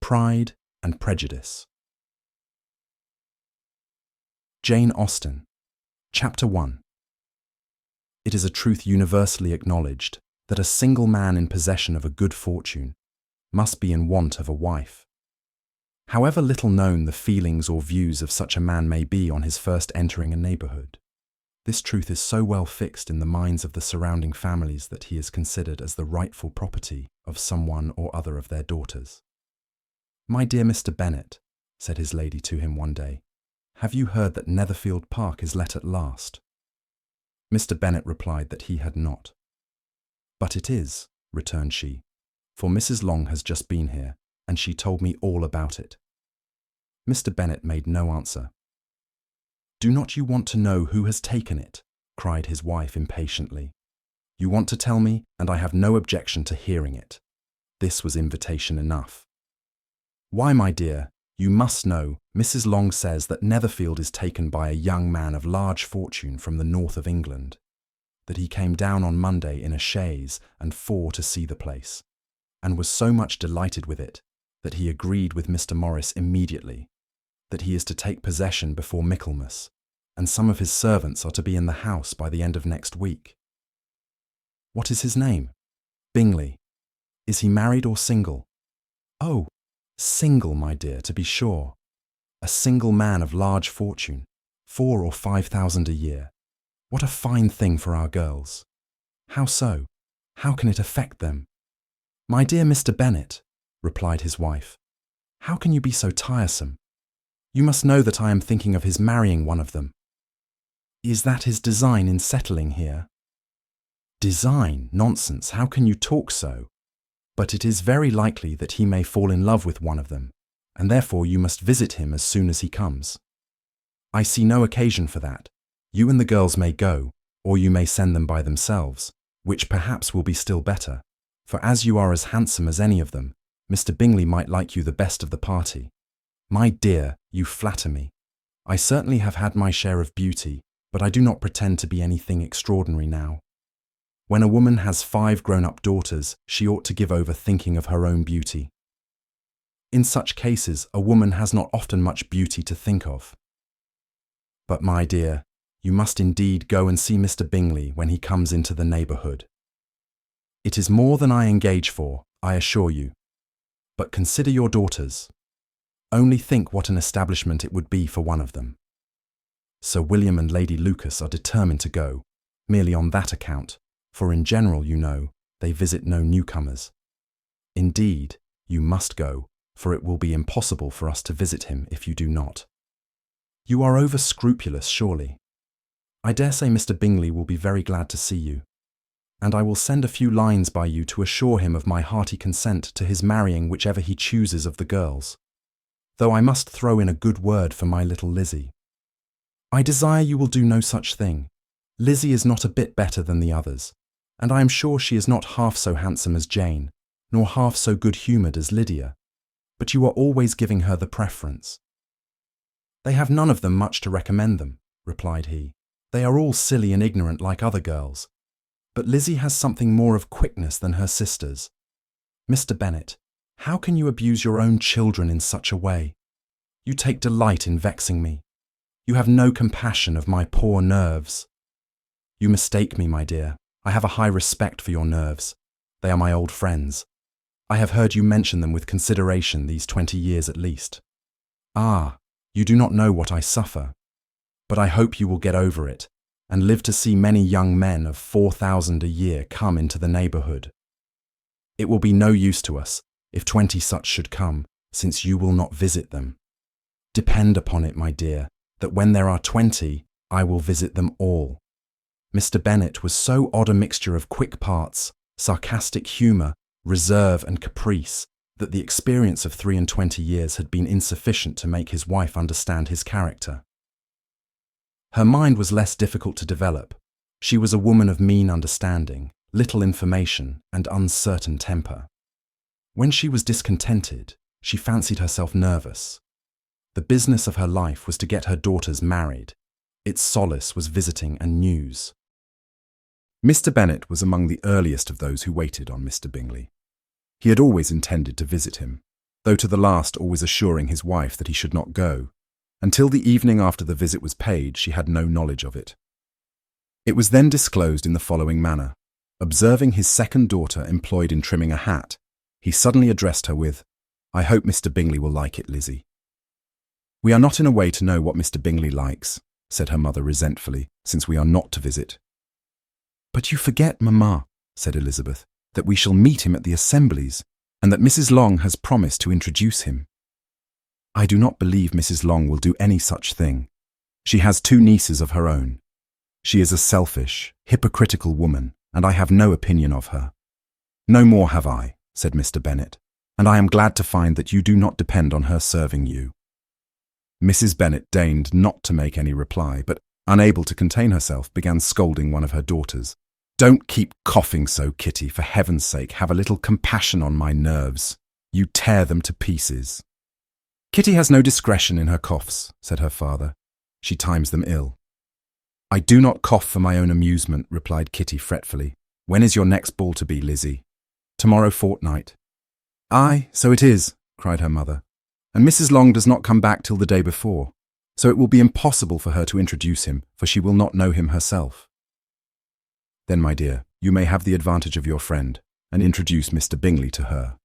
Pride and Prejudice. Jane Austen, Chapter 1. It is a truth universally acknowledged that a single man in possession of a good fortune must be in want of a wife. However little known the feelings or views of such a man may be on his first entering a neighbourhood, this truth is so well fixed in the minds of the surrounding families that he is considered as the rightful property of some one or other of their daughters. "My dear Mr. Bennet," said his lady to him one day, "have you heard that Netherfield Park is let at last?" Mr. Bennet replied that he had not. "But it is," returned she, "for Mrs. Long has just been here, and she told me all about it." Mr. Bennet made no answer. "Do not you want to know who has taken it?" cried his wife impatiently. "You want to tell me, and I have no objection to hearing it." This was invitation enough. "Why, my dear, you must know, Mrs. Long says that Netherfield is taken by a young man of large fortune from the north of England, that he came down on Monday in a chaise and 4 to see the place, and was so much delighted with it that he agreed with Mr. Morris immediately, that he is to take possession before Michaelmas, and some of his servants are to be in the house by the end of next week. What is his name? Bingley. Is he married or single? Oh, single, my dear, to be sure. A single man of large fortune, 4,000 or 5,000 a year. What a fine thing for our girls. How so? How can it affect them? My dear Mr. Bennet, replied his wife, how can you be so tiresome? You must know that I am thinking of his marrying one of them. Is that his design in settling here? Design? Nonsense, how can you talk so? But it is very likely that he may fall in love with one of them, and therefore you must visit him as soon as he comes. I see no occasion for that. You and the girls may go, or you may send them by themselves, which perhaps will be still better, for as you are as handsome as any of them, Mr. Bingley might like you the best of the party. My dear, you flatter me. I certainly have had my share of beauty, but I do not pretend to be anything extraordinary now. When a woman has 5 grown-up daughters, she ought to give over thinking of her own beauty. In such cases, a woman has not often much beauty to think of. But, my dear, you must indeed go and see Mr. Bingley when he comes into the neighbourhood. It is more than I engage for, I assure you. But consider your daughters. Only think what an establishment it would be for one of them. Sir William and Lady Lucas are determined to go, merely on that account, for in general, you know, they visit no newcomers. Indeed, you must go, for it will be impossible for us to visit him if you do not. You are over-scrupulous, surely. I dare say Mr. Bingley will be very glad to see you, and I will send a few lines by you to assure him of my hearty consent to his marrying whichever he chooses of the girls, though I must throw in a good word for my little Lizzie. I desire you will do no such thing. Lizzie is not a bit better than the others, and I am sure she is not half so handsome as Jane, nor half so good-humoured as Lydia, but you are always giving her the preference. They have none of them much to recommend them, replied he. They are all silly and ignorant like other girls, but Lizzie has something more of quickness than her sisters. Mr. Bennet, how can you abuse your own children in such a way? You take delight in vexing me. You have no compassion of my poor nerves. You mistake me, my dear. I have a high respect for your nerves. They are my old friends. I have heard you mention them with consideration these 20 years at least. Ah, you do not know what I suffer. But I hope you will get over it, and live to see many young men of 4,000 a year come into the neighbourhood. It will be no use to us if 20 such should come, since you will not visit them. Depend upon it, my dear, that when there are 20, I will visit them all. Mr. Bennet was so odd a mixture of quick parts, sarcastic humour, reserve and caprice, that the experience of 23 years had been insufficient to make his wife understand his character. Her mind was less difficult to develop. She was a woman of mean understanding, little information, and uncertain temper. When she was discontented, she fancied herself nervous. The business of her life was to get her daughters married. Its solace was visiting and news. Mr. Bennet was among the earliest of those who waited on Mr. Bingley. He had always intended to visit him, though to the last always assuring his wife that he should not go. Until the evening after the visit was paid, she had no knowledge of it. It was then disclosed in the following manner. Observing his second daughter employed in trimming a hat, he suddenly addressed her with, "I hope Mr. Bingley will like it, Lizzie." "We are not in a way to know what Mr. Bingley likes," said her mother resentfully, "since we are not to visit." "But you forget, mamma," said Elizabeth, "that we shall meet him at the assemblies, and that Mrs. Long has promised to introduce him." "I do not believe Mrs. Long will do any such thing. She has 2 nieces of her own. She is a selfish, hypocritical woman, and I have no opinion of her." "No more have I," said Mr. Bennet, "and I am glad to find that you do not depend on her serving you." Mrs. Bennet deigned not to make any reply, but, unable to contain herself, began scolding one of her daughters. "Don't keep coughing so, Kitty, for heaven's sake, have a little compassion on my nerves. You tear them to pieces." "Kitty has no discretion in her coughs," said her father. "She times them ill." "I do not cough for my own amusement," replied Kitty fretfully. "When is your next ball to be, Lizzie?" "Tomorrow fortnight." "Aye, so it is," cried her mother. "And Mrs. Long does not come back till the day before, so it will be impossible for her to introduce him, for she will not know him herself." "Then, my dear, you may have the advantage of your friend, and introduce Mr. Bingley to her."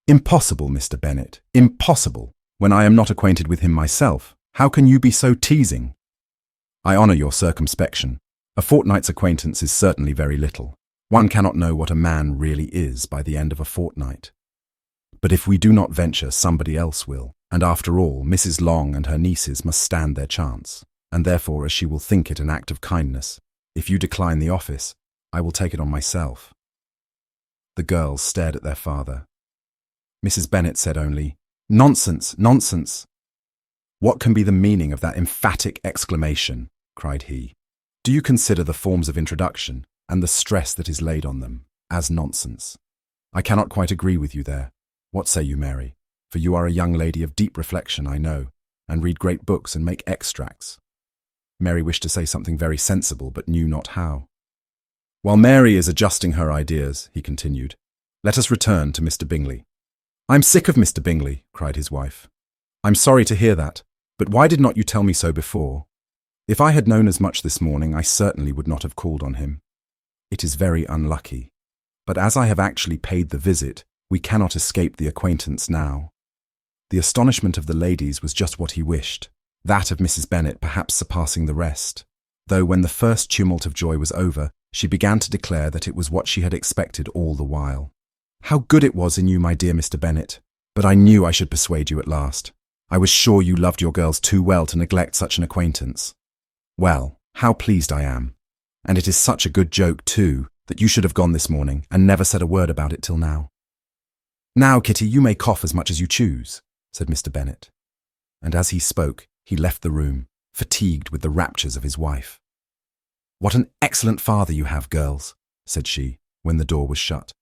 "Impossible, Mr. Bennet, impossible. When I am not acquainted with him myself, how can you be so teasing?" "I honour your circumspection. A fortnight's acquaintance is certainly very little. One cannot know what a man really is by the end of a fortnight. But if we do not venture, somebody else will, and after all, Mrs. Long and her nieces must stand their chance, and therefore, as she will think it an act of kindness, if you decline the office, I will take it on myself." The girls stared at their father. Mrs. Bennet said only, "Nonsense, nonsense." "What can be the meaning of that emphatic exclamation?" cried he. "Do you consider the forms of introduction, and the stress that is laid on them, as nonsense? I cannot quite agree with you there. What say you, Mary? For you are a young lady of deep reflection, I know, and read great books and make extracts." Mary wished to say something very sensible, but knew not how. "While Mary is adjusting her ideas," he continued, "let us return to Mr. Bingley." "I'm sick of Mr. Bingley," cried his wife. "I'm sorry to hear that, but why did not you tell me so before? If I had known as much this morning, I certainly would not have called on him. It is very unlucky, but as I have actually paid the visit, we cannot escape the acquaintance now." The astonishment of the ladies was just what he wished, that of Mrs. Bennet perhaps surpassing the rest, though when the first tumult of joy was over, she began to declare that it was what she had expected all the while. "How good it was in you, my dear Mr. Bennet! But I knew I should persuade you at last. I was sure you loved your girls too well to neglect such an acquaintance. Well, how pleased I am. And it is such a good joke, too, that you should have gone this morning and never said a word about it till now." "Now, Kitty, you may cough as much as you choose," said Mr. Bennet. And as he spoke, he left the room, fatigued with the raptures of his wife. "What an excellent father you have, girls," said she, when the door was shut.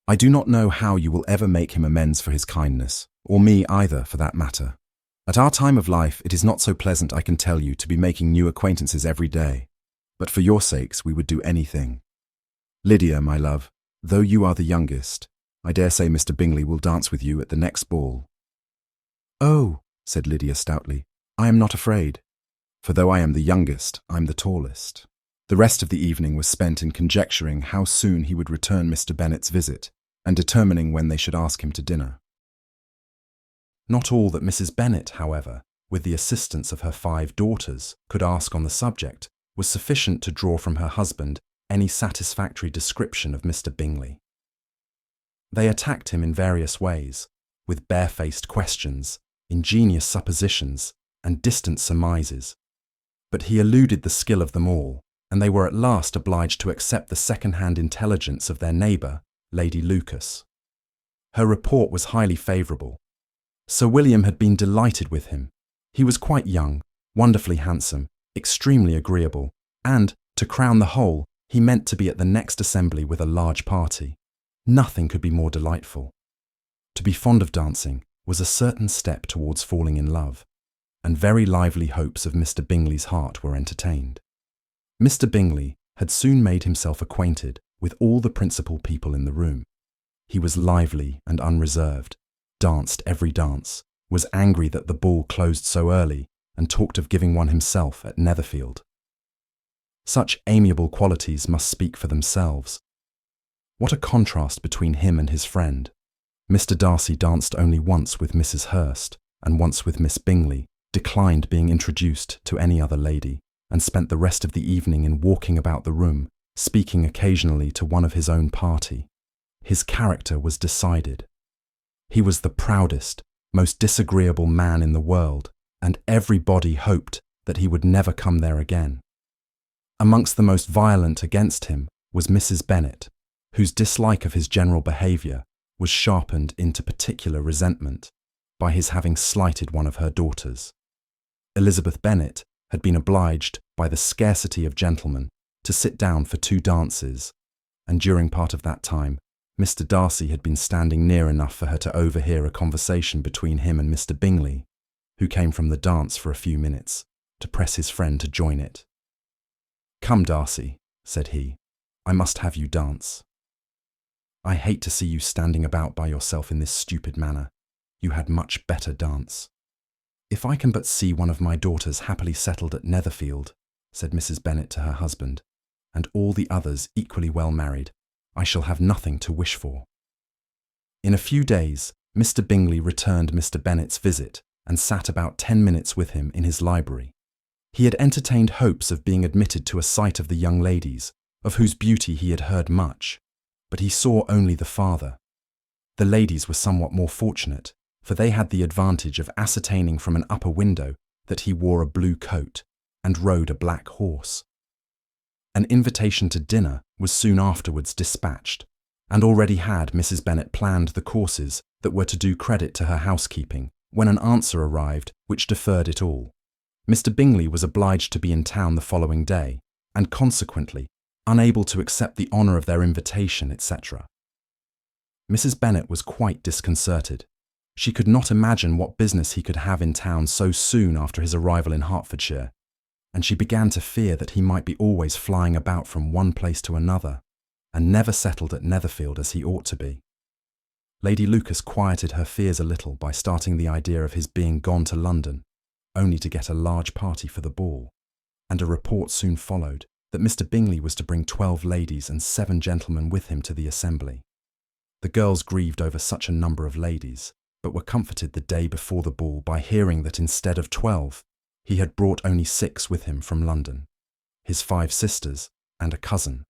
"I do not know how you will ever make him amends for his kindness, or me either, for that matter. At our time of life, it is not so pleasant, I can tell you, to be making new acquaintances every day. But for your sakes, we would do anything. Lydia, my love, though you are the youngest, I dare say Mr. Bingley will dance with you at the next ball." "Oh," said Lydia stoutly, "I am not afraid. For though I am the youngest, I'm the tallest." The rest of the evening was spent in conjecturing how soon he would return Mr. Bennet's visit, and determining when they should ask him to dinner. Not all that Mrs. Bennet, however, with the assistance of her 5 daughters, could ask on the subject, was sufficient to draw from her husband any satisfactory description of Mr. Bingley. They attacked him in various ways, with barefaced questions, ingenious suppositions, and distant surmises, but he eluded the skill of them all, and they were at last obliged to accept the second-hand intelligence of their neighbour, Lady Lucas. Her report was highly favourable. Sir William had been delighted with him. He was quite young, wonderfully handsome, extremely agreeable, and, to crown the whole, he meant to be at the next assembly with a large party. Nothing could be more delightful. To be fond of dancing was a certain step towards falling in love, and very lively hopes of Mr. Bingley's heart were entertained. Mr. Bingley had soon made himself acquainted with all the principal people in the room. He was lively and unreserved, danced every dance, was angry that the ball closed so early, and talked of giving one himself at Netherfield. Such amiable qualities must speak for themselves. What a contrast between him and his friend. Mr. Darcy danced only once with Mrs. Hurst, and once with Miss Bingley, declined being introduced to any other lady, and spent the rest of the evening in walking about the room, speaking occasionally to one of his own party. His character was decided. He was the proudest, most disagreeable man in the world, and everybody hoped that he would never come there again. Amongst the most violent against him was Mrs. Bennet, whose dislike of his general behaviour was sharpened into particular resentment by his having slighted one of her daughters. Elizabeth Bennet had been obliged, by the scarcity of gentlemen, to sit down for 2 dances, and during part of that time Mr. Darcy had been standing near enough for her to overhear a conversation between him and Mr. Bingley, who came from the dance for a few minutes, to press his friend to join it. "Come, Darcy," said he, "I must have you dance. I hate to see you standing about by yourself in this stupid manner. You had much better dance." "If I can but see one of my daughters happily settled at Netherfield," said Mrs. Bennet to her husband, "and all the others equally well married, I shall have nothing to wish for." In a few days, Mr. Bingley returned Mr. Bennet's visit and sat about 10 minutes with him in his library. He had entertained hopes of being admitted to a sight of the young ladies, of whose beauty he had heard much, but he saw only the father. The ladies were somewhat more fortunate, for they had the advantage of ascertaining from an upper window that he wore a blue coat and rode a black horse. An invitation to dinner was soon afterwards dispatched, and already had Mrs. Bennet planned the courses that were to do credit to her housekeeping, when an answer arrived which deferred it all. Mr. Bingley was obliged to be in town the following day, and consequently unable to accept the honour of their invitation, etc. Mrs. Bennet was quite disconcerted. She could not imagine what business he could have in town so soon after his arrival in Hertfordshire, and she began to fear that he might be always flying about from one place to another, and never settled at Netherfield as he ought to be. Lady Lucas quieted her fears a little by starting the idea of his being gone to London, only to get a large party for the ball, and a report soon followed that Mr. Bingley was to bring 12 ladies and 7 gentlemen with him to the assembly. The girls grieved over such a number of ladies, but were comforted the day before the ball by hearing that instead of 12, he had brought only 6 with him from London, his 5 sisters and a cousin,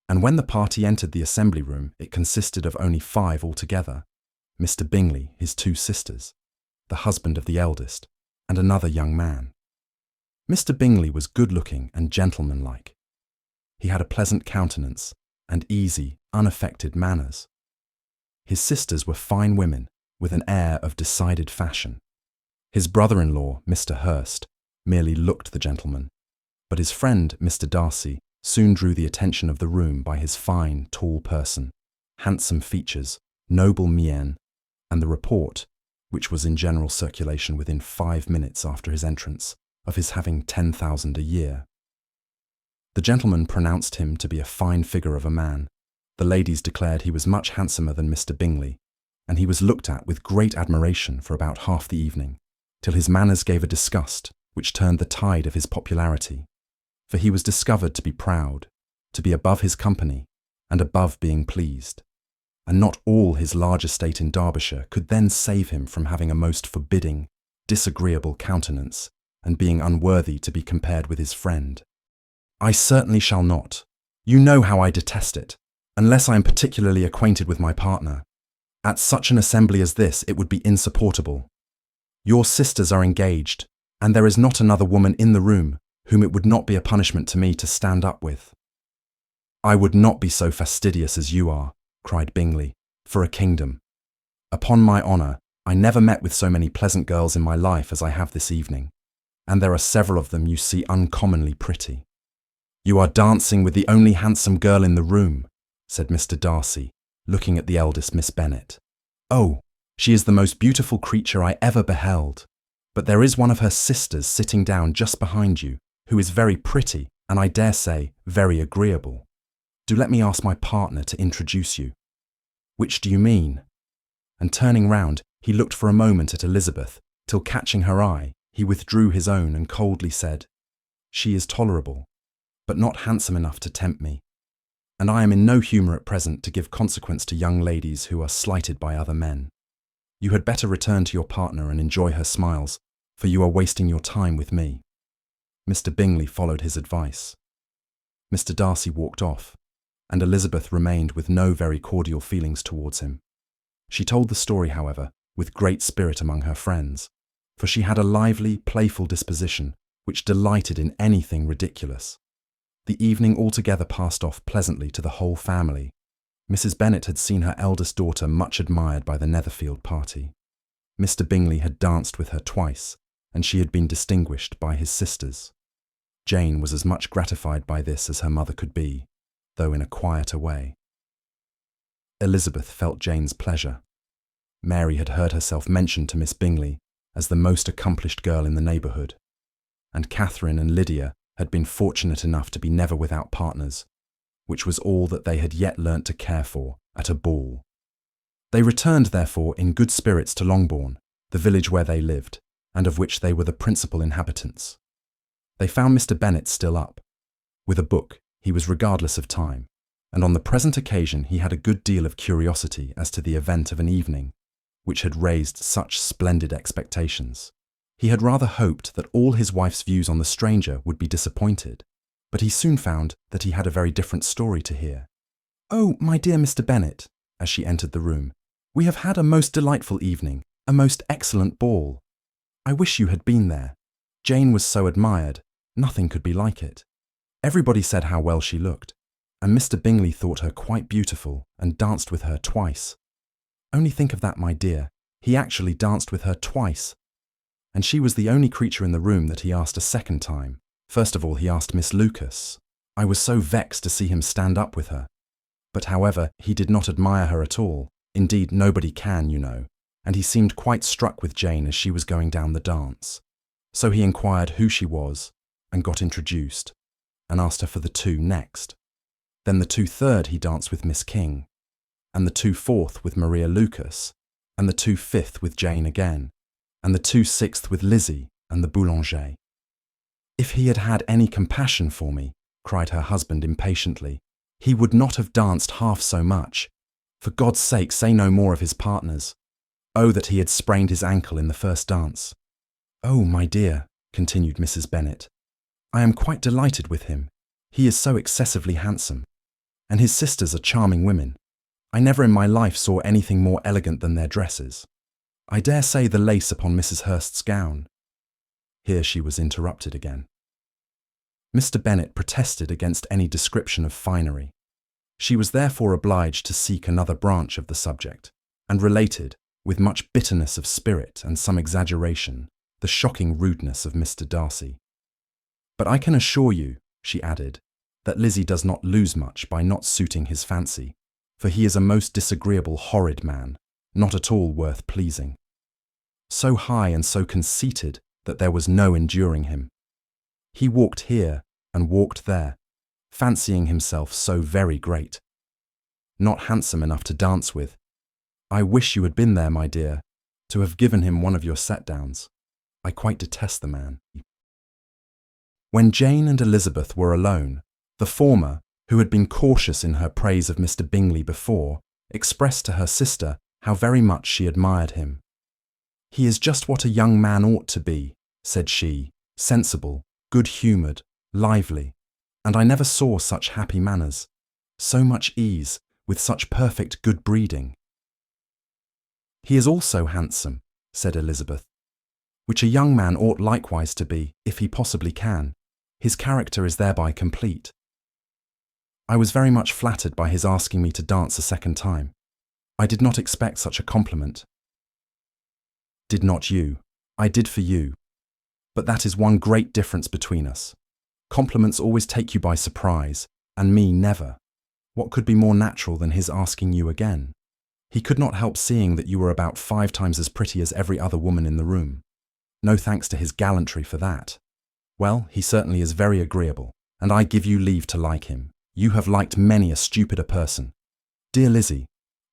and when the party entered the assembly room it consisted of only 5 altogether: Mr. Bingley, his 2 sisters, the husband of the eldest, and another young man. Mr. Bingley was good-looking and gentlemanlike. He had a pleasant countenance and easy, unaffected manners. His sisters were fine women with an air of decided fashion. His brother-in-law, Mr. Hurst, merely looked the gentleman, but his friend, Mr. Darcy, soon drew the attention of the room by his fine, tall person, handsome features, noble mien, and the report, which was in general circulation within 5 minutes after his entrance, of his having 10,000 a year. The gentleman pronounced him to be a fine figure of a man. The ladies declared he was much handsomer than Mr. Bingley, and he was looked at with great admiration for about half the evening, till his manners gave a disgust which turned the tide of his popularity, for he was discovered to be proud, to be above his company, and above being pleased, and not all his large estate in Derbyshire could then save him from having a most forbidding, disagreeable countenance, and being unworthy to be compared with his friend. "I certainly shall not. You know how I detest it, unless I am particularly acquainted with my partner. At such an assembly as this it would be insupportable. Your sisters are engaged, and there is not another woman in the room whom it would not be a punishment to me to stand up with." "I would not be so fastidious as you are," cried Bingley, "for a kingdom. Upon my honour, I never met with so many pleasant girls in my life as I have this evening, and there are several of them you see uncommonly pretty." "You are dancing with the only handsome girl in the room," said Mr. Darcy, looking at the eldest Miss Bennet. "Oh, she is the most beautiful creature I ever beheld. But there is one of her sisters sitting down just behind you, who is very pretty, and I dare say very agreeable. Do let me ask my partner to introduce you." "Which do you mean?" And turning round, He looked for a moment at Elizabeth, till catching her eye, he withdrew his own and coldly said, "She is tolerable, but not handsome enough to tempt me, and I am in no humour at present to give consequence to young ladies who are slighted by other men. You had better return to your partner and enjoy her smiles, for you are wasting your time with me." Mr. Bingley followed his advice. Mr. Darcy walked off, and Elizabeth remained with no very cordial feelings towards him. She told the story, however, with great spirit among her friends, for she had a lively, playful disposition which delighted in anything ridiculous. The evening altogether passed off pleasantly to the whole family. Mrs. Bennet had seen her eldest daughter much admired by the Netherfield party. Mr. Bingley had danced with her twice, and she had been distinguished by his sisters. Jane was as much gratified by this as her mother could be, though in a quieter way. Elizabeth felt Jane's pleasure. Mary had heard herself mentioned to Miss Bingley as the most accomplished girl in the neighbourhood, and Catherine and Lydia had been fortunate enough to be never without partners, which was all that they had yet learnt to care for at a ball. They returned, therefore, in good spirits to Longbourn, the village where they lived, and of which they were the principal inhabitants. They found Mr. Bennet still up. With a book, he was regardless of time, and on the present occasion he had a good deal of curiosity as to the event of an evening, which had raised such splendid expectations. He had rather hoped that all his wife's views on the stranger would be disappointed, but he soon found that he had a very different story to hear. "Oh, my dear Mr. Bennet," as she entered the room, "we have had a most delightful evening, a most excellent ball. I wish you had been there. Jane was so admired, nothing could be like it. Everybody said how well she looked, and Mr. Bingley thought her quite beautiful and danced with her twice. Only think of that, my dear, he actually danced with her twice. And she was the only creature in the room that he asked a second time. First of all he asked Miss Lucas. I was so vexed to see him stand up with her. But however, he did not admire her at all. Indeed, nobody can, you know, and he seemed quite struck with Jane as she was going down the dance. So he inquired who she was, and got introduced, and asked her for the 2 next. Then the 2/3 he danced with Miss King, and the 2/4 with Maria Lucas, and the 2/5 with Jane again, and the 2/6 with Lizzie and the Boulanger. If he had had any compassion for me, cried her husband impatiently, he would not have danced half so much. For God's sake, say no more of his partners. Oh, that he had sprained his ankle in the first dance. Oh, my dear, continued Mrs. Bennet, I am quite delighted with him. He is so excessively handsome. And his sisters are charming women. I never in my life saw anything more elegant than their dresses. I dare say the lace upon Mrs. Hurst's gown. Here she was interrupted again. Mr. Bennet protested against any description of finery. She was therefore obliged to seek another branch of the subject, and related, with much bitterness of spirit and some exaggeration, the shocking rudeness of Mr. Darcy. But I can assure you, she added, that Lizzie does not lose much by not suiting his fancy, for he is a most disagreeable, horrid man, not at all worth pleasing. So high and so conceited that there was no enduring him. He walked here and walked there, fancying himself so very great. Not handsome enough to dance with. I wish you had been there, my dear, to have given him one of your set-downs. I quite detest the man. When Jane and Elizabeth were alone, the former, who had been cautious in her praise of Mr. Bingley before, expressed to her sister how very much she admired him. He is just what a young man ought to be, said she, sensible, good-humoured, lively, and I never saw such happy manners, so much ease, with such perfect good breeding. He is also handsome, said Elizabeth, which a young man ought likewise to be, if he possibly can. His character is thereby complete. I was very much flattered by his asking me to dance a second time. I did not expect such a compliment. Did not you? I did for you. But that is one great difference between us. Compliments always take you by surprise, and me never. What could be more natural than his asking you again? He could not help seeing that you were about 5 times as pretty as every other woman in the room. No thanks to his gallantry for that. Well, he certainly is very agreeable, and I give you leave to like him. You have liked many a stupider person. Dear Lizzie,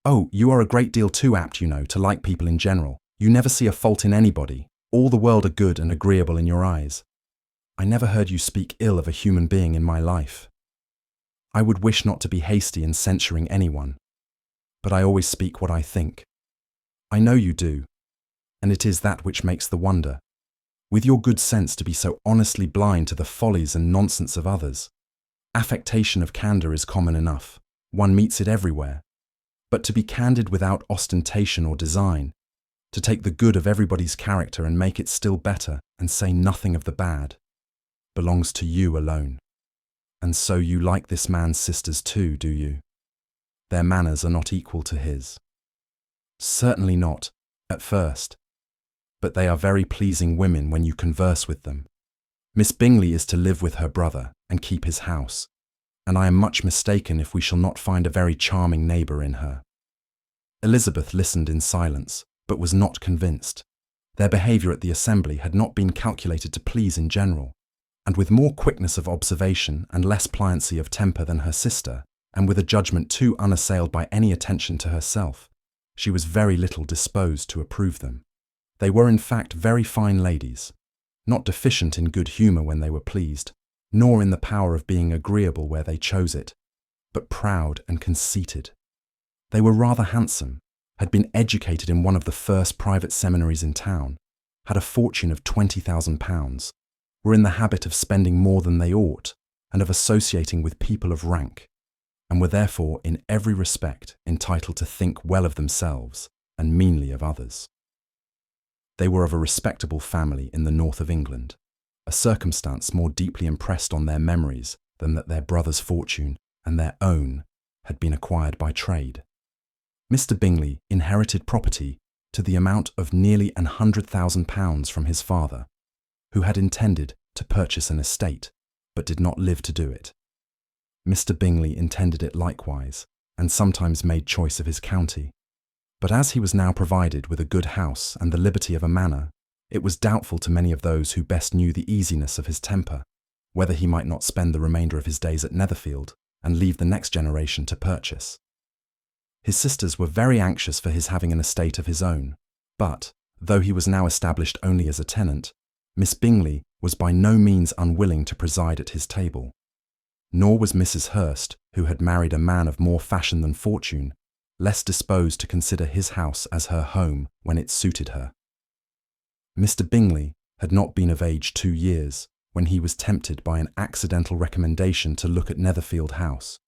oh, you are a great deal too apt, you know, to like people in general, You never see a fault in anybody. All the world are good and agreeable in your eyes. I never heard you speak ill of a human being in my life. I would wish not to be hasty in censuring anyone, but I always speak what I think. I know you do, and it is that which makes the wonder. With your good sense to be so honestly blind to the follies and nonsense of others. Affectation of candour is common enough. One meets it everywhere. But to be candid without ostentation or design, to take the good of everybody's character and make it still better and say nothing of the bad, belongs to you alone. And so you like this man's sisters too, do you? Their manners are not equal to his. Certainly not, at first. But they are very pleasing women when you converse with them. Miss Bingley is to live with her brother and keep his house, and I am much mistaken if we shall not find a very charming neighbour in her. Elizabeth listened in silence, but was not convinced. Their behaviour at the assembly had not been calculated to please in general, and with more quickness of observation and less pliancy of temper than her sister, and with a judgment too unassailed by any attention to herself, she was very little disposed to approve them. They were in fact very fine ladies, not deficient in good humour when they were pleased, nor in the power of being agreeable where they chose it, but proud and conceited. They were rather handsome, had been educated in one of the first private seminaries in town, had a fortune of £20,000, were in the habit of spending more than they ought, and of associating with people of rank, and were therefore in every respect entitled to think well of themselves and meanly of others. They were of a respectable family in the north of England, a circumstance more deeply impressed on their memories than that their brother's fortune and their own had been acquired by trade. Mr. Bingley inherited property to the amount of nearly £100,000 from his father, who had intended to purchase an estate, but did not live to do it. Mr. Bingley intended it likewise, and sometimes made choice of his county. But as he was now provided with a good house and the liberty of a manor, it was doubtful to many of those who best knew the easiness of his temper, whether he might not spend the remainder of his days at Netherfield and leave the next generation to purchase. His sisters were very anxious for his having an estate of his own, but, though he was now established only as a tenant, Miss Bingley was by no means unwilling to preside at his table. Nor was Mrs. Hurst, who had married a man of more fashion than fortune, less disposed to consider his house as her home when it suited her. Mr. Bingley had not been of age 2 years when he was tempted by an accidental recommendation to look at Netherfield House.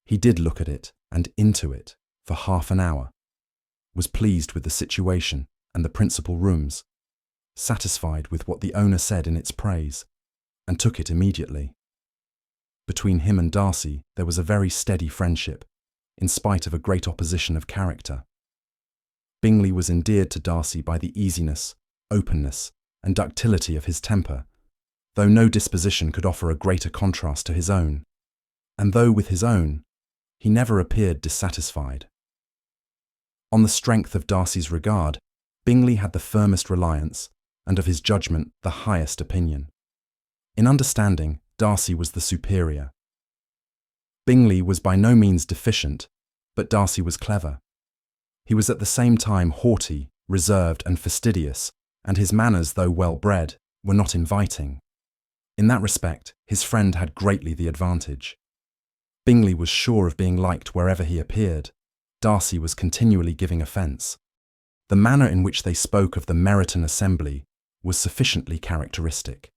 He did look at it and into it for half an hour, was pleased with the situation and the principal rooms, satisfied with what the owner said in its praise, and took it immediately. Between him and Darcy there was a very steady friendship, in spite of a great opposition of character. Bingley was endeared to Darcy by the easiness, openness, and ductility of his temper, though no disposition could offer a greater contrast to his own, and though with his own, he never appeared dissatisfied. On the strength of Darcy's regard, Bingley had the firmest reliance, and of his judgment the highest opinion. In understanding, Darcy was the superior. Bingley was by no means deficient, but Darcy was clever. He was at the same time haughty, reserved, and fastidious, and his manners, though well-bred, were not inviting. In that respect, his friend had greatly the advantage. Bingley was sure of being liked wherever he appeared. Darcy was continually giving offence. The manner in which they spoke of the Meryton assembly was sufficiently characteristic.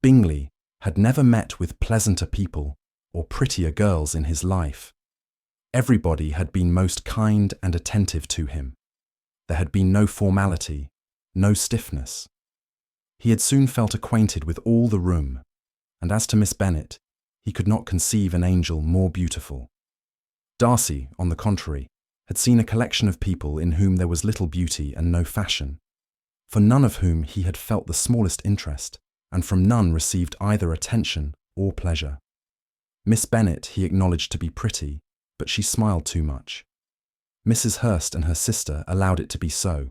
Bingley had never met with pleasanter people or prettier girls in his life. Everybody had been most kind and attentive to him. There had been no formality, no stiffness. He had soon felt acquainted with all the room, and as to Miss Bennet, he could not conceive an angel more beautiful. Darcy, on the contrary, had seen a collection of people in whom there was little beauty and no fashion, for none of whom he had felt the smallest interest, and from none received either attention or pleasure. Miss Bennet he acknowledged to be pretty, but she smiled too much. Mrs. Hurst and her sister allowed it to be so,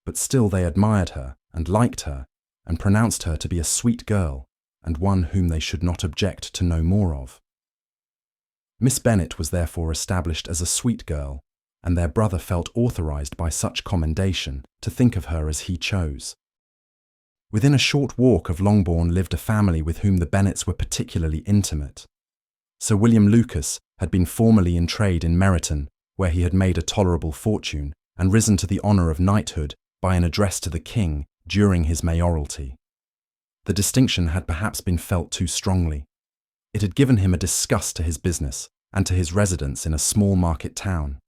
but still they admired her and liked her, and pronounced her to be a sweet girl, and one whom they should not object to know more of. Miss Bennet was therefore established as a sweet girl, and their brother felt authorized by such commendation to think of her as he chose. Within a short walk of Longbourn lived a family with whom the Bennets were particularly intimate. Sir William Lucas had been formerly in trade in Meryton, where he had made a tolerable fortune and risen to the honour of knighthood by an address to the king during his mayoralty. The distinction had perhaps been felt too strongly. It had given him a disgust to his business and to his residence in a small market town.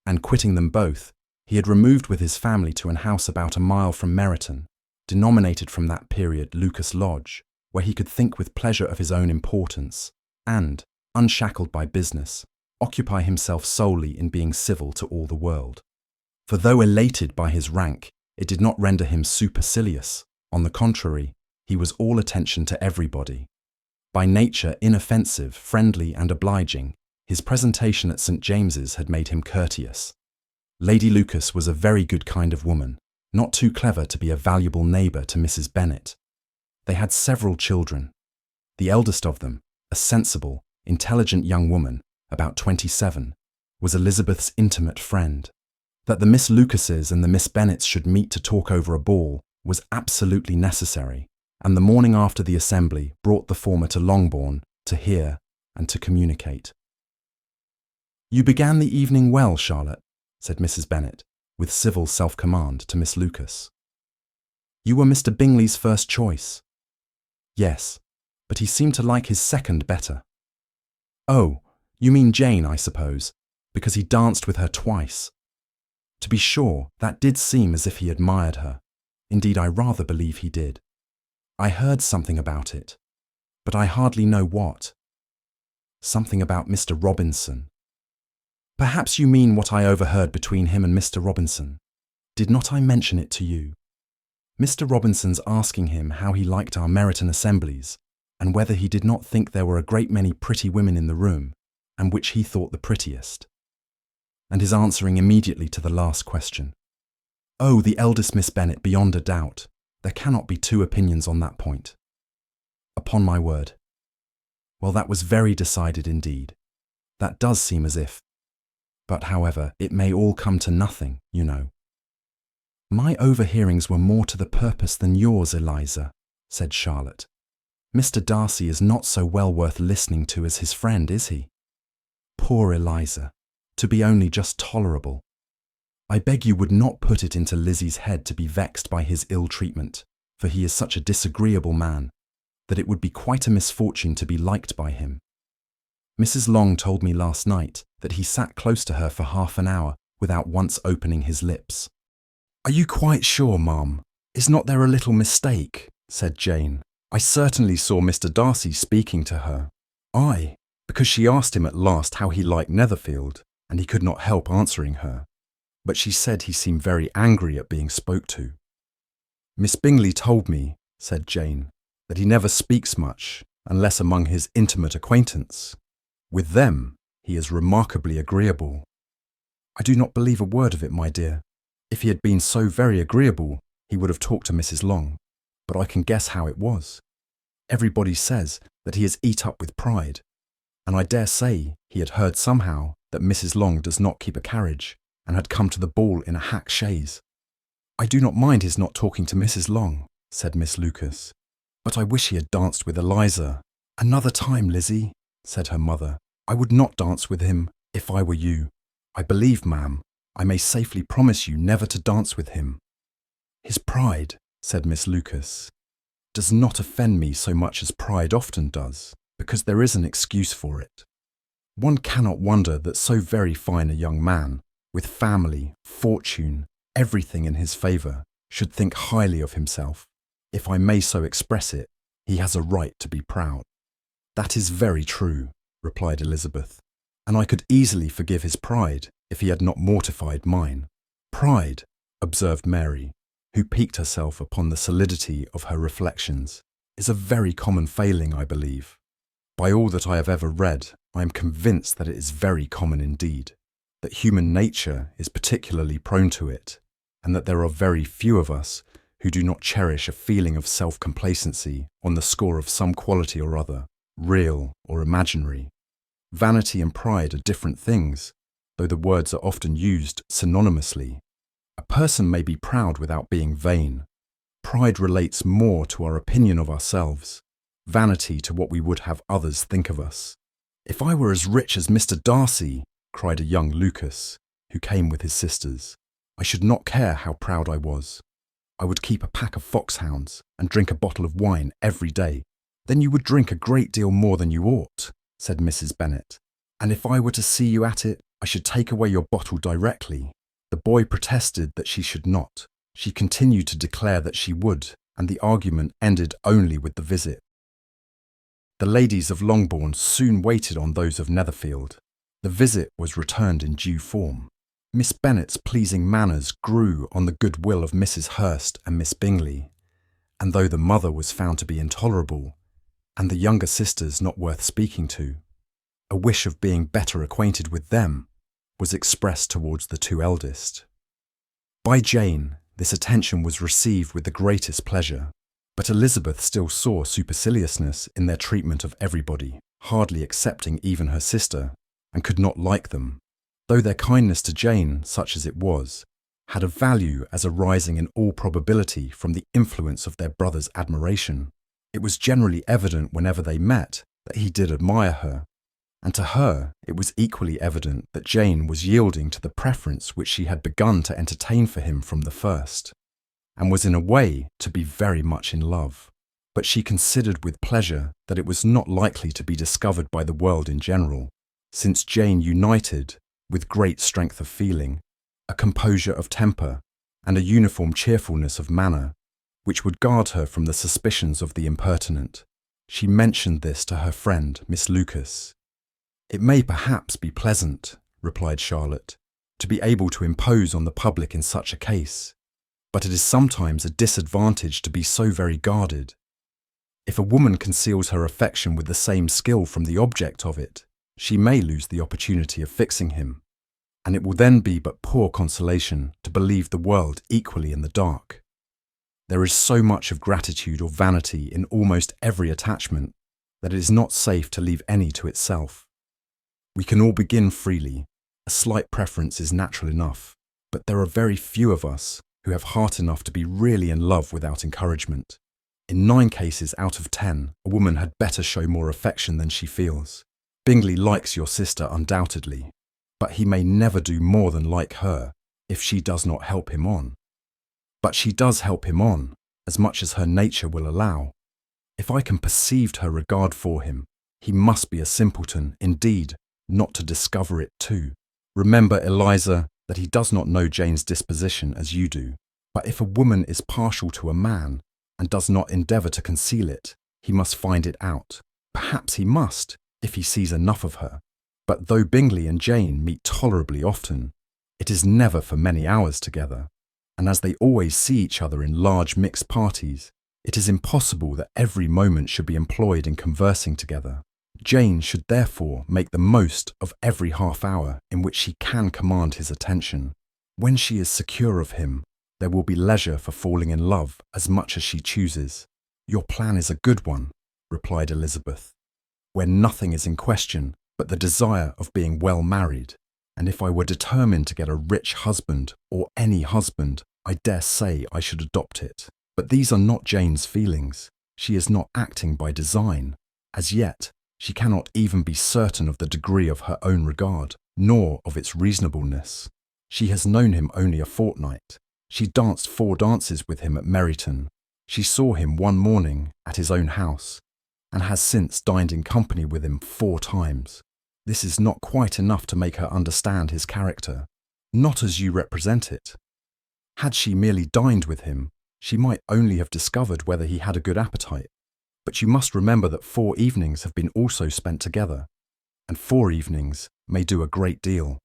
And quitting them both, he had removed with his family to an house about a mile from Meryton, denominated from that period Lucas Lodge, where he could think with pleasure of his own importance, and, unshackled by business, occupy himself solely in being civil to all the world. For though elated by his rank, it did not render him supercilious. On the contrary, he was all attention to everybody. By nature inoffensive, friendly and obliging, his presentation at St. James's had made him courteous. Lady Lucas was a very good kind of woman, not too clever to be a valuable neighbour to Mrs. Bennet. They had several children. The eldest of them, a sensible, intelligent young woman, about 27, was Elizabeth's intimate friend. That the Miss Lucases and the Miss Bennets should meet to talk over a ball was absolutely necessary, and the morning after the assembly brought the former to Longbourn to hear and to communicate. "You began the evening well, Charlotte," said Mrs. Bennet, with civil self-command to Miss Lucas. "You were Mr. Bingley's first choice." "Yes, but he seemed to like his second better." "Oh, you mean Jane, I suppose, because he danced with her twice." "To be sure, that did seem as if he admired her. Indeed, I rather believe he did. I heard something about it, but I hardly know what. Something about Mr. Robinson." "Perhaps you mean what I overheard between him and Mr. Robinson. Did not I mention it to you? Mr. Robinson's asking him how he liked our Meryton assemblies, and whether he did not think there were a great many pretty women in the room, and which he thought the prettiest. And his answering immediately to the last question. Oh, the eldest Miss Bennet, beyond a doubt. There cannot be two opinions on that point." "Upon my word." "Well, that was very decided indeed. That does seem as if. But, however, it may all come to nothing, you know." "My overhearings were more to the purpose than yours, Eliza," said Charlotte. "Mr. Darcy is not so well worth listening to as his friend, is he? Poor Eliza, to be only just tolerable. I beg you would not put it into Lizzie's head to be vexed by his ill treatment, for he is such a disagreeable man, that it would be quite a misfortune to be liked by him. Mrs. Long told me last night that he sat close to her for half an hour without once opening his lips." "Are you quite sure, ma'am? Is not there a little mistake?" said Jane. "I certainly saw Mr. Darcy speaking to her. Aye, because she asked him at last how he liked Netherfield, and he could not help answering her. But she said he seemed very angry at being spoke to." "Miss Bingley told me," said Jane, "that he never speaks much, unless among his intimate acquaintance. With them, he is remarkably agreeable." "I do not believe a word of it, my dear. If he had been so very agreeable, he would have talked to Mrs. Long, but I can guess how it was. Everybody says that he is eat up with pride, and I dare say he had heard somehow that Mrs. Long does not keep a carriage, and had come to the ball in a hack chaise." "I do not mind his not talking to Mrs. Long," said Miss Lucas, "but I wish he had danced with Eliza." "Another time, Lizzie," said her mother. "I would not dance with him if I were you. I believe, ma'am, I may safely promise you never to dance with him." "His pride," said Miss Lucas, "does not offend me so much as pride often does, because there is an excuse for it. One cannot wonder that so very fine a young man, with family, fortune, everything in his favour, should think highly of himself. If I may so express it, he has a right to be proud." "That is very true," replied Elizabeth, "and I could easily forgive his pride if he had not mortified mine." "Pride," observed Mary, who piqued herself upon the solidity of her reflections, "is a very common failing, I believe. By all that I have ever read, I am convinced that it is very common indeed, that human nature is particularly prone to it, and that there are very few of us who do not cherish a feeling of self-complacency on the score of some quality or other, real or imaginary. Vanity and pride are different things, though the words are often used synonymously. A person may be proud without being vain. Pride relates more to our opinion of ourselves, vanity to what we would have others think of us. "If I were as rich as Mr. Darcy," cried a young Lucas, who came with his sisters, "I should not care how proud I was. I would keep a pack of foxhounds and drink a bottle of wine every day." "Then you would drink a great deal more than you ought," said Mrs. Bennet. "And if I were to see you at it, I should take away your bottle directly." The boy protested that she should not. She continued to declare that she would, and the argument ended only with the visit. The ladies of Longbourn soon waited on those of Netherfield. The visit was returned in due form. Miss Bennet's pleasing manners grew on the goodwill of Mrs. Hurst and Miss Bingley, and though the mother was found to be intolerable, and the younger sisters not worth speaking to, a wish of being better acquainted with them was expressed towards the two eldest. By Jane, this attention was received with the greatest pleasure, but Elizabeth still saw superciliousness in their treatment of everybody, hardly excepting even her sister, and could not like them, though their kindness to Jane, such as it was, had a value as arising in all probability from the influence of their brother's admiration. It was generally evident whenever they met that he did admire her, and to her it was equally evident that Jane was yielding to the preference which she had begun to entertain for him from the first, and was in a way to be very much in love. But she considered with pleasure that it was not likely to be discovered by the world in general, since Jane united, with great strength of feeling, a composure of temper, and a uniform cheerfulness of manner, which would guard her from the suspicions of the impertinent. She mentioned this to her friend, Miss Lucas. "It may perhaps be pleasant," replied Charlotte, "to be able to impose on the public in such a case, but it is sometimes a disadvantage to be so very guarded. If a woman conceals her affection with the same skill from the object of it, she may lose the opportunity of fixing him, and it will then be but poor consolation to believe the world equally in the dark. There is so much of gratitude or vanity in almost every attachment that it is not safe to leave any to itself. We can all begin freely, a slight preference is natural enough, but there are very few of us who have heart enough to be really in love without encouragement. In 9 cases out of 10, a woman had better show more affection than she feels. Bingley likes your sister undoubtedly, but he may never do more than like her if she does not help him on. But she does help him on, as much as her nature will allow. If I can perceive her regard for him, he must be a simpleton, indeed, not to discover it too. Remember, Eliza, that he does not know Jane's disposition as you do. But if a woman is partial to a man, and does not endeavour to conceal it, he must find it out. Perhaps he must, if he sees enough of her. But though Bingley and Jane meet tolerably often, it is never for many hours together, and as they always see each other in large mixed parties, it is impossible that every moment should be employed in conversing together. Jane should therefore make the most of every half hour in which she can command his attention. When she is secure of him, there will be leisure for falling in love as much as she chooses. "Your plan is a good one," replied Elizabeth, "where nothing is in question but the desire of being well married, and if I were determined to get a rich husband, or any husband, I dare say I should adopt it. But these are not Jane's feelings. She is not acting by design. As yet, she cannot even be certain of the degree of her own regard, nor of its reasonableness. She has known him only a fortnight. She danced 4 dances with him at Meryton. She saw him one morning at his own house, and has since dined in company with him 4 times. This is not quite enough to make her understand his character, not as you represent it. Had she merely dined with him, she might only have discovered whether he had a good appetite. But you must remember that 4 evenings have been also spent together, and 4 evenings may do a great deal.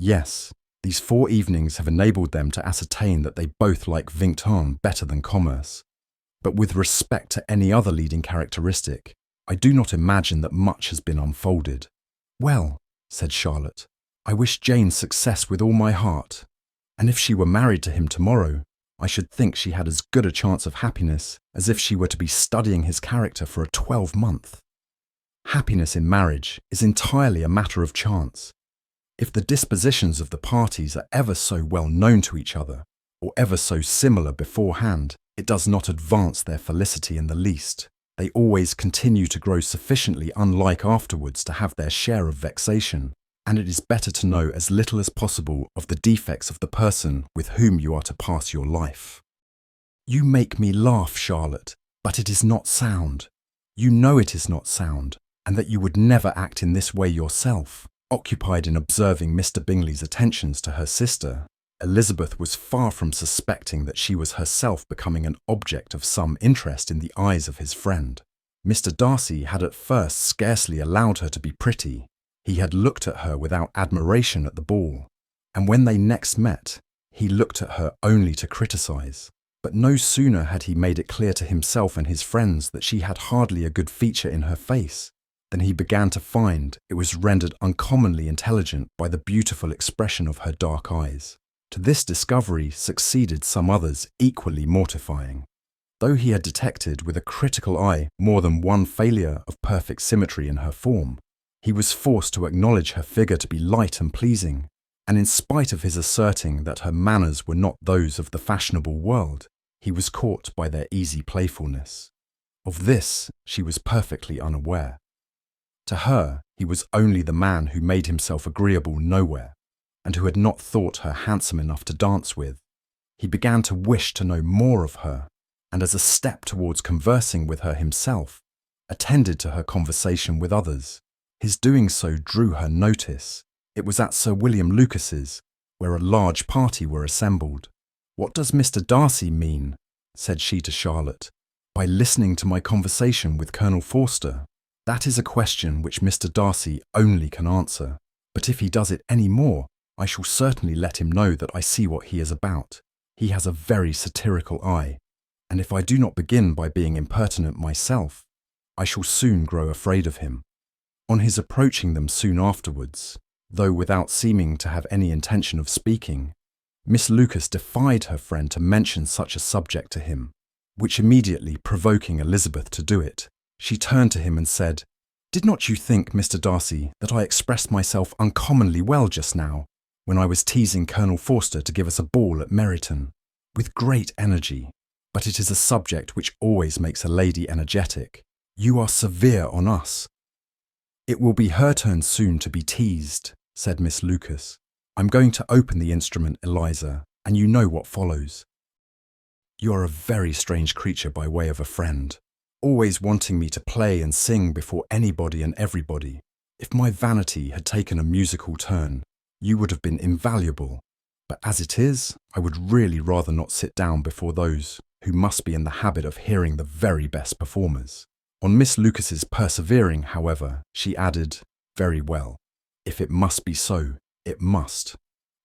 Yes, these 4 evenings have enabled them to ascertain that they both like Vingt better than commerce. But with respect to any other leading characteristic, I do not imagine that much has been unfolded. "Well," said Charlotte, "I wish Jane success with all my heart, and if she were married to him tomorrow, I should think she had as good a chance of happiness as if she were to be studying his character for a 12-month. Happiness in marriage is entirely a matter of chance. If the dispositions of the parties are ever so well known to each other, or ever so similar beforehand, it does not advance their felicity in the least. They always continue to grow sufficiently unlike afterwards to have their share of vexation, and it is better to know as little as possible of the defects of the person with whom you are to pass your life. You make me laugh, Charlotte, but it is not sound. You know it is not sound, and that you would never act in this way yourself. Occupied in observing Mr. Bingley's attentions to her sister, Elizabeth was far from suspecting that she was herself becoming an object of some interest in the eyes of his friend. Mr. Darcy had at first scarcely allowed her to be pretty. He had looked at her without admiration at the ball, and when they next met, he looked at her only to criticise. But no sooner had he made it clear to himself and his friends that she had hardly a good feature in her face, than he began to find it was rendered uncommonly intelligent by the beautiful expression of her dark eyes. To this discovery succeeded some others equally mortifying. Though he had detected with a critical eye more than one failure of perfect symmetry in her form, he was forced to acknowledge her figure to be light and pleasing, and in spite of his asserting that her manners were not those of the fashionable world, he was caught by their easy playfulness. Of this she was perfectly unaware. To her, he was only the man who made himself agreeable nowhere, and who had not thought her handsome enough to dance with. He began to wish to know more of her, and as a step towards conversing with her himself, attended to her conversation with others. His doing so drew her notice. It was at Sir William Lucas's, where a large party were assembled. "What does Mr. Darcy mean," said she to Charlotte, "by listening to my conversation with Colonel Forster? That is a question which Mr. Darcy only can answer, but if he does it any more, I shall certainly let him know that I see what he is about. He has a very satirical eye, and if I do not begin by being impertinent myself, I shall soon grow afraid of him." On his approaching them soon afterwards, though without seeming to have any intention of speaking, Miss Lucas defied her friend to mention such a subject to him, which immediately provoking Elizabeth to do it, she turned to him and said, "Did not you think, Mr. Darcy, that I expressed myself uncommonly well just now, when I was teasing Colonel Forster to give us a ball at Meryton? With great energy, but it is a subject which always makes a lady energetic. You are severe on us." "It will be her turn soon to be teased," said Miss Lucas. "I'm going to open the instrument, Eliza, and you know what follows. You are a very strange creature by way of a friend, always wanting me to play and sing before anybody and everybody. If my vanity had taken a musical turn, you would have been invaluable, but as it is, I would really rather not sit down before those who must be in the habit of hearing the very best performers." On Miss Lucas's persevering, however, she added, "Very well. If it must be so, it must."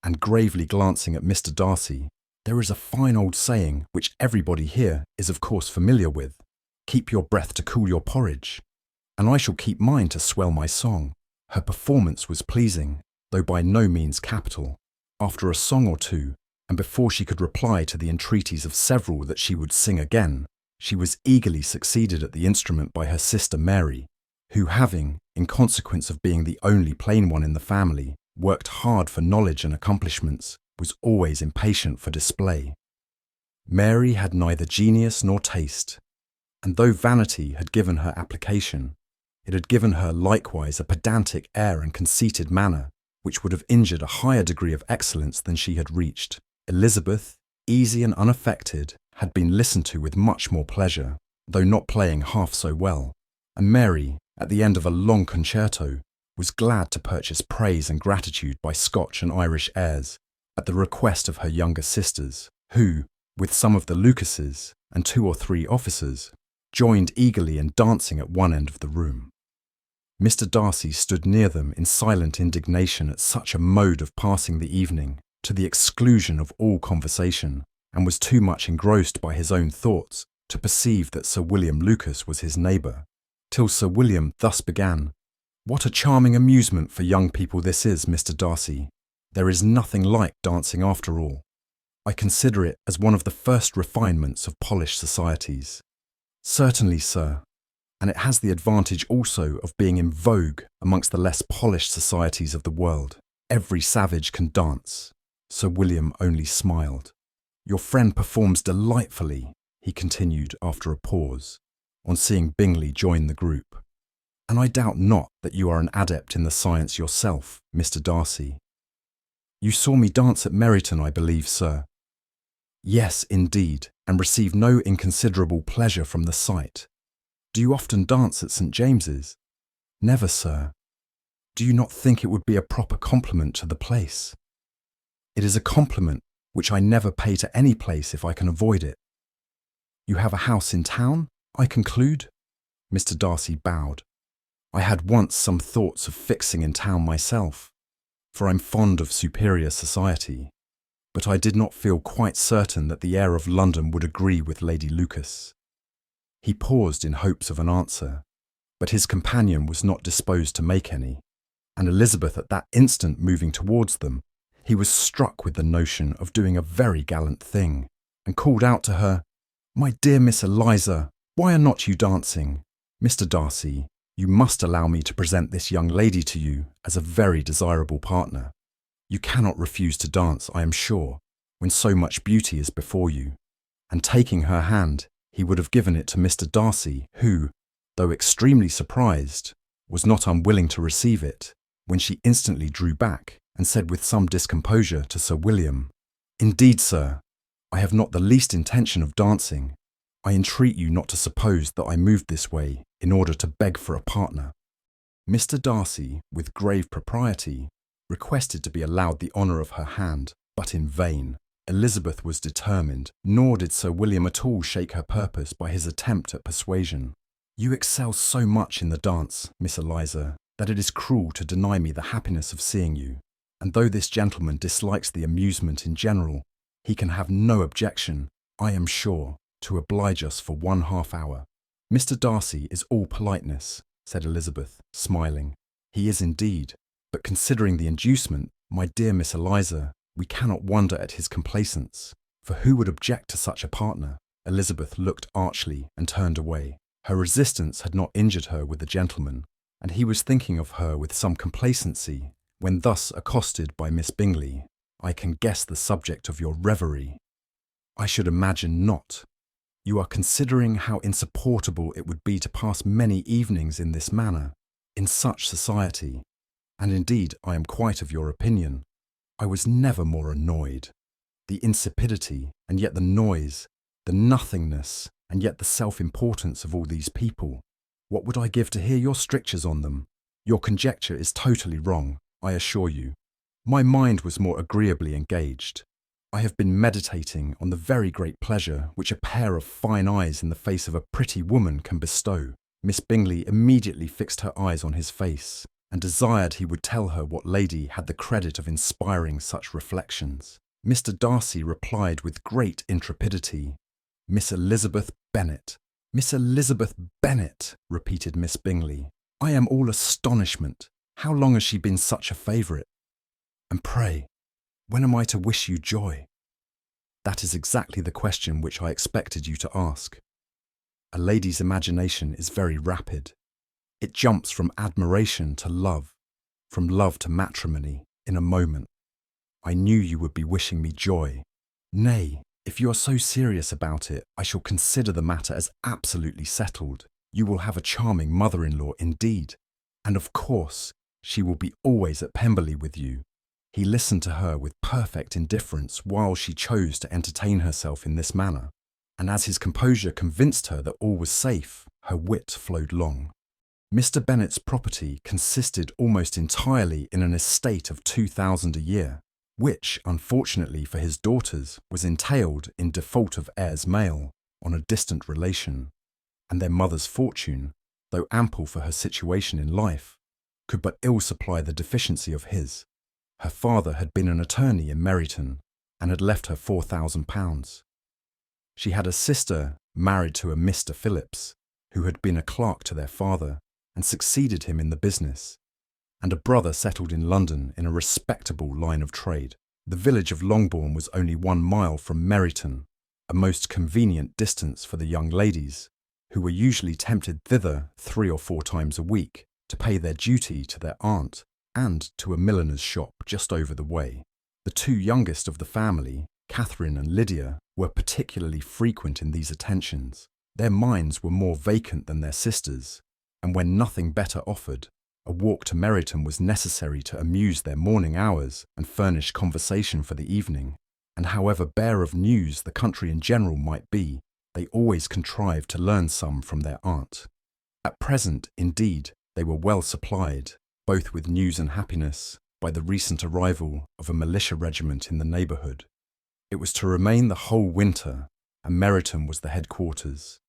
And gravely glancing at Mr. Darcy, "There is a fine old saying which everybody here is of course familiar with, 'Keep your breath to cool your porridge,' and I shall keep mine to swell my song." Her performance was pleasing, though by no means capital. After a song or two, and before she could reply to the entreaties of several that she would sing again, she was eagerly succeeded at the instrument by her sister Mary, who having, in consequence of being the only plain one in the family, worked hard for knowledge and accomplishments, was always impatient for display. Mary had neither genius nor taste, and though vanity had given her application, it had given her likewise a pedantic air and conceited manner, which would have injured a higher degree of excellence than she had reached. Elizabeth, easy and unaffected, had been listened to with much more pleasure, though not playing half so well, and Mary, at the end of a long concerto, was glad to purchase praise and gratitude by Scotch and Irish airs, at the request of her younger sisters, who, with some of the Lucases and 2 or 3 officers, joined eagerly in dancing at one end of the room. Mr. Darcy stood near them in silent indignation at such a mode of passing the evening, to the exclusion of all conversation, and was too much engrossed by his own thoughts to perceive that Sir William Lucas was his neighbour, till Sir William thus began, "What a charming amusement for young people this is, Mr. Darcy. There is nothing like dancing after all. I consider it as one of the first refinements of polished societies." "Certainly, sir, and it has the advantage also of being in vogue amongst the less polished societies of the world. every savage can dance. Sir William only smiled. Your friend performs delightfully, he continued after a pause, on seeing Bingley join the group. And I doubt not that you are an adept in the science yourself, Mr. Darcy. You saw me dance at Meryton, I believe, sir. Yes, indeed, and received no inconsiderable pleasure from the sight. Do you often dance at St. James's? Never, sir. Do you not think it would be a proper compliment to the place? It is a compliment which I never pay to any place if I can avoid it. You have a house in town, I conclude? Mr. Darcy bowed. I had once some thoughts of fixing in town myself, for I'm fond of superior society, but I did not feel quite certain that the air of London would agree with Lady Lucas. He paused in hopes of an answer, but his companion was not disposed to make any, and Elizabeth at that instant moving towards them, he was struck with the notion of doing a very gallant thing, and called out to her, My dear Miss Eliza, why are not you dancing? Mr. Darcy, you must allow me to present this young lady to you as a very desirable partner. You cannot refuse to dance, I am sure, when so much beauty is before you. And taking her hand, he would have given it to Mr. Darcy, who, though extremely surprised, was not unwilling to receive it, when she instantly drew back and said with some discomposure to Sir William, Indeed, sir, I have not the least intention of dancing. I entreat you not to suppose that I moved this way in order to beg for a partner. Mr. Darcy, with grave propriety, requested to be allowed the honour of her hand, but in vain. Elizabeth was determined, nor did Sir William at all shake her purpose by his attempt at persuasion. You excel so much in the dance, Miss Eliza, that it is cruel to deny me the happiness of seeing you, and though this gentleman dislikes the amusement in general, he can have no objection, I am sure, to oblige us for 1/2 hour. Mr. Darcy is all politeness, said Elizabeth, smiling. He is indeed, but considering the inducement, my dear Miss Eliza, we cannot wonder at his complaisance, for who would object to such a partner? Elizabeth looked archly and turned away. Her resistance had not injured her with the gentleman, and he was thinking of her with some complacency, when thus accosted by Miss Bingley. I can guess the subject of your reverie. I should imagine not. You are considering how insupportable it would be to pass many evenings in this manner, in such society, and indeed I am quite of your opinion. I was never more annoyed. The insipidity, and yet the noise, the nothingness, and yet the self-importance of all these people. What would I give to hear your strictures on them? Your conjecture is totally wrong, I assure you. My mind was more agreeably engaged. I have been meditating on the very great pleasure which a pair of fine eyes in the face of a pretty woman can bestow. Miss Bingley immediately fixed her eyes on his face, and desired he would tell her what lady had the credit of inspiring such reflections. Mr. Darcy replied with great intrepidity, Miss Elizabeth Bennet. Miss Elizabeth Bennet, repeated Miss Bingley. I am all astonishment. How long has she been such a favourite? And pray, when am I to wish you joy? That is exactly the question which I expected you to ask. A lady's imagination is very rapid. It jumps from admiration to love, from love to matrimony, in a moment. I knew you would be wishing me joy. Nay, if you are so serious about it, I shall consider the matter as absolutely settled. You will have a charming mother-in-law indeed, and of course, she will be always at Pemberley with you. He listened to her with perfect indifference while she chose to entertain herself in this manner, and as his composure convinced her that all was safe, her wit flowed long. Mr. Bennet's property consisted almost entirely in an estate of 2,000 a year, which, unfortunately for his daughters, was entailed in default of heirs male on a distant relation, and their mother's fortune, though ample for her situation in life, could but ill supply the deficiency of his. Her father had been an attorney in Meryton, and had left her £4,000. She had a sister married to a Mr. Phillips, who had been a clerk to their father, and succeeded him in the business, and a brother settled in London in a respectable line of trade. The village of Longbourn was only 1 mile from Meryton, a most convenient distance for the young ladies, who were usually tempted thither 3 or 4 times a week to pay their duty to their aunt, and to a milliner's shop just over the way. The two youngest of the family, Catherine and Lydia, were particularly frequent in these attentions. Their minds were more vacant than their sisters', and when nothing better offered, a walk to Meryton was necessary to amuse their morning hours and furnish conversation for the evening. And however bare of news the country in general might be, they always contrived to learn some from their aunt. At present, indeed, they were well supplied, both with news and happiness, by the recent arrival of a militia regiment in the neighbourhood. It was to remain the whole winter, and Meryton was the headquarters.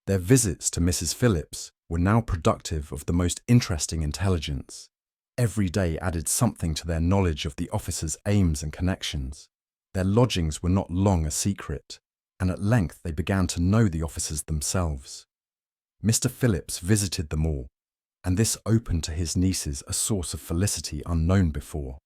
Their visits to Mrs. Phillips were now productive of the most interesting intelligence. Every day added something to their knowledge of the officers' aims and connections. Their lodgings were not long a secret, and at length they began to know the officers themselves. Mr. Phillips visited them all, and this opened to his nieces a source of felicity unknown before.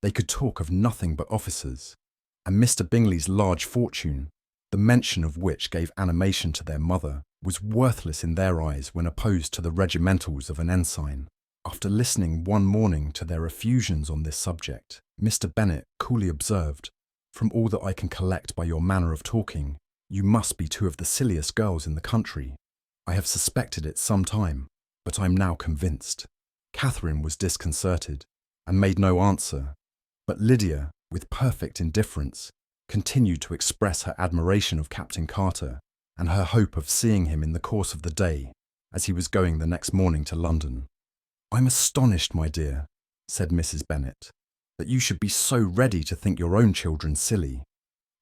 They could talk of nothing but officers, and Mr. Bingley's large fortune, the mention of which gave animation to their mother, was worthless in their eyes when opposed to the regimentals of an ensign. After listening one morning to their effusions on this subject, Mr. Bennet coolly observed, "From all that I can collect by your manner of talking, you must be two of the silliest girls in the country. I have suspected it some time, but I am now convinced." Catherine was disconcerted, and made no answer, but Lydia, with perfect indifference, continued to express her admiration of Captain Carter, and her hope of seeing him in the course of the day, as he was going the next morning to London. "I'm astonished, my dear," said Mrs. Bennet, "that you should be so ready to think your own children silly.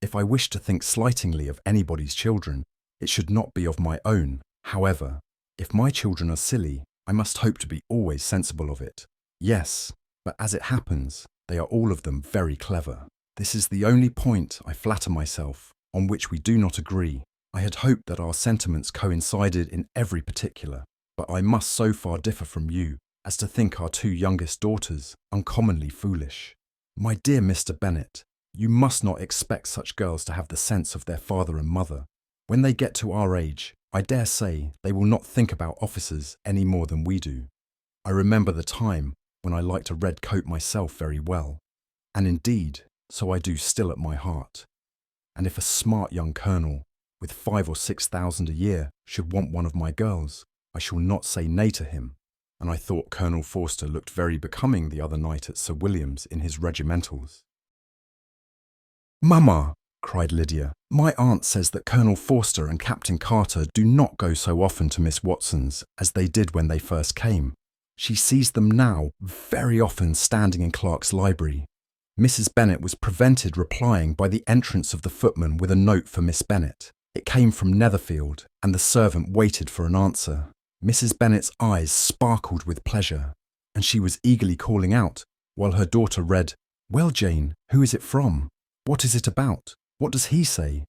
If I wish to think slightingly of anybody's children, it should not be of my own. However, if my children are silly, I must hope to be always sensible of it. Yes, but as it happens, they are all of them very clever. This is the only point, I flatter myself, on which we do not agree. I had hoped that our sentiments coincided in every particular, but I must so far differ from you as to think our two youngest daughters uncommonly foolish. My dear Mr. Bennet, you must not expect such girls to have the sense of their father and mother. When they get to our age, I dare say they will not think about officers any more than we do. I remember the time when I liked a red coat myself very well, and indeed, so I do still at my heart. And if a smart young colonel, with 5,000 or 6,000 a year, should want one of my girls, I shall not say nay to him. And I thought Colonel Forster looked very becoming the other night at Sir William's in his regimentals." "Mamma," cried Lydia, "my aunt says that Colonel Forster and Captain Carter do not go so often to Miss Watson's as they did when they first came. She sees them now very often standing in Clark's library." Mrs. Bennet was prevented replying by the entrance of the footman with a note for Miss Bennet. It came from Netherfield, and the servant waited for an answer. Mrs. Bennet's eyes sparkled with pleasure, and she was eagerly calling out, while her daughter read, "Well, Jane, who is it from? What is it about? What does he say?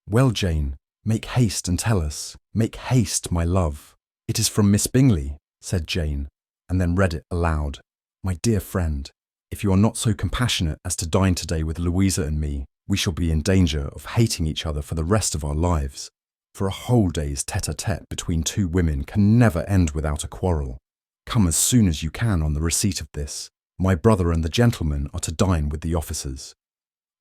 Well, Jane, make haste and tell us. Make haste, my love." "It is from Miss Bingley," said Jane, and then read it aloud. "My dear friend, if you are not so compassionate as to dine today with Louisa and me, we shall be in danger of hating each other for the rest of our lives. For a whole day's tete-a-tete between two women can never end without a quarrel. Come as soon as you can on the receipt of this. My brother and the gentlemen are to dine with the officers.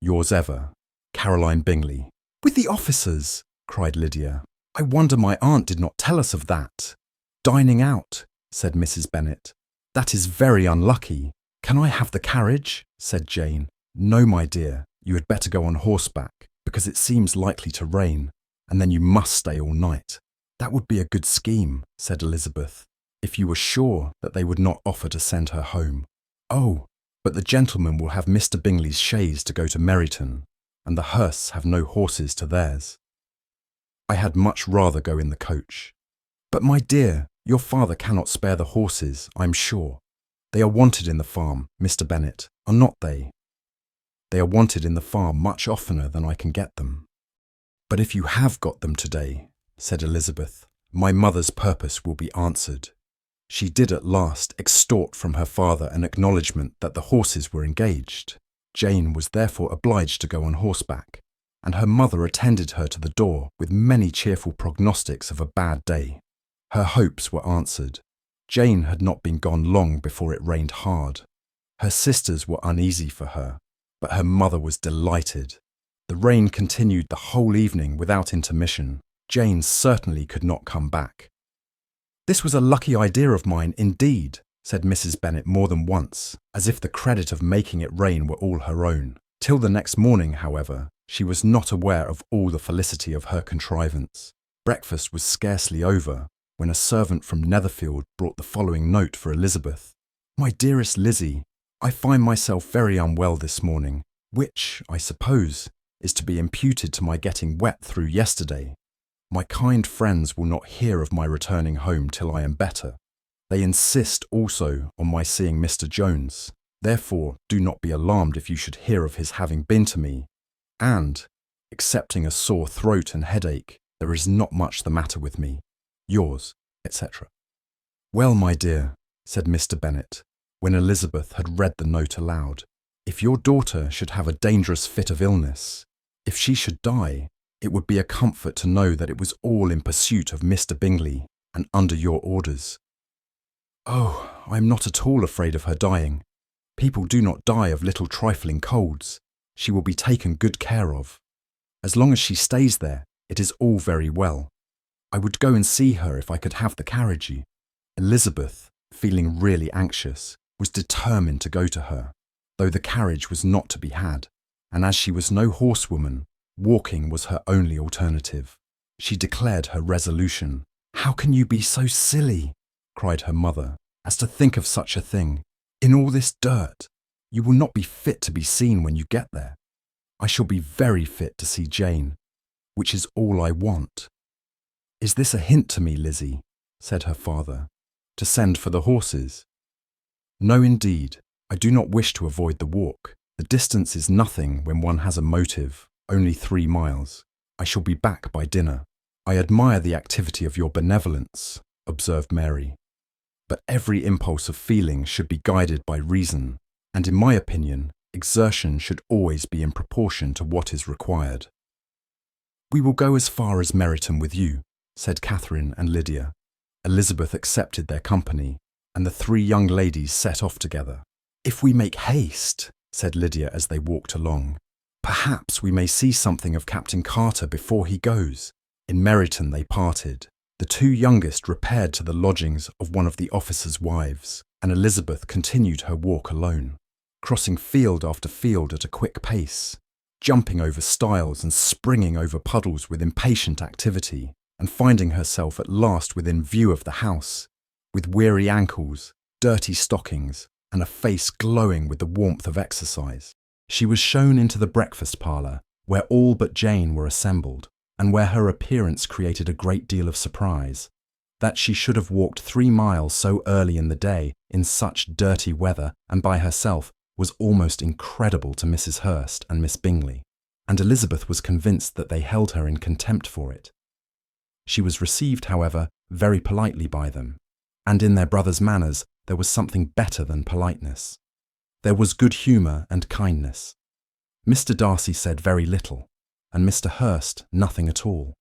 Yours ever, Caroline Bingley." "With the officers!" cried Lydia. "I wonder my aunt did not tell us of that." "Dining out," said Mrs. Bennet. "That is very unlucky. Can I have the carriage?" said Jane. "No, my dear, you had better go on horseback, because it seems likely to rain, and then you must stay all night." "That would be a good scheme," said Elizabeth, "if you were sure that they would not offer to send her home." "Oh, but the gentlemen will have Mr. Bingley's chaise to go to Meryton, and the Hursts have no horses to theirs. I had much rather go in the coach." "But, my dear, your father cannot spare the horses, I'm sure. They are wanted in the farm, Mr. Bennet, are not they?" "They are wanted in the farm much oftener than I can get them." "But if you have got them today," said Elizabeth, "my mother's purpose will be answered." She did at last extort from her father an acknowledgment that the horses were engaged. Jane was therefore obliged to go on horseback, and her mother attended her to the door with many cheerful prognostics of a bad day. Her hopes were answered. Jane had not been gone long before it rained hard. Her sisters were uneasy for her, but her mother was delighted. The rain continued the whole evening without intermission. Jane certainly could not come back. "This was a lucky idea of mine, indeed," said Mrs. Bennet more than once, as if the credit of making it rain were all her own. Till the next morning, however, she was not aware of all the felicity of her contrivance. Breakfast was scarcely over when a servant from Netherfield brought the following note for Elizabeth. "My dearest Lizzie, I find myself very unwell this morning, which, I suppose, is to be imputed to my getting wet through yesterday. My kind friends will not hear of my returning home till I am better. They insist also on my seeing Mr. Jones. Therefore, do not be alarmed if you should hear of his having been to me. And, excepting a sore throat and headache, there is not much the matter with me. Yours, etc." "Well, my dear," said Mr. Bennet, when Elizabeth had read the note aloud, "if your daughter should have a dangerous fit of illness, if she should die, it would be a comfort to know that it was all in pursuit of Mr. Bingley and under your orders." "Oh, I am not at all afraid of her dying. People do not die of little trifling colds. She will be taken good care of. As long as she stays there, it is all very well. I would go and see her if I could have the carriage." Elizabeth, feeling really anxious, was determined to go to her, though the carriage was not to be had, and as she was no horsewoman, walking was her only alternative. She declared her resolution. "How can you be so silly," cried her mother, "as to think of such a thing? In all this dirt, you will not be fit to be seen when you get there. I shall be very fit to see Jane, which is all I want." "Is this a hint to me, Lizzie," said her father, "to send for the horses?" "No, indeed. I do not wish to avoid the walk. The distance is nothing when one has a motive, only 3 miles. I shall be back by dinner." "I admire the activity of your benevolence," observed Mary. "But every impulse of feeling should be guided by reason, and in my opinion, exertion should always be in proportion to what is required." "We will go as far as Meryton with you," said Catherine and Lydia. Elizabeth accepted their company, and the 3 young ladies set off together. "If we make haste," said Lydia as they walked along, "perhaps we may see something of Captain Carter before he goes." In Meryton they parted. The 2 youngest repaired to the lodgings of one of the officers' wives, and Elizabeth continued her walk alone, crossing field after field at a quick pace, jumping over stiles and springing over puddles with impatient activity, and finding herself at last within view of the house, with weary ankles, dirty stockings, and a face glowing with the warmth of exercise. She was shown into the breakfast parlour, where all but Jane were assembled, and where her appearance created a great deal of surprise. That she should have walked 3 miles so early in the day, in such dirty weather, and by herself, was almost incredible to Mrs. Hurst and Miss Bingley, and Elizabeth was convinced that they held her in contempt for it. She was received, however, very politely by them, and in their brother's manners there was something better than politeness. There was good humour and kindness. Mr. Darcy said very little, and Mr. Hurst nothing at all.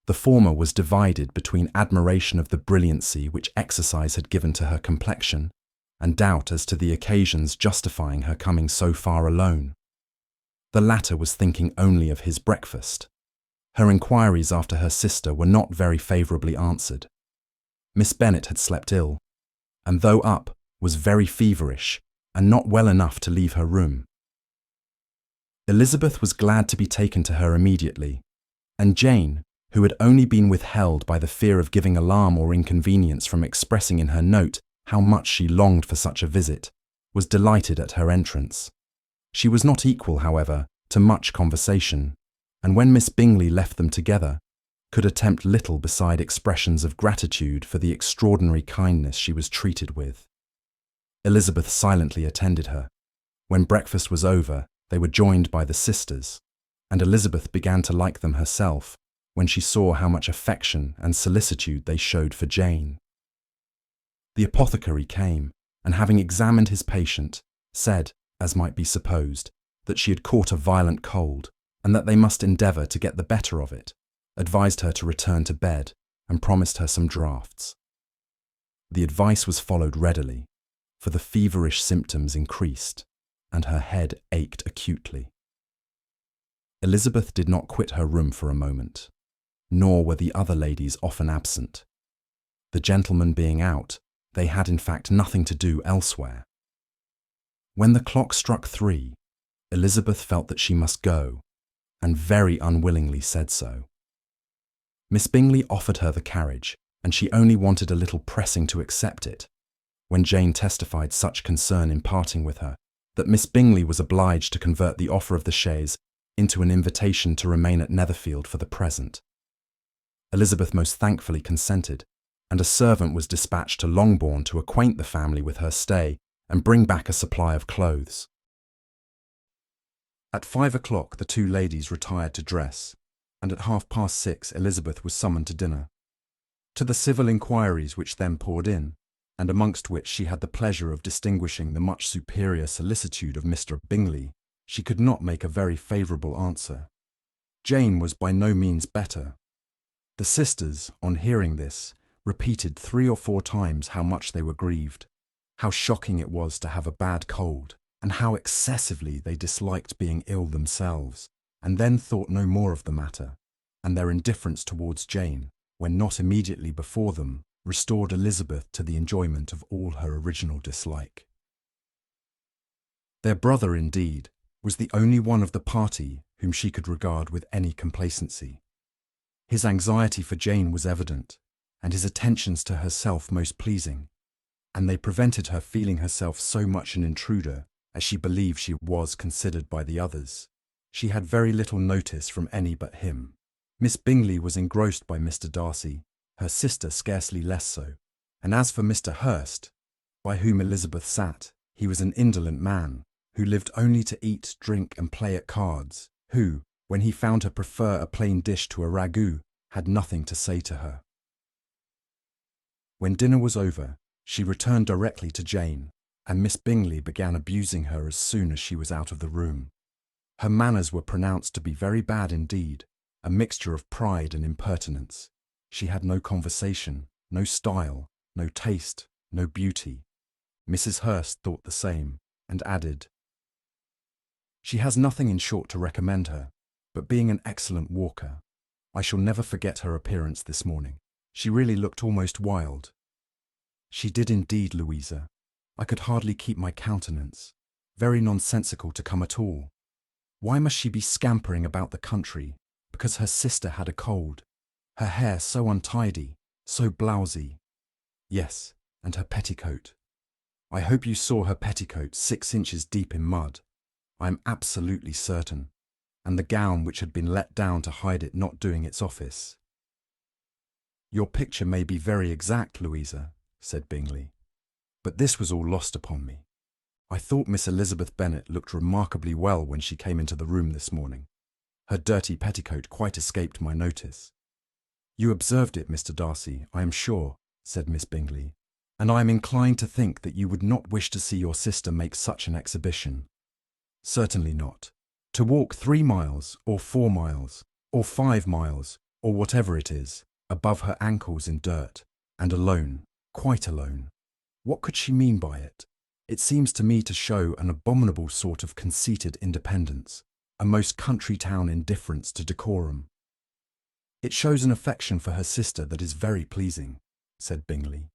The former was divided between admiration of the brilliancy which exercise had given to her complexion, and doubt as to the occasions justifying her coming so far alone. The latter was thinking only of his breakfast. Her inquiries after her sister were not very favourably answered. Miss Bennet had slept ill, and though up, was very feverish, and not well enough to leave her room. Elizabeth was glad to be taken to her immediately, and Jane, who had only been withheld by the fear of giving alarm or inconvenience from expressing in her note how much she longed for such a visit, was delighted at her entrance. She was not equal, however, to much conversation, and when Miss Bingley left them together, could attempt little beside expressions of gratitude for the extraordinary kindness she was treated with. Elizabeth silently attended her. When breakfast was over, they were joined by the sisters, and Elizabeth began to like them herself when she saw how much affection and solicitude they showed for Jane. The apothecary came, and having examined his patient, said, as might be supposed, that she had caught a violent cold, and that they must endeavour to get the better of it, advised her to return to bed, and promised her some draughts. The advice was followed readily, for the feverish symptoms increased, and her head ached acutely. Elizabeth did not quit her room for a moment, nor were the other ladies often absent. The gentlemen being out, they had in fact nothing to do elsewhere. When the clock struck 3, Elizabeth felt that she must go, and very unwillingly said so. Miss Bingley offered her the carriage, and she only wanted a little pressing to accept it, when Jane testified such concern in parting with her, that Miss Bingley was obliged to convert the offer of the chaise into an invitation to remain at Netherfield for the present. Elizabeth most thankfully consented, and a servant was dispatched to Longbourn to acquaint the family with her stay and bring back a supply of clothes. At 5 o'clock the two ladies retired to dress, and at 6:30 Elizabeth was summoned to dinner. To the civil inquiries which then poured in, and amongst which she had the pleasure of distinguishing the much superior solicitude of Mr. Bingley, she could not make a very favourable answer. Jane was by no means better. The sisters, on hearing this, repeated 3 or 4 times how much they were grieved, how shocking it was to have a bad cold, and how excessively they disliked being ill themselves, and then thought no more of the matter, and their indifference towards Jane, when not immediately before them, restored Elizabeth to the enjoyment of all her original dislike. Their brother, indeed, was the only one of the party whom she could regard with any complacency. His anxiety for Jane was evident, and his attentions to herself most pleasing, and they prevented her feeling herself so much an intruder as she believed she was considered by the others. She had very little notice from any but him. Miss Bingley was engrossed by Mr. Darcy, her sister scarcely less so, and as for Mr. Hurst, by whom Elizabeth sat, he was an indolent man, who lived only to eat, drink, and play at cards, who, when he found her prefer a plain dish to a ragout, had nothing to say to her. When dinner was over, she returned directly to Jane, and Miss Bingley began abusing her as soon as she was out of the room. Her manners were pronounced to be very bad indeed, a mixture of pride and impertinence. She had no conversation, no style, no taste, no beauty. Mrs. Hurst thought the same, and added, "She has nothing in short to recommend her, but being an excellent walker. I shall never forget her appearance this morning. She really looked almost wild." "She did indeed, Louisa. I could hardly keep my countenance. Very nonsensical to come at all. Why must she be scampering about the country, because her sister had a cold? Her hair so untidy, so blousy. Yes, and her petticoat. I hope you saw her petticoat 6 inches deep in mud. I am absolutely certain. And the gown which had been let down to hide it not doing its office." "Your picture may be very exact, Louisa," said Bingley, "but this was all lost upon me. I thought Miss Elizabeth Bennet looked remarkably well when she came into the room this morning. Her dirty petticoat quite escaped my notice." "You observed it, Mr. Darcy, I am sure," said Miss Bingley, "and I am inclined to think that you would not wish to see your sister make such an exhibition." "Certainly not. To walk 3 miles, or 4 miles, or 5 miles, or whatever it is, above her ankles in dirt, and alone, quite alone. What could she mean by it? It seems to me to show an abominable sort of conceited independence, a most country town indifference to decorum." "It shows an affection for her sister that is very pleasing," said Bingley.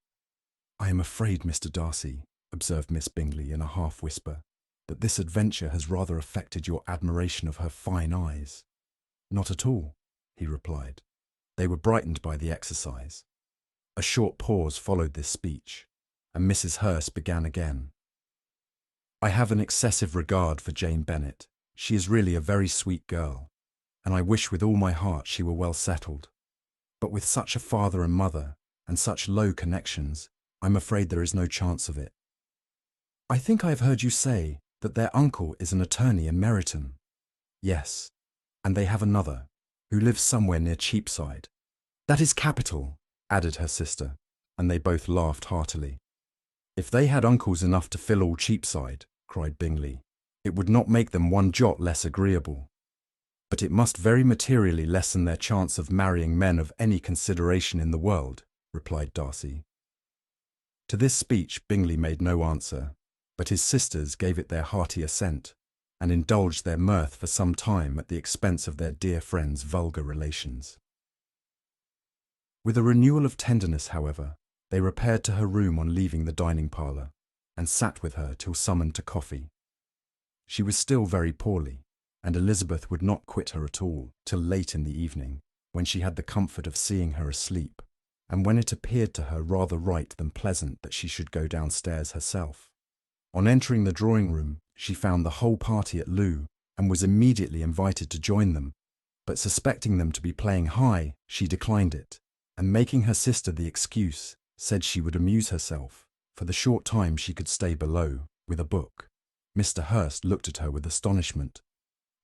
"I am afraid, Mr. Darcy," observed Miss Bingley in a half-whisper, "that this adventure has rather affected your admiration of her fine eyes." "Not at all," he replied. "They were brightened by the exercise." A short pause followed this speech, and Mrs. Hurst began again. "I have an excessive regard for Jane Bennet. She is really a very sweet girl, and I wish with all my heart she were well settled. But with such a father and mother, and such low connections, I'm afraid there is no chance of it." "I think I have heard you say that their uncle is an attorney in Meryton." "Yes, and they have another, who lives somewhere near Cheapside." "That is capital," added her sister, and they both laughed heartily. "If they had uncles enough to fill all Cheapside," cried Bingley, "it would not make them one jot less agreeable." "But it must very materially lessen their chance of marrying men of any consideration in the world," replied Darcy. To this speech Bingley made no answer, but his sisters gave it their hearty assent, and indulged their mirth for some time at the expense of their dear friend's vulgar relations. With a renewal of tenderness, however, they repaired to her room on leaving the dining parlour, and sat with her till summoned to coffee. She was still very poorly, and Elizabeth would not quit her at all till late in the evening, when she had the comfort of seeing her asleep, and when it appeared to her rather right than pleasant that she should go downstairs herself. On entering the drawing-room, she found the whole party at loo, and was immediately invited to join them, but suspecting them to be playing high, she declined it, and making her sister the excuse, said she would amuse herself, for the short time she could stay below, with a book. Mr. Hurst looked at her with astonishment.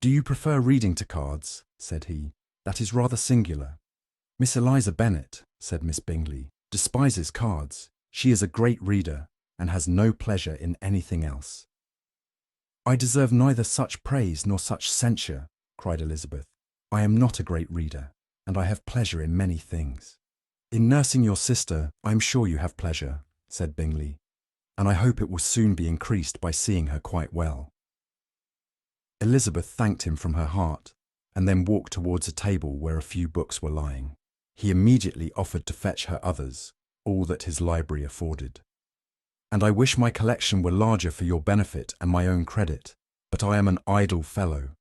"Do you prefer reading to cards?" said he. "That is rather singular." "Miss Eliza Bennet," said Miss Bingley, "despises cards. She is a great reader, and has no pleasure in anything else." "I deserve neither such praise nor such censure," cried Elizabeth. "I am not a great reader, and I have pleasure in many things." "In nursing your sister, I am sure you have pleasure," said Bingley, "and I hope it will soon be increased by seeing her quite well." Elizabeth thanked him from her heart, and then walked towards a table where a few books were lying. He immediately offered to fetch her others, all that his library afforded. "And I wish my collection were larger for your benefit and my own credit, but I am an idle fellow,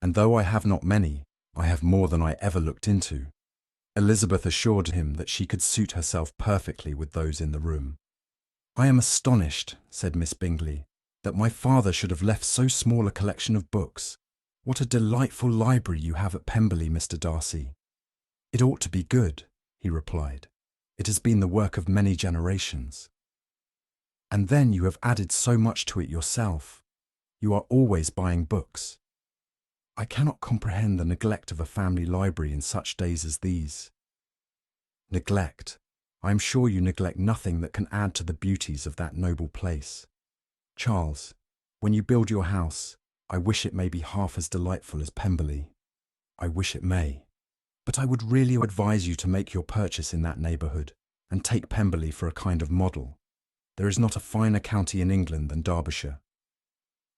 and though I have not many, I have more than I ever looked into." Elizabeth assured him that she could suit herself perfectly with those in the room. "I am astonished," said Miss Bingley, "that my father should have left so small a collection of books. What a delightful library you have at Pemberley, Mr. Darcy." "It ought to be good," he replied. "It has been the work of many generations." "And then you have added so much to it yourself. You are always buying books. I cannot comprehend the neglect of a family library in such days as these." "Neglect? I am sure you neglect nothing that can add to the beauties of that noble place. Charles, when you build your house, I wish it may be half as delightful as Pemberley. I wish it may. But I would really advise you to make your purchase in that neighbourhood, and take Pemberley for a kind of model. There is not a finer county in England than Derbyshire.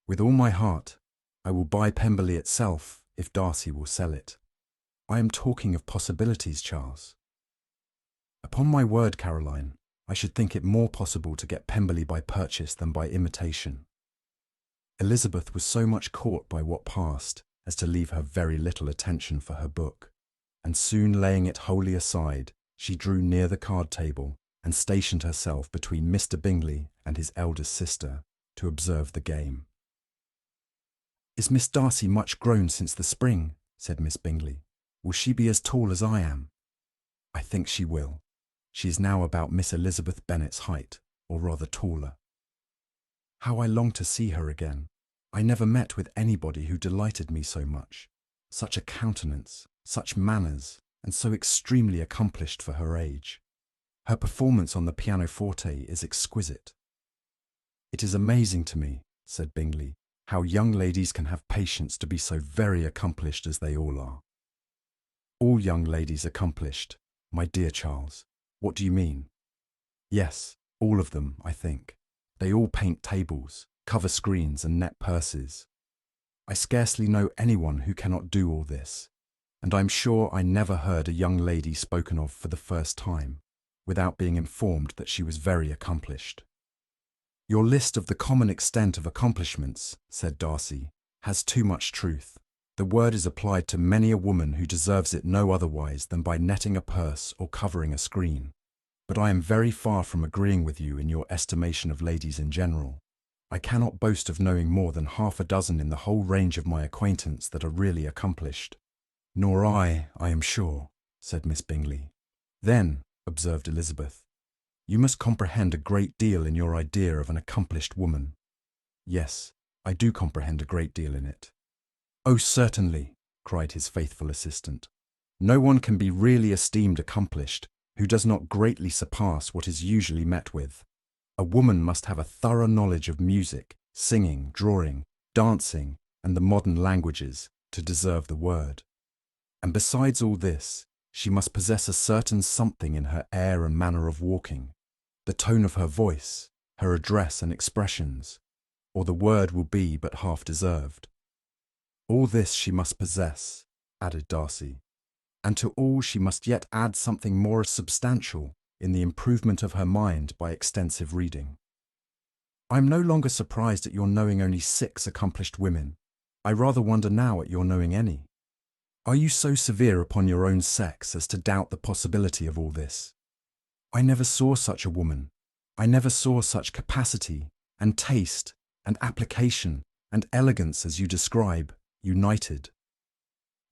With all my heart, I will buy Pemberley itself if Darcy will sell it. I am talking of possibilities, Charles. Upon my word, Caroline, I should think it more possible to get Pemberley by purchase than by imitation." Elizabeth was so much caught by what passed as to leave her very little attention for her book, and soon laying it wholly aside, she drew near the card table and stationed herself between Mr. Bingley and his eldest sister to observe the game. "Is Miss Darcy much grown since the spring?" said Miss Bingley. "Will she be as tall as I am?" "I think she will. She is now about Miss Elizabeth Bennet's height, or rather taller. How I long to see her again. I never met with anybody who delighted me so much. Such a countenance, such manners, and so extremely accomplished for her age. Her performance on the pianoforte is exquisite." "It is amazing to me," said Bingley, "how young ladies can have patience to be so very accomplished as they all are." "All young ladies accomplished, my dear Charles. What do you mean?" "Yes, all of them, I think. They all paint tables, cover screens, and net purses. I scarcely know anyone who cannot do all this, and I'm sure I never heard a young lady spoken of for the first time, without being informed that she was very accomplished." "Your list of the common extent of accomplishments," said Darcy, "has too much truth. The word is applied to many a woman who deserves it no otherwise than by netting a purse or covering a screen. But I am very far from agreeing with you in your estimation of ladies in general. I cannot boast of knowing more than half a dozen in the whole range of my acquaintance that are really accomplished." "Nor I am sure," said Miss Bingley. "Then," observed Elizabeth, "you must comprehend a great deal in your idea of an accomplished woman." "Yes, I do comprehend a great deal in it." "Oh, certainly," cried his faithful assistant. "No one can be really esteemed accomplished who does not greatly surpass what is usually met with. A woman must have a thorough knowledge of music, singing, drawing, dancing, and the modern languages to deserve the word. And besides all this, she must possess a certain something in her air and manner of walking, the tone of her voice, her address and expressions, or the word will be but half deserved. All this she must possess, added Darcy, and to all she must yet add something more substantial in the improvement of her mind by extensive reading. I am no longer surprised at your knowing only 6 accomplished women. I rather wonder now at your knowing any. Are you so severe upon your own sex as to doubt the possibility of all this? I never saw such a woman. I never saw such capacity and taste and application and elegance as you describe, united.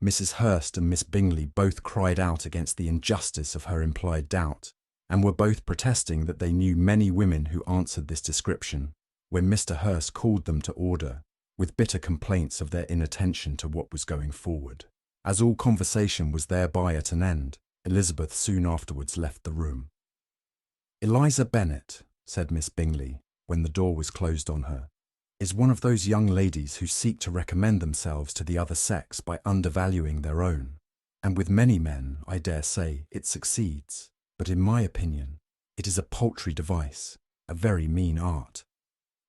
Mrs. Hurst and Miss Bingley both cried out against the injustice of her implied doubt, and were both protesting that they knew many women who answered this description, when Mr. Hurst called them to order, with bitter complaints of their inattention to what was going forward. As all conversation was thereby at an end, Elizabeth soon afterwards left the room. Eliza Bennet, said Miss Bingley, when the door was closed on her, is one of those young ladies who seek to recommend themselves to the other sex by undervaluing their own, and with many men, I dare say, it succeeds. But in my opinion, it is a paltry device, a very mean art.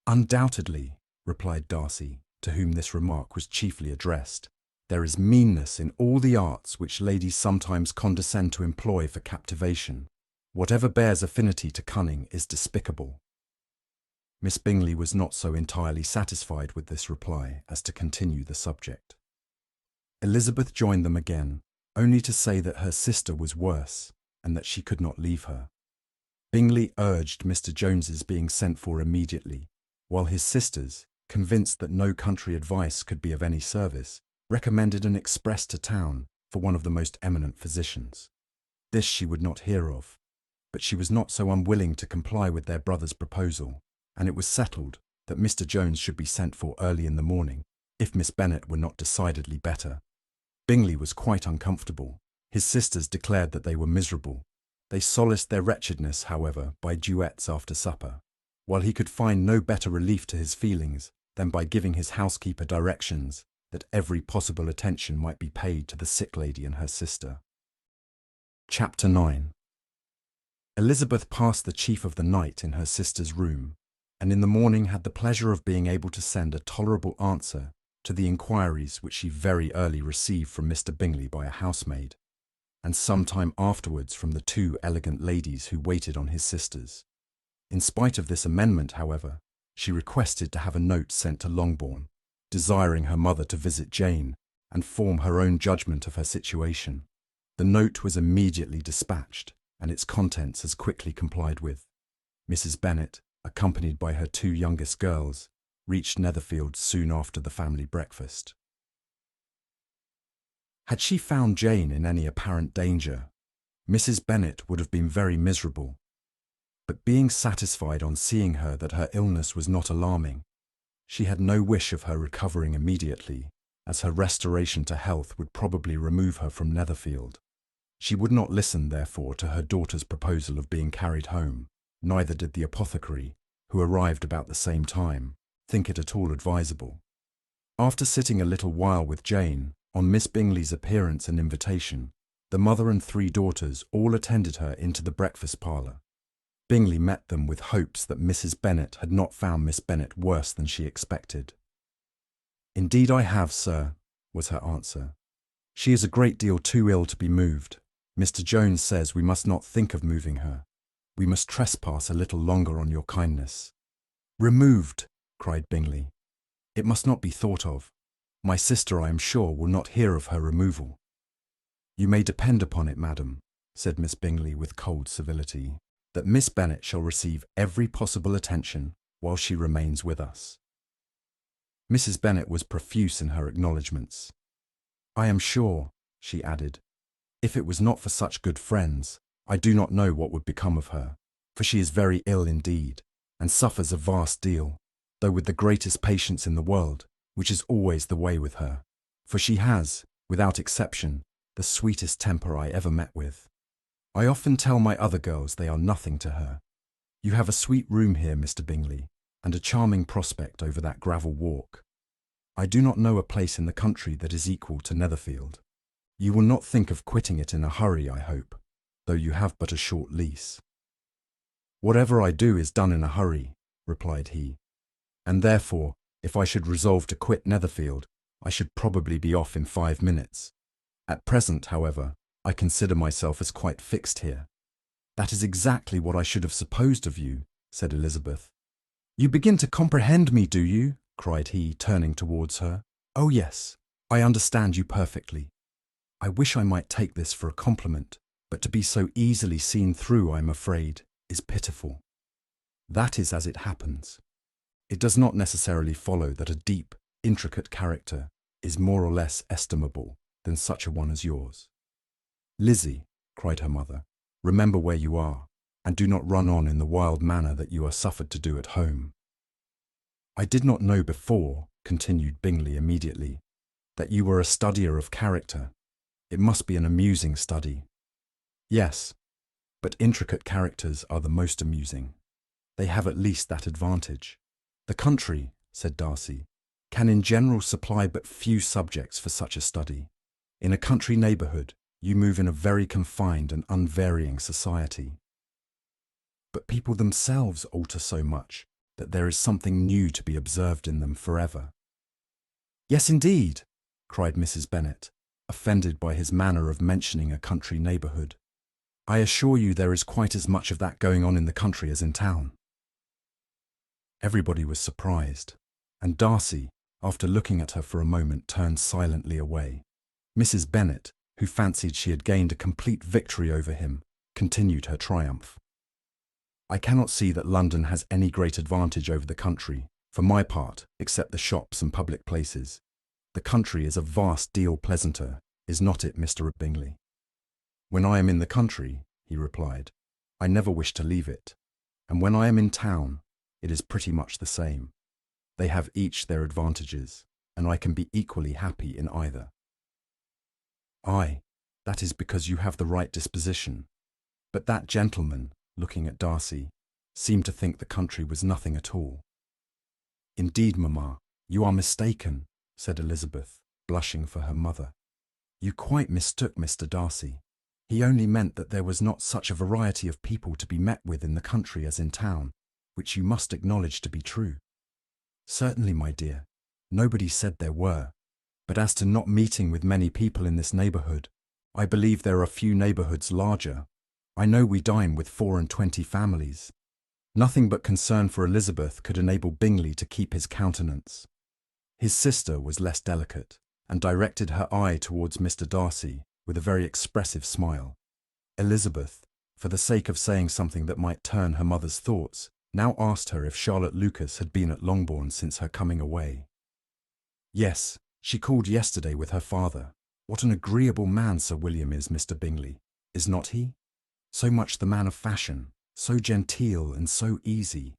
Undoubtedly, replied Darcy, to whom this remark was chiefly addressed, there is meanness in all the arts which ladies sometimes condescend to employ for captivation. Whatever bears affinity to cunning is despicable. Miss Bingley was not so entirely satisfied with this reply as to continue the subject. Elizabeth joined them again, only to say that her sister was worse, and that she could not leave her. Bingley urged Mr. Jones's being sent for immediately, while his sisters, convinced that no country advice could be of any service, recommended an express to town for one of the most eminent physicians. This she would not hear of, but she was not so unwilling to comply with their brother's proposal, and it was settled that Mr. Jones should be sent for early in the morning, if Miss Bennet were not decidedly better. Bingley was quite uncomfortable. His sisters declared that they were miserable. They solaced their wretchedness, however, by duets after supper, while he could find no better relief to his feelings than by giving his housekeeper directions that every possible attention might be paid to the sick lady and her sister. Chapter 9. Elizabeth passed the chief of the night in her sister's room, and in the morning had the pleasure of being able to send a tolerable answer to the inquiries which she very early received from Mr. Bingley by a housemaid, and some time afterwards from the 2 elegant ladies who waited on his sisters. In spite of this amendment, however, she requested to have a note sent to Longbourn, desiring her mother to visit Jane and form her own judgment of her situation. The note was immediately dispatched, and its contents as quickly complied with. Mrs. Bennet, accompanied by her 2 youngest girls, reached Netherfield soon after the family breakfast. Had she found Jane in any apparent danger, Mrs. Bennet would have been very miserable, but being satisfied on seeing her that her illness was not alarming, she had no wish of her recovering immediately, as her restoration to health would probably remove her from Netherfield. She would not listen, therefore, to her daughter's proposal of being carried home, neither did the apothecary, who arrived about the same time, think it at all advisable. After sitting a little while with Jane, on Miss Bingley's appearance and invitation, the mother and 3 daughters all attended her into the breakfast parlour. Bingley met them with hopes that Mrs. Bennet had not found Miss Bennet worse than she expected. "Indeed I have, sir," was her answer. "She is a great deal too ill to be moved. Mr. Jones says we must not think of moving her. We must trespass a little longer on your kindness." "Removed!" cried Bingley. "It must not be thought of. My sister, I am sure, will not hear of her removal." "You may depend upon it, madam," said Miss Bingley with cold civility, "that Miss Bennet shall receive every possible attention while she remains with us." Mrs. Bennet was profuse in her acknowledgments. "I am sure," she added, "if it was not for such good friends, I do not know what would become of her, for she is very ill indeed, and suffers a vast deal, though with the greatest patience in the world, which is always the way with her, for she has, without exception, the sweetest temper I ever met with. I often tell my other girls they are nothing to her. You have a sweet room here, Mr. Bingley, and a charming prospect over that gravel walk. I do not know a place in the country that is equal to Netherfield. You will not think of quitting it in a hurry, I hope, though you have but a short lease." Whatever I do is done in a hurry, replied he, and therefore, if I should resolve to quit Netherfield, I should probably be off in 5 minutes. At present, however, I consider myself as quite fixed here. That is exactly what I should have supposed of you, said Elizabeth. You begin to comprehend me, do you? Cried he, turning towards her. Oh yes, I understand you perfectly. I wish I might take this for a compliment, but to be so easily seen through, I am afraid, is pitiful. That is as it happens. It does not necessarily follow that a deep, intricate character is more or less estimable than such a one as yours. Lizzie, cried her mother, remember where you are, and do not run on in the wild manner that you are suffered to do at home. I did not know before, continued Bingley immediately, that you were a studier of character. It must be an amusing study. Yes, but intricate characters are the most amusing. They have at least that advantage. The country, said Darcy, can in general supply but few subjects for such a study. In a country neighbourhood, you move in a very confined and unvarying society. But people themselves alter so much that there is something new to be observed in them forever. Yes, indeed, cried Mrs. Bennet, offended by his manner of mentioning a country neighbourhood. I assure you there is quite as much of that going on in the country as in town. Everybody was surprised, and Darcy, after looking at her for a moment, turned silently away. Mrs. Bennet, who fancied she had gained a complete victory over him, continued her triumph. I cannot see that London has any great advantage over the country, for my part, except the shops and public places. The country is a vast deal pleasanter, is not it, Mr. Bingley? When I am in the country, he replied, I never wish to leave it, and when I am in town, it is pretty much the same. They have each their advantages, and I can be equally happy in either. Aye, that is because you have the right disposition. But that gentleman, looking at Darcy, seemed to think the country was nothing at all. Indeed, mamma, you are mistaken, said Elizabeth, blushing for her mother. You quite mistook Mr. Darcy. He only meant that there was not such a variety of people to be met with in the country as in town, which you must acknowledge to be true. Certainly, my dear, nobody said there were, but as to not meeting with many people in this neighbourhood, I believe there are few neighbourhoods larger. I know we dine with 24 families. Nothing but concern for Elizabeth could enable Bingley to keep his countenance. His sister was less delicate, and directed her eye towards Mr. Darcy with a very expressive smile. Elizabeth, for the sake of saying something that might turn her mother's thoughts, now asked her if Charlotte Lucas had been at Longbourn since her coming away. Yes, she called yesterday with her father. What an agreeable man Sir William is, Mr. Bingley, is not he? So much the man of fashion, so genteel and so easy.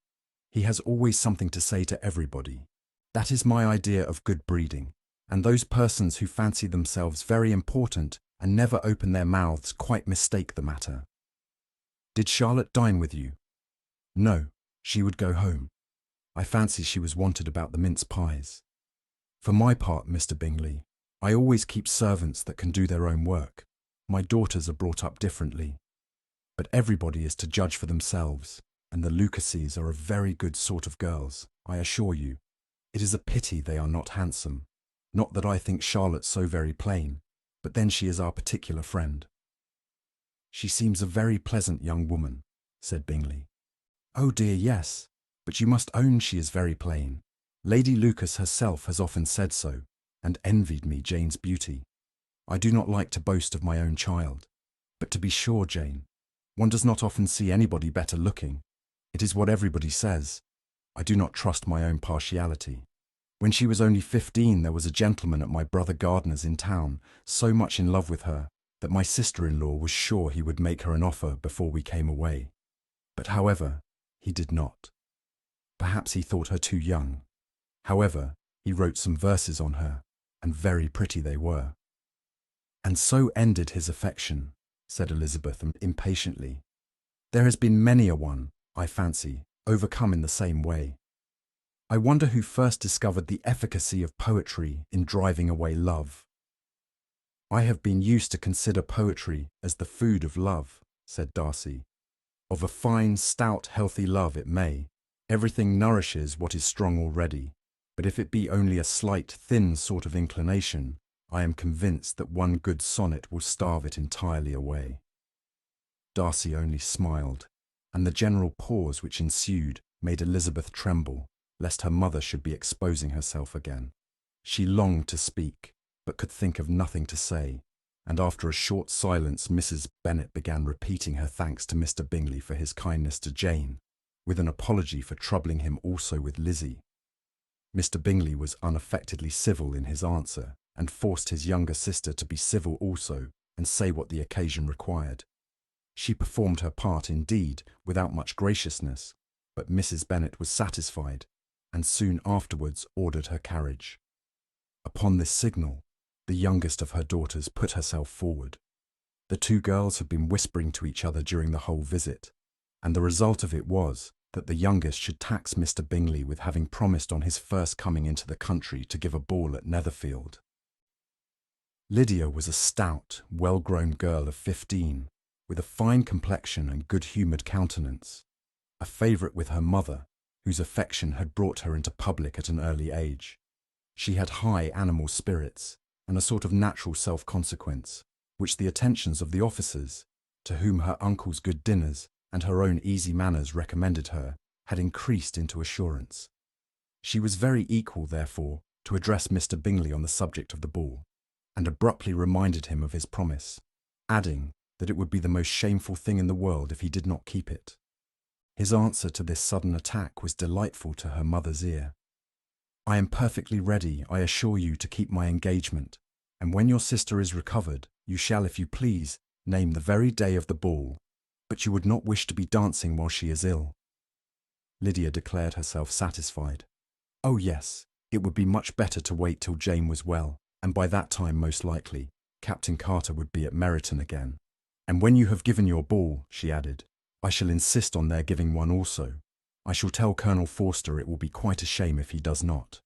He has always something to say to everybody. That is my idea of good breeding, and those persons who fancy themselves very important and never open their mouths quite mistake the matter. Did Charlotte dine with you? No, she would go home. I fancy she was wanted about the mince pies. For my part, Mr. Bingley, I always keep servants that can do their own work. My daughters are brought up differently. But everybody is to judge for themselves, and the Lucases are a very good sort of girls, I assure you. It is a pity they are not handsome. Not that I think Charlotte so very plain, but then she is our particular friend. She seems a very pleasant young woman, said Bingley. Oh dear, yes, but you must own she is very plain. Lady Lucas herself has often said so, and envied me Jane's beauty. I do not like to boast of my own child, but to be sure, Jane, one does not often see anybody better looking. It is what everybody says. I do not trust my own partiality. When she was only 15, there was a gentleman at my brother Gardiner's in town, so much in love with her, that my sister-in-law was sure he would make her an offer before we came away. But however, he did not. Perhaps he thought her too young. However, he wrote some verses on her, and very pretty they were. And so ended his affection, said Elizabeth impatiently. There has been many a one, I fancy, overcome in the same way. I wonder who first discovered the efficacy of poetry in driving away love. I have been used to consider poetry as the food of love, said Darcy. Of a fine, stout, healthy love it may. Everything nourishes what is strong already, but if it be only a slight, thin sort of inclination, I am convinced that one good sonnet will starve it entirely away. Darcy only smiled, and the general pause which ensued made Elizabeth tremble, lest her mother should be exposing herself again. She longed to speak, but could think of nothing to say, and after a short silence Mrs. Bennet began repeating her thanks to Mr. Bingley for his kindness to Jane, with an apology for troubling him also with Lizzie. Mr. Bingley was unaffectedly civil in his answer, and forced his younger sister to be civil also and say what the occasion required. She performed her part indeed without much graciousness, but Mrs. Bennet was satisfied, and soon afterwards ordered her carriage. Upon this signal, the youngest of her daughters put herself forward. The two girls had been whispering to each other during the whole visit, and the result of it was that the youngest should tax Mr. Bingley with having promised on his first coming into the country to give a ball at Netherfield. Lydia was a stout, well-grown girl of 15, with a fine complexion and good-humoured countenance, a favourite with her mother, whose affection had brought her into public at an early age. She had high animal spirits, and a sort of natural self-consequence, which the attentions of the officers, to whom her uncle's good dinners and her own easy manners recommended her, had increased into assurance. She was very equal, therefore, to address Mr. Bingley on the subject of the ball, and abruptly reminded him of his promise, adding that it would be the most shameful thing in the world if he did not keep it. His answer to this sudden attack was delightful to her mother's ear. "I am perfectly ready, I assure you, to keep my engagement, and when your sister is recovered, you shall, if you please, name the very day of the ball, but you would not wish to be dancing while she is ill." Lydia declared herself satisfied. Oh yes, it would be much better to wait till Jane was well, and by that time, most likely, Captain Carter would be at Meryton again. "And when you have given your ball," she added, "I shall insist on their giving one also. I shall tell Colonel Forster it will be quite a shame if he does not."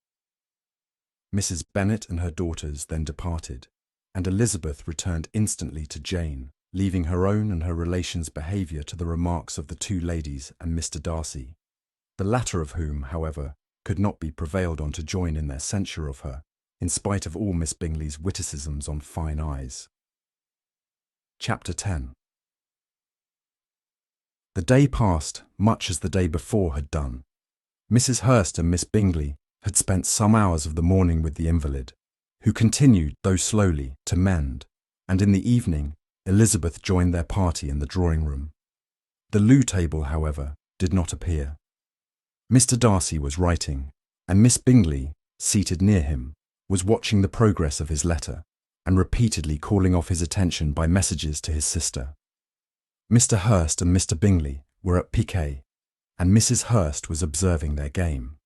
Mrs. Bennet and her daughters then departed, and Elizabeth returned instantly to Jane, leaving her own and her relations' behaviour to the remarks of the two ladies and Mr. Darcy, the latter of whom, however, could not be prevailed on to join in their censure of her, in spite of all Miss Bingley's witticisms on fine eyes. Chapter 10. The day passed much as the day before had done. Mrs. Hurst and Miss Bingley had spent some hours of the morning with the invalid, who continued, though slowly, to mend, and in the evening Elizabeth joined their party in the drawing-room. The loo table, however, did not appear. Mr. Darcy was writing, and Miss Bingley, seated near him, was watching the progress of his letter, and repeatedly calling off his attention by messages to his sister. Mr. Hurst and Mr. Bingley were at piquet, and Mrs. Hurst was observing their game.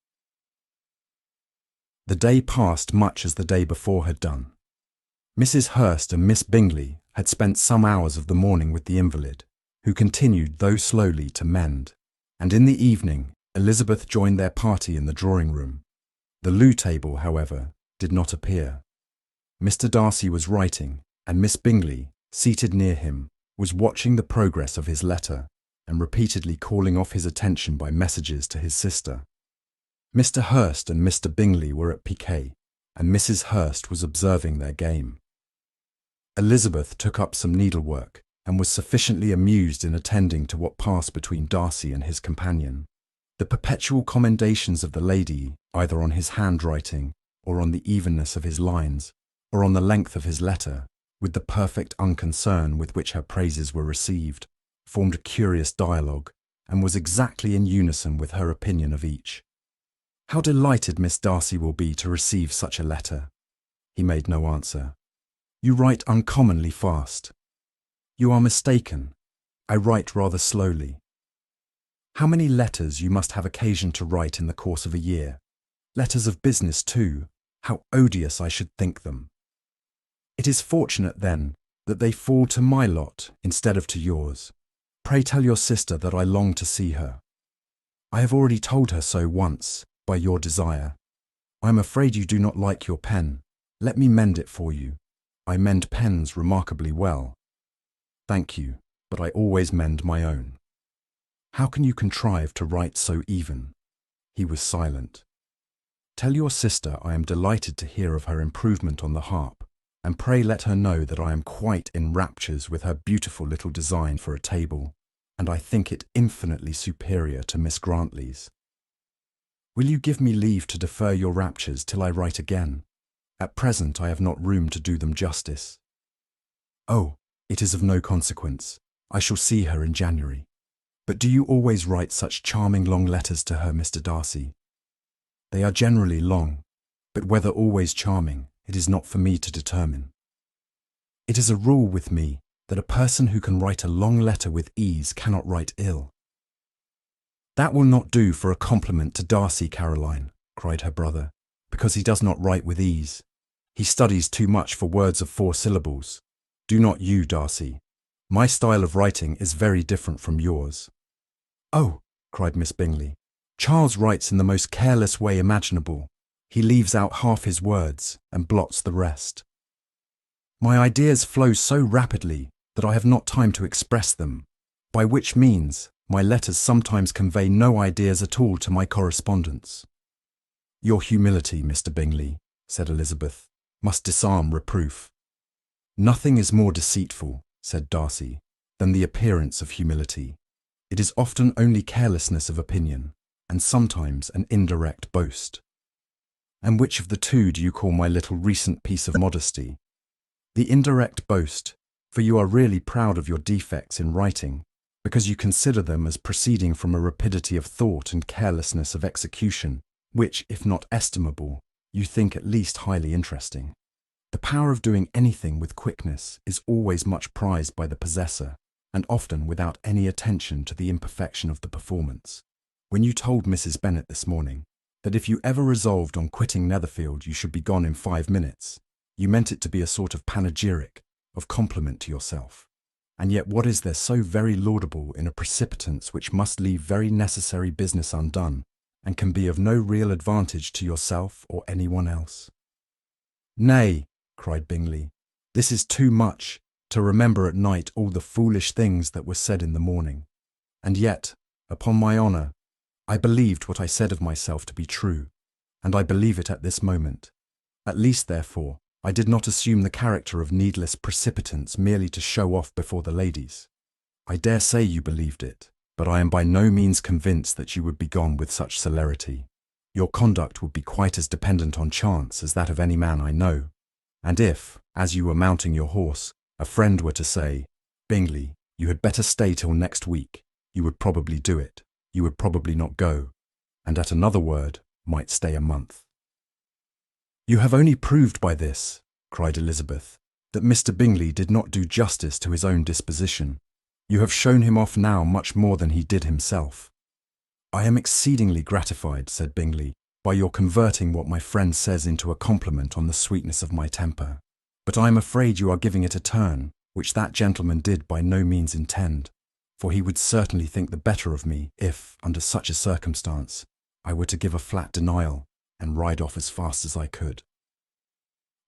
The day passed much as the day before had done. Mrs. Hurst and Miss Bingley had spent some hours of the morning with the invalid, who continued, though slowly, to mend, and in the evening Elizabeth joined their party in the drawing-room. The loo table, however, did not appear. Mr. Darcy was writing, and Miss Bingley, seated near him, was watching the progress of his letter, and repeatedly calling off his attention by messages to his sister. Mr. Hurst and Mr. Bingley were at piquet, and Mrs. Hurst was observing their game. Elizabeth took up some needlework, and was sufficiently amused in attending to what passed between Darcy and his companion. The perpetual commendations of the lady, either on his handwriting, or on the evenness of his lines, or on the length of his letter, with the perfect unconcern with which her praises were received, formed a curious dialogue, and was exactly in unison with her opinion of each. "How delighted Miss Darcy will be to receive such a letter." He made no answer. "You write uncommonly fast." "You are mistaken. I write rather slowly." "How many letters you must have occasion to write in the course of a year. Letters of business, too. How odious I should think them." "It is fortunate, then, that they fall to my lot instead of to yours. Pray tell your sister that I long to see her." "I have already told her so once, by your desire. I am afraid you do not like your pen. Let me mend it for you. I mend pens remarkably well." "Thank you, but I always mend my own." How can you contrive to write so even?" He was silent. "Tell your sister I am delighted to hear of her improvement on the harp, and pray let her know that I am quite in raptures with her beautiful little design for a table, and I think it infinitely superior to Miss Grantley's. Will you give me leave to defer your raptures till I write again? At present I have not room to do them justice." "Oh, it is of no consequence. I shall see her in January. But do you always write such charming long letters to her, Mr. Darcy?" "They are generally long, but whether always charming, it is not for me to determine. It is a rule with me that a person who can write a long letter with ease cannot write ill." "That will not do for a compliment to Darcy, Caroline," cried her brother, "because he does not write with ease. He studies too much for words of 4 syllables. Do not you, Darcy? My style of writing is very different from yours." "Oh," cried Miss Bingley, "Charles writes in the most careless way imaginable. He leaves out half his words and blots the rest. My ideas flow so rapidly that I have not time to express them, by which means my letters sometimes convey no ideas at all to my correspondents." "Your humility, Mr. Bingley," said Elizabeth, "must disarm reproof." "Nothing is more deceitful," said Darcy, "than the appearance of humility. It is often only carelessness of opinion, and sometimes an indirect boast." "And which of the two do you call my little recent piece of modesty?" "The indirect boast, for you are really proud of your defects in writing, because you consider them as proceeding from a rapidity of thought and carelessness of execution, which, if not estimable, you think at least highly interesting. The power of doing anything with quickness is always much prized by the possessor, and often without any attention to the imperfection of the performance. When you told Mrs. Bennet this morning that if you ever resolved on quitting Netherfield you should be gone in 5 minutes, you meant it to be a sort of panegyric, of compliment to yourself. And yet what is there so very laudable in a precipitance which must leave very necessary business undone, and can be of no real advantage to yourself or any one else?" "Nay," cried Bingley, "this is too much, to remember at night all the foolish things that were said in the morning. And yet, upon my honour, I believed what I said of myself to be true, and I believe it at this moment. At least, therefore, I did not assume the character of needless precipitance merely to show off before the ladies. I dare say you believed it, but I am by no means convinced that you would be gone with such celerity. Your conduct would be quite as dependent on chance as that of any man I know. And if, as you were mounting your horse, a friend were to say, 'Bingley, you had better stay till next week,' you would probably do it. You would probably not go, and at another word might stay a month." "You have only proved by this," cried Elizabeth, "that Mr. Bingley did not do justice to his own disposition. You have shown him off now much more than he did himself." "I am exceedingly gratified," said Bingley, "by your converting what my friend says into a compliment on the sweetness of my temper. But I am afraid you are giving it a turn, which that gentleman did by no means intend, for he would certainly think the better of me if, under such a circumstance, I were to give a flat denial and ride off as fast as I could."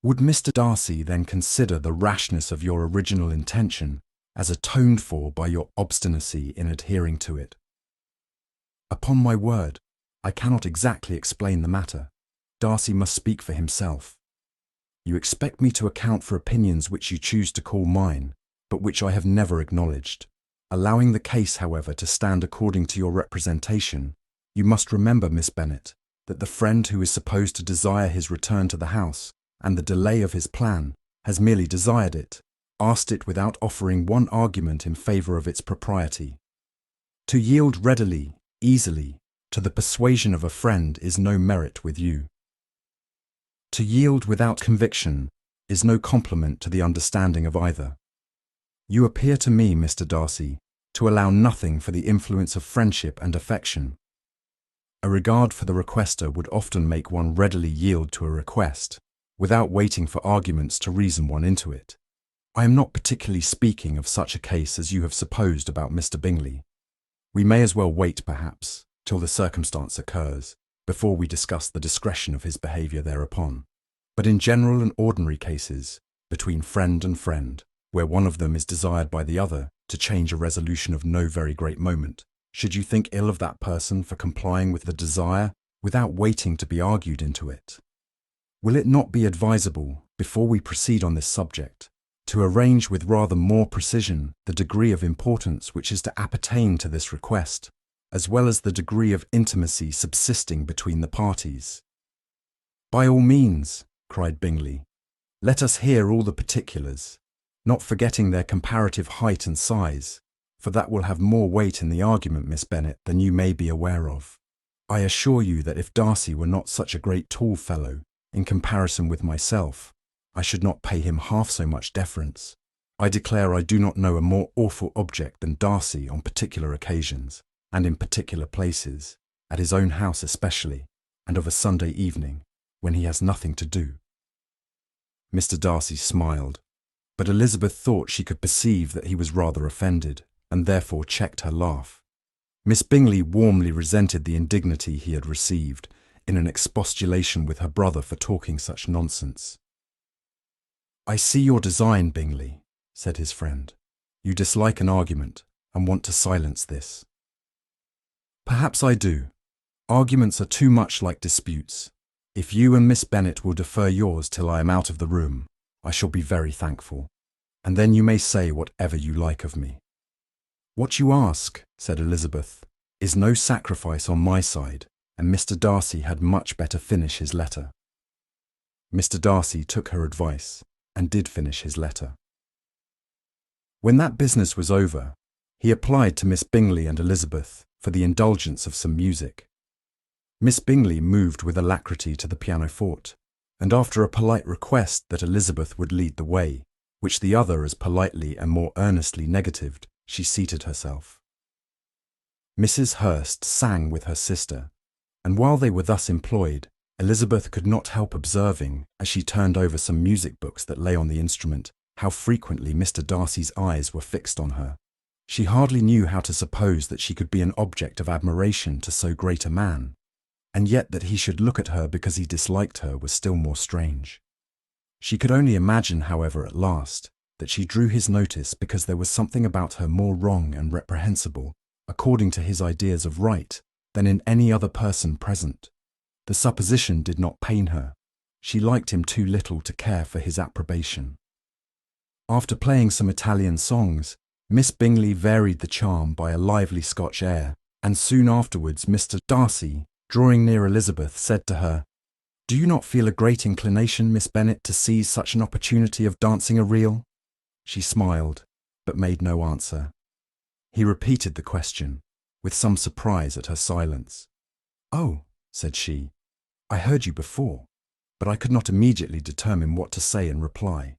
"Would Mr. Darcy then consider the rashness of your original intention as atoned for by your obstinacy in adhering to it?" "Upon my word, I cannot exactly explain the matter. Darcy must speak for himself. You expect me to account for opinions which you choose to call mine, but which I have never acknowledged. Allowing the case, however, to stand according to your representation, you must remember, Miss Bennet, that the friend who is supposed to desire his return to the house, and the delay of his plan, has merely desired it, asked it without offering one argument in favour of its propriety. To yield readily, easily, to the persuasion of a friend is no merit with you. To yield without conviction is no compliment to the understanding of either. You appear to me, Mr. Darcy, to allow nothing for the influence of friendship and affection. A regard for the requester would often make one readily yield to a request, without waiting for arguments to reason one into it. I am not particularly speaking of such a case as you have supposed about Mr. Bingley. We may as well wait, perhaps, till the circumstance occurs, before we discuss the discretion of his behaviour thereupon. But in general and ordinary cases, between friend and friend, where one of them is desired by the other to change a resolution of no very great moment, Should you think ill of that person for complying with the desire without waiting to be argued into it? Will it not be advisable, before we proceed on this subject, to arrange with rather more precision the degree of importance which is to appertain to this request, as well as the degree of intimacy subsisting between the parties? By all means, cried Bingley. Let us hear all the particulars, not forgetting their comparative height and size, for that will have more weight in the argument, Miss Bennet, than you may be aware of. I assure you that if Darcy were not such a great tall fellow, in comparison with myself, I should not pay him half so much deference. I declare I do not know a more awful object than Darcy on particular occasions, and in particular places, at his own house especially, and of a Sunday evening, when he has nothing to do. Mr. Darcy smiled, but Elizabeth thought she could perceive that he was rather offended, and therefore checked her laugh. Miss Bingley warmly resented the indignity he had received in an expostulation with her brother for talking such nonsense. I see your design, Bingley, said his friend. You dislike an argument, and want to silence this. Perhaps I do. Arguments are too much like disputes. If you and Miss Bennet will defer yours till I am out of the room, I shall be very thankful, and then you may say whatever you like of me. What you ask, said Elizabeth, is no sacrifice on my side, and Mr. Darcy had much better finish his letter. Mr. Darcy took her advice, and did finish his letter. When that business was over, he applied to Miss Bingley and Elizabeth for the indulgence of some music. Miss Bingley moved with alacrity to the pianoforte, and after a polite request that Elizabeth would lead the way, which the other as politely and more earnestly negatived, she seated herself. Mrs. Hurst sang with her sister, and while they were thus employed, Elizabeth could not help observing, as she turned over some music books that lay on the instrument, how frequently Mr. Darcy's eyes were fixed on her. She hardly knew how to suppose that she could be an object of admiration to so great a man, and yet that he should look at her because he disliked her was still more strange. She could only imagine, however, at last, that she drew his notice because there was something about her more wrong and reprehensible, according to his ideas of right, than in any other person present. The supposition did not pain her. She liked him too little to care for his approbation. After playing some Italian songs, Miss Bingley varied the charm by a lively Scotch air, and soon afterwards Mr. Darcy, drawing near Elizabeth, said to her, "Do you not feel a great inclination, Miss Bennet, to seize such an opportunity of dancing a reel?" She smiled, but made no answer. He repeated the question, with some surprise at her silence. "Oh," said she, "I heard you before, but I could not immediately determine what to say in reply.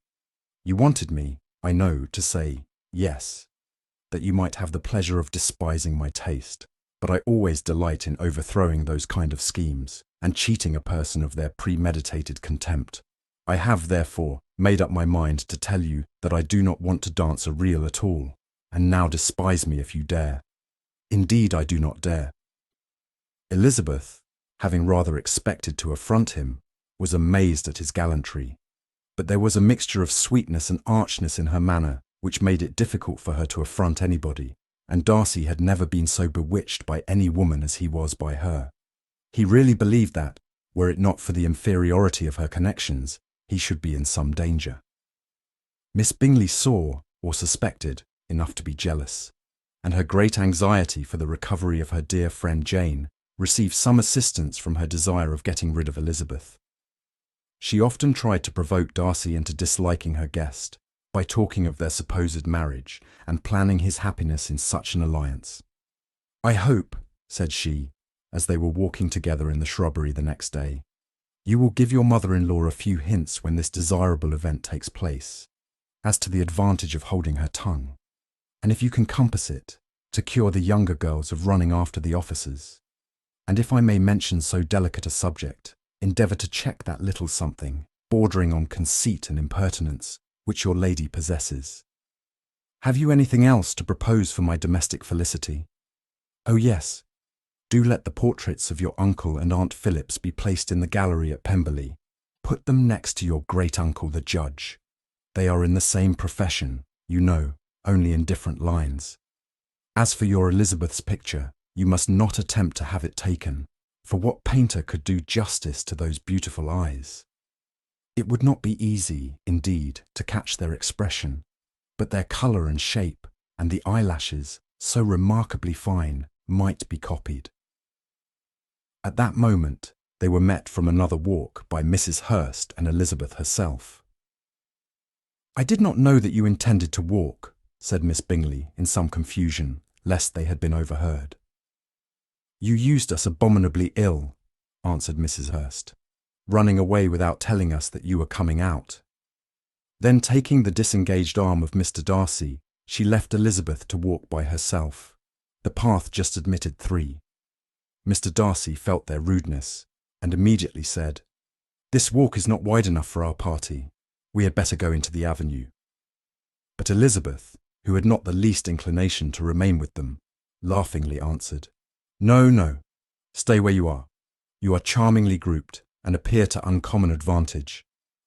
You wanted me, I know, to say yes, that you might have the pleasure of despising my taste, but I always delight in overthrowing those kind of schemes, and cheating a person of their premeditated contempt. I have, therefore, made up my mind to tell you that I do not want to dance a reel at all, and now despise me if you dare. Indeed, I do not dare." Elizabeth, having rather expected to affront him, was amazed at his gallantry, but there was a mixture of sweetness and archness in her manner which made it difficult for her to affront anybody, and Darcy had never been so bewitched by any woman as he was by her. He really believed that, were it not for the inferiority of her connections, he should be in some danger. Miss Bingley saw, or suspected, enough to be jealous, and her great anxiety for the recovery of her dear friend Jane received some assistance from her desire of getting rid of Elizabeth. She often tried to provoke Darcy into disliking her guest, by talking of their supposed marriage, and planning his happiness in such an alliance. "I hope," said she, as they were walking together in the shrubbery the next day, "you will give your mother-in-law a few hints when this desirable event takes place, as to the advantage of holding her tongue, and if you can compass it, to cure the younger girls of running after the officers. And if I may mention so delicate a subject, endeavour to check that little something, bordering on conceit and impertinence, which your lady possesses. Have you anything else to propose for my domestic felicity? Oh yes, do let the portraits of your uncle and Aunt Phillips be placed in the gallery at Pemberley. Put them next to your great-uncle the judge. They are in the same profession, you know, only in different lines. As for your Elizabeth's picture, you must not attempt to have it taken, for what painter could do justice to those beautiful eyes? It would not be easy, indeed, to catch their expression, but their colour and shape, and the eyelashes, so remarkably fine, might be copied. At that moment, they were met from another walk by Mrs. Hurst and Elizabeth herself. "I did not know that you intended to walk," said Miss Bingley in some confusion, lest they had been overheard. "You used us abominably ill," answered Mrs. Hurst, "running away without telling us that you were coming out." Then taking the disengaged arm of Mr. Darcy, she left Elizabeth to walk by herself. The path just admitted 3. Mr. Darcy felt their rudeness, and immediately said, "This walk is not wide enough for our party. We had better go into the avenue." But Elizabeth, who had not the least inclination to remain with them, laughingly answered, "No, no, stay where you are. You are charmingly grouped, and appear to uncommon advantage.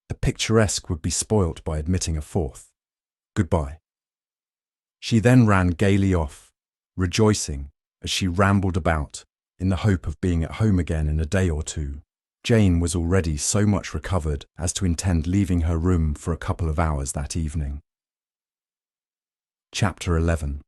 The picturesque would be spoilt by admitting a 4th. Goodbye." She then ran gaily off, rejoicing, as she rambled about, in the hope of being at home again in a day or 2. Jane was already so much recovered as to intend leaving her room for a couple of hours that evening. Chapter 11.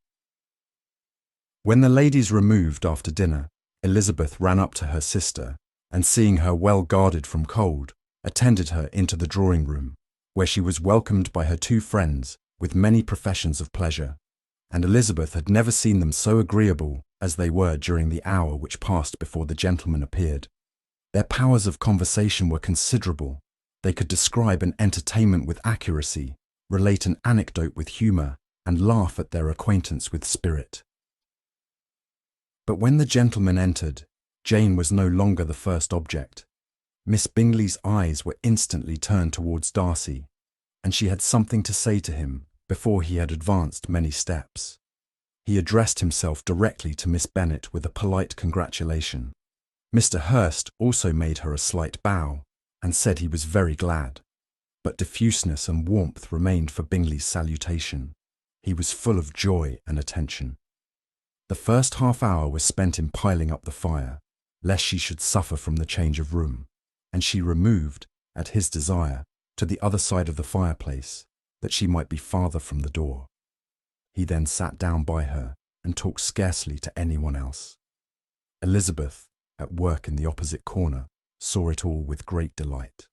When the ladies removed after dinner, Elizabeth ran up to her sister, and seeing her well guarded from cold, attended her into the drawing-room, where she was welcomed by her 2 friends with many professions of pleasure, and Elizabeth had never seen them so agreeable as they were during the hour which passed before the gentlemen appeared. Their powers of conversation were considerable. They could describe an entertainment with accuracy, relate an anecdote with humour, and laugh at their acquaintance with spirit. But when the gentlemen entered, Jane was no longer the first object. Miss Bingley's eyes were instantly turned towards Darcy, and she had something to say to him before he had advanced many steps. He addressed himself directly to Miss Bennet with a polite congratulation. Mr. Hurst also made her a slight bow, and said he was very glad, but diffuseness and warmth remained for Bingley's salutation. He was full of joy and attention. The first half-hour was spent in piling up the fire, lest she should suffer from the change of room, and she removed, at his desire, to the other side of the fireplace, that she might be farther from the door. He then sat down by her and talked scarcely to anyone else. Elizabeth, at work in the opposite corner, saw it all with great delight.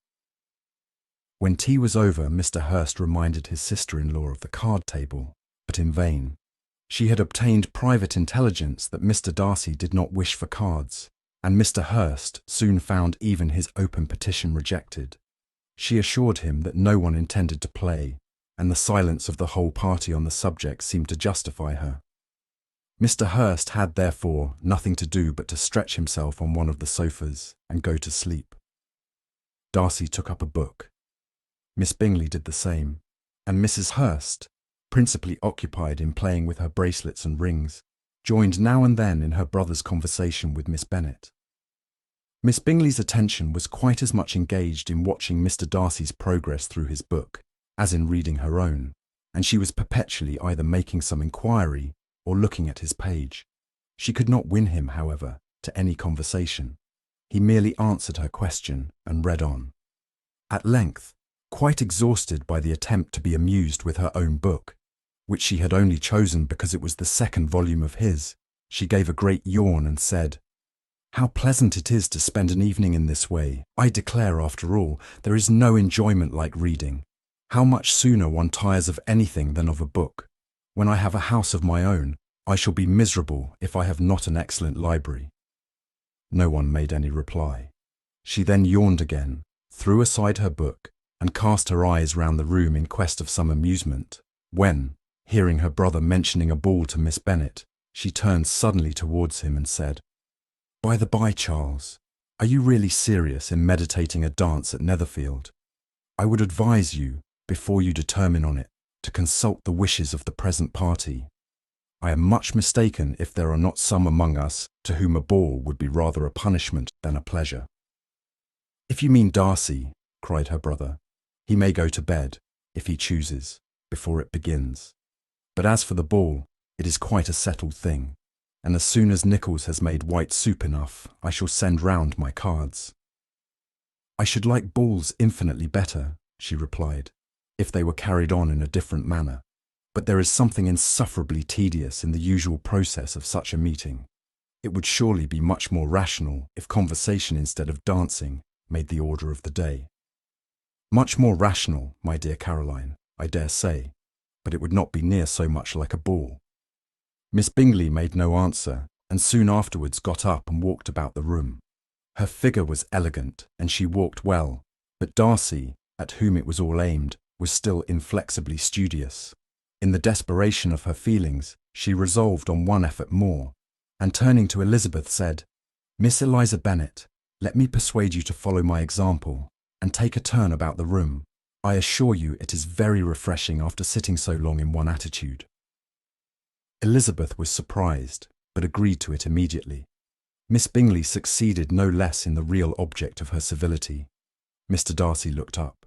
When tea was over, Mr. Hurst reminded his sister-in-law of the card table, but in vain. She had obtained private intelligence that Mr. Darcy did not wish for cards, and Mr. Hurst soon found even his open petition rejected. She assured him that no one intended to play, and the silence of the whole party on the subject seemed to justify her. Mr. Hurst had, therefore, nothing to do but to stretch himself on one of the sofas and go to sleep. Darcy took up a book. Miss Bingley did the same, and Mrs. Hurst, principally occupied in playing with her bracelets and rings, joined now and then in her brother's conversation with Miss Bennet. Miss Bingley's attention was quite as much engaged in watching Mr. Darcy's progress through his book as in reading her own, and she was perpetually either making some inquiry or looking at his page. She could not win him, however, to any conversation. He merely answered her question and read on. At length, quite exhausted by the attempt to be amused with her own book, which she had only chosen because it was the 2nd volume of his, she gave a great yawn and said, "How pleasant it is to spend an evening in this way. I declare, after all, there is no enjoyment like reading. How much sooner one tires of anything than of a book. When I have a house of my own, I shall be miserable if I have not an excellent library." No one made any reply. She then yawned again, threw aside her book, and cast her eyes round the room in quest of some amusement, when, hearing her brother mentioning a ball to Miss Bennet, she turned suddenly towards him and said, "By the by, Charles, are you really serious in meditating a dance at Netherfield? I would advise you, before you determine on it, to consult the wishes of the present party. I am much mistaken if there are not some among us to whom a ball would be rather a punishment than a pleasure." "If you mean Darcy," cried her brother, "he may go to bed, if he chooses, before it begins. But as for the ball, It is quite a settled thing, and as soon as Nichols has made white soup enough, I shall send round my cards." "I should like balls infinitely better," she replied, "if they were carried on in a different manner. But there is something insufferably tedious in the usual process of such a meeting. It would surely be much more rational if conversation instead of dancing made the order of the day." "Much more rational, my dear Caroline, I dare say, but it would not be near so much like a ball." Miss Bingley made no answer, and soon afterwards got up and walked about the room. Her figure was elegant, and she walked well, but Darcy, at whom it was all aimed, was still inflexibly studious. In the desperation of her feelings, she resolved on one effort more, and turning to Elizabeth said, "Miss Eliza Bennet, let me persuade you to follow my example, and take a turn about the room. I assure you it is very refreshing after sitting so long in one attitude." Elizabeth was surprised, but agreed to it immediately. Miss Bingley succeeded no less in the real object of her civility. Mr. Darcy looked up.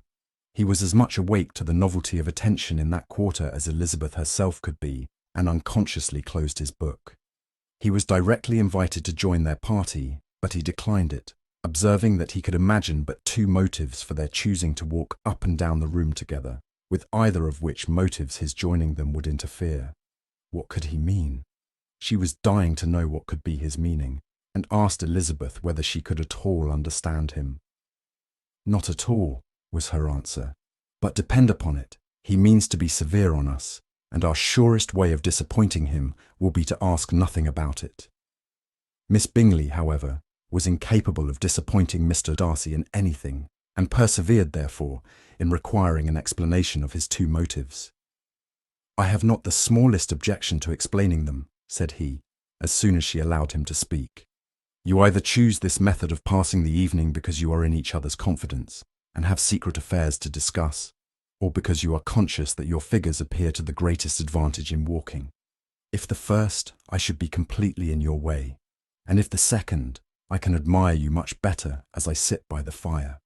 He was as much awake to the novelty of attention in that quarter as Elizabeth herself could be, and unconsciously closed his book. He was directly invited to join their party, but he declined it, observing that he could imagine but two motives for their choosing to walk up and down the room together, with either of which motives his joining them would interfere. What could he mean? She was dying to know what could be his meaning, and asked Elizabeth whether she could at all understand him. "Not at all," was her answer, "but depend upon it, he means to be severe on us, and our surest way of disappointing him will be to ask nothing about it." Miss Bingley, however, was incapable of disappointing Mr. Darcy in anything, and persevered, therefore, in requiring an explanation of his two motives. "I have not the smallest objection to explaining them," said he, as soon as she allowed him to speak. "You either choose this method of passing the evening because you are in each other's confidence, and have secret affairs to discuss, or because you are conscious that your figures appear to the greatest advantage in walking. If the first, I should be completely in your way, and if the second, I can admire you much better as I sit by the fire."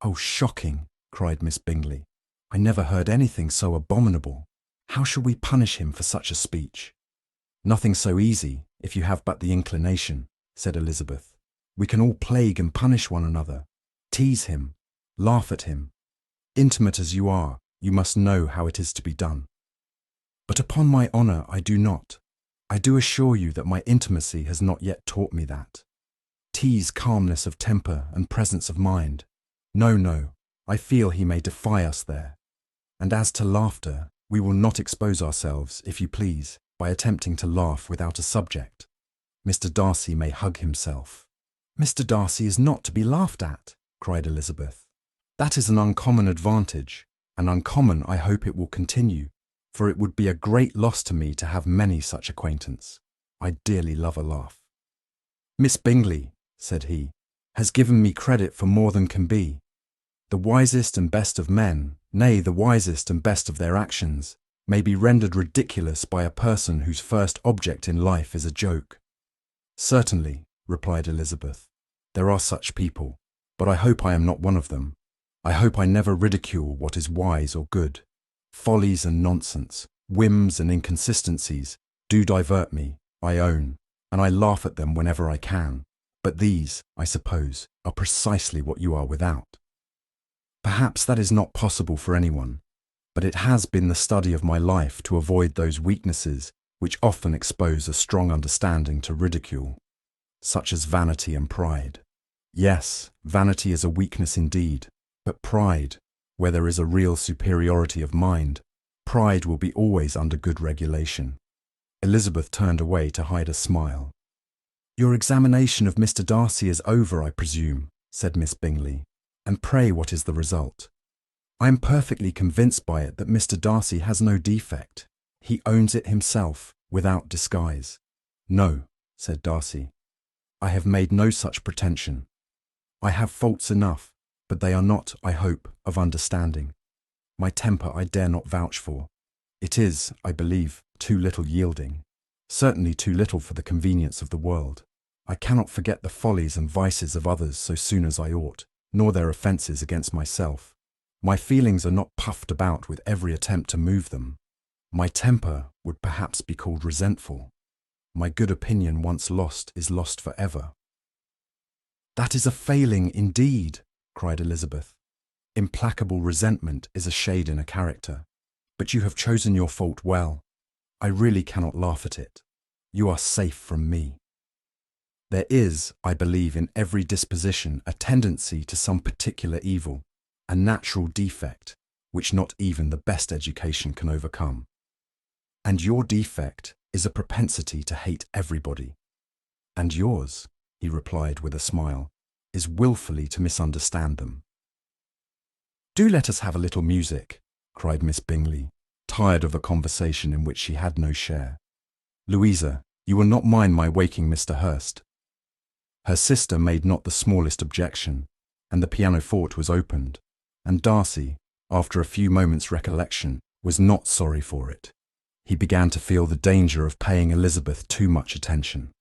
"Oh, shocking!" cried Miss Bingley. "I never heard anything so abominable. How shall we punish him for such a speech?" "Nothing so easy, if you have but the inclination," said Elizabeth. "We can all plague and punish one another, tease him, laugh at him. Intimate as you are, you must know how it is to be done." "But upon my honour, I do not. I do assure you that my intimacy has not yet taught me that. Tease calmness of temper and presence of mind. No, I feel he may defy us there. And as to laughter, we will not expose ourselves, if you please, by attempting to laugh without a subject. Mr. Darcy may hug himself." "Mr. Darcy is not to be laughed at," cried Elizabeth. "That is an uncommon advantage, and uncommon I hope it will continue, for it would be a great loss to me to have many such acquaintance. I dearly love a laugh." "Miss Bingley," said he, "has given me credit for more than can be. The wisest and best of men, nay, the wisest and best of their actions, may be rendered ridiculous by a person whose first object in life is a joke." "Certainly," replied Elizabeth, "there are such people, but I hope I am not one of them. I hope I never ridicule what is wise or good. Follies and nonsense, whims and inconsistencies do divert me, I own, and I laugh at them whenever I can. But these, I suppose, are precisely what you are without." "Perhaps that is not possible for anyone, but it has been the study of my life to avoid those weaknesses which often expose a strong understanding to ridicule, such as vanity and pride. Yes, vanity is a weakness indeed, but pride, where there is a real superiority of mind, pride will be always under good regulation." Elizabeth turned away to hide a smile. "Your examination of Mr. Darcy is over, I presume," said Miss Bingley, "and pray what is the result?" "I am perfectly convinced by it that Mr. Darcy has no defect. He owns it himself, without disguise." "No," said Darcy, "I have made no such pretension. I have faults enough, but they are not, I hope, of understanding. My temper I dare not vouch for. It is, I believe, too little yielding, certainly too little for the convenience of the world. I cannot forget the follies and vices of others so soon as I ought, nor their offences against myself. My feelings are not puffed about with every attempt to move them. My temper would perhaps be called resentful. My good opinion once lost is lost forever." "That is a failing indeed," cried Elizabeth. "Implacable resentment is a shade in a character. But you have chosen your fault well. I really cannot laugh at it. You are safe from me. There is, I believe, in every disposition a tendency to some particular evil, a natural defect, which not even the best education can overcome. And your defect is a propensity to hate everybody. And yours," he replied with a smile, "is wilfully to misunderstand them." "Do let us have a little music," cried Miss Bingley, tired of a conversation in which she had no share. "Louisa, you will not mind my waking Mr. Hurst?" Her sister made not the smallest objection, and the pianoforte was opened, and Darcy, after a few moments' recollection, was not sorry for it. He began to feel the danger of paying Elizabeth too much attention.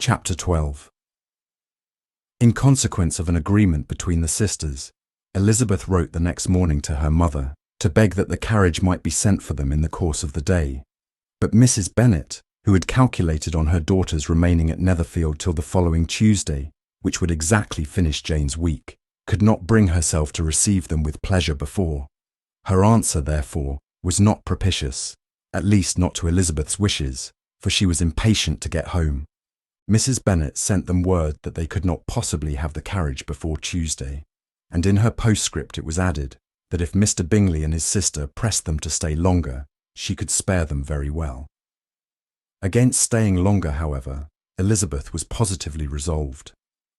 Chapter 12. In consequence of an agreement between the sisters, Elizabeth wrote the next morning to her mother to beg that the carriage might be sent for them in the course of the day. But Mrs. Bennet, who had calculated on her daughters remaining at Netherfield till the following Tuesday, which would exactly finish Jane's week, could not bring herself to receive them with pleasure before. Her answer, therefore, was not propitious, at least not to Elizabeth's wishes, for she was impatient to get home. Mrs. Bennet sent them word that they could not possibly have the carriage before Tuesday, and in her postscript it was added that if Mr. Bingley and his sister pressed them to stay longer, she could spare them very well. Against staying longer, however, Elizabeth was positively resolved,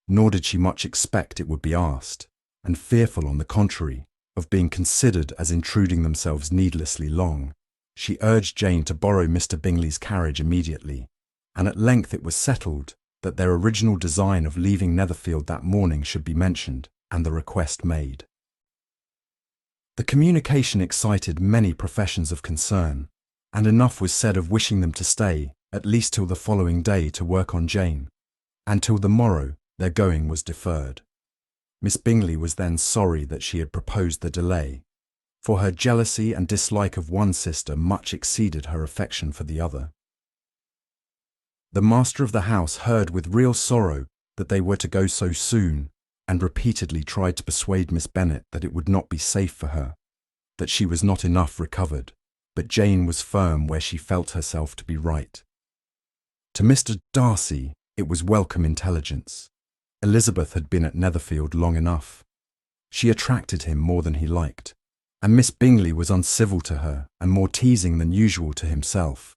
nor did she much expect it would be asked, and fearful, on the contrary, of being considered as intruding themselves needlessly long, she urged Jane to borrow Mr. Bingley's carriage immediately, and at length it was settled that their original design of leaving Netherfield that morning should be mentioned, and the request made. The communication excited many professions of concern, and enough was said of wishing them to stay, at least till the following day, to work on Jane, and till the morrow their going was deferred. Miss Bingley was then sorry that she had proposed the delay, for her jealousy and dislike of one sister much exceeded her affection for the other. The master of the house heard with real sorrow that they were to go so soon, and repeatedly tried to persuade Miss Bennet that it would not be safe for her, that she was not enough recovered, but Jane was firm where she felt herself to be right. To Mr. Darcy it was welcome intelligence. Elizabeth had been at Netherfield long enough. She attracted him more than he liked, and Miss Bingley was uncivil to her and more teasing than usual to himself.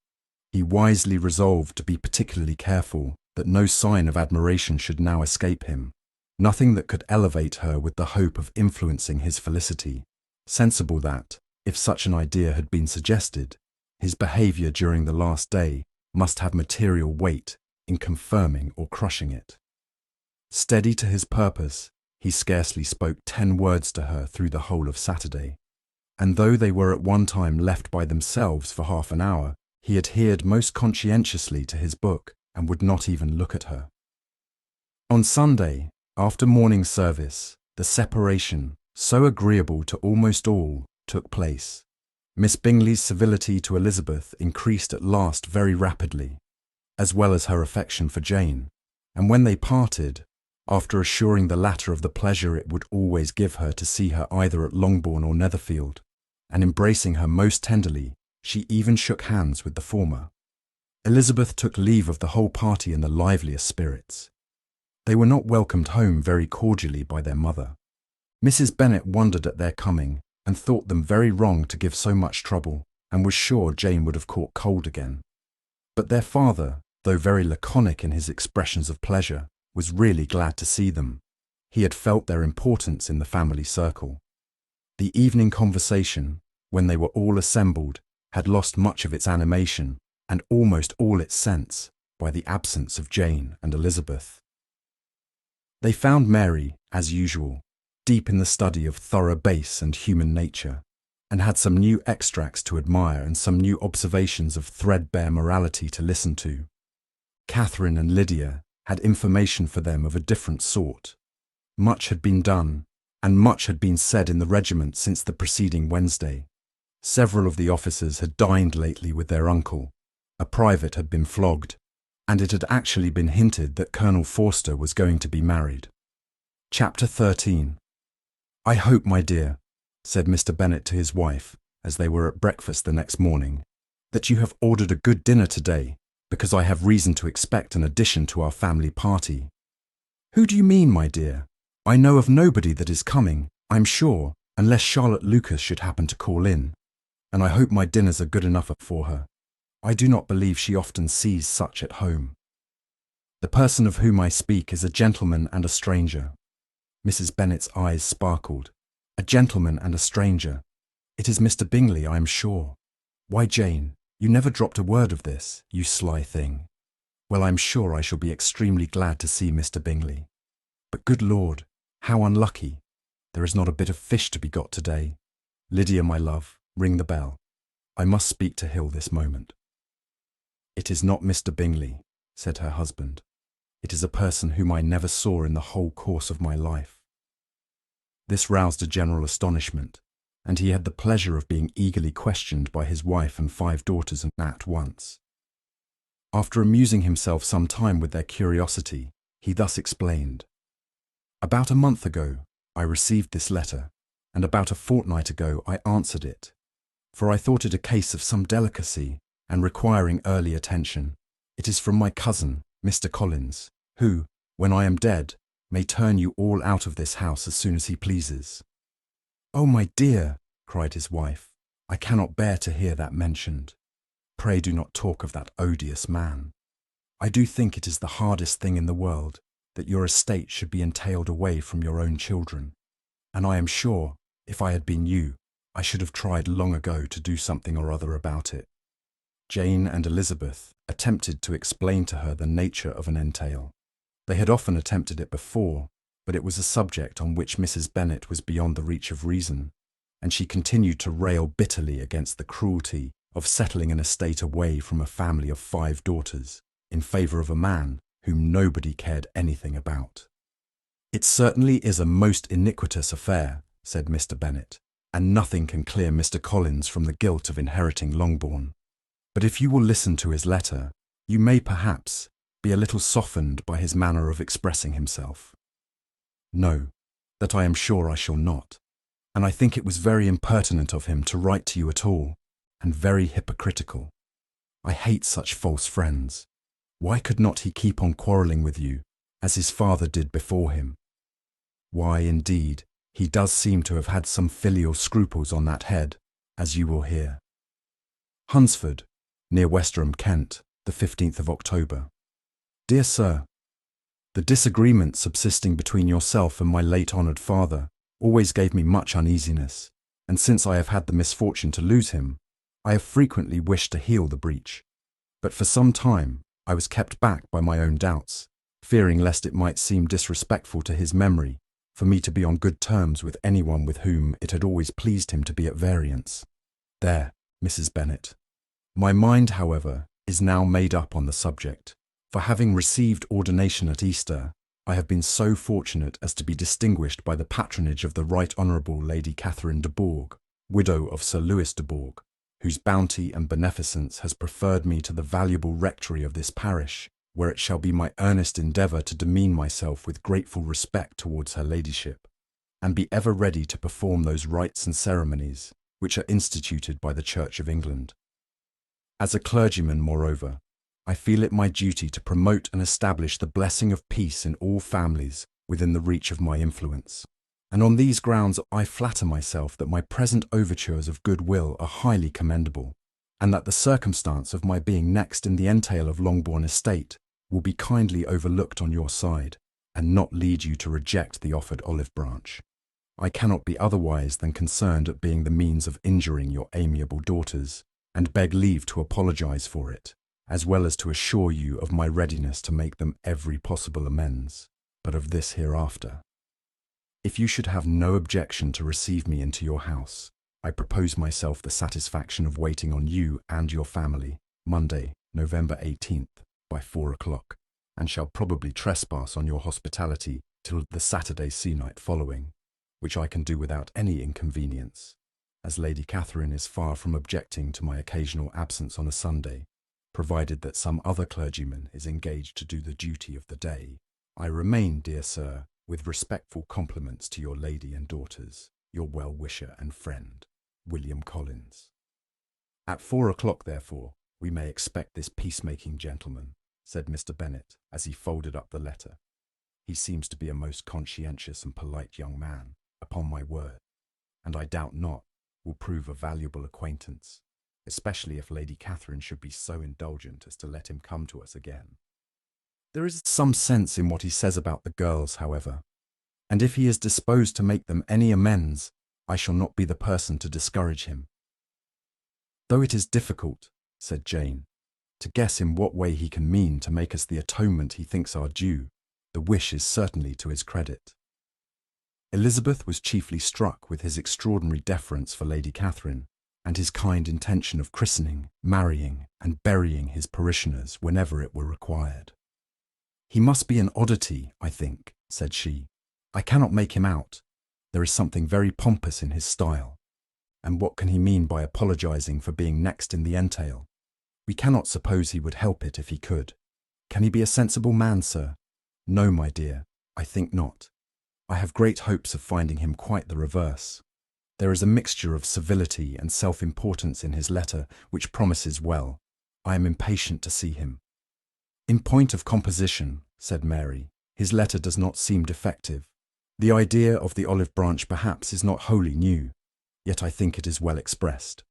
He wisely resolved to be particularly careful that no sign of admiration should now escape him, nothing that could elevate her with the hope of influencing his felicity, sensible that, if such an idea had been suggested, his behaviour during the last day must have material weight in confirming or crushing it. Steady to his purpose, he scarcely spoke 10 words to her through the whole of Saturday, and though they were at one time left by themselves for half an hour, he adhered most conscientiously to his book and would not even look at her. On Sunday, after morning service, the separation, so agreeable to almost all, took place. Miss Bingley's civility to Elizabeth increased at last very rapidly, as well as her affection for Jane, and when they parted, after assuring the latter of the pleasure it would always give her to see her either at Longbourn or Netherfield, and embracing her most tenderly, she even shook hands with the former. Elizabeth took leave of the whole party in the liveliest spirits. They were not welcomed home very cordially by their mother. Mrs. Bennet wondered at their coming, and thought them very wrong to give so much trouble, and was sure Jane would have caught cold again. But their father, though very laconic in his expressions of pleasure, was really glad to see them. He had felt their importance in the family circle. The evening conversation, when they were all assembled, had lost much of its animation, and almost all its sense, by the absence of Jane and Elizabeth. They found Mary, as usual, deep in the study of thorough base and human nature, and had some new extracts to admire and some new observations of threadbare morality to listen to. Catherine and Lydia had information for them of a different sort. Much had been done, and much had been said in the regiment since the preceding Wednesday. Several of the officers had dined lately with their uncle. A private had been flogged, and it had actually been hinted that Colonel Forster was going to be married. Chapter 13. "I hope, my dear," said Mr. Bennet to his wife, as they were at breakfast the next morning, "that you have ordered a good dinner today, because I have reason to expect an addition to our family party." "Who do you mean, my dear? I know of nobody that is coming, I'm sure, unless Charlotte Lucas should happen to call in. And I hope my dinners are good enough for her. I do not believe she often sees such at home. The person of whom I speak is a gentleman and a stranger." Mrs. Bennet's eyes sparkled. "A gentleman and a stranger. It is Mr. Bingley, I am sure. Why, Jane, you never dropped a word of this, you sly thing. Well, I'm sure I shall be extremely glad to see Mr. Bingley. But good Lord, how unlucky. There is not a bit of fish to be got today. Lydia, my love, ring the bell. I must speak to Hill this moment." "It is not Mr. Bingley," said her husband. "It is a person whom I never saw in the whole course of my life." This roused a general astonishment, and he had the pleasure of being eagerly questioned by his wife and 5 daughters at once. After amusing himself some time with their curiosity, he thus explained: "About a month ago, I received this letter, and about a fortnight ago I answered it, for I thought it a case of some delicacy and requiring early attention. It is from my cousin, Mr. Collins, who, when I am dead, may turn you all out of this house as soon as he pleases." "Oh, my dear," cried his wife, "I cannot bear to hear that mentioned. Pray do not talk of that odious man. I do think it is the hardest thing in the world that your estate should be entailed away from your own children, and I am sure, if I had been you, I should have tried long ago to do something or other about it." Jane and Elizabeth attempted to explain to her the nature of an entail. They had often attempted it before, but it was a subject on which Mrs. Bennet was beyond the reach of reason, and she continued to rail bitterly against the cruelty of settling an estate away from a family of 5 daughters in favour of a man whom nobody cared anything about. "It certainly is a most iniquitous affair," said Mr. Bennet, "and nothing can clear Mr. Collins from the guilt of inheriting Longbourn. But if you will listen to his letter, you may perhaps be a little softened by his manner of expressing himself." "No, that I am sure I shall not, and I think it was very impertinent of him to write to you at all, and very hypocritical. I hate such false friends. Why could not he keep on quarrelling with you, as his father did before him? Why, indeed, he does seem to have had some filial scruples on that head, as you will hear. Hunsford, near Westerham, Kent, the 15th of October. Dear Sir, the disagreement subsisting between yourself and my late honoured father always gave me much uneasiness, and since I have had the misfortune to lose him, I have frequently wished to heal the breach. But for some time I was kept back by my own doubts, fearing lest it might seem disrespectful to his memory for me to be on good terms with anyone with whom it had always pleased him to be at variance. There, Mrs. Bennet. My mind, however, is now made up on the subject, for having received ordination at Easter, I have been so fortunate as to be distinguished by the patronage of the Right Honourable Lady Catherine de Bourgh, widow of Sir Lewis de Bourgh, whose bounty and beneficence has preferred me to the valuable rectory of this parish, where it shall be my earnest endeavour to demean myself with grateful respect towards her ladyship, and be ever ready to perform those rites and ceremonies which are instituted by the Church of England. As a clergyman, moreover, I feel it my duty to promote and establish the blessing of peace in all families within the reach of my influence, and on these grounds I flatter myself that my present overtures of goodwill are highly commendable, and that the circumstance of my being next in the entail of Longbourn estate will be kindly overlooked on your side, and not lead you to reject the offered olive branch. I cannot be otherwise than concerned at being the means of injuring your amiable daughters, and beg leave to apologise for it, as well as to assure you of my readiness to make them every possible amends, but of this hereafter. If you should have no objection to receive me into your house, I propose myself the satisfaction of waiting on you and your family, Monday, November 18th, by 4 o'clock, and shall probably trespass on your hospitality till the Saturday se'night following, which I can do without any inconvenience. as Lady Catherine is far from objecting to my occasional absence on a Sunday, provided that some other clergyman is engaged to do the duty of the day, I remain, dear sir, with respectful compliments to your lady and daughters, your well-wisher and friend, William Collins. At 4 o'clock, therefore, we may expect this peacemaking gentleman, said Mr. Bennet, as he folded up the letter. He seems to be a most conscientious and polite young man, upon my word, and I doubt not will prove a valuable acquaintance, especially if Lady Catherine should be so indulgent as to let him come to us again. There is some sense in what he says about the girls, however, and if he is disposed to make them any amends, I shall not be the person to discourage him. Though it is difficult, said Jane, to guess in what way he can mean to make us the atonement he thinks our due, the wish is certainly to his credit. Elizabeth was chiefly struck with his extraordinary deference for Lady Catherine, and his kind intention of christening, marrying, and burying his parishioners whenever it were required. He must be an oddity, I think, said she. I cannot make him out. There is something very pompous in his style. And what can he mean by apologizing for being next in the entail? We cannot suppose he would help it if he could. Can he be a sensible man, sir? No, my dear, I think not. I have great hopes of finding him quite the reverse. There is a mixture of civility and self-importance in his letter which promises well. I am impatient to see him. In point of composition, said Mary, his letter does not seem defective. The idea of the olive branch perhaps is not wholly new, yet I think it is well expressed.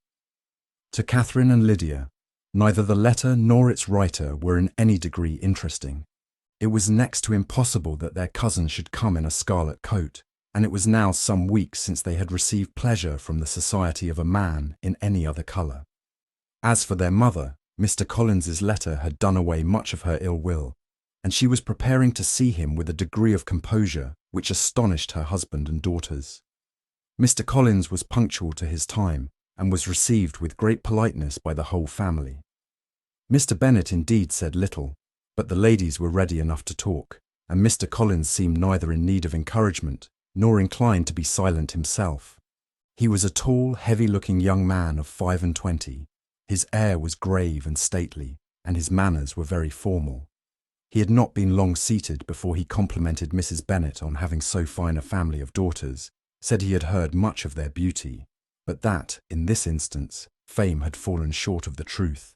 To Catherine and Lydia, neither the letter nor its writer were in any degree interesting. It was next to impossible that their cousin should come in a scarlet coat, and it was now some weeks since they had received pleasure from the society of a man in any other colour. As for their mother, Mr. Collins's letter had done away much of her ill will, and she was preparing to see him with a degree of composure which astonished her husband and daughters. Mr. Collins was punctual to his time, and was received with great politeness by the whole family. Mr. Bennet indeed said little, but the ladies were ready enough to talk, and Mr. Collins seemed neither in need of encouragement, nor inclined to be silent himself. He was a tall, heavy-looking young man of 25. His air was grave and stately, and his manners were very formal. He had not been long seated before he complimented Mrs. Bennet on having so fine a family of daughters, said he had heard much of their beauty, but that, in this instance, fame had fallen short of the truth,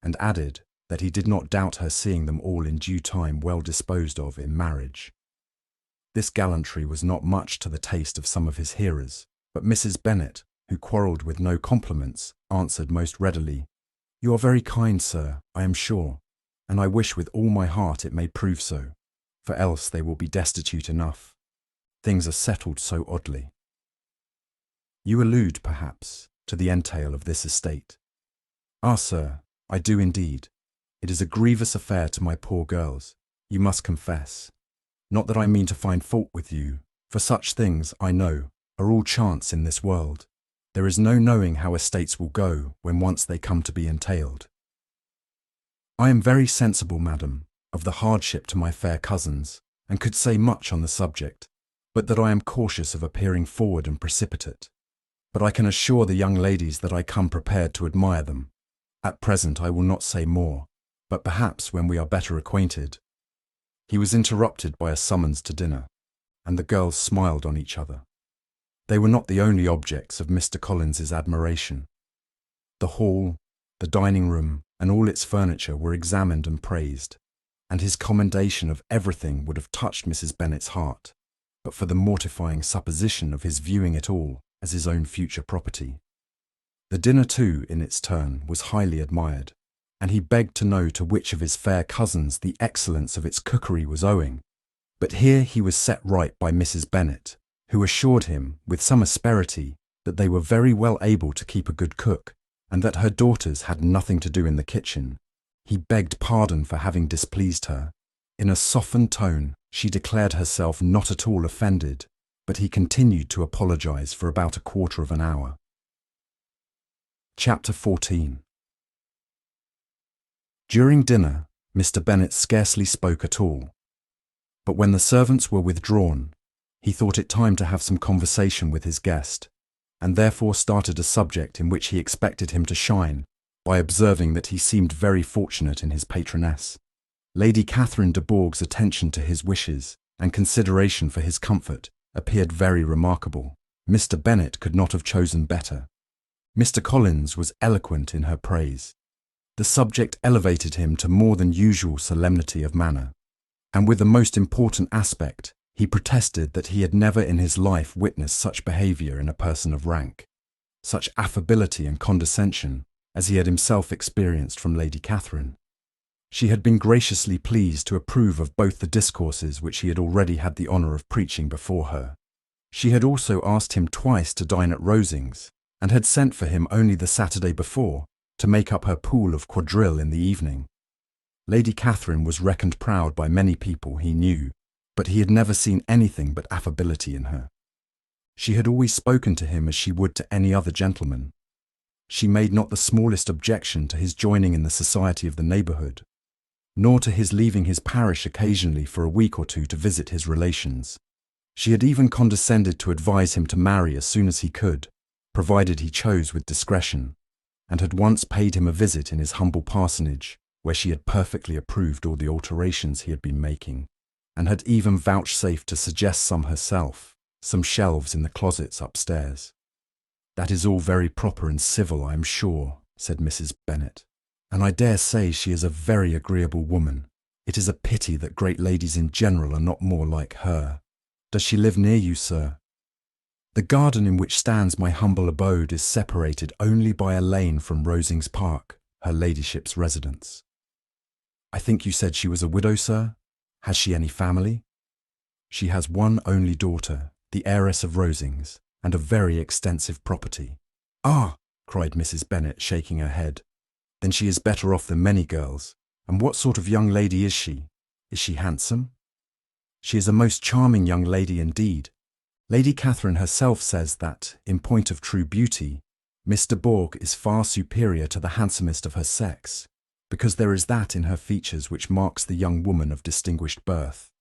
and added that he did not doubt her seeing them all in due time well disposed of in marriage. This gallantry was not much to the taste of some of his hearers, but Mrs. Bennet, who quarrelled with no compliments, answered most readily, "You are very kind, sir, I am sure, and I wish with all my heart it may prove so, for else they will be destitute enough. Things are settled so oddly." "You allude, perhaps, to the entail of this estate." "Ah, sir, I do indeed. It is a grievous affair to my poor girls, you must confess. Not that I mean to find fault with you, for such things, I know, are all chance in this world. There is no knowing how estates will go when once they come to be entailed. I am very sensible, madam, of the hardship to my fair cousins, and could say much on the subject, but that I am cautious of appearing forward and precipitate. But I can assure the young ladies that I come prepared to admire them. At present I will not say more, but perhaps when we are better acquainted." He was interrupted by a summons to dinner, and the girls smiled on each other. They were not the only objects of Mr. Collins's admiration. The hall, the dining room, and all its furniture were examined and praised, and his commendation of everything would have touched Mrs. Bennet's heart, but for the mortifying supposition of his viewing it all as his own future property. The dinner, too, in its turn, was highly admired, and he begged to know to which of his fair cousins the excellence of its cookery was owing. But here he was set right by Mrs. Bennet, who assured him, with some asperity, that they were very well able to keep a good cook, and that her daughters had nothing to do in the kitchen. He begged pardon for having displeased her. In a softened tone, she declared herself not at all offended, but he continued to apologize for about a quarter of an hour. Chapter 14. During dinner, Mr. Bennet scarcely spoke at all, but when the servants were withdrawn, he thought it time to have some conversation with his guest, and therefore started a subject in which he expected him to shine, by observing that he seemed very fortunate in his patroness. Lady Catherine de Bourgh's attention to his wishes and consideration for his comfort appeared very remarkable. Mr. Bennet could not have chosen better. Mr. Collins was eloquent in her praise. The subject elevated him to more than usual solemnity of manner, and with the most important aspect, he protested that he had never in his life witnessed such behaviour in a person of rank, such affability and condescension as he had himself experienced from Lady Catherine. She had been graciously pleased to approve of both the discourses which he had already had the honour of preaching before her. She had also asked him twice to dine at Rosings, and had sent for him only the Saturday before to make up her pool of quadrille in the evening. Lady Catherine was reckoned proud by many people he knew, but he had never seen anything but affability in her. She had always spoken to him as she would to any other gentleman. She made not the smallest objection to his joining in the society of the neighbourhood, nor to his leaving his parish occasionally for a week or two to visit his relations. She had even condescended to advise him to marry as soon as he could, provided he chose with discretion, and had once paid him a visit in his humble parsonage, where she had perfectly approved all the alterations he had been making, and had even vouchsafed to suggest some herself, some shelves in the closets upstairs. "That is all very proper and civil, I am sure," said Mrs. Bennet, "and I dare say she is a very agreeable woman. It is a pity that great ladies in general are not more like her. Does she live near you, sir?" "The garden in which stands my humble abode is separated only by a lane from Rosings Park, her ladyship's residence." "I think you said she was a widow, sir? Has she any family?" "She has one only daughter, the heiress of Rosings, and a very extensive property." "Ah!" cried Mrs. Bennet, shaking her head. "Then she is better off than many girls. And what sort of young lady is she? Is she handsome?" "She is a most charming young lady indeed. Lady Catherine herself says that, in point of true beauty, Miss de Bourgh is far superior to the handsomest of her sex, because there is that in her features which marks the young woman of distinguished birth.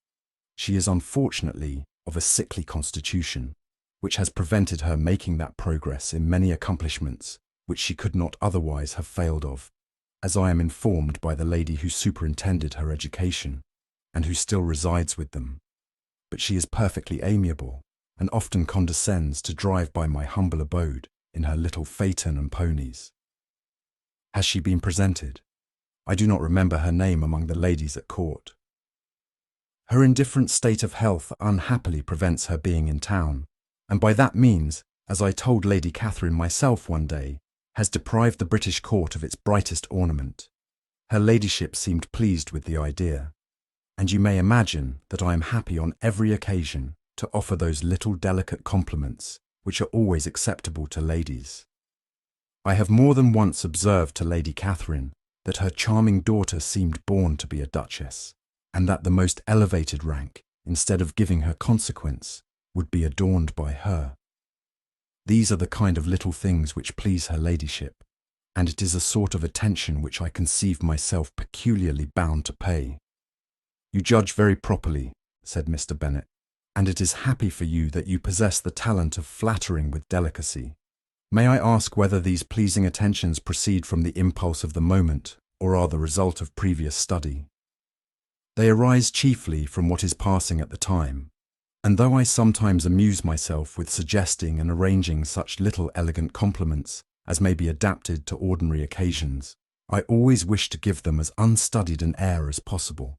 She is unfortunately of a sickly constitution, which has prevented her making that progress in many accomplishments which she could not otherwise have failed of, as I am informed by the lady who superintended her education, and who still resides with them. But she is perfectly amiable, and often condescends to drive by my humble abode in her little phaeton and ponies." "Has she been presented? I do not remember her name among the ladies at court." "Her indifferent state of health unhappily prevents her being in town, and by that means, as I told Lady Catherine myself one day, has deprived the British court of its brightest ornament. Her ladyship seemed pleased with the idea, and you may imagine that I am happy on every occasion to offer those little delicate compliments which are always acceptable to ladies. I have more than once observed to Lady Catherine that her charming daughter seemed born to be a duchess, and that the most elevated rank, instead of giving her consequence, would be adorned by her. These are the kind of little things which please her ladyship, and it is a sort of attention which I conceive myself peculiarly bound to pay." "You judge very properly," said Mr. Bennet, "and it is happy for you that you possess the talent of flattering with delicacy. May I ask whether these pleasing attentions proceed from the impulse of the moment, or are the result of previous study?" "They arise chiefly from what is passing at the time, and though I sometimes amuse myself with suggesting and arranging such little elegant compliments as may be adapted to ordinary occasions, I always wish to give them as unstudied an air as possible."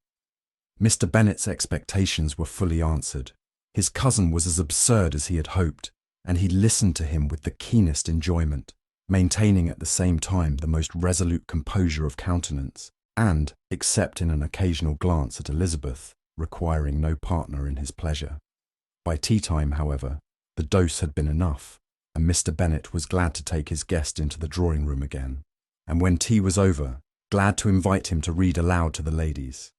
Mr. Bennet's expectations were fully answered. His cousin was as absurd as he had hoped, and he listened to him with the keenest enjoyment, maintaining at the same time the most resolute composure of countenance, and, except in an occasional glance at Elizabeth, requiring no partner in his pleasure. By tea-time, however, the dose had been enough, and Mr. Bennet was glad to take his guest into the drawing-room again, and when tea was over, glad to invite him to read aloud to the ladies.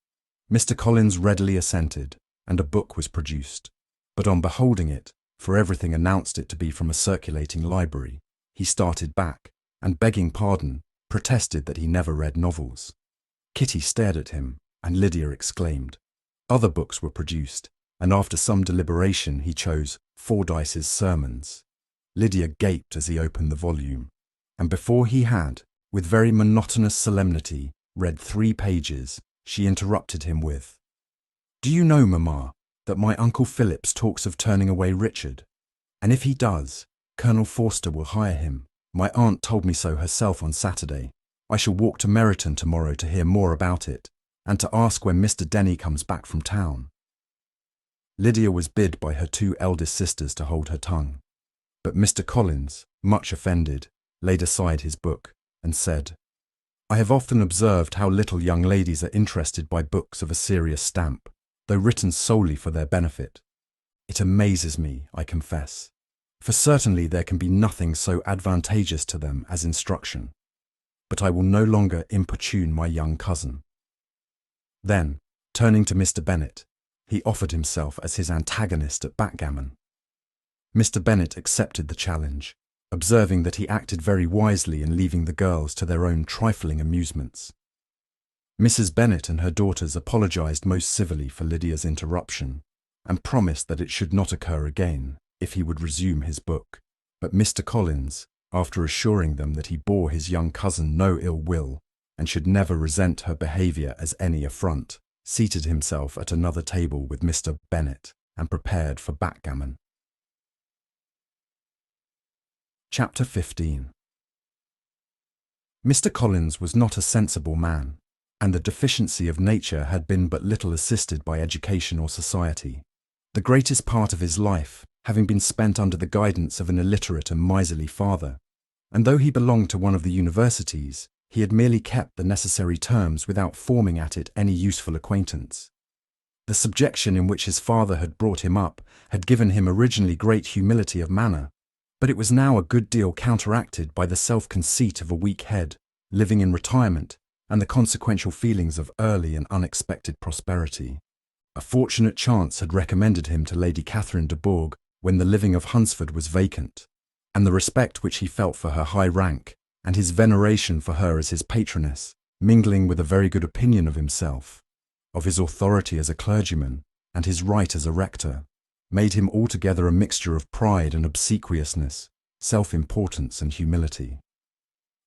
Mr. Collins readily assented, and a book was produced, but on beholding it, for everything announced it to be from a circulating library, he started back, and begging pardon, protested that he never read novels. Kitty stared at him, and Lydia exclaimed. Other books were produced, and after some deliberation he chose Fordyce's Sermons. Lydia gaped as he opened the volume, and before he had, with very monotonous solemnity, read 3 pages, she interrupted him with, "Do you know, Mamma, that my Uncle Phillips talks of turning away Richard? And if he does, Colonel Forster will hire him. My aunt told me so herself on Saturday. I shall walk to Meryton tomorrow to hear more about it, and to ask when Mr. Denny comes back from town." Lydia was bid by her 2 eldest sisters to hold her tongue, but Mr. Collins, much offended, laid aside his book and said, "I have often observed how little young ladies are interested by books of a serious stamp, though written solely for their benefit. It amazes me, I confess, for certainly there can be nothing so advantageous to them as instruction. But I will no longer importune my young cousin." Then, turning to Mr. Bennet, he offered himself as his antagonist at backgammon. Mr. Bennet accepted the challenge, observing that he acted very wisely in leaving the girls to their own trifling amusements. Mrs. Bennet and her daughters apologised most civilly for Lydia's interruption, and promised that it should not occur again if he would resume his book, but Mr. Collins, after assuring them that he bore his young cousin no ill will, and should never resent her behaviour as any affront, seated himself at another table with Mr. Bennet, and prepared for backgammon. Chapter 15. Mr. Collins was not a sensible man, and the deficiency of nature had been but little assisted by education or society, the greatest part of his life having been spent under the guidance of an illiterate and miserly father, and though he belonged to one of the universities, he had merely kept the necessary terms without forming at it any useful acquaintance. The subjection in which his father had brought him up had given him originally great humility of manner, but it was now a good deal counteracted by the self-conceit of a weak head, living in retirement, and the consequential feelings of early and unexpected prosperity. A fortunate chance had recommended him to Lady Catherine de Bourgh when the living of Hunsford was vacant, and the respect which he felt for her high rank, and his veneration for her as his patroness, mingling with a very good opinion of himself, of his authority as a clergyman, and his right as a rector, made him altogether a mixture of pride and obsequiousness, self-importance and humility.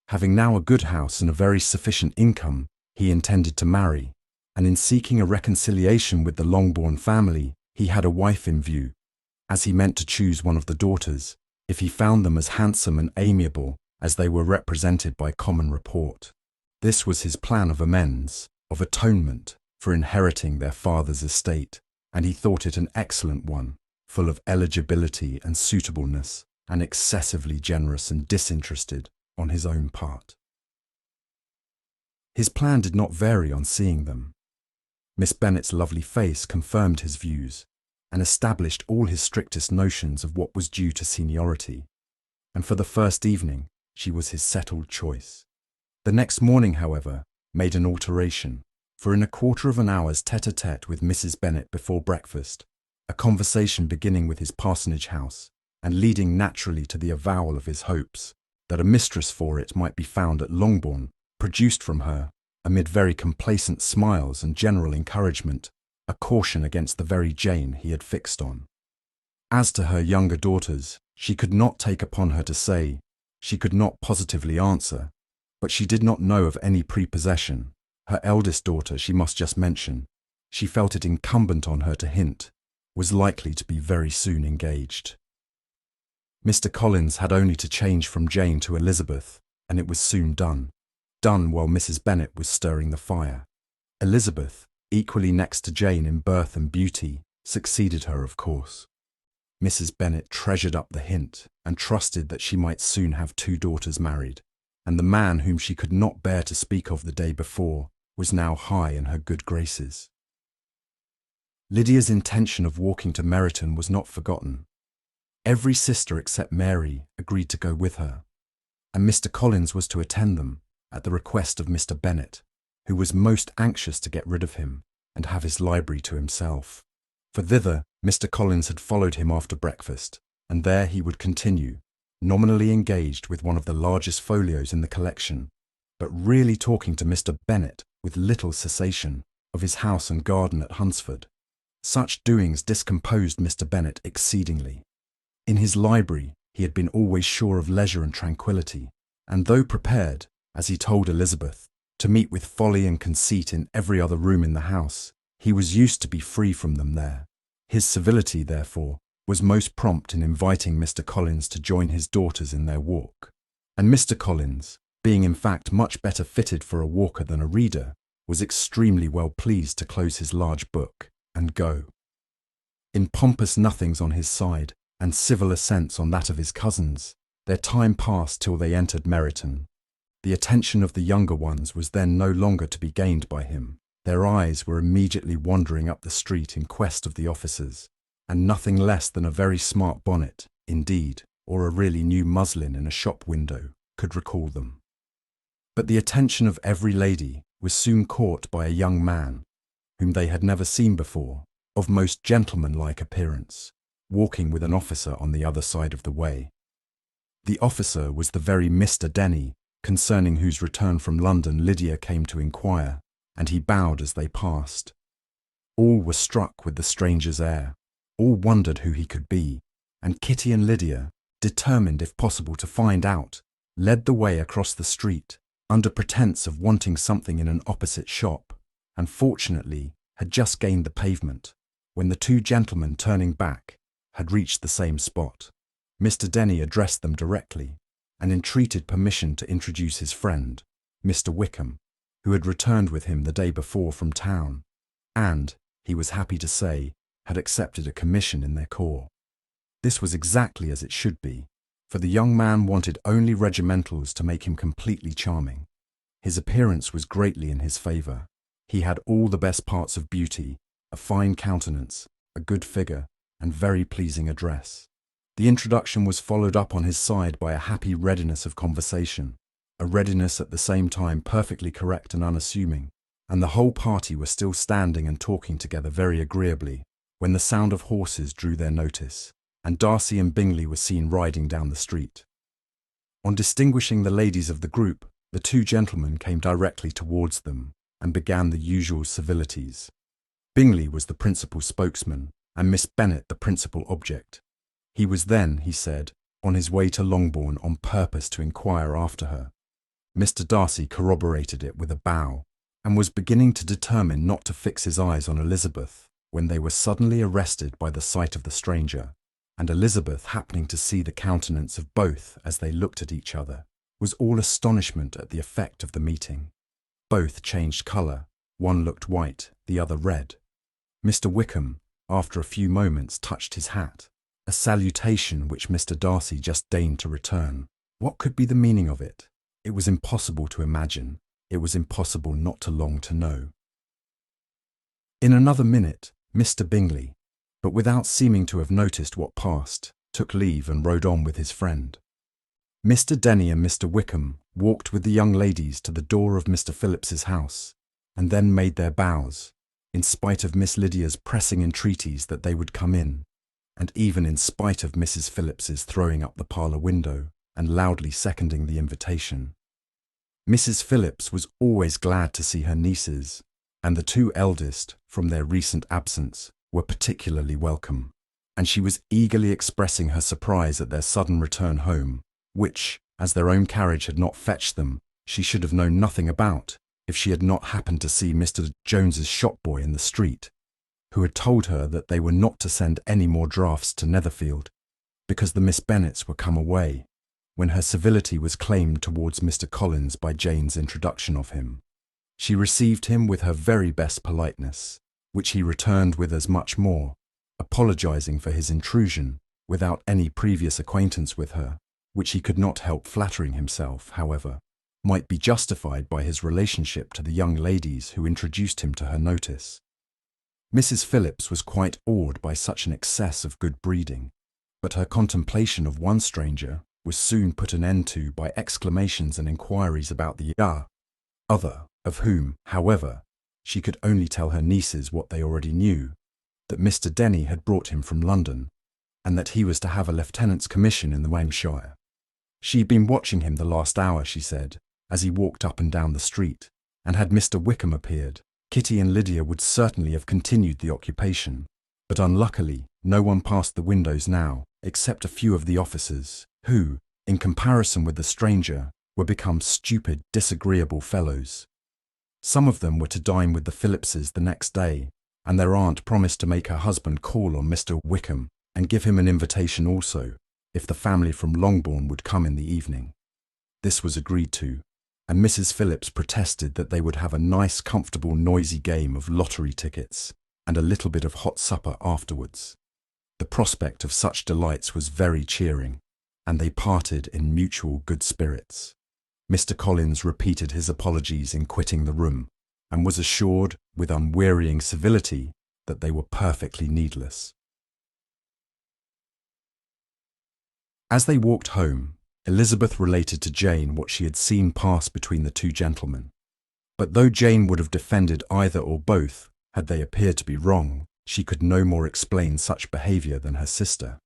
Having now a good house and a very sufficient income, he intended to marry, and in seeking a reconciliation with the Longbourn family, he had a wife in view, as he meant to choose one of the daughters, if he found them as handsome and amiable as they were represented by common report. This was his plan of amends, of atonement, for inheriting their father's estate, and he thought it an excellent one, full of eligibility and suitableness, and excessively generous and disinterested on his own part. His plan did not vary on seeing them. Miss Bennet's lovely face confirmed his views, and established all his strictest notions of what was due to seniority, and for the first evening she was his settled choice. The next morning, however, made an alteration, for in a quarter of an hour's tete-a-tete with Mrs. Bennet before breakfast, a conversation beginning with his parsonage house, and leading naturally to the avowal of his hopes, that a mistress for it might be found at Longbourn, produced from her, amid very complacent smiles and general encouragement, a caution against the very Jane he had fixed on. As to her younger daughters, she could not take upon her to say, she could not positively answer, but she did not know of any prepossession. Her eldest daughter, she must just mention, she felt it incumbent on her to hint, was likely to be very soon engaged. Mr. Collins had only to change from Jane to Elizabeth, and it was soon done while Mrs. Bennet was stirring the fire. Elizabeth, equally next to Jane in birth and beauty, succeeded her, of course. Mrs. Bennet treasured up the hint, and trusted that she might soon have 2 daughters married, and the man whom she could not bear to speak of the day before was now high in her good graces. Lydia's intention of walking to Meryton was not forgotten. Every sister except Mary agreed to go with her, and Mr. Collins was to attend them, at the request of Mr. Bennet, who was most anxious to get rid of him and have his library to himself. For thither Mr. Collins had followed him after breakfast, and there he would continue, nominally engaged with one of the largest folios in the collection, but really talking to Mr. Bennet with little cessation of his house and garden at Hunsford. Such doings discomposed Mr. Bennet exceedingly. In his library, He had been always sure of leisure and tranquillity, and though prepared, as he told Elizabeth, to meet with folly and conceit in every other room in the house, he was used to be free from them there. His civility, therefore, was most prompt in inviting Mr. Collins to join his daughters in their walk. And Mr. Collins, being in fact much better fitted for a walker than a reader, was extremely well pleased to close his large book and go. In pompous nothings on his side, and civil assents on that of his cousins, their time passed till they entered Meryton. The attention of the younger ones was then no longer to be gained by him. Their eyes were immediately wandering up the street in quest of the officers, and nothing less than a very smart bonnet, indeed, or a really new muslin in a shop window, could recall them. But the attention of every lady was soon caught by a young man, whom they had never seen before, of most gentlemanlike appearance, walking with an officer on the other side of the way. The officer was the very Mr. Denny, concerning whose return from London Lydia came to inquire, and he bowed as they passed. All were struck with the stranger's air, all wondered who he could be, and Kitty and Lydia, determined if possible to find out, led the way across the street, under pretence of wanting something in an opposite shop, and fortunately had just gained the pavement, when the two gentlemen, turning back, had reached the same spot. Mr. Denny addressed them directly, and entreated permission to introduce his friend, Mr. Wickham, who had returned with him the day before from town, and, he was happy to say, had accepted a commission in their corps. This was exactly as it should be, for the young man wanted only regimentals to make him completely charming. His appearance was greatly in his favour. He had all the best parts of beauty, a fine countenance, a good figure, and very pleasing address. The introduction was followed up on his side by a happy readiness of conversation, a readiness at the same time perfectly correct and unassuming, and the whole party were still standing and talking together very agreeably, when the sound of horses drew their notice, and Darcy and Bingley were seen riding down the street. On distinguishing the ladies of the group, the two gentlemen came directly towards them, and began the usual civilities. Bingley was the principal spokesman, and Miss Bennet the principal object. He was then, he said, on his way to Longbourn on purpose to inquire after her. Mr. Darcy corroborated it with a bow, and was beginning to determine not to fix his eyes on Elizabeth, when they were suddenly arrested by the sight of the stranger, and Elizabeth, happening to see the countenance of both as they looked at each other, was all astonishment at the effect of the meeting. Both changed colour, one looked white, the other red. Mr. Wickham, after a few moments, touched his hat, a salutation which Mr. Darcy just deigned to return. What could be the meaning of it? It was impossible to imagine. It was impossible not to long to know. In another minute, Mr. Bingley, but without seeming to have noticed what passed, took leave and rode on with his friend. Mr. Denny and Mr. Wickham walked with the young ladies to the door of Mr. Phillips's house, and then made their bows, in spite of Miss Lydia's pressing entreaties that they would come in, and even in spite of Mrs. Phillips's throwing up the parlour window and loudly seconding the invitation. Mrs. Phillips was always glad to see her nieces, and the two eldest, from their recent absence, were particularly welcome, and she was eagerly expressing her surprise at their sudden return home, which, as their own carriage had not fetched them, she should have known nothing about if she had not happened to see Mr. Jones's shop-boy in the street, who had told her that they were not to send any more drafts to Netherfield, because the Miss Bennets were come away, when her civility was claimed towards Mr. Collins by Jane's introduction of him. She received him with her very best politeness, which he returned with as much more, apologizing for his intrusion without any previous acquaintance with her, which he could not help flattering himself, however, might be justified by his relationship to the young ladies who introduced him to her notice. Mrs. Phillips was quite awed by such an excess of good breeding, but her contemplation of one stranger was soon put an end to by exclamations and inquiries about the other, of whom, however, she could only tell her nieces what they already knew, that Mr. Denny had brought him from London, and that he was to have a lieutenant's commission in the Hampshire. She had been watching him the last hour, she said, as he walked up and down the street, and had Mr. Wickham appeared, Kitty and Lydia would certainly have continued the occupation, but unluckily no one passed the windows now, except a few of the officers, who, in comparison with the stranger, were become stupid, disagreeable fellows. Some of them were to dine with the Phillipses the next day, and their aunt promised to make her husband call on Mr. Wickham and give him an invitation also, if the family from Longbourn would come in the evening. This was agreed to, and Mrs. Phillips protested that they would have a nice, comfortable, noisy game of lottery tickets and a little bit of hot supper afterwards. The prospect of such delights was very cheering, and they parted in mutual good spirits. Mr. Collins repeated his apologies in quitting the room, and was assured, with unwearying civility, that they were perfectly needless. As they walked home, Elizabeth related to Jane what she had seen pass between the two gentlemen. But though Jane would have defended either or both, had they appeared to be wrong, she could no more explain such behaviour than her sister.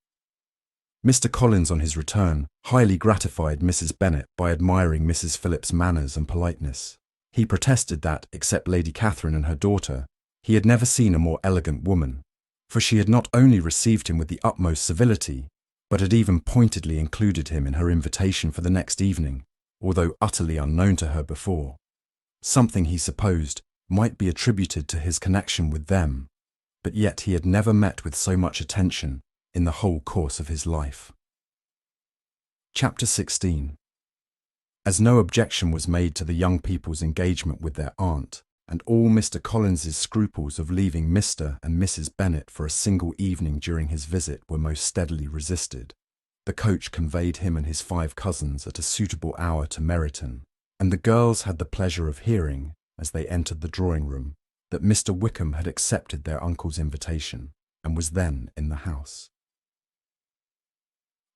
Mr. Collins, on his return, highly gratified Mrs. Bennet by admiring Mrs. Phillips' manners and politeness. He protested that, except Lady Catherine and her daughter, he had never seen a more elegant woman, for she had not only received him with the utmost civility, but had even pointedly included him in her invitation for the next evening, although utterly unknown to her before. Something, he supposed, might be attributed to his connection with them, but yet he had never met with so much attention in the whole course of his life. Chapter 16. As no objection was made to the young people's engagement with their aunt, and all Mr. Collins's scruples of leaving Mr. and Mrs. Bennet for a single evening during his visit were most steadily resisted, the coach conveyed him and his 5 cousins at a suitable hour to Meryton, and the girls had the pleasure of hearing, as they entered the drawing-room, that Mr. Wickham had accepted their uncle's invitation, and was then in the house.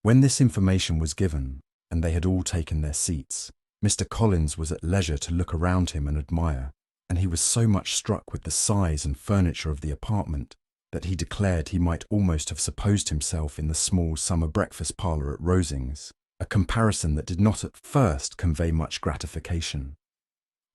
When this information was given, and they had all taken their seats, Mr. Collins was at leisure to look around him and admire, and he was so much struck with the size and furniture of the apartment that he declared he might almost have supposed himself in the small summer breakfast parlour at Rosings, a comparison that did not at first convey much gratification.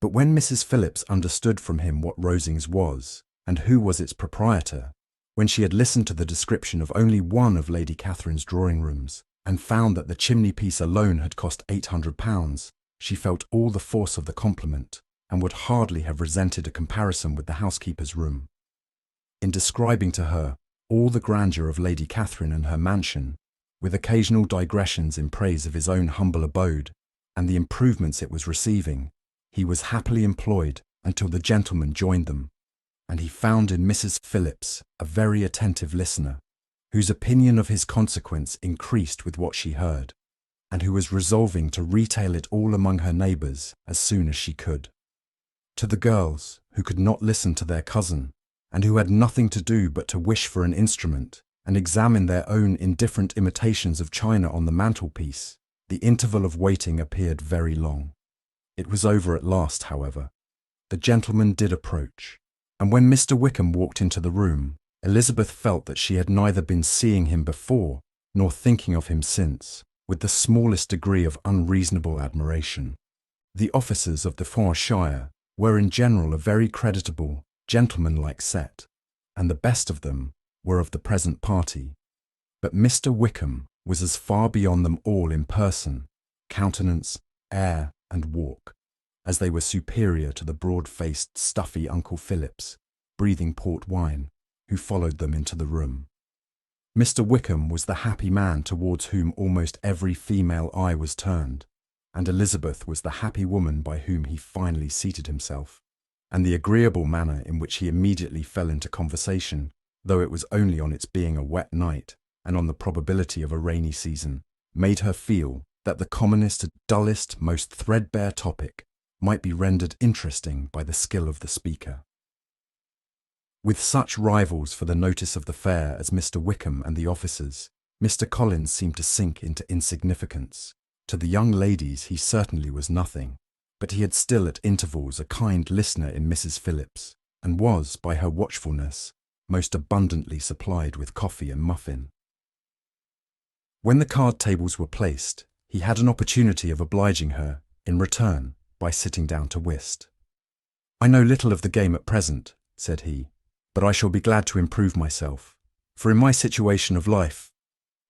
But when Mrs. Phillips understood from him what Rosings was, and who was its proprietor, when she had listened to the description of only one of Lady Catherine's drawing-rooms, and found that the chimney-piece alone had cost £800, she felt all the force of the compliment, and would hardly have resented a comparison with the housekeeper's room. In describing to her all the grandeur of Lady Catherine and her mansion, with occasional digressions in praise of his own humble abode, and the improvements it was receiving, he was happily employed until the gentlemen joined them, and he found in Mrs. Phillips a very attentive listener, whose opinion of his consequence increased with what she heard, and who was resolving to retail it all among her neighbours as soon as she could. To the girls, who could not listen to their cousin, and who had nothing to do but to wish for an instrument, and examine their own indifferent imitations of china on the mantelpiece, the interval of waiting appeared very long. It was over at last, however. The gentleman did approach, and when Mr. Wickham walked into the room, Elizabeth felt that she had neither been seeing him before, nor thinking of him since, with the smallest degree of unreasonable admiration. The officers of the Shire were in general a very creditable, gentlemanlike set, and the best of them were of the present party. But Mr. Wickham was as far beyond them all in person, countenance, air, and walk, as they were superior to the broad-faced, stuffy Uncle Phillips, breathing port wine, who followed them into the room. Mr. Wickham was the happy man towards whom almost every female eye was turned, and Elizabeth was the happy woman by whom he finally seated himself, and the agreeable manner in which he immediately fell into conversation, though it was only on its being a wet night and on the probability of a rainy season, made her feel that the commonest, dullest, most threadbare topic might be rendered interesting by the skill of the speaker. With such rivals for the notice of the fair as Mr. Wickham and the officers, Mr. Collins seemed to sink into insignificance. To the young ladies he certainly was nothing, but he had still at intervals a kind listener in Mrs. Phillips, and was, by her watchfulness, most abundantly supplied with coffee and muffin. When the card tables were placed, he had an opportunity of obliging her, in return, by sitting down to whist. "I know little of the game at present," said he, "but I shall be glad to improve myself, for in my situation of life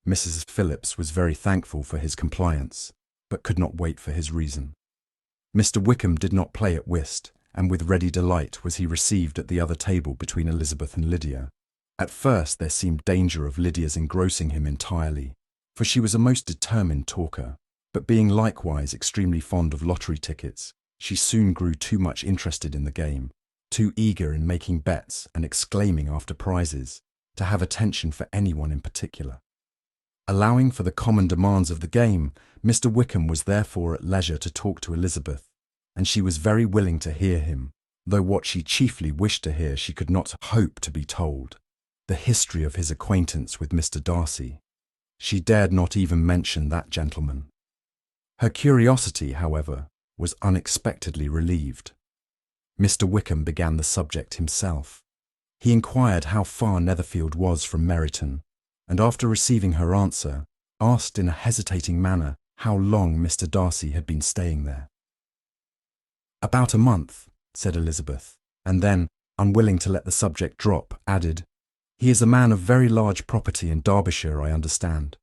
Mrs. Phillips was very thankful for his compliance, but could not wait for his reason. Mr. Wickham did not play at whist, and with ready delight was he received at the other table between Elizabeth and Lydia. At first there seemed danger of Lydia's engrossing him entirely, for she was a most determined talker, but being likewise extremely fond of lottery tickets, she soon grew too much interested in the game, too eager in making bets and exclaiming after prizes, to have attention for anyone in particular. Allowing for the common demands of the game, Mr. Wickham was therefore at leisure to talk to Elizabeth, and she was very willing to hear him, though what she chiefly wished to hear she could not hope to be told, the history of his acquaintance with Mr. Darcy. She dared not even mention that gentleman. Her curiosity, however, was unexpectedly relieved. Mr. Wickham began the subject himself. He inquired how far Netherfield was from Meryton, and after receiving her answer, asked in a hesitating manner how long Mr. Darcy had been staying there. "About a month," said Elizabeth, and then, unwilling to let the subject drop, added, "He is a man of very large property in Derbyshire, I understand."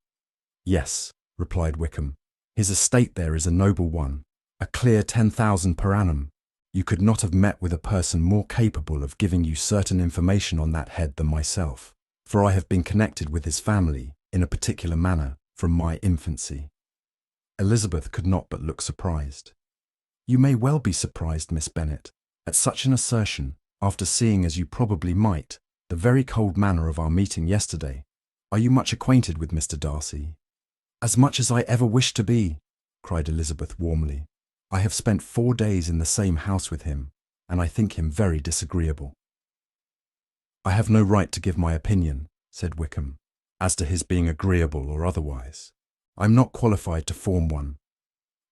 "Yes," replied Wickham. "His estate there is a noble one, a clear 10,000 per annum. You could not have met with a person more capable of giving you certain information on that head than myself, for I have been connected with his family, in a particular manner, from my infancy." Elizabeth could not but look surprised. "You may well be surprised, Miss Bennet, at such an assertion, after seeing, as you probably might, the very cold manner of our meeting yesterday. Are you much acquainted with Mr. Darcy?" "As much as I ever wished to be," cried Elizabeth warmly. "I have spent 4 days in the same house with him, and I think him very disagreeable." "I have no right to give my opinion," said Wickham, "as to his being agreeable or otherwise. I am not qualified to form one.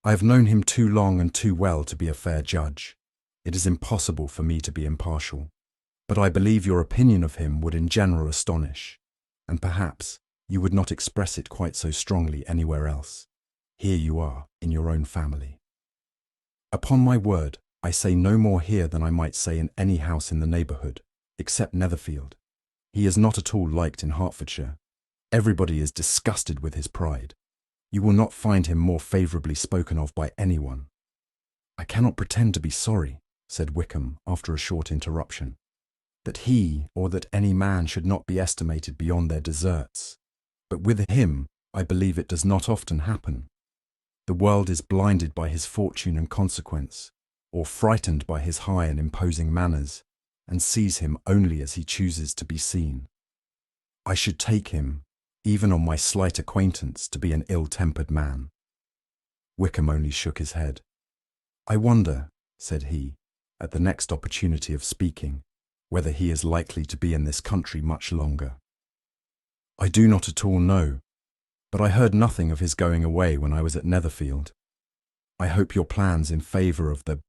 I have known him too long and too well to be a fair judge. It is impossible for me to be impartial. But I believe your opinion of him would in general astonish, and perhaps you would not express it quite so strongly anywhere else. Here you are, in your own family. Upon my word, I say no more here than I might say in any house in the neighbourhood, except Netherfield. He is not at all liked in Hertfordshire. Everybody is disgusted with his pride. You will not find him more favourably spoken of by anyone." "I cannot pretend to be sorry," said Wickham after a short interruption, "that he or that any man should not be estimated beyond their deserts. But with him, I believe it does not often happen. The world is blinded by his fortune and consequence, or frightened by his high and imposing manners, and sees him only as he chooses to be seen. I should take him, even on my slight acquaintance, to be an ill-tempered man." Wickham only shook his head. "I wonder," said he, at the next opportunity of speaking, "whether he is likely to be in this country much longer." "I do not at all know, but I heard nothing of his going away when I was at Netherfield. I hope your plans in favour of the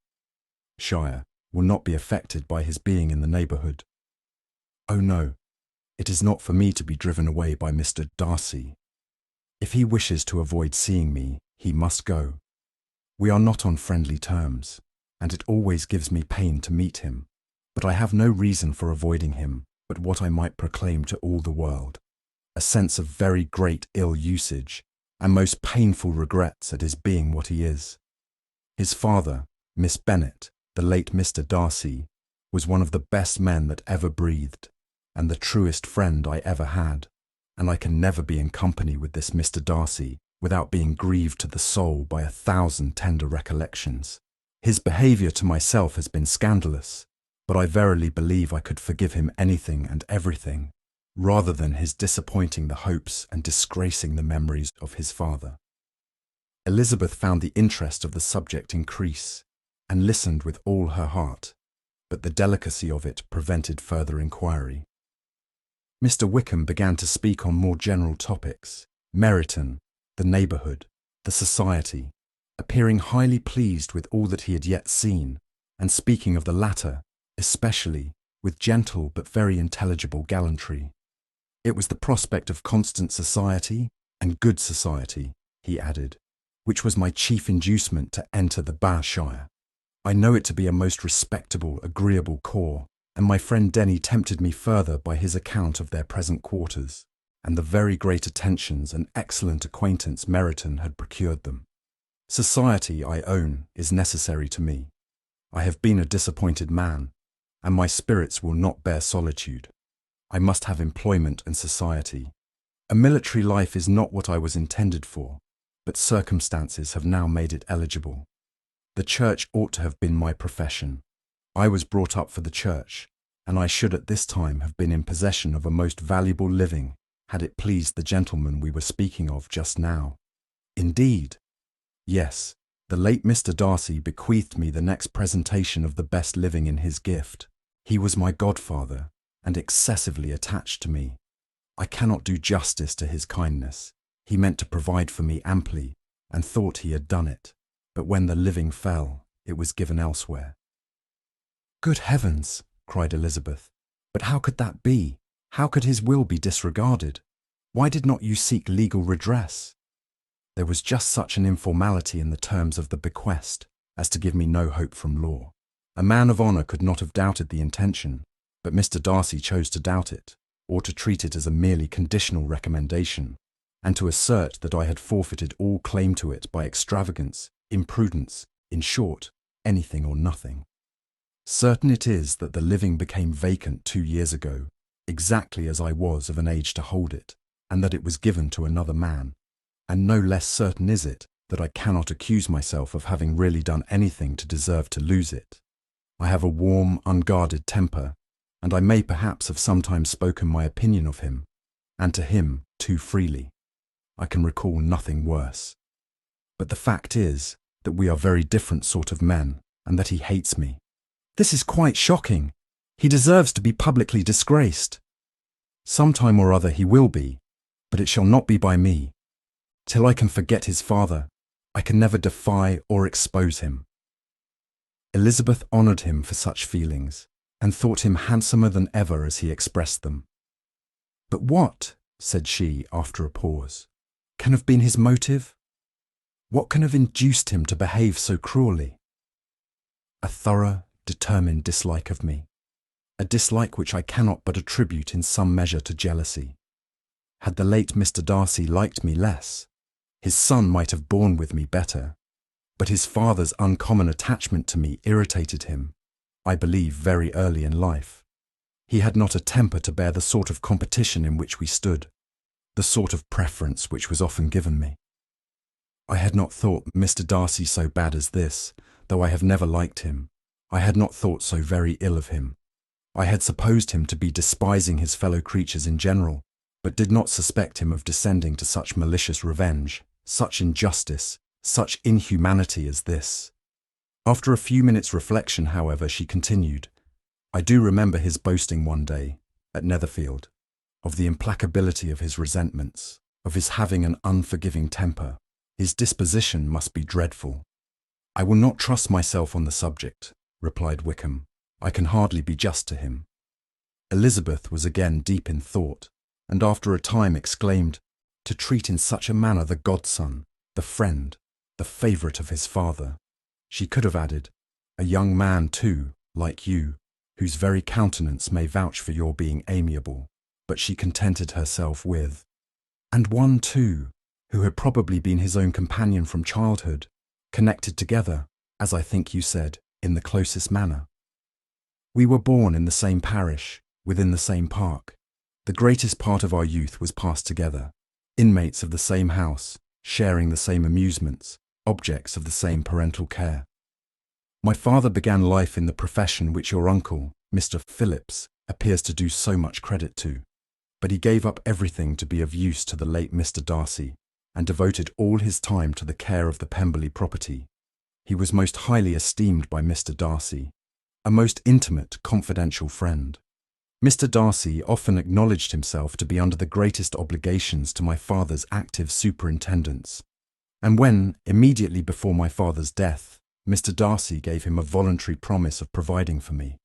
shire will not be affected by his being in the neighbourhood." "Oh no, it is not for me to be driven away by Mr. Darcy. If he wishes to avoid seeing me, he must go. We are not on friendly terms, and it always gives me pain to meet him, but I have no reason for avoiding him but what I might proclaim to all the world, a sense of very great ill usage and most painful regrets at his being what he is. His father, Miss Bennet, the late Mr. Darcy, was one of the best men that ever breathed, and the truest friend I ever had, and I can never be in company with this Mr. Darcy without being grieved to the soul by 1,000 tender recollections. His behaviour to myself has been scandalous, but I verily believe I could forgive him anything and everything, rather than his disappointing the hopes and disgracing the memories of his father." Elizabeth found the interest of the subject increase, and listened with all her heart, but the delicacy of it prevented further inquiry. Mr. Wickham began to speak on more general topics, Meryton, the neighbourhood, the society, appearing highly pleased with all that he had yet seen, and speaking of the latter, especially, with gentle but very intelligible gallantry. "It was the prospect of constant society, and good society," he added, "which was my chief inducement to enter the shire. I know it to be a most respectable, agreeable corps, and my friend Denny tempted me further by his account of their present quarters. and the very great attentions and excellent acquaintance Meryton had procured them. Society, I own, is necessary to me. I have been a disappointed man, and my spirits will not bear solitude. I must have employment and society. A military life is not what I was intended for, but circumstances have now made it eligible. The church ought to have been my profession. I was brought up for the church, and I should at this time have been in possession of a most valuable living, had it pleased the gentleman we were speaking of just now. Indeed, yes, the late Mr. Darcy bequeathed me the next presentation of the best living in his gift. He was my godfather, and excessively attached to me. I cannot do justice to his kindness. He meant to provide for me amply, and thought he had done it, but when the living fell, it was given elsewhere. "Good heavens!" cried Elizabeth. "But how could that be? How could his will be disregarded? Why did not you seek legal redress?" There was just such an informality in the terms of the bequest as to give me no hope from law. A man of honour could not have doubted the intention, but Mr. Darcy chose to doubt it, or to treat it as a merely conditional recommendation, and to assert that I had forfeited all claim to it by extravagance, imprudence, in short, anything or nothing. Certain it is that the living became vacant 2 years ago, exactly as I was of an age to hold it, and that it was given to another man, and no less certain is it that I cannot accuse myself of having really done anything to deserve to lose it. I have a warm, unguarded temper, and I may perhaps have sometimes spoken my opinion of him, and to him too freely. I can recall nothing worse. But the fact is that we are very different sort of men, and that he hates me. This is quite shocking. He deserves to be publicly disgraced. Some time or other he will be, but it shall not be by me. Till I can forget his father, I can never defy or expose him. Elizabeth honoured him for such feelings, and thought him handsomer than ever as he expressed them. "But what," said she after a pause, "can have been his motive? What can have induced him to behave so cruelly?" "A thorough, determined dislike of me, a dislike which I cannot but attribute in some measure to jealousy. Had the late Mr. Darcy liked me less, his son might have borne with me better, but his father's uncommon attachment to me irritated him, I believe, very early in life. He had not a temper to bear the sort of competition in which we stood, the sort of preference which was often given me. I had not thought Mr. Darcy so bad as this, though I have never liked him. I had not thought so very ill of him. I had supposed him to be despising his fellow creatures in general, but did not suspect him of descending to such malicious revenge, such injustice, such inhumanity as this. After a few minutes' reflection, however, she continued, "I do remember his boasting one day, at Netherfield, of the implacability of his resentments, of his having an unforgiving temper. His disposition must be dreadful." "I will not trust myself on the subject," replied Wickham. "I can hardly be just to him." Elizabeth was again deep in thought, and after a time exclaimed, "To treat in such a manner the godson, the friend, the favourite of his father." She could have added, "A young man too, like you, whose very countenance may vouch for your being amiable," but she contented herself with, "And one too, who had probably been his own companion from childhood, connected together, as I think you said, in the closest manner. We were born in the same parish, within the same park. The greatest part of our youth was passed together, inmates of the same house, sharing the same amusements, objects of the same parental care. My father began life in the profession which your uncle, Mr. Phillips, appears to do so much credit to, but he gave up everything to be of use to the late Mr. Darcy, and devoted all his time to the care of the Pemberley property. He was most highly esteemed by Mr. Darcy, a most intimate, confidential friend. Mr. Darcy often acknowledged himself to be under the greatest obligations to my father's active superintendence, and when, immediately before my father's death, Mr. Darcy gave him a voluntary promise of providing for me,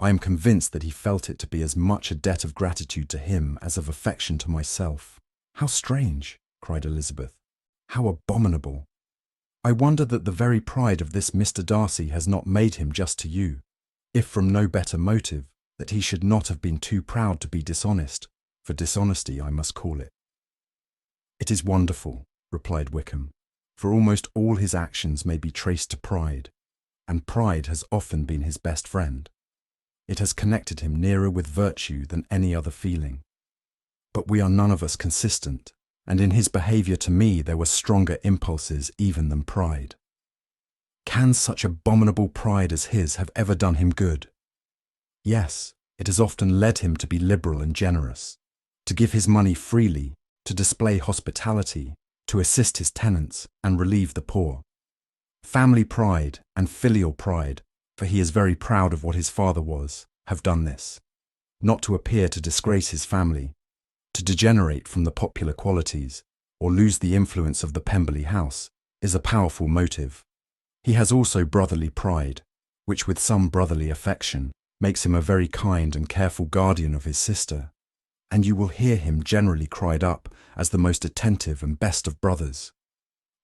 I am convinced that he felt it to be as much a debt of gratitude to him as of affection to myself." "How strange!" cried Elizabeth. "How abominable! I wonder that the very pride of this Mr. Darcy has not made him just to you, if from no better motive, that he should not have been too proud to be dishonest, for dishonesty I must call it. It is wonderful, replied Wickham, for almost all his actions may be traced to pride, and pride has often been his best friend. It has connected him nearer with virtue than any other feeling. But we are none of us consistent, and in his behaviour to me there were stronger impulses even than pride. Can such abominable pride as his have ever done him good? Yes, it has often led him to be liberal and generous, to give his money freely, to display hospitality, to assist his tenants and relieve the poor. Family pride and filial pride, for he is very proud of what his father was, have done this. Not to appear to disgrace his family, to degenerate from the popular qualities, or lose the influence of the Pemberley house, is a powerful motive. He has also brotherly pride, which with some brotherly affection makes him a very kind and careful guardian of his sister, and you will hear him generally cried up as the most attentive and best of brothers.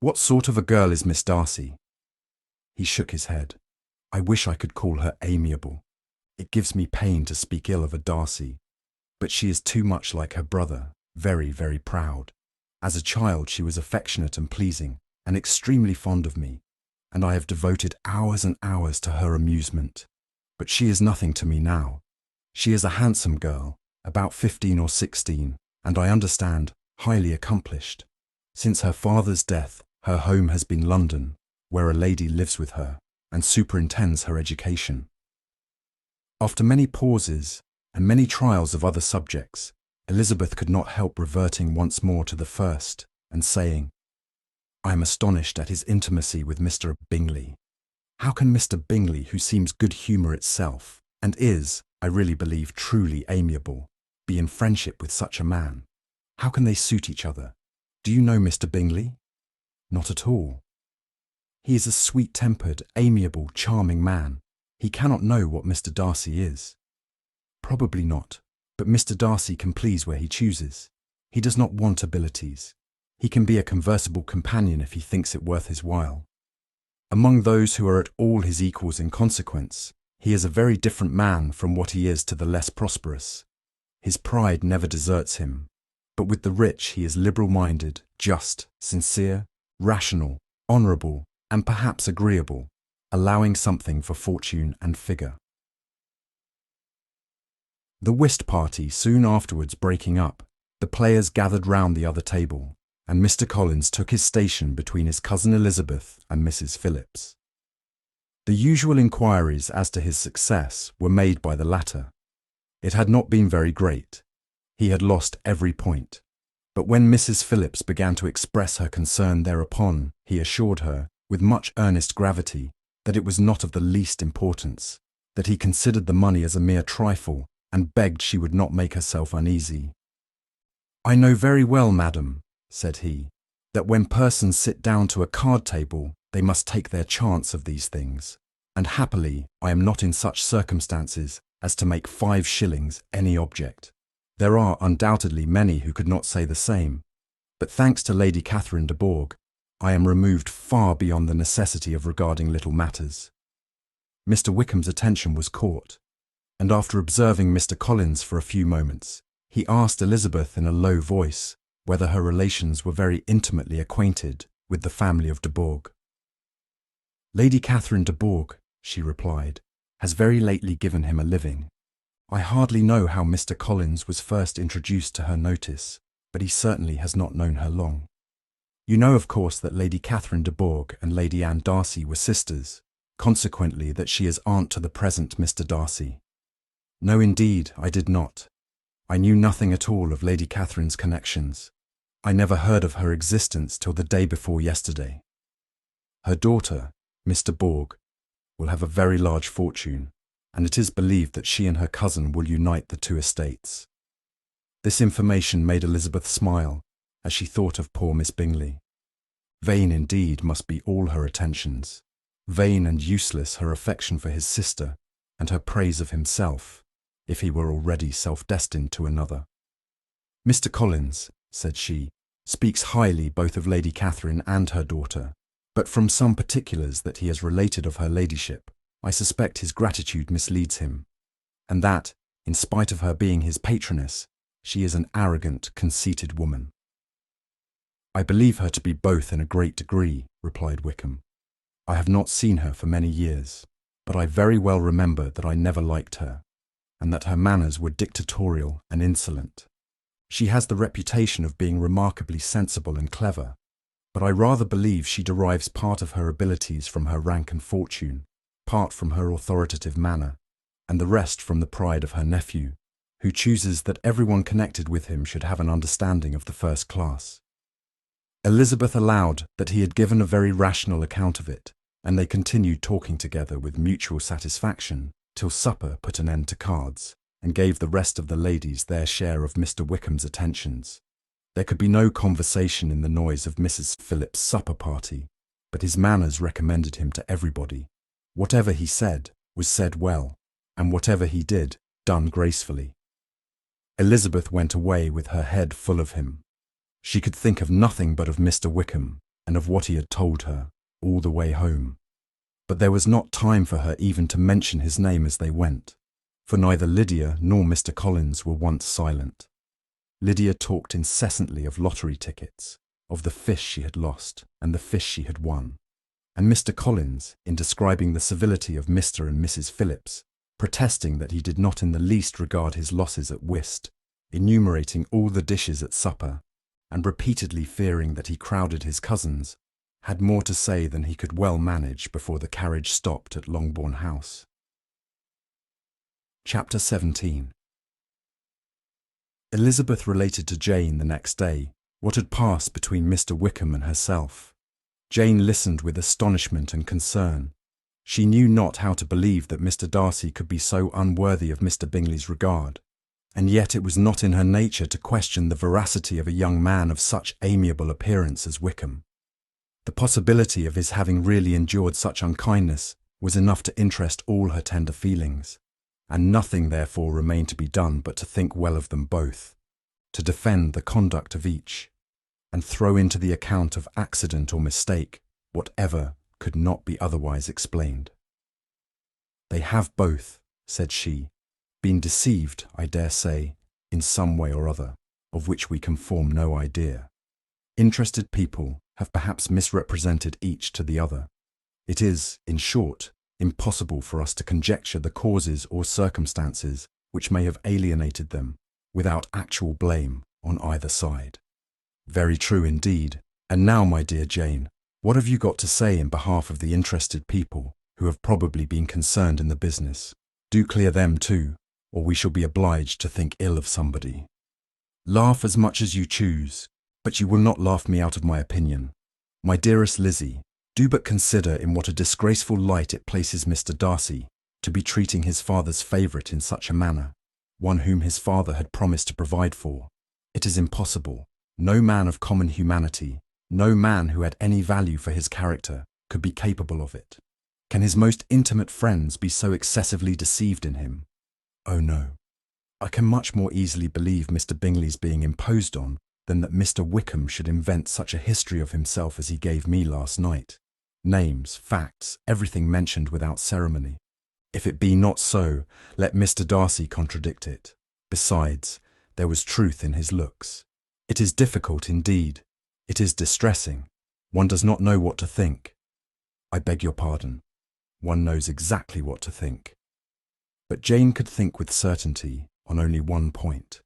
What sort of a girl is Miss Darcy? He shook his head. I wish I could call her amiable. It gives me pain to speak ill of a Darcy, but she is too much like her brother, very, very proud. As a child she was affectionate and pleasing, and extremely fond of me, and I have devoted hours and hours to her amusement. But she is nothing to me now. She is a handsome girl, about 15 or 16, and I understand, highly accomplished. Since her father's death, her home has been London, where a lady lives with her, and superintends her education. After many pauses, and many trials of other subjects, Elizabeth could not help reverting once more to the first, and saying, I am astonished at his intimacy with Mr. Bingley. How can Mr. Bingley, who seems good humour itself, and is, I really believe, truly amiable, be in friendship with such a man? How can they suit each other? Do you know Mr. Bingley? Not at all. He is a sweet-tempered, amiable, charming man. He cannot know what Mr. Darcy is. Probably not, but Mr. Darcy can please where he chooses. He does not want abilities. He can be a conversable companion if he thinks it worth his while. Among those who are at all his equals in consequence, he is a very different man from what he is to the less prosperous. His pride never deserts him, but with the rich he is liberal-minded, just, sincere, rational, honourable, and perhaps agreeable, allowing something for fortune and figure. The whist party soon afterwards breaking up, the players gathered round the other table, and Mr. Collins took his station between his cousin Elizabeth and Mrs. Phillips. The usual inquiries as to his success were made by the latter. It had not been very great. He had lost every point. But when Mrs. Phillips began to express her concern thereupon, he assured her, with much earnest gravity, that it was not of the least importance, that he considered the money as a mere trifle, and begged she would not make herself uneasy. I know very well, madam, said he, that when persons sit down to a card-table, they must take their chance of these things, and happily I am not in such circumstances as to make 5 shillings any object. There are undoubtedly many who could not say the same, but thanks to Lady Catherine de Bourgh, I am removed far beyond the necessity of regarding little matters. Mr. Wickham's attention was caught, and after observing Mr. Collins for a few moments, he asked Elizabeth in a low voice whether her relations were very intimately acquainted with the family of de Bourgh. Lady Catherine de Bourgh, she replied, has very lately given him a living. I hardly know how Mr. Collins was first introduced to her notice, but he certainly has not known her long. You know, of course, that Lady Catherine de Bourgh and Lady Anne Darcy were sisters, consequently that she is aunt to the present Mr. Darcy. No, indeed, I did not. I knew nothing at all of Lady Catherine's connections. I never heard of her existence till the day before yesterday. Her daughter, Miss de Bourgh, will have a very large fortune, and it is believed that she and her cousin will unite the 2 estates. This information made Elizabeth smile, as she thought of poor Miss Bingley. Vain indeed must be all her attentions, vain and useless her affection for his sister, and her praise of himself, if he were already self-destined to another. Mr. Collins, said she, speaks highly both of Lady Catherine and her daughter, but from some particulars that he has related of her ladyship, I suspect his gratitude misleads him, and that, in spite of her being his patroness, She is an arrogant, conceited woman." "I believe her to be both in a great degree," replied Wickham. "I have not seen her for many years, but I very well remember that I never liked her, and that her manners were dictatorial and insolent. She has the reputation of being remarkably sensible and clever, but I rather believe she derives part of her abilities from her rank and fortune, part from her authoritative manner, and the rest from the pride of her nephew, who chooses that everyone connected with him should have an understanding of the first class." Elizabeth allowed that he had given a very rational account of it, and they continued talking together with mutual satisfaction till supper put an end to cards, and gave the rest of the ladies their share of Mr. Wickham's attentions. There could be no conversation in the noise of Mrs. Phillips's supper party, but his manners recommended him to everybody. Whatever he said was said well, and whatever he did, done gracefully. Elizabeth went away with her head full of him. She could think of nothing but of Mr. Wickham and of what he had told her all the way home. But there was not time for her even to mention his name as they went, for neither Lydia nor Mr. Collins were once silent. Lydia talked incessantly of lottery tickets, of the fish she had lost and the fish she had won, and Mr. Collins, in describing the civility of Mr. and Mrs. Phillips, protesting that he did not in the least regard his losses at whist, enumerating all the dishes at supper, and repeatedly fearing that he crowded his cousins, had more to say than he could well manage before the carriage stopped at Longbourn House. Chapter 17. Elizabeth related to Jane the next day what had passed between Mr. Wickham and herself. Jane listened with astonishment and concern. She knew not how to believe that Mr. Darcy could be so unworthy of Mr. Bingley's regard, and yet it was not in her nature to question the veracity of a young man of such amiable appearance as Wickham. The possibility of his having really endured such unkindness was enough to interest all her tender feelings, and nothing therefore remained to be done but to think well of them both, to defend the conduct of each, and throw into the account of accident or mistake whatever could not be otherwise explained. "They have both," said she, "been deceived, I dare say, in some way or other, of which we can form no idea. Interested people have perhaps misrepresented each to the other. It is, in short, impossible for us to conjecture the causes or circumstances which may have alienated them, without actual blame on either side." "Very true indeed. And now, my dear Jane, what have you got to say in behalf of the interested people who have probably been concerned in the business? Do clear them too, or we shall be obliged to think ill of somebody." "Laugh as much as you choose, but you will not laugh me out of my opinion. My dearest Lizzie, do but consider in what a disgraceful light it places Mr. Darcy to be treating his father's favourite in such a manner, one whom his father had promised to provide for. It is impossible. No man of common humanity, no man who had any value for his character, could be capable of it. Can his most intimate friends be so excessively deceived in him? Oh no. I can much more easily believe Mr. Bingley's being imposed on than that Mr. Wickham should invent such a history of himself as he gave me last night. Names, facts, everything mentioned without ceremony. If it be not so, let Mr. Darcy contradict it. Besides, there was truth in his looks. It is difficult indeed. It is distressing. One does not know what to think. I beg your pardon. One knows exactly what to think. But Jane could think with certainty on only one point,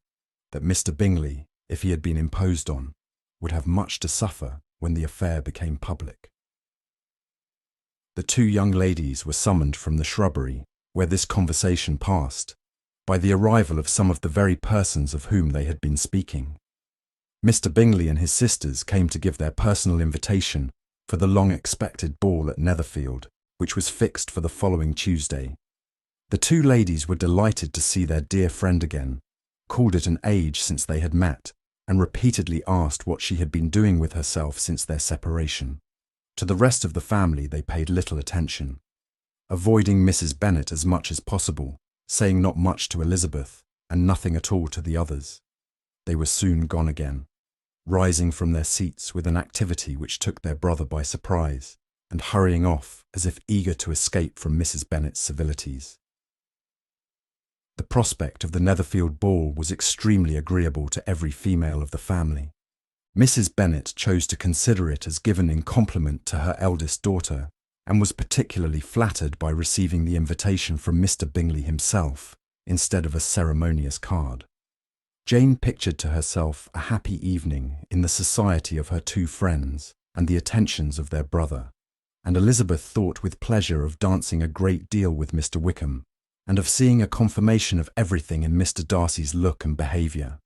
that Mr. Bingley, if he had been imposed on, would have much to suffer when the affair became public. The two young ladies were summoned from the shrubbery, where this conversation passed, by the arrival of some of the very persons of whom they had been speaking. Mr. Bingley and his sisters came to give their personal invitation for the long-expected ball at Netherfield, which was fixed for the following Tuesday. The two ladies were delighted to see their dear friend again, called it an age since they had met, and repeatedly asked what she had been doing with herself since their separation. To the rest of the family they paid little attention, avoiding Mrs. Bennet as much as possible, saying not much to Elizabeth, and nothing at all to the others. They were soon gone again, rising from their seats with an activity which took their brother by surprise, and hurrying off as if eager to escape from Mrs. Bennet's civilities. The prospect of the Netherfield ball was extremely agreeable to every female of the family. Mrs. Bennet chose to consider it as given in compliment to her eldest daughter, and was particularly flattered by receiving the invitation from Mr. Bingley himself, instead of a ceremonious card. Jane pictured to herself a happy evening in the society of her two friends and the attentions of their brother, and Elizabeth thought with pleasure of dancing a great deal with Mr. Wickham, and of seeing a confirmation of everything in Mr. Darcy's look and behaviour.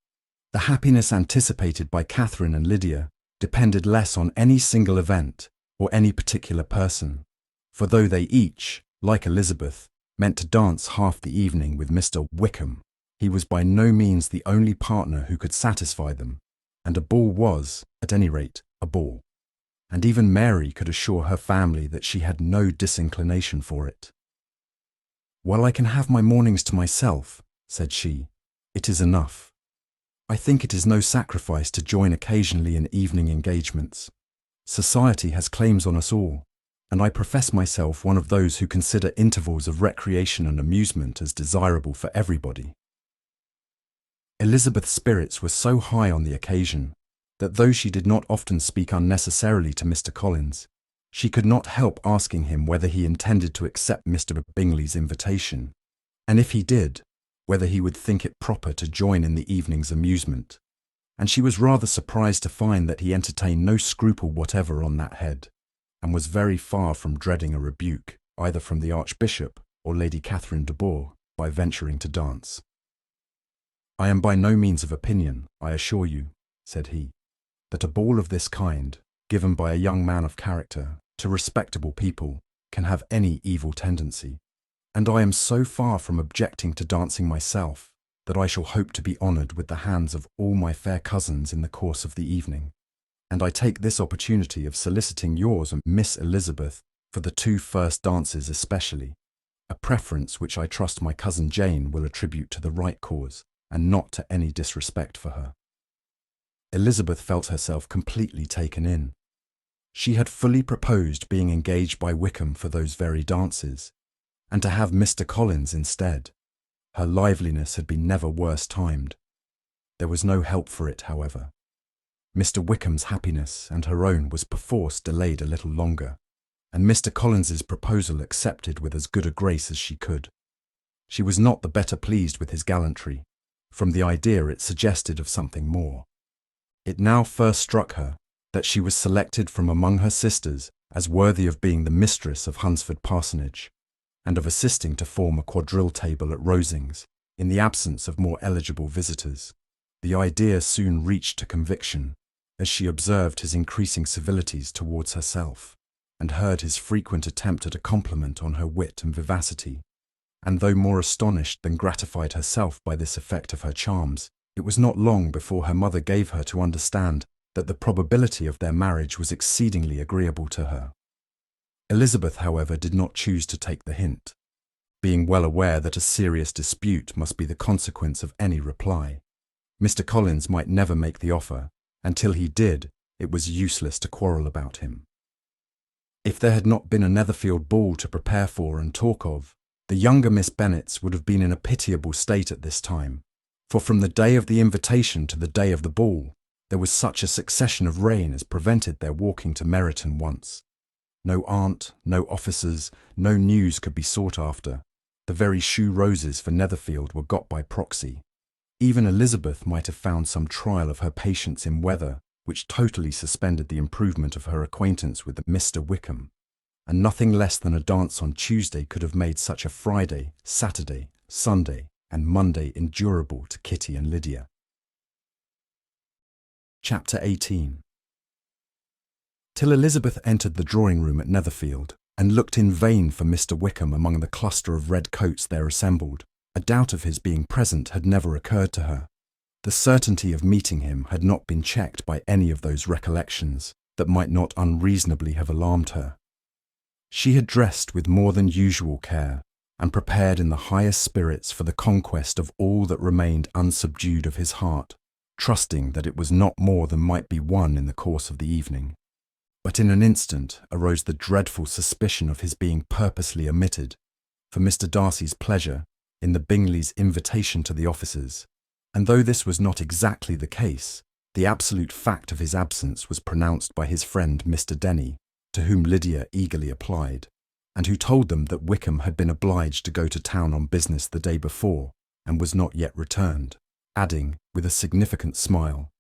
The happiness anticipated by Catherine and Lydia depended less on any single event or any particular person, for though they each, like Elizabeth, meant to dance half the evening with Mr. Wickham, he was by no means the only partner who could satisfy them, and a ball was, at any rate, a ball. And even Mary could assure her family that she had no disinclination for it. "While I can have my mornings to myself," said she, "it is enough. I think it is no sacrifice to join occasionally in evening engagements. Society has claims on us all, and I profess myself one of those who consider intervals of recreation and amusement as desirable for everybody." Elizabeth's spirits were so high on the occasion that though she did not often speak unnecessarily to Mr. Collins, she could not help asking him whether he intended to accept Mr. Bingley's invitation, and if he did, whether he would think it proper to join in the evening's amusement, and she was rather surprised to find that he entertained no scruple whatever on that head, and was very far from dreading a rebuke, either from the Archbishop or Lady Catherine de Bourgh, by venturing to dance. "I am by no means of opinion, I assure you," said he, "that a ball of this kind, given by a young man of character to respectable people, can have any evil tendency, and I am so far from objecting to dancing myself that I shall hope to be honoured with the hands of all my fair cousins in the course of the evening, and I take this opportunity of soliciting yours and Miss Elizabeth for the two first dances especially, a preference which I trust my cousin Jane will attribute to the right cause, and not to any disrespect for her." Elizabeth felt herself completely taken in. She had fully proposed being engaged by Wickham for those very dances, and to have Mr. Collins instead. Her liveliness had been never worse timed. There was no help for it, however. Mr. Wickham's happiness and her own was perforce delayed a little longer, and Mr. Collins's proposal accepted with as good a grace as she could. She was not the better pleased with his gallantry, from the idea it suggested of something more. It now first struck her that she was selected from among her sisters as worthy of being the mistress of Hunsford parsonage, and of assisting to form a quadrille table at Rosings, in the absence of more eligible visitors. The idea soon reached to conviction, as she observed his increasing civilities towards herself, and heard his frequent attempt at a compliment on her wit and vivacity. And though more astonished than gratified herself by this effect of her charms, it was not long before her mother gave her to understand that the probability of their marriage was exceedingly agreeable to her. Elizabeth, however, did not choose to take the hint, being well aware that a serious dispute must be the consequence of any reply. Mr. Collins might never make the offer, and till he did, it was useless to quarrel about him. If there had not been a Netherfield ball to prepare for and talk of, the younger Miss Bennets would have been in a pitiable state at this time, for from the day of the invitation to the day of the ball, there was such a succession of rain as prevented their walking to Meryton once. No aunt, no officers, no news could be sought after. The very shoe roses for Netherfield were got by proxy. Even Elizabeth might have found some trial of her patience in weather which totally suspended the improvement of her acquaintance with Mr. Wickham, and nothing less than a dance on Tuesday could have made such a Friday, Saturday, Sunday, and Monday endurable to Kitty and Lydia. Chapter 18. Till Elizabeth entered the drawing-room at Netherfield, and looked in vain for Mr. Wickham among the cluster of red coats there assembled, a doubt of his being present had never occurred to her. The certainty of meeting him had not been checked by any of those recollections that might not unreasonably have alarmed her. She had dressed with more than usual care, and prepared in the highest spirits for the conquest of all that remained unsubdued of his heart, trusting that it was not more than might be won in the course of the evening. But in an instant arose the dreadful suspicion of his being purposely omitted, for Mr. Darcy's pleasure, in the Bingleys' invitation to the officers, and though this was not exactly the case, the absolute fact of his absence was pronounced by his friend Mr. Denny, to whom Lydia eagerly applied, and who told them that Wickham had been obliged to go to town on business the day before and was not yet returned, adding, with a significant smile,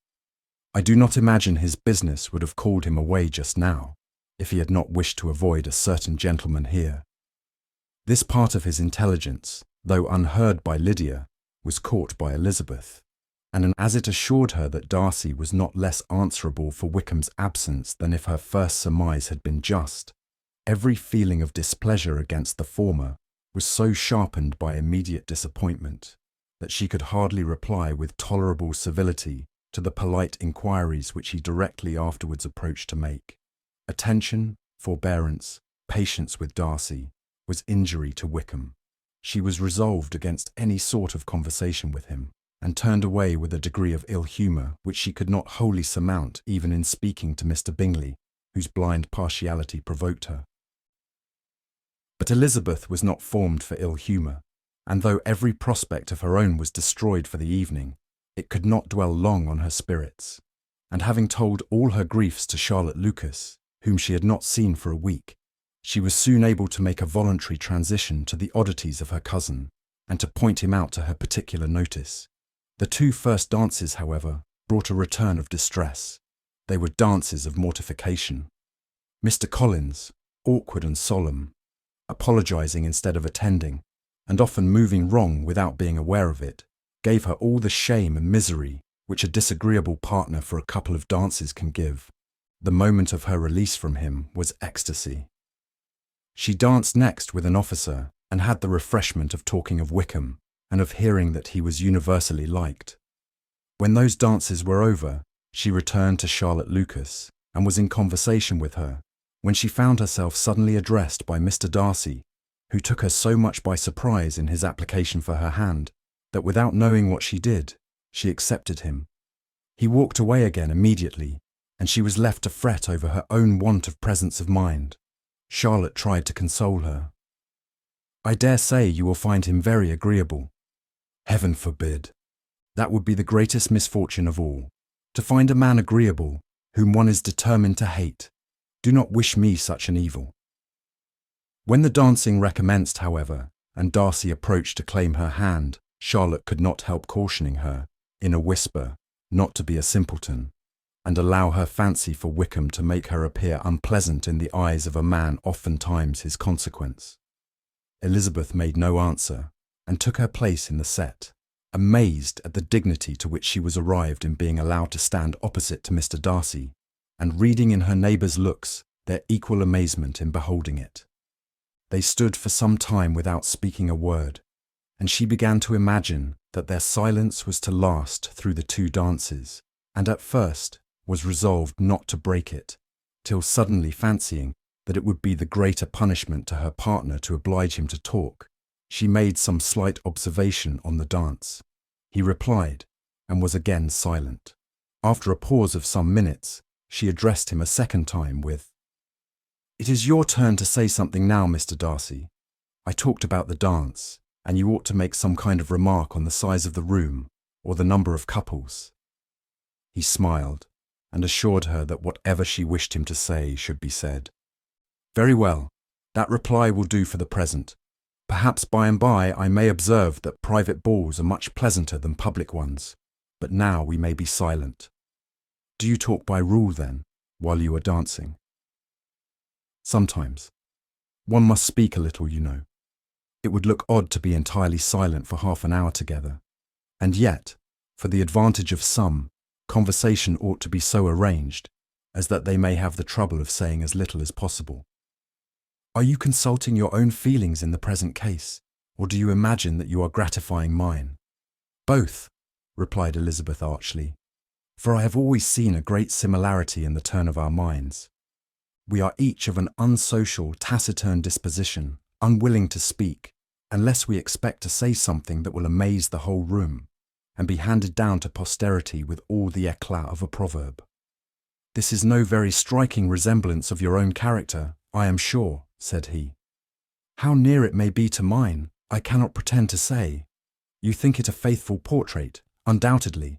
"I do not imagine his business would have called him away just now, if he had not wished to avoid a certain gentleman here." This part of his intelligence, though unheard by Lydia, was caught by Elizabeth, and as it assured her that Darcy was not less answerable for Wickham's absence than if her first surmise had been just, every feeling of displeasure against the former was so sharpened by immediate disappointment that she could hardly reply with tolerable civility to the polite inquiries which he directly afterwards approached to make. Attention, forbearance, patience with Darcy was injury to Wickham. She was resolved against any sort of conversation with him, and turned away with a degree of ill humour which she could not wholly surmount even in speaking to Mr. Bingley, whose blind partiality provoked her. But Elizabeth was not formed for ill humour, and though every prospect of her own was destroyed for the evening, it could not dwell long on her spirits, and having told all her griefs to Charlotte Lucas, whom she had not seen for a week, she was soon able to make a voluntary transition to the oddities of her cousin, and to point him out to her particular notice. The 2 first dances, however, brought a return of distress. They were dances of mortification. Mr. Collins, awkward and solemn, apologising instead of attending, and often moving wrong without being aware of it, gave her all the shame and misery which a disagreeable partner for a couple of dances can give. The moment of her release from him was ecstasy. She danced next with an officer, and had the refreshment of talking of Wickham, and of hearing that he was universally liked. When those dances were over, she returned to Charlotte Lucas, and was in conversation with her, when she found herself suddenly addressed by Mr. Darcy, who took her so much by surprise in his application for her hand, that without knowing what she did, she accepted him. He walked away again immediately, and she was left to fret over her own want of presence of mind. Charlotte tried to console her. "I dare say you will find him very agreeable." "Heaven forbid! That would be the greatest misfortune of all, to find a man agreeable whom one is determined to hate. Do not wish me such an evil." When the dancing recommenced, however, and Darcy approached to claim her hand, Charlotte could not help cautioning her, in a whisper, not to be a simpleton, and allow her fancy for Wickham to make her appear unpleasant in the eyes of a man oftentimes his consequence. Elizabeth made no answer, and took her place in the set, amazed at the dignity to which she was arrived in being allowed to stand opposite to Mr. Darcy, and reading in her neighbours' looks their equal amazement in beholding it. They stood for some time without speaking a word, and she began to imagine that their silence was to last through the 2 dances, and at first was resolved not to break it, till suddenly fancying that it would be the greater punishment to her partner to oblige him to talk, she made some slight observation on the dance. He replied, and was again silent. After a pause of some minutes, she addressed him a second time with, "It is your turn to say something now, Mr. Darcy. I talked about the dance, and you ought to make some kind of remark on the size of the room, or the number of couples." He smiled, and assured her that whatever she wished him to say should be said. "Very well, that reply will do for the present. Perhaps by and by I may observe that private balls are much pleasanter than public ones, but now we may be silent. Do you talk by rule, then, while you are dancing?" "Sometimes. One must speak a little, you know. It would look odd to be entirely silent for half an hour together, and yet, for the advantage of some, conversation ought to be so arranged as that they may have the trouble of saying as little as possible." "Are you consulting your own feelings in the present case, or do you imagine that you are gratifying mine?" "Both," replied Elizabeth archly, "for I have always seen a great similarity in the turn of our minds. We are each of an unsocial, taciturn disposition, unwilling to speak, unless we expect to say something that will amaze the whole room, and be handed down to posterity with all the éclat of a proverb." "This is no very striking resemblance of your own character, I am sure," said he. "How near it may be to mine, I cannot pretend to say. You think it a faithful portrait, undoubtedly.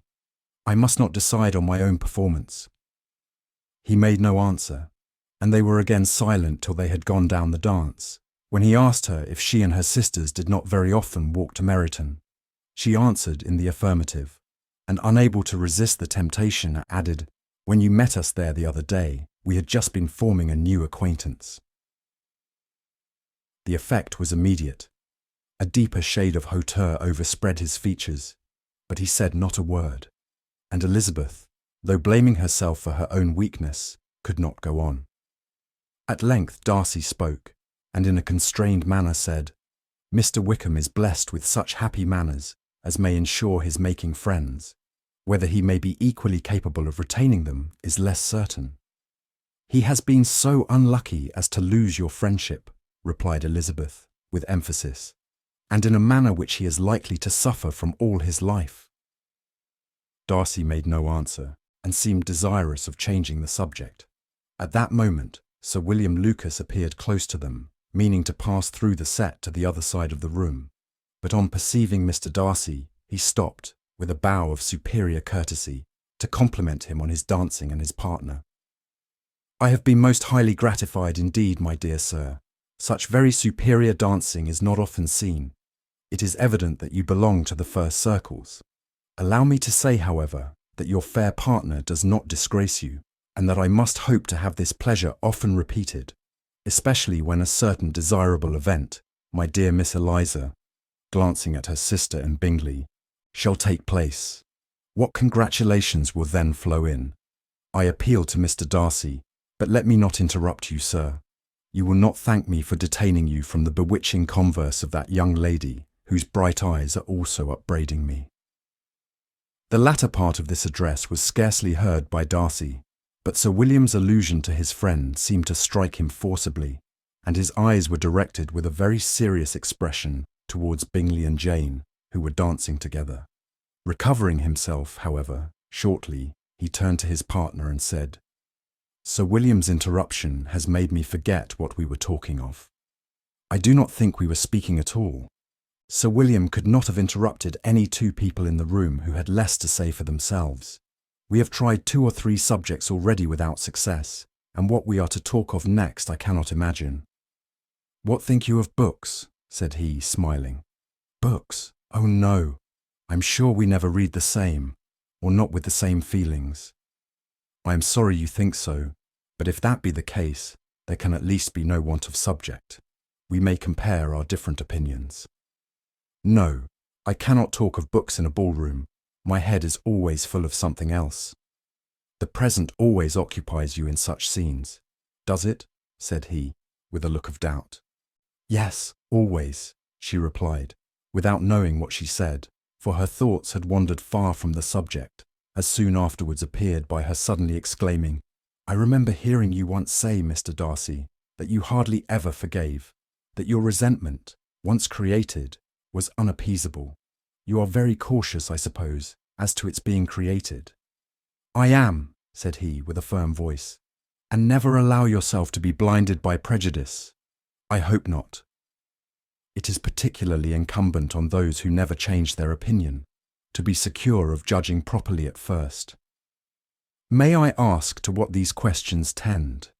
I must not decide on my own performance." He made no answer, and they were again silent till they had gone down the dance, when he asked her if she and her sisters did not very often walk to Meryton. She answered in the affirmative, and unable to resist the temptation, added, "When you met us there the other day, we had just been forming a new acquaintance." The effect was immediate. A deeper shade of hauteur overspread his features, but he said not a word, and Elizabeth, though blaming herself for her own weakness, could not go on. At length Darcy spoke, and in a constrained manner said, "Mr. Wickham is blessed with such happy manners as may ensure his making friends. Whether he may be equally capable of retaining them is less certain." "He has been so unlucky as to lose your friendship," replied Elizabeth, with emphasis, "and in a manner which he is likely to suffer from all his life." Darcy made no answer, and seemed desirous of changing the subject. At that moment, Sir William Lucas appeared close to them, meaning to pass through the set to the other side of the room, but on perceiving Mr. Darcy, he stopped, with a bow of superior courtesy, to compliment him on his dancing and his partner. "I have been most highly gratified indeed, my dear sir. Such very superior dancing is not often seen. It is evident that you belong to the first circles. Allow me to say, however, that your fair partner does not disgrace you, and that I must hope to have this pleasure often repeated, especially when a certain desirable event, my dear Miss Eliza," glancing at her sister and Bingley, "shall take place. What congratulations will then flow in! I appeal to Mr. Darcy, but let me not interrupt you, sir. You will not thank me for detaining you from the bewitching converse of that young lady, whose bright eyes are also upbraiding me." The latter part of this address was scarcely heard by Darcy, but Sir William's allusion to his friend seemed to strike him forcibly, and his eyes were directed with a very serious expression towards Bingley and Jane, who were dancing together. Recovering himself, however, shortly, he turned to his partner and said, "Sir William's interruption has made me forget what we were talking of. I do not think we were speaking at all. Sir William could not have interrupted any two people in the room who had less to say for themselves. We have tried 2 or 3 subjects already without success, and what we are to talk of next I cannot imagine." "What think you of books?" said he, smiling. "Books? Oh no! I'm sure we never read the same, or not with the same feelings." "I am sorry you think so, but if that be the case, there can at least be no want of subject. We may compare our different opinions." "No, I cannot talk of books in a ballroom. My head is always full of something else." "The present always occupies you in such scenes, does it?" said he, with a look of doubt. "Yes, always," she replied, without knowing what she said, for her thoughts had wandered far from the subject, as soon afterwards appeared by her suddenly exclaiming, "I remember hearing you once say, Mr. Darcy, that you hardly ever forgave, that your resentment, once created, was unappeasable. You are very cautious, I suppose, as to its being created." "I am," said he, with a firm voice, "and never allow yourself to be blinded by prejudice." "I hope not." "It is particularly incumbent on those who never change their opinion, to be secure of judging properly at first." "May I ask to what these questions tend?"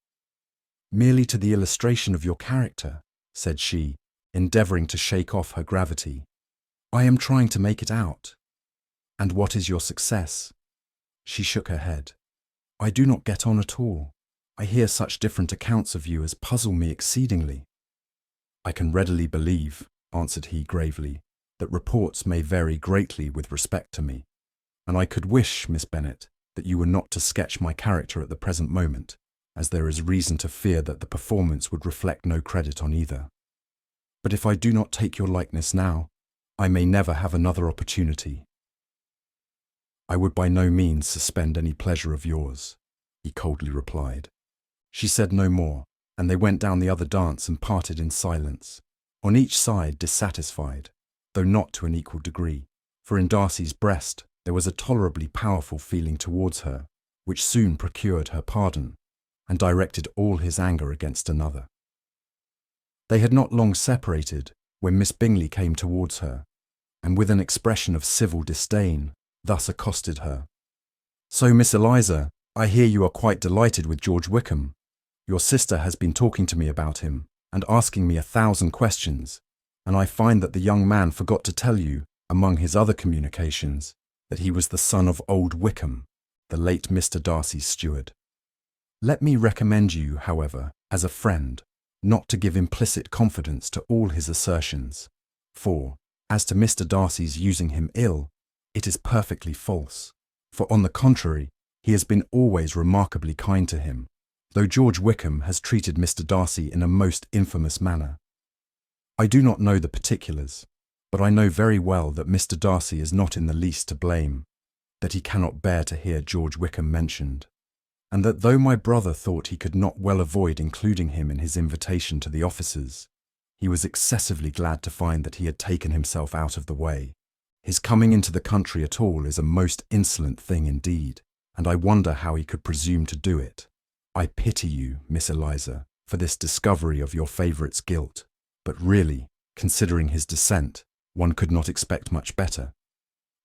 "Merely to the illustration of your character," said she, endeavouring to shake off her gravity. "I am trying to make it out." "And what is your success?" She shook her head. "I do not get on at all. I hear such different accounts of you as puzzle me exceedingly." "I can readily believe," answered he gravely, "that reports may vary greatly with respect to me, and I could wish, Miss Bennet, that you were not to sketch my character at the present moment, as there is reason to fear that the performance would reflect no credit on either. But if I do not take your likeness now, I may never have another opportunity." "I would by no means suspend any pleasure of yours," he coldly replied. She said no more, and they went down the other dance and parted in silence, on each side dissatisfied, though not to an equal degree, for in Darcy's breast there was a tolerably powerful feeling towards her, which soon procured her pardon, and directed all his anger against another. They had not long separated when Miss Bingley came towards her, and with an expression of civil disdain, thus accosted her. "So, Miss Eliza, I hear you are quite delighted with George Wickham. Your sister has been talking to me about him, and asking me 1,000 questions, and I find that the young man forgot to tell you, among his other communications, that he was the son of old Wickham, the late Mr. Darcy's steward. Let me recommend you, however, as a friend, not to give implicit confidence to all his assertions, for, as to Mr. Darcy's using him ill, it is perfectly false, for on the contrary, he has been always remarkably kind to him, though George Wickham has treated Mr. Darcy in a most infamous manner. I do not know the particulars, but I know very well that Mr. Darcy is not in the least to blame, that he cannot bear to hear George Wickham mentioned, and that though my brother thought he could not well avoid including him in his invitation to the officers, he was excessively glad to find that he had taken himself out of the way. His coming into the country at all is a most insolent thing indeed, and I wonder how he could presume to do it. I pity you, Miss Eliza, for this discovery of your favourite's guilt, but really, considering his descent, one could not expect much better.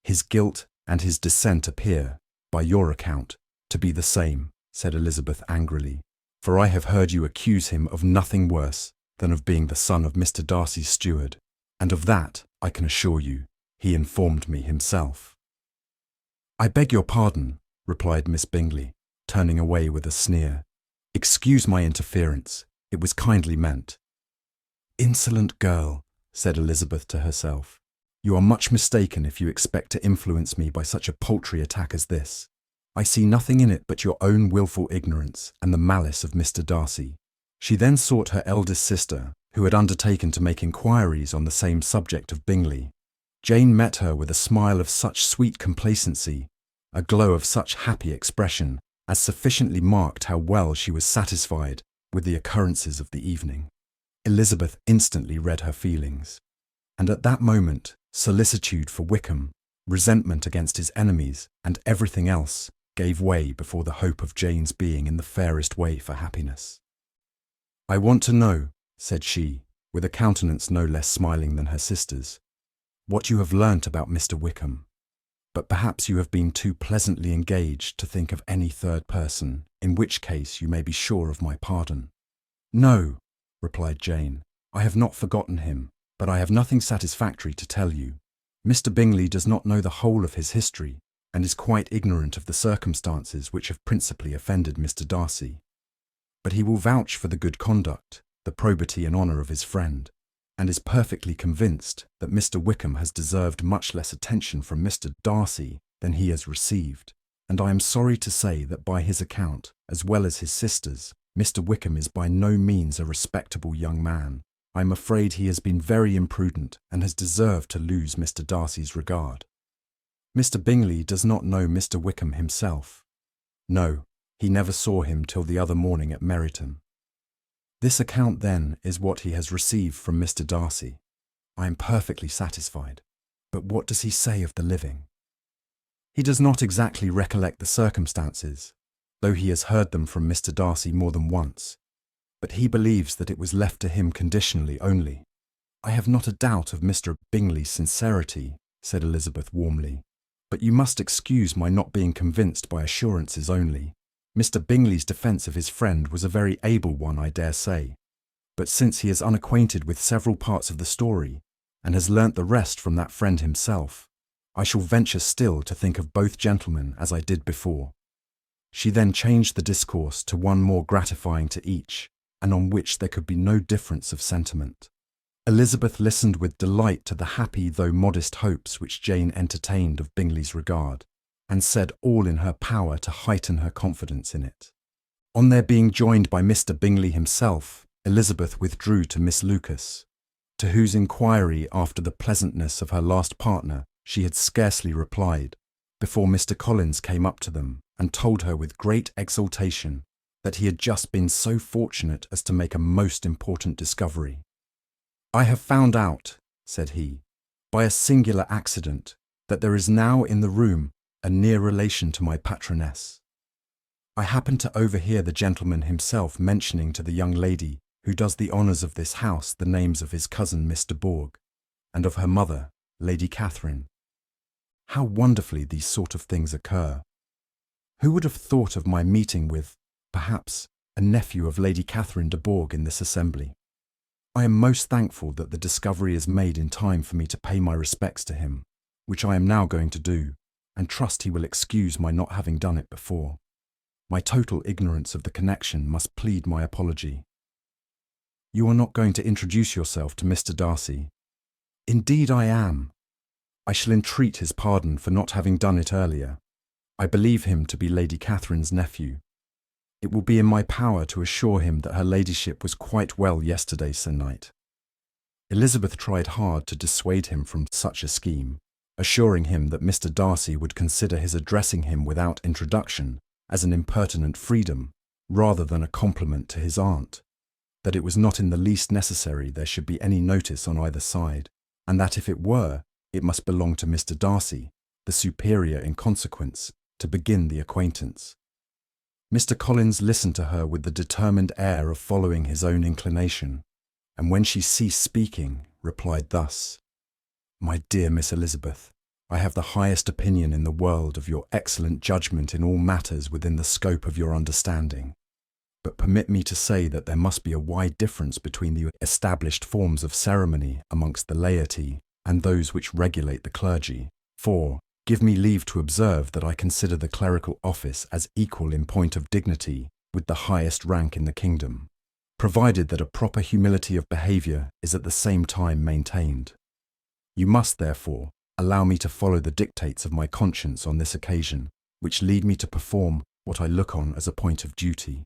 His guilt and his descent appear, by your account, to be the same," said Elizabeth angrily, "for I have heard you accuse him of nothing worse than of being the son of Mr. Darcy's steward, and of that, I can assure you, he informed me himself." "I beg your pardon," replied Miss Bingley, turning away with a sneer. "Excuse my interference, it was kindly meant." "Insolent girl," said Elizabeth to herself, "you are much mistaken if you expect to influence me by such a paltry attack as this. I see nothing in it but your own wilful ignorance and the malice of Mr. Darcy." She then sought her eldest sister, who had undertaken to make inquiries on the same subject of Bingley. Jane met her with a smile of such sweet complacency, a glow of such happy expression, as sufficiently marked how well she was satisfied with the occurrences of the evening. Elizabeth instantly read her feelings, and at that moment solicitude for Wickham, resentment against his enemies, and everything else gave way before the hope of Jane's being in the fairest way for happiness. "I want to know," said she, with a countenance no less smiling than her sister's, "what you have learnt about Mr. Wickham. But perhaps you have been too pleasantly engaged to think of any third person, in which case you may be sure of my pardon." "No," replied Jane, "I have not forgotten him, but I have nothing satisfactory to tell you. Mr. Bingley does not know the whole of his history, and is quite ignorant of the circumstances which have principally offended Mr. Darcy. But he will vouch for the good conduct, the probity and honour of his friend, and is perfectly convinced that Mr. Wickham has deserved much less attention from Mr. Darcy than he has received, and I am sorry to say that by his account, as well as his sister's, Mr. Wickham is by no means a respectable young man. I am afraid he has been very imprudent and has deserved to lose Mr. Darcy's regard. Mr. Bingley does not know Mr. Wickham himself. No, he never saw him till the other morning at Meryton. This account, then, is what he has received from Mr. Darcy. I am perfectly satisfied. But what does he say of the living? He does not exactly recollect the circumstances, though he has heard them from Mr. Darcy more than once, but he believes that it was left to him conditionally only. "I have not a doubt of Mr. Bingley's sincerity," said Elizabeth warmly, "but you must excuse my not being convinced by assurances only. Mr. Bingley's defence of his friend was a very able one, I dare say, but since he is unacquainted with several parts of the story, and has learnt the rest from that friend himself, I shall venture still to think of both gentlemen as I did before." She then changed the discourse to one more gratifying to each, and on which there could be no difference of sentiment. Elizabeth listened with delight to the happy though modest hopes which Jane entertained of Bingley's regard, and said all in her power to heighten her confidence in it. On their being joined by Mr. Bingley himself, Elizabeth withdrew to Miss Lucas, to whose inquiry after the pleasantness of her last partner she had scarcely replied, before Mr. Collins came up to them and told her with great exultation that he had just been so fortunate as to make a most important discovery. "I have found out," said he, "by a singular accident, that there is now in the room a near relation to my patroness. I happened to overhear the gentleman himself mentioning to the young lady who does the honours of this house, the names of his cousin Mr. Borg, and of her mother, Lady Catherine. How wonderfully these sort of things occur! Who would have thought of my meeting with, perhaps, a nephew of Lady Catherine de Bourgh in this assembly? I am most thankful that the discovery is made in time for me to pay my respects to him, which I am now going to do, and trust he will excuse my not having done it before. My total ignorance of the connection must plead my apology. You are not going to introduce yourself to Mr. Darcy? Indeed I am. I shall entreat his pardon for not having done it earlier. I believe him to be Lady Catherine's nephew. It will be in my power to assure him that her ladyship was quite well yesterday se'night. Elizabeth tried hard to dissuade him from such a scheme, assuring him that Mr. Darcy would consider his addressing him without introduction as an impertinent freedom, rather than a compliment to his aunt, that it was not in the least necessary there should be any notice on either side, and that if it were, it must belong to Mr. Darcy, the superior in consequence, to begin the acquaintance. Mr. Collins listened to her with the determined air of following his own inclination, and when she ceased speaking, replied thus: "My dear Miss Elizabeth, I have the highest opinion in the world of your excellent judgment in all matters within the scope of your understanding. But permit me to say that there must be a wide difference between the established forms of ceremony amongst the laity and those which regulate the clergy. For, give me leave to observe that I consider the clerical office as equal in point of dignity with the highest rank in the kingdom, provided that a proper humility of behaviour is at the same time maintained. You must, therefore, allow me to follow the dictates of my conscience on this occasion, which lead me to perform what I look on as a point of duty.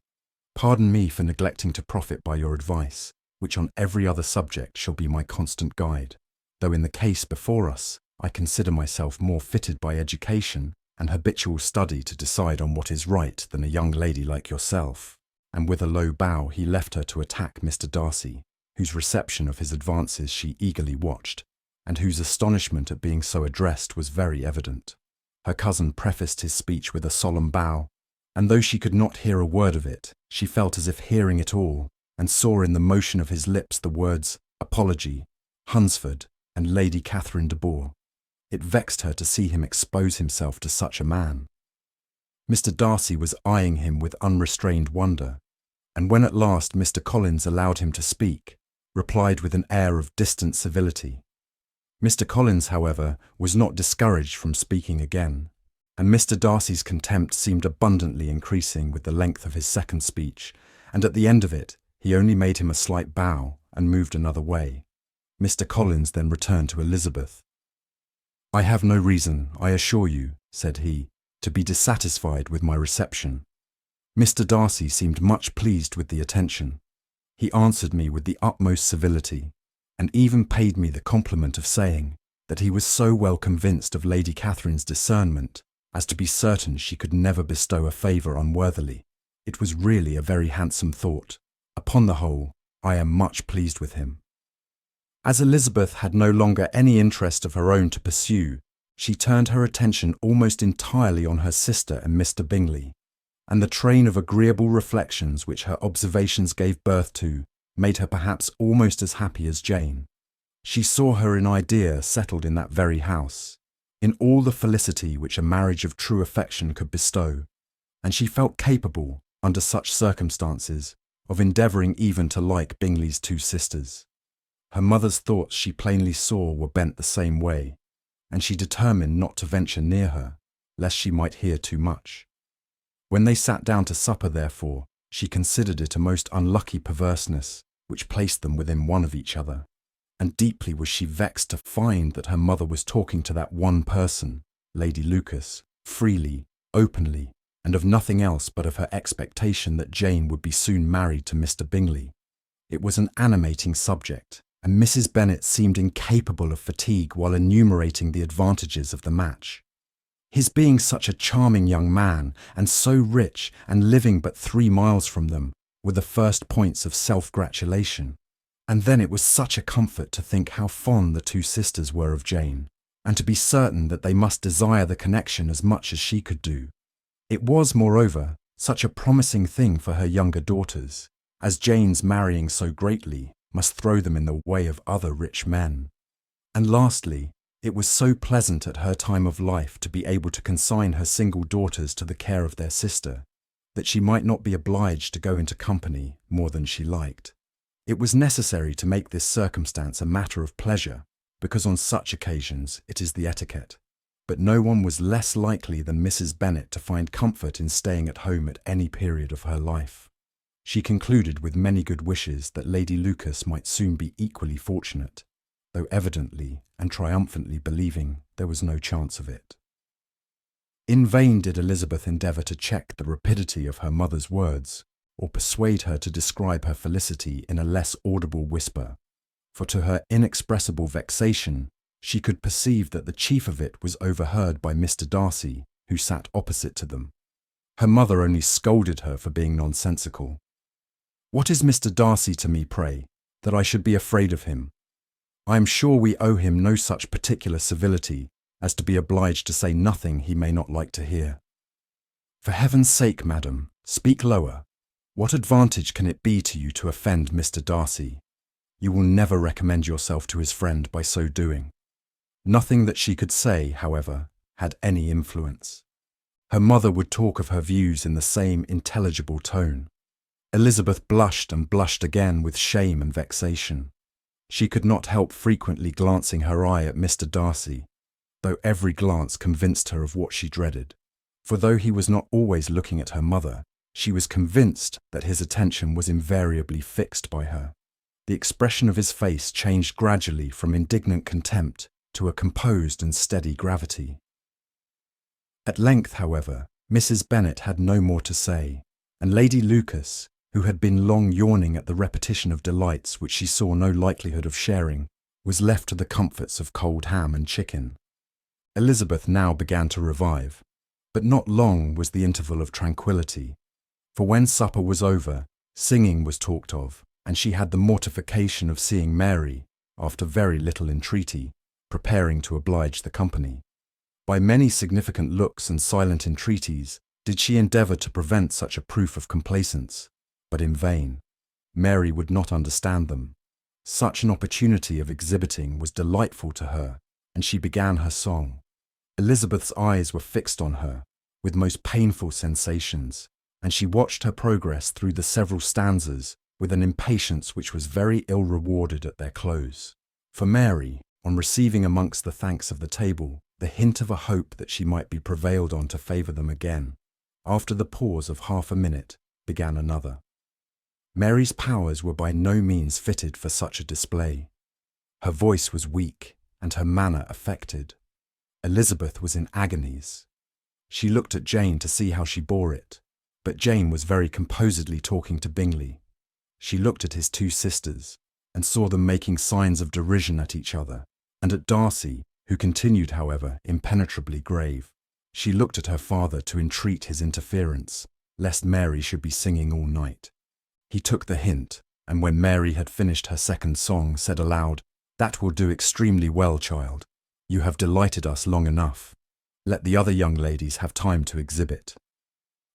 Pardon me for neglecting to profit by your advice, which on every other subject shall be my constant guide, though in the case before us I consider myself more fitted by education and habitual study to decide on what is right than a young lady like yourself." And with a low bow he left her to attack Mr. Darcy, whose reception of his advances she eagerly watched, and whose astonishment at being so addressed was very evident. Her cousin prefaced his speech with a solemn bow, and though she could not hear a word of it, she felt as if hearing it all, and saw in the motion of his lips the words apology, Hunsford, and Lady Catherine de Bourgh. It vexed her to see him expose himself to such a man. Mr. Darcy was eyeing him with unrestrained wonder, and when at last Mr. Collins allowed him to speak, replied with an air of distant civility. Mr. Collins, however, was not discouraged from speaking again, and Mr. Darcy's contempt seemed abundantly increasing with the length of his second speech, and at the end of it he only made him a slight bow and moved another way. Mr. Collins then returned to Elizabeth. "I have no reason, I assure you," said he, "to be dissatisfied with my reception. Mr. Darcy seemed much pleased with the attention. He answered me with the utmost civility, and even paid me the compliment of saying that he was so well convinced of Lady Catherine's discernment as to be certain she could never bestow a favour unworthily. It was really a very handsome thought. Upon the whole, I am much pleased with him." As Elizabeth had no longer any interest of her own to pursue, she turned her attention almost entirely on her sister and Mr. Bingley, and the train of agreeable reflections which her observations gave birth to made her perhaps almost as happy as Jane. She saw her in idea settled in that very house, in all the felicity which a marriage of true affection could bestow, and she felt capable, under such circumstances, of endeavouring even to like Bingley's two sisters. Her mother's thoughts she plainly saw were bent the same way, and she determined not to venture near her, lest she might hear too much. When they sat down to supper, therefore, she considered it a most unlucky perverseness which placed them within one of each other, and deeply was she vexed to find that her mother was talking to that one person, Lady Lucas, freely, openly, and of nothing else but of her expectation that Jane would be soon married to Mr. Bingley. It was an animating subject, and Mrs. Bennet seemed incapable of fatigue while enumerating the advantages of the match. His being such a charming young man, and so rich, and living but 3 miles from them, were the first points of self-gratulation. And then it was such a comfort to think how fond the two sisters were of Jane, and to be certain that they must desire the connection as much as she could do. It was, moreover, such a promising thing for her younger daughters, as Jane's marrying so greatly must throw them in the way of other rich men. And lastly, it was so pleasant at her time of life to be able to consign her single daughters to the care of their sister, that she might not be obliged to go into company more than she liked. It was necessary to make this circumstance a matter of pleasure, because on such occasions it is the etiquette. But no one was less likely than Mrs. Bennet to find comfort in staying at home at any period of her life. She concluded with many good wishes that Lady Lucas might soon be equally fortunate, though evidently and triumphantly believing there was no chance of it. In vain did Elizabeth endeavour to check the rapidity of her mother's words, or persuade her to describe her felicity in a less audible whisper, for to her inexpressible vexation, she could perceive that the chief of it was overheard by Mr. Darcy, who sat opposite to them. Her mother only scolded her for being nonsensical. "What is Mr. Darcy to me, pray, that I should be afraid of him? I am sure we owe him no such particular civility as to be obliged to say nothing he may not like to hear. For heaven's sake, madam, speak lower. What advantage can it be to you to offend Mr. Darcy? You will never recommend yourself to his friend by so doing." Nothing that she could say, however, had any influence. Her mother would talk of her views in the same intelligible tone. Elizabeth blushed and blushed again with shame and vexation. She could not help frequently glancing her eye at Mr. Darcy, though every glance convinced her of what she dreaded. For though he was not always looking at her mother, she was convinced that his attention was invariably fixed by her. The expression of his face changed gradually from indignant contempt to a composed and steady gravity. At length, however, Mrs. Bennet had no more to say, and Lady Lucas, who had been long yawning at the repetition of delights which she saw no likelihood of sharing, was left to the comforts of cold ham and chicken. Elizabeth now began to revive, but not long was the interval of tranquillity, for when supper was over, singing was talked of, and she had the mortification of seeing Mary, after very little entreaty, preparing to oblige the company. By many significant looks and silent entreaties did she endeavour to prevent such a proof of complaisance, but in vain. Mary would not understand them. Such an opportunity of exhibiting was delightful to her, and she began her song. Elizabeth's eyes were fixed on her, with most painful sensations, and she watched her progress through the several stanzas with an impatience which was very ill rewarded at their close. For Mary, on receiving amongst the thanks of the table the hint of a hope that she might be prevailed on to favour them again, after the pause of half a minute, began another. Mary's powers were by no means fitted for such a display. Her voice was weak, and her manner affected. Elizabeth was in agonies. She looked at Jane to see how she bore it, but Jane was very composedly talking to Bingley. She looked at his two sisters, and saw them making signs of derision at each other, and at Darcy, who continued, however, impenetrably grave. She looked at her father to entreat his interference, lest Mary should be singing all night. He took the hint, and when Mary had finished her second song, said aloud, "That will do extremely well, child. You have delighted us long enough. Let the other young ladies have time to exhibit."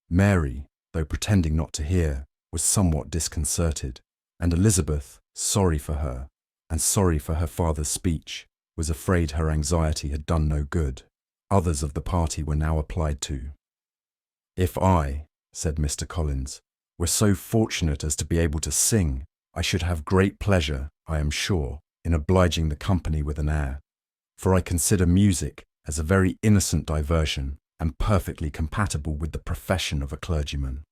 Mary, though pretending not to hear, was somewhat disconcerted, and Elizabeth, sorry for her, and sorry for her father's speech, was afraid her anxiety had done no good. Others of the party were now applied to. "If I," said Mr. Collins, "were so fortunate as to be able to sing, I should have great pleasure, I am sure, in obliging the company with an air, for I consider music as a very innocent diversion and perfectly compatible with the profession of a clergyman.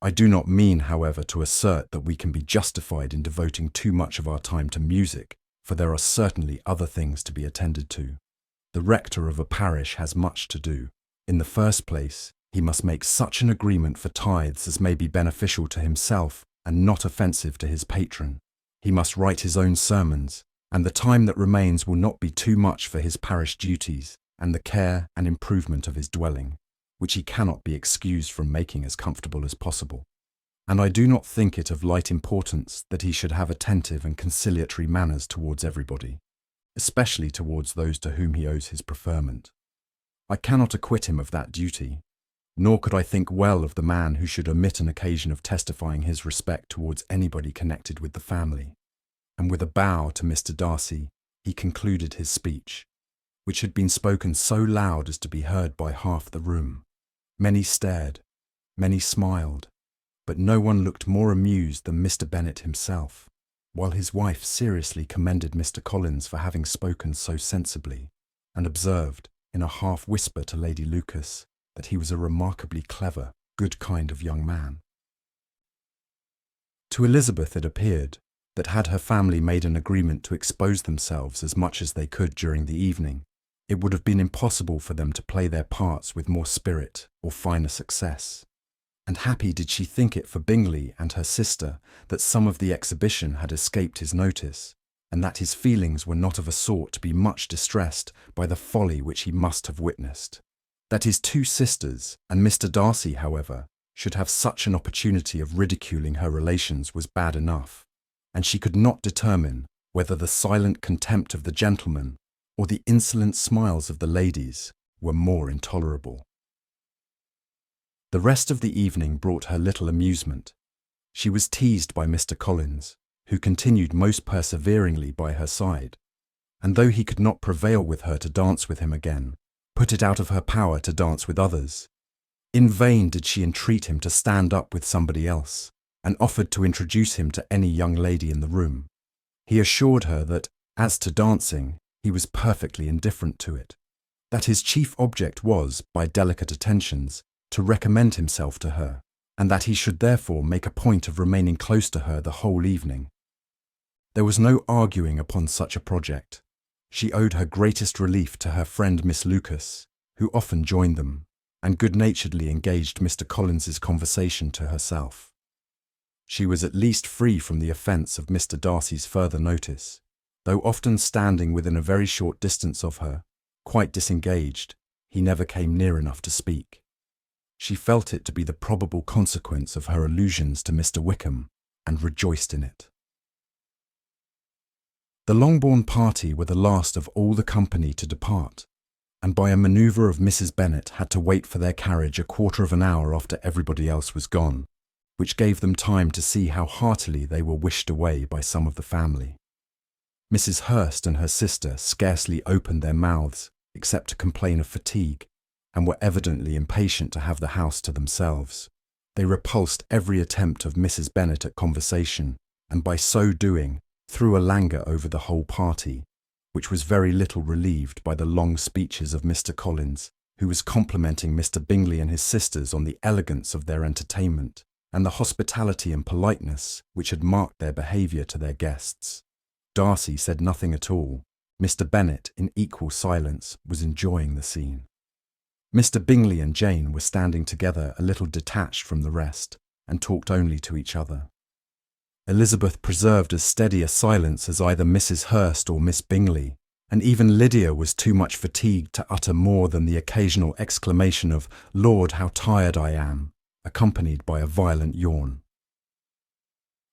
I do not mean, however, to assert that we can be justified in devoting too much of our time to music, for there are certainly other things to be attended to. The rector of a parish has much to do. In the first place, he must make such an agreement for tithes as may be beneficial to himself and not offensive to his patron. He must write his own sermons, and the time that remains will not be too much for his parish duties and the care and improvement of his dwelling, which he cannot be excused from making as comfortable as possible. And I do not think it of light importance that he should have attentive and conciliatory manners towards everybody, especially towards those to whom he owes his preferment. I cannot acquit him of that duty. nor could I think well of the man who should omit an occasion of testifying his respect towards anybody connected with the family. And with a bow to Mr. Darcy, he concluded his speech, which had been spoken so loud as to be heard by half the room. Many stared, many smiled, but no one looked more amused than Mr. Bennet himself, while his wife seriously commended Mr. Collins for having spoken so sensibly, and observed, in a half-whisper to Lady Lucas, that he was a remarkably clever, good kind of young man. To Elizabeth it appeared that had her family made an agreement to expose themselves as much as they could during the evening, it would have been impossible for them to play their parts with more spirit or finer success. And happy did she think it for Bingley and her sister that some of the exhibition had escaped his notice, and that his feelings were not of a sort to be much distressed by the folly which he must have witnessed. That his two sisters and Mr. Darcy, however, should have such an opportunity of ridiculing her relations was bad enough, and she could not determine whether the silent contempt of the gentlemen or the insolent smiles of the ladies were more intolerable. The rest of the evening brought her little amusement. She was teased by Mr. Collins, who continued most perseveringly by her side, and though he could not prevail with her to dance with him again, put it out of her power to dance with others. In vain did she entreat him to stand up with somebody else, and offered to introduce him to any young lady in the room. He assured her that, as to dancing, he was perfectly indifferent to it, that his chief object was, by delicate attentions, to recommend himself to her, and that he should therefore make a point of remaining close to her the whole evening. There was no arguing upon such a project. She owed her greatest relief to her friend Miss Lucas, who often joined them, and good-naturedly engaged Mr. Collins's conversation to herself. She was at least free from the offence of Mr. Darcy's further notice, though often standing within a very short distance of her, quite disengaged, he never came near enough to speak. She felt it to be the probable consequence of her allusions to Mr. Wickham, and rejoiced in it. The Longbourn party were the last of all the company to depart, and by a manoeuvre of Mrs. Bennet had to wait for their carriage a quarter of an hour after everybody else was gone, which gave them time to see how heartily they were wished away by some of the family. Mrs. Hurst and her sister scarcely opened their mouths except to complain of fatigue, and were evidently impatient to have the house to themselves. They repulsed every attempt of Mrs. Bennet at conversation, and by so doing threw a languor over the whole party, which was very little relieved by the long speeches of Mr. Collins, who was complimenting Mr. Bingley and his sisters on the elegance of their entertainment, and the hospitality and politeness which had marked their behaviour to their guests. Darcy said nothing at all. Mr. Bennet, in equal silence, was enjoying the scene. Mr. Bingley and Jane were standing together a little detached from the rest, and talked only to each other. Elizabeth preserved as steady a silence as either Mrs. Hurst or Miss Bingley, and even Lydia was too much fatigued to utter more than the occasional exclamation of "Lord, how tired I am," accompanied by a violent yawn.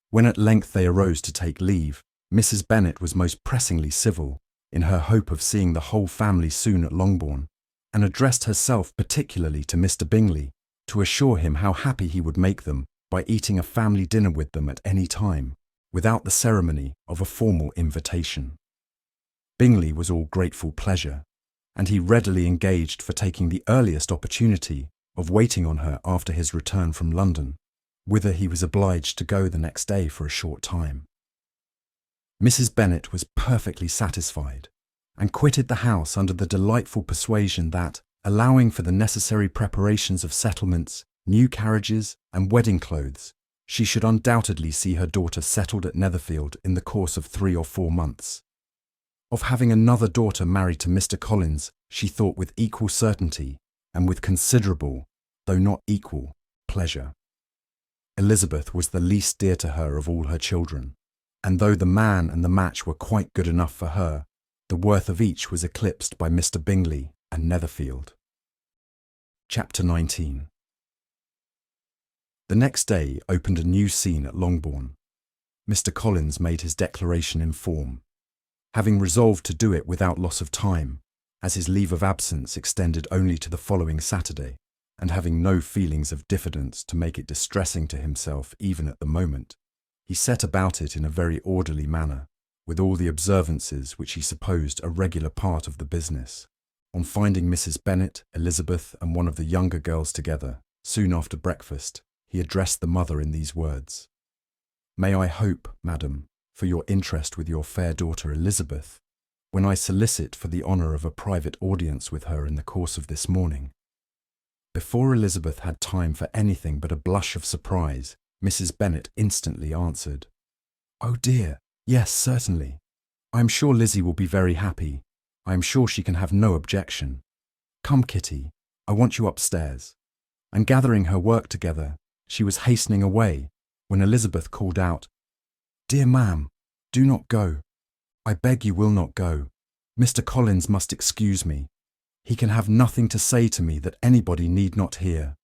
When at length they arose to take leave, Mrs. Bennet was most pressingly civil, in her hope of seeing the whole family soon at Longbourn, and addressed herself particularly to Mr. Bingley, to assure him how happy he would make them by eating a family dinner with them at any time, without the ceremony of a formal invitation. Bingley was all grateful pleasure, and he readily engaged for taking the earliest opportunity of waiting on her after his return from London, whither he was obliged to go the next day for a short time. Mrs. Bennet was perfectly satisfied, and quitted the house under the delightful persuasion that, allowing for the necessary preparations of settlements, new carriages, and wedding clothes, she should undoubtedly see her daughter settled at Netherfield in the course of 3 or 4 months. Of having another daughter married to Mr. Collins, she thought with equal certainty, and with considerable, though not equal, pleasure. Elizabeth was the least dear to her of all her children, and though the man and the match were quite good enough for her, the worth of each was eclipsed by Mr. Bingley and Netherfield. Chapter 19. The next day opened a new scene at Longbourn. Mr. Collins made his declaration in form, having resolved to do it without loss of time, as his leave of absence extended only to the following Saturday, and having no feelings of diffidence to make it distressing to himself even at the moment, he set about it in a very orderly manner, with all the observances which he supposed a regular part of the business. On finding Mrs. Bennet, Elizabeth, and one of the younger girls together, soon after breakfast, he addressed the mother in these words: "May I hope, madam, for your interest with your fair daughter Elizabeth, when I solicit for the honour of a private audience with her in the course of this morning?" Before Elizabeth had time for anything but a blush of surprise, Mrs. Bennet instantly answered, "Oh dear, yes, certainly. I am sure Lizzie will be very happy. I am sure she can have no objection. Come, Kitty, I want you upstairs." And gathering her work together, she was hastening away, when Elizabeth called out, "Dear ma'am, do not go. I beg you will not go. Mr. Collins must excuse me. He can have nothing to say to me that anybody need not hear.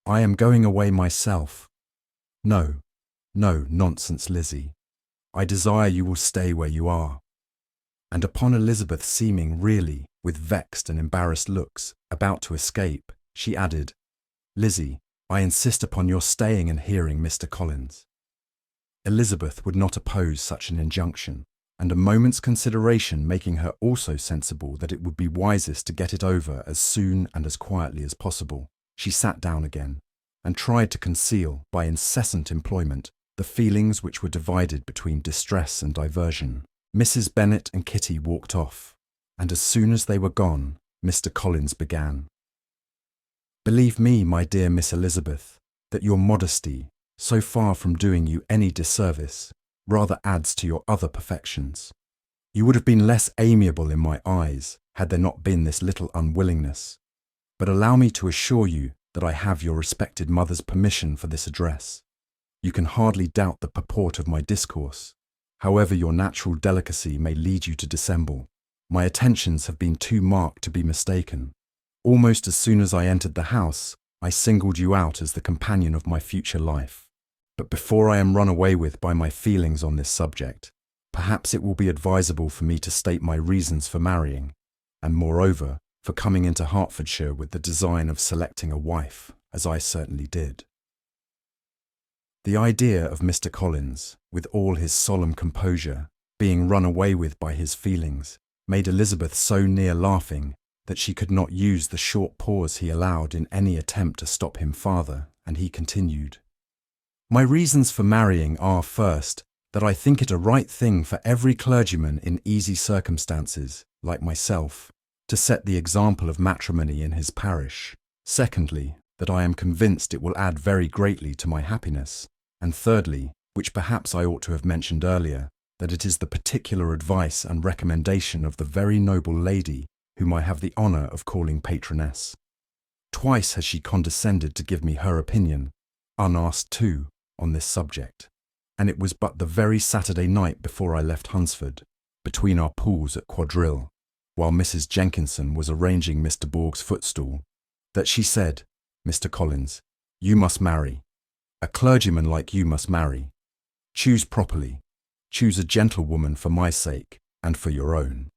I am going away myself." "No, no, nonsense, Lizzie. I desire you will stay where you are." And upon Elizabeth seeming really, with vexed and embarrassed looks, about to escape, she added, "Lizzie, I insist upon your staying and hearing Mr. Collins." Elizabeth would not oppose such an injunction, and a moment's consideration making her also sensible that it would be wisest to get it over as soon and as quietly as possible, she sat down again, and tried to conceal, by incessant employment, the feelings which were divided between distress and diversion. Mrs. Bennet and Kitty walked off, and as soon as they were gone, Mr. Collins began. "Believe me, my dear Miss Elizabeth, that your modesty, so far from doing you any disservice, rather adds to your other perfections. You would have been less amiable in my eyes, had there not been this little unwillingness. But allow me to assure you that I have your respected mother's permission for this address. You can hardly doubt the purport of my discourse, however your natural delicacy may lead you to dissemble. My attentions have been too marked to be mistaken. Almost as soon as I entered the house, I singled you out as the companion of my future life. But before I am run away with by my feelings on this subject, perhaps it will be advisable for me to state my reasons for marrying, and moreover, for coming into Hertfordshire with the design of selecting a wife, as I certainly did." The idea of Mr. Collins, with all his solemn composure, being run away with by his feelings, made Elizabeth so near laughing that she could not use the short pause he allowed in any attempt to stop him farther, and he continued, "My reasons for marrying are, first, that I think it a right thing for every clergyman in easy circumstances, like myself, to set the example of matrimony in his parish. Secondly, that I am convinced it will add very greatly to my happiness. And thirdly, which perhaps I ought to have mentioned earlier, that it is the particular advice and recommendation of the very noble lady whom I have the honour of calling patroness. Twice has she condescended to give me her opinion, unasked too, on this subject, and it was but the very Saturday night before I left Hunsford, between our pools at quadrille, while Mrs. Jenkinson was arranging Mr. Borg's footstool, that she said, 'Mr. Collins, you must marry. A clergyman like you must marry. Choose properly. Choose a gentlewoman for my sake and for your own.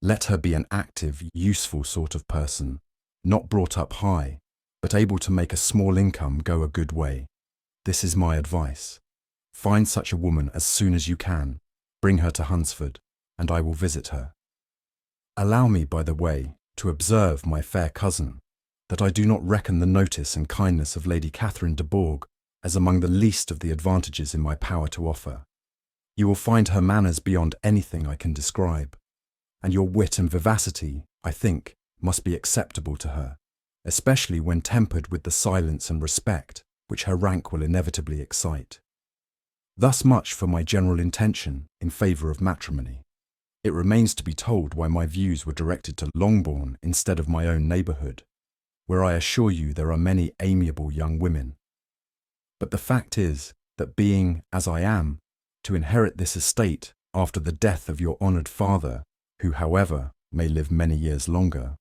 Let her be an active, useful sort of person, not brought up high, but able to make a small income go a good way. This is my advice. Find such a woman as soon as you can. Bring her to Hunsford, and I will visit her. Allow me, by the way, to observe, my fair cousin, that I do not reckon the notice and kindness of Lady Catherine de Bourgh as among the least of the advantages in my power to offer. You will find her manners beyond anything I can describe, and your wit and vivacity, I think, must be acceptable to her, especially when tempered with the silence and respect which her rank will inevitably excite. Thus much for my general intention in favour of matrimony. It remains to be told why my views were directed to Longbourn instead of my own neighbourhood, where I assure you there are many amiable young women. But the fact is that being, as I am, to inherit this estate after the death of your honoured father, who, however, may live many years longer,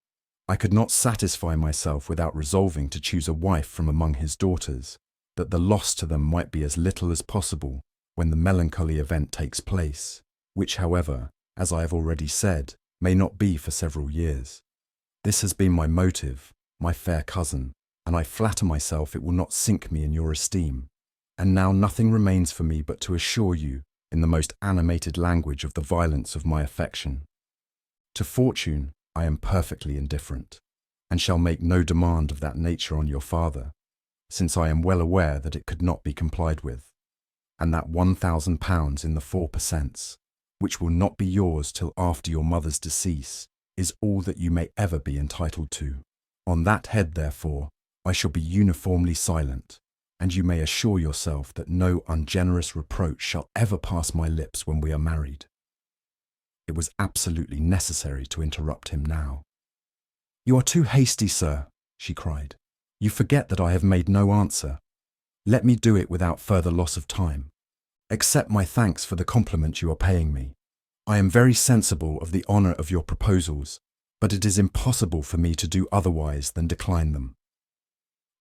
I could not satisfy myself without resolving to choose a wife from among his daughters, that the loss to them might be as little as possible when the melancholy event takes place, which, however, as I have already said, may not be for several years. This has been my motive, my fair cousin, and I flatter myself it will not sink me in your esteem. And now nothing remains for me but to assure you, in the most animated language, of the violence of my affection. To fortune I am perfectly indifferent, and shall make no demand of that nature on your father, since I am well aware that it could not be complied with, and that £1,000 in the 4%, which will not be yours till after your mother's decease, is all that you may ever be entitled to. On that head, therefore, I shall be uniformly silent, and you may assure yourself that no ungenerous reproach shall ever pass my lips when we are married." It was absolutely necessary to interrupt him now. "You are too hasty, sir," she cried. "You forget that I have made no answer. Let me do it without further loss of time. Accept my thanks for the compliment you are paying me. I am very sensible of the honour of your proposals, but it is impossible for me to do otherwise than decline them."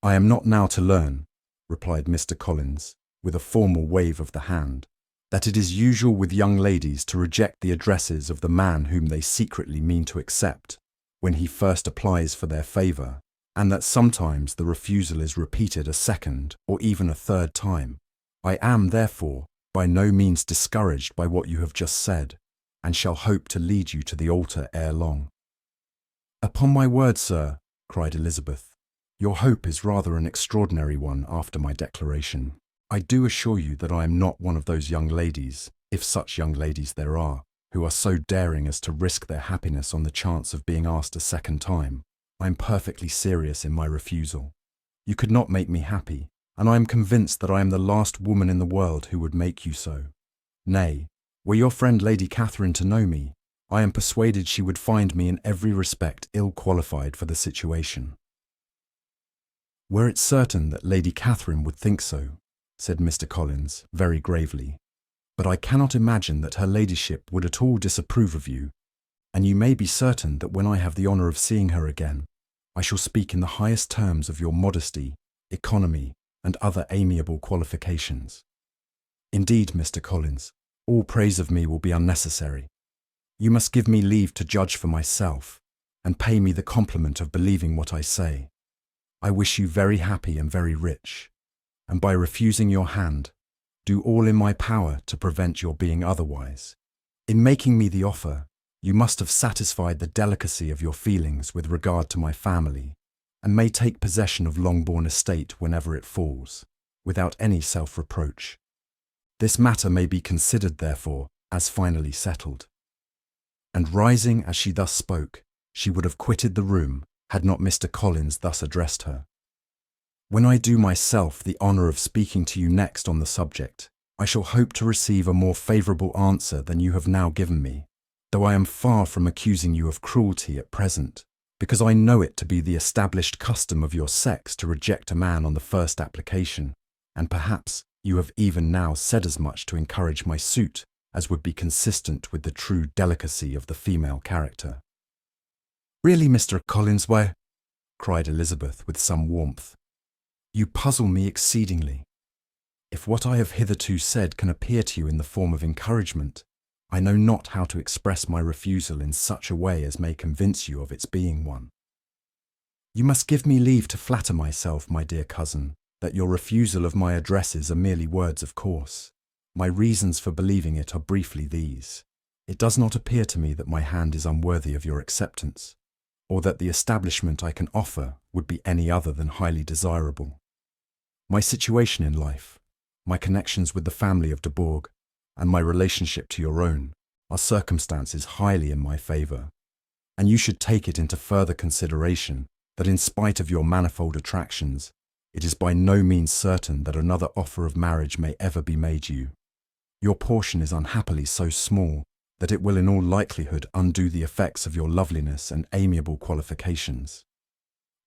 "I am not now to learn," replied Mr. Collins, with a formal wave of the hand, "that it is usual with young ladies to reject the addresses of the man whom they secretly mean to accept, when he first applies for their favour, and that sometimes the refusal is repeated a second or even a third time. I am, therefore, by no means discouraged by what you have just said, and shall hope to lead you to the altar ere long." "Upon my word, sir," cried Elizabeth, "your hope is rather an extraordinary one after my declaration. I do assure you that I am not one of those young ladies, if such young ladies there are, who are so daring as to risk their happiness on the chance of being asked a second time. I am perfectly serious in my refusal. You could not make me happy, and I am convinced that I am the last woman in the world who would make you so. Nay, were your friend Lady Catherine to know me, I am persuaded she would find me in every respect ill qualified for the situation." "Were it certain that Lady Catherine would think so," said Mr. Collins, very gravely, "but I cannot imagine that her ladyship would at all disapprove of you, and you may be certain that when I have the honour of seeing her again, I shall speak in the highest terms of your modesty, economy, and other amiable qualifications. Indeed, Mr. Collins, all praise of me will be unnecessary. You must give me leave to judge for myself, and pay me the compliment of believing what I say. I wish you very happy and very rich, and by refusing your hand, do all in my power to prevent your being otherwise. In making me the offer, you must have satisfied the delicacy of your feelings with regard to my family, and may take possession of Longbourn estate whenever it falls, without any self-reproach. This matter may be considered, therefore, as finally settled." And rising as she thus spoke, she would have quitted the room, had not Mr. Collins thus addressed her. "When I do myself the honour of speaking to you next on the subject, I shall hope to receive a more favourable answer than you have now given me, though I am far from accusing you of cruelty at present, because I know it to be the established custom of your sex to reject a man on the first application, and perhaps you have even now said as much to encourage my suit as would be consistent with the true delicacy of the female character." "Really, Mr. Collins, why," cried Elizabeth with some warmth, "you puzzle me exceedingly. If what I have hitherto said can appear to you in the form of encouragement, I know not how to express my refusal in such a way as may convince you of its being one. You must give me leave to flatter myself, my dear cousin, that your refusal of my addresses are merely words of course. My reasons for believing it are briefly these. It does not appear to me that my hand is unworthy of your acceptance, or that the establishment I can offer would be any other than highly desirable. My situation in life, my connections with the family of de Bourgh, and my relationship to your own are circumstances highly in my favour, and you should take it into further consideration that in spite of your manifold attractions, it is by no means certain that another offer of marriage may ever be made you. Your portion is unhappily so small that it will in all likelihood undo the effects of your loveliness and amiable qualifications.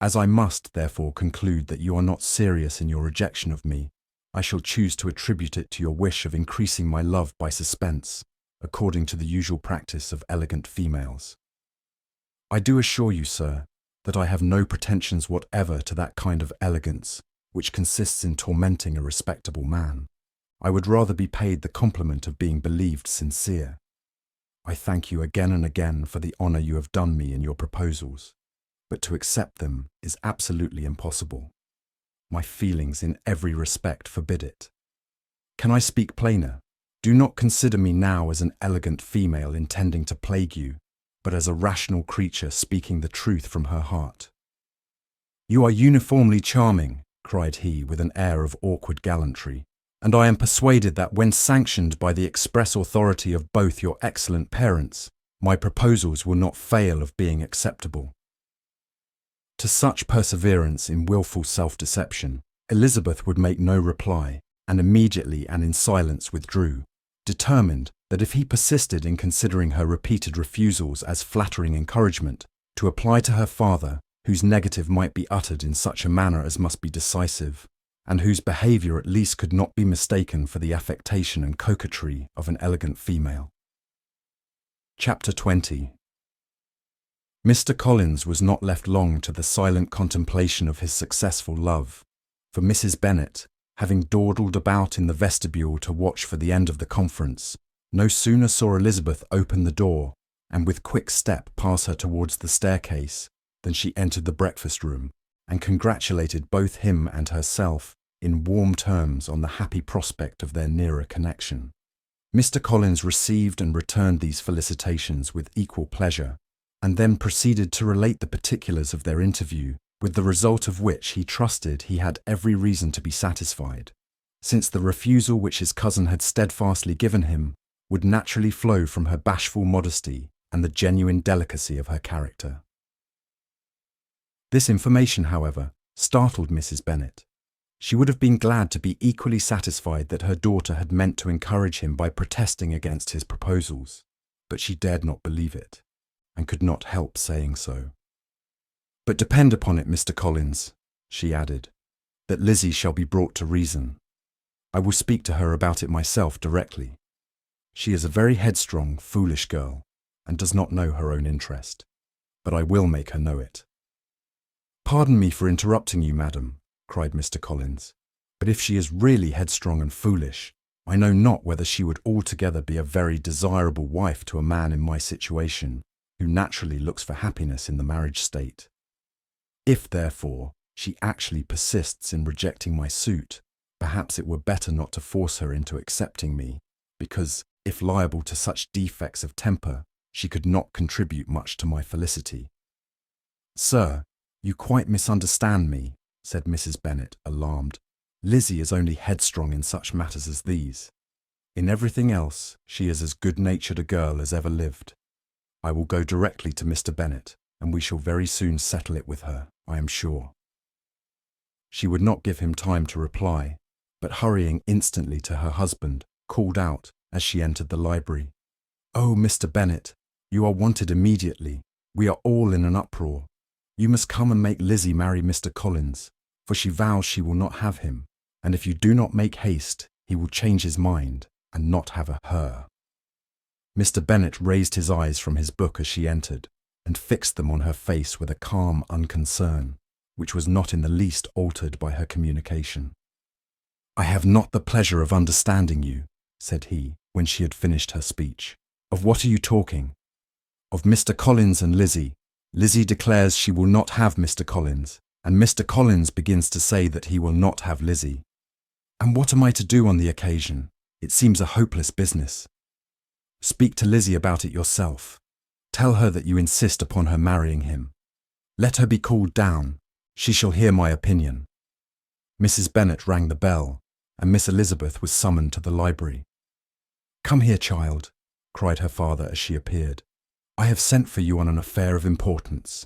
As I must, therefore, conclude that you are not serious in your rejection of me, I shall choose to attribute it to your wish of increasing my love by suspense, according to the usual practice of elegant females. I do assure you, sir, that I have no pretensions whatever to that kind of elegance which consists in tormenting a respectable man. I would rather be paid the compliment of being believed sincere. I thank you again and again for the honour you have done me in your proposals, but to accept them is absolutely impossible. My feelings in every respect forbid it. Can I speak plainer? Do not consider me now as an elegant female intending to plague you, but as a rational creature speaking the truth from her heart. You are uniformly charming, cried he with an air of awkward gallantry, and I am persuaded that when sanctioned by the express authority of both your excellent parents, my proposals will not fail of being acceptable. To such perseverance in wilful self-deception, Elizabeth would make no reply, and immediately and in silence withdrew, determined that if he persisted in considering her repeated refusals as flattering encouragement, to apply to her father, whose negative might be uttered in such a manner as must be decisive, and whose behaviour at least could not be mistaken for the affectation and coquetry of an elegant female. Chapter 20. Mr. Collins was not left long to the silent contemplation of his successful love, for Mrs. Bennet, having dawdled about in the vestibule to watch for the end of the conference, no sooner saw Elizabeth open the door and with quick step pass her towards the staircase than she entered the breakfast-room and congratulated both him and herself in warm terms on the happy prospect of their nearer connection. Mr. Collins received and returned these felicitations with equal pleasure, and then proceeded to relate the particulars of their interview, with the result of which he trusted he had every reason to be satisfied, since the refusal which his cousin had steadfastly given him would naturally flow from her bashful modesty and the genuine delicacy of her character. This information, however, startled Mrs. Bennet. She would have been glad to be equally satisfied that her daughter had meant to encourage him by protesting against his proposals, but she dared not believe it, and could not help saying so. "But depend upon it, Mr. Collins," she added, "that Lizzie shall be brought to reason. I will speak to her about it myself directly. She is a very headstrong, foolish girl, and does not know her own interest, but I will make her know it." "Pardon me for interrupting you, madam," cried Mr. Collins, "but if she is really headstrong and foolish, I know not whether she would altogether be a very desirable wife to a man in my situation, who naturally looks for happiness in the marriage state. If, therefore, she actually persists in rejecting my suit, perhaps it were better not to force her into accepting me, because, if liable to such defects of temper, she could not contribute much to my felicity." "Sir, you quite misunderstand me," said Mrs. Bennet, alarmed. "Lizzie is only headstrong in such matters as these. In everything else, she is as good-natured a girl as ever lived. I will go directly to Mr. Bennet, and we shall very soon settle it with her, I am sure." She would not give him time to reply, but hurrying instantly to her husband, called out, as she entered the library, "Oh, Mr. Bennet, you are wanted immediately. We are all in an uproar. You must come and make Lizzie marry Mr. Collins, for she vows she will not have him, and if you do not make haste, he will change his mind and not have her." Mr. Bennet raised his eyes from his book as she entered, and fixed them on her face with a calm unconcern, which was not in the least altered by her communication. "I have not the pleasure of understanding you," said he, when she had finished her speech. "Of what are you talking?" "Of Mr. Collins and Lizzie. Lizzie declares she will not have Mr. Collins, and Mr. Collins begins to say that he will not have Lizzie. And what am I to do on the occasion? It seems a hopeless business." "Speak to Lizzie about it yourself. Tell her that you insist upon her marrying him. Let her be called down. She shall hear my opinion." Mrs. Bennet rang the bell, and Miss Elizabeth was summoned to the library. "Come here, child," cried her father as she appeared. "I have sent for you on an affair of importance.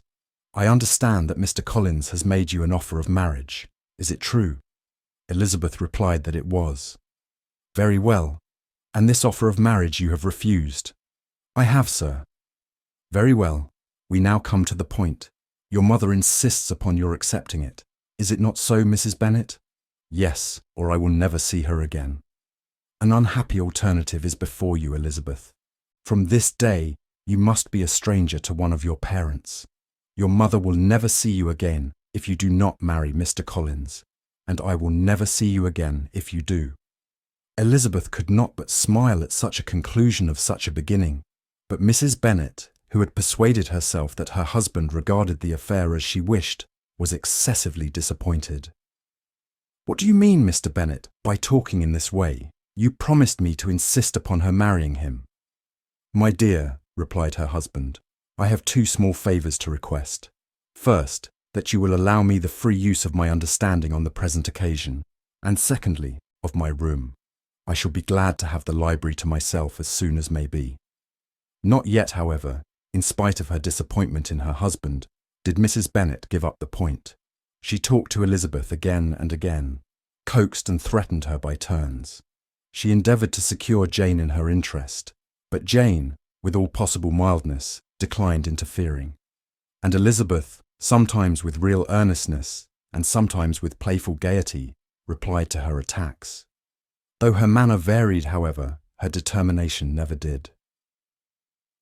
I understand that Mr. Collins has made you an offer of marriage. Is it true?" Elizabeth replied that it was. "Very well. And this offer of marriage you have refused?" "I have, sir." "Very well. We now come to the point. Your mother insists upon your accepting it. Is it not so, Mrs. Bennet?" "Yes, or I will never see her again." "An unhappy alternative is before you, Elizabeth. From this day, you must be a stranger to one of your parents. Your mother will never see you again if you do not marry Mr. Collins, and I will never see you again if you do." Elizabeth could not but smile at such a conclusion of such a beginning, but Mrs. Bennet, who had persuaded herself that her husband regarded the affair as she wished, was excessively disappointed. "What do you mean, Mr. Bennet, by talking in this way? You promised me to insist upon her marrying him." "My dear," replied her husband, "I have two small favours to request. First, that you will allow me the free use of my understanding on the present occasion, and secondly, of my room. I shall be glad to have the library to myself as soon as may be." Not yet, however, in spite of her disappointment in her husband, did Mrs. Bennet give up the point. She talked to Elizabeth again and again, coaxed and threatened her by turns. She endeavoured to secure Jane in her interest, but Jane, with all possible mildness, declined interfering. And Elizabeth, sometimes with real earnestness, and sometimes with playful gaiety, replied to her attacks. Though her manner varied, however, her determination never did.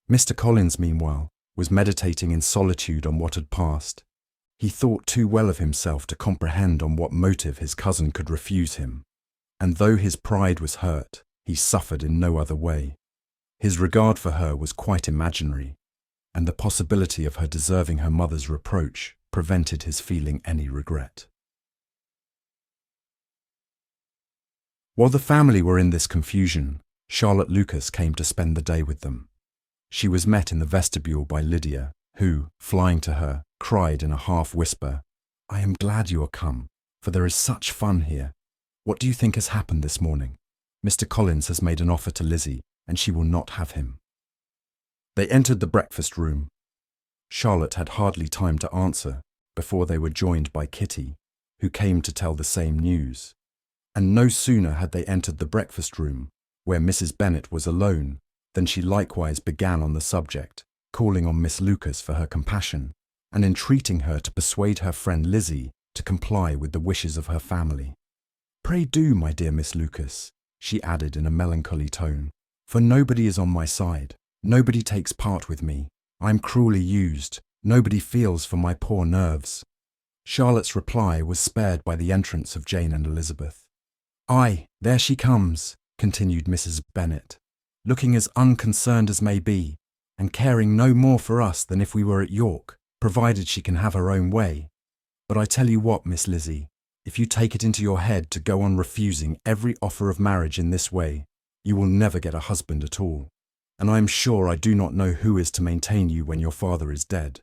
Mr. Collins, meanwhile, was meditating in solitude on what had passed. He thought too well of himself to comprehend on what motive his cousin could refuse him, and though his pride was hurt, he suffered in no other way. His regard for her was quite imaginary, and the possibility of her deserving her mother's reproach prevented his feeling any regret. While the family were in this confusion, Charlotte Lucas came to spend the day with them. She was met in the vestibule by Lydia, who, flying to her, cried in a half-whisper, "I am glad you are come, for there is such fun here. What do you think has happened this morning? Mr. Collins has made an offer to Lizzie, and she will not have him." They entered the breakfast room. Charlotte had hardly time to answer before they were joined by Kitty, who came to tell the same news. And no sooner had they entered the breakfast room, where Mrs. Bennet was alone, than she likewise began on the subject, calling on Miss Lucas for her compassion, and entreating her to persuade her friend Lizzie to comply with the wishes of her family. "Pray do, my dear Miss Lucas," she added in a melancholy tone, "for nobody is on my side. Nobody takes part with me. I am cruelly used. Nobody feels for my poor nerves." Charlotte's reply was spared by the entrance of Jane and Elizabeth. "Aye, there she comes," continued Mrs. Bennet, "looking as unconcerned as may be, and caring no more for us than if we were at York, provided she can have her own way. But I tell you what, Miss Lizzie, if you take it into your head to go on refusing every offer of marriage in this way, you will never get a husband at all, and I am sure I do not know who is to maintain you when your father is dead.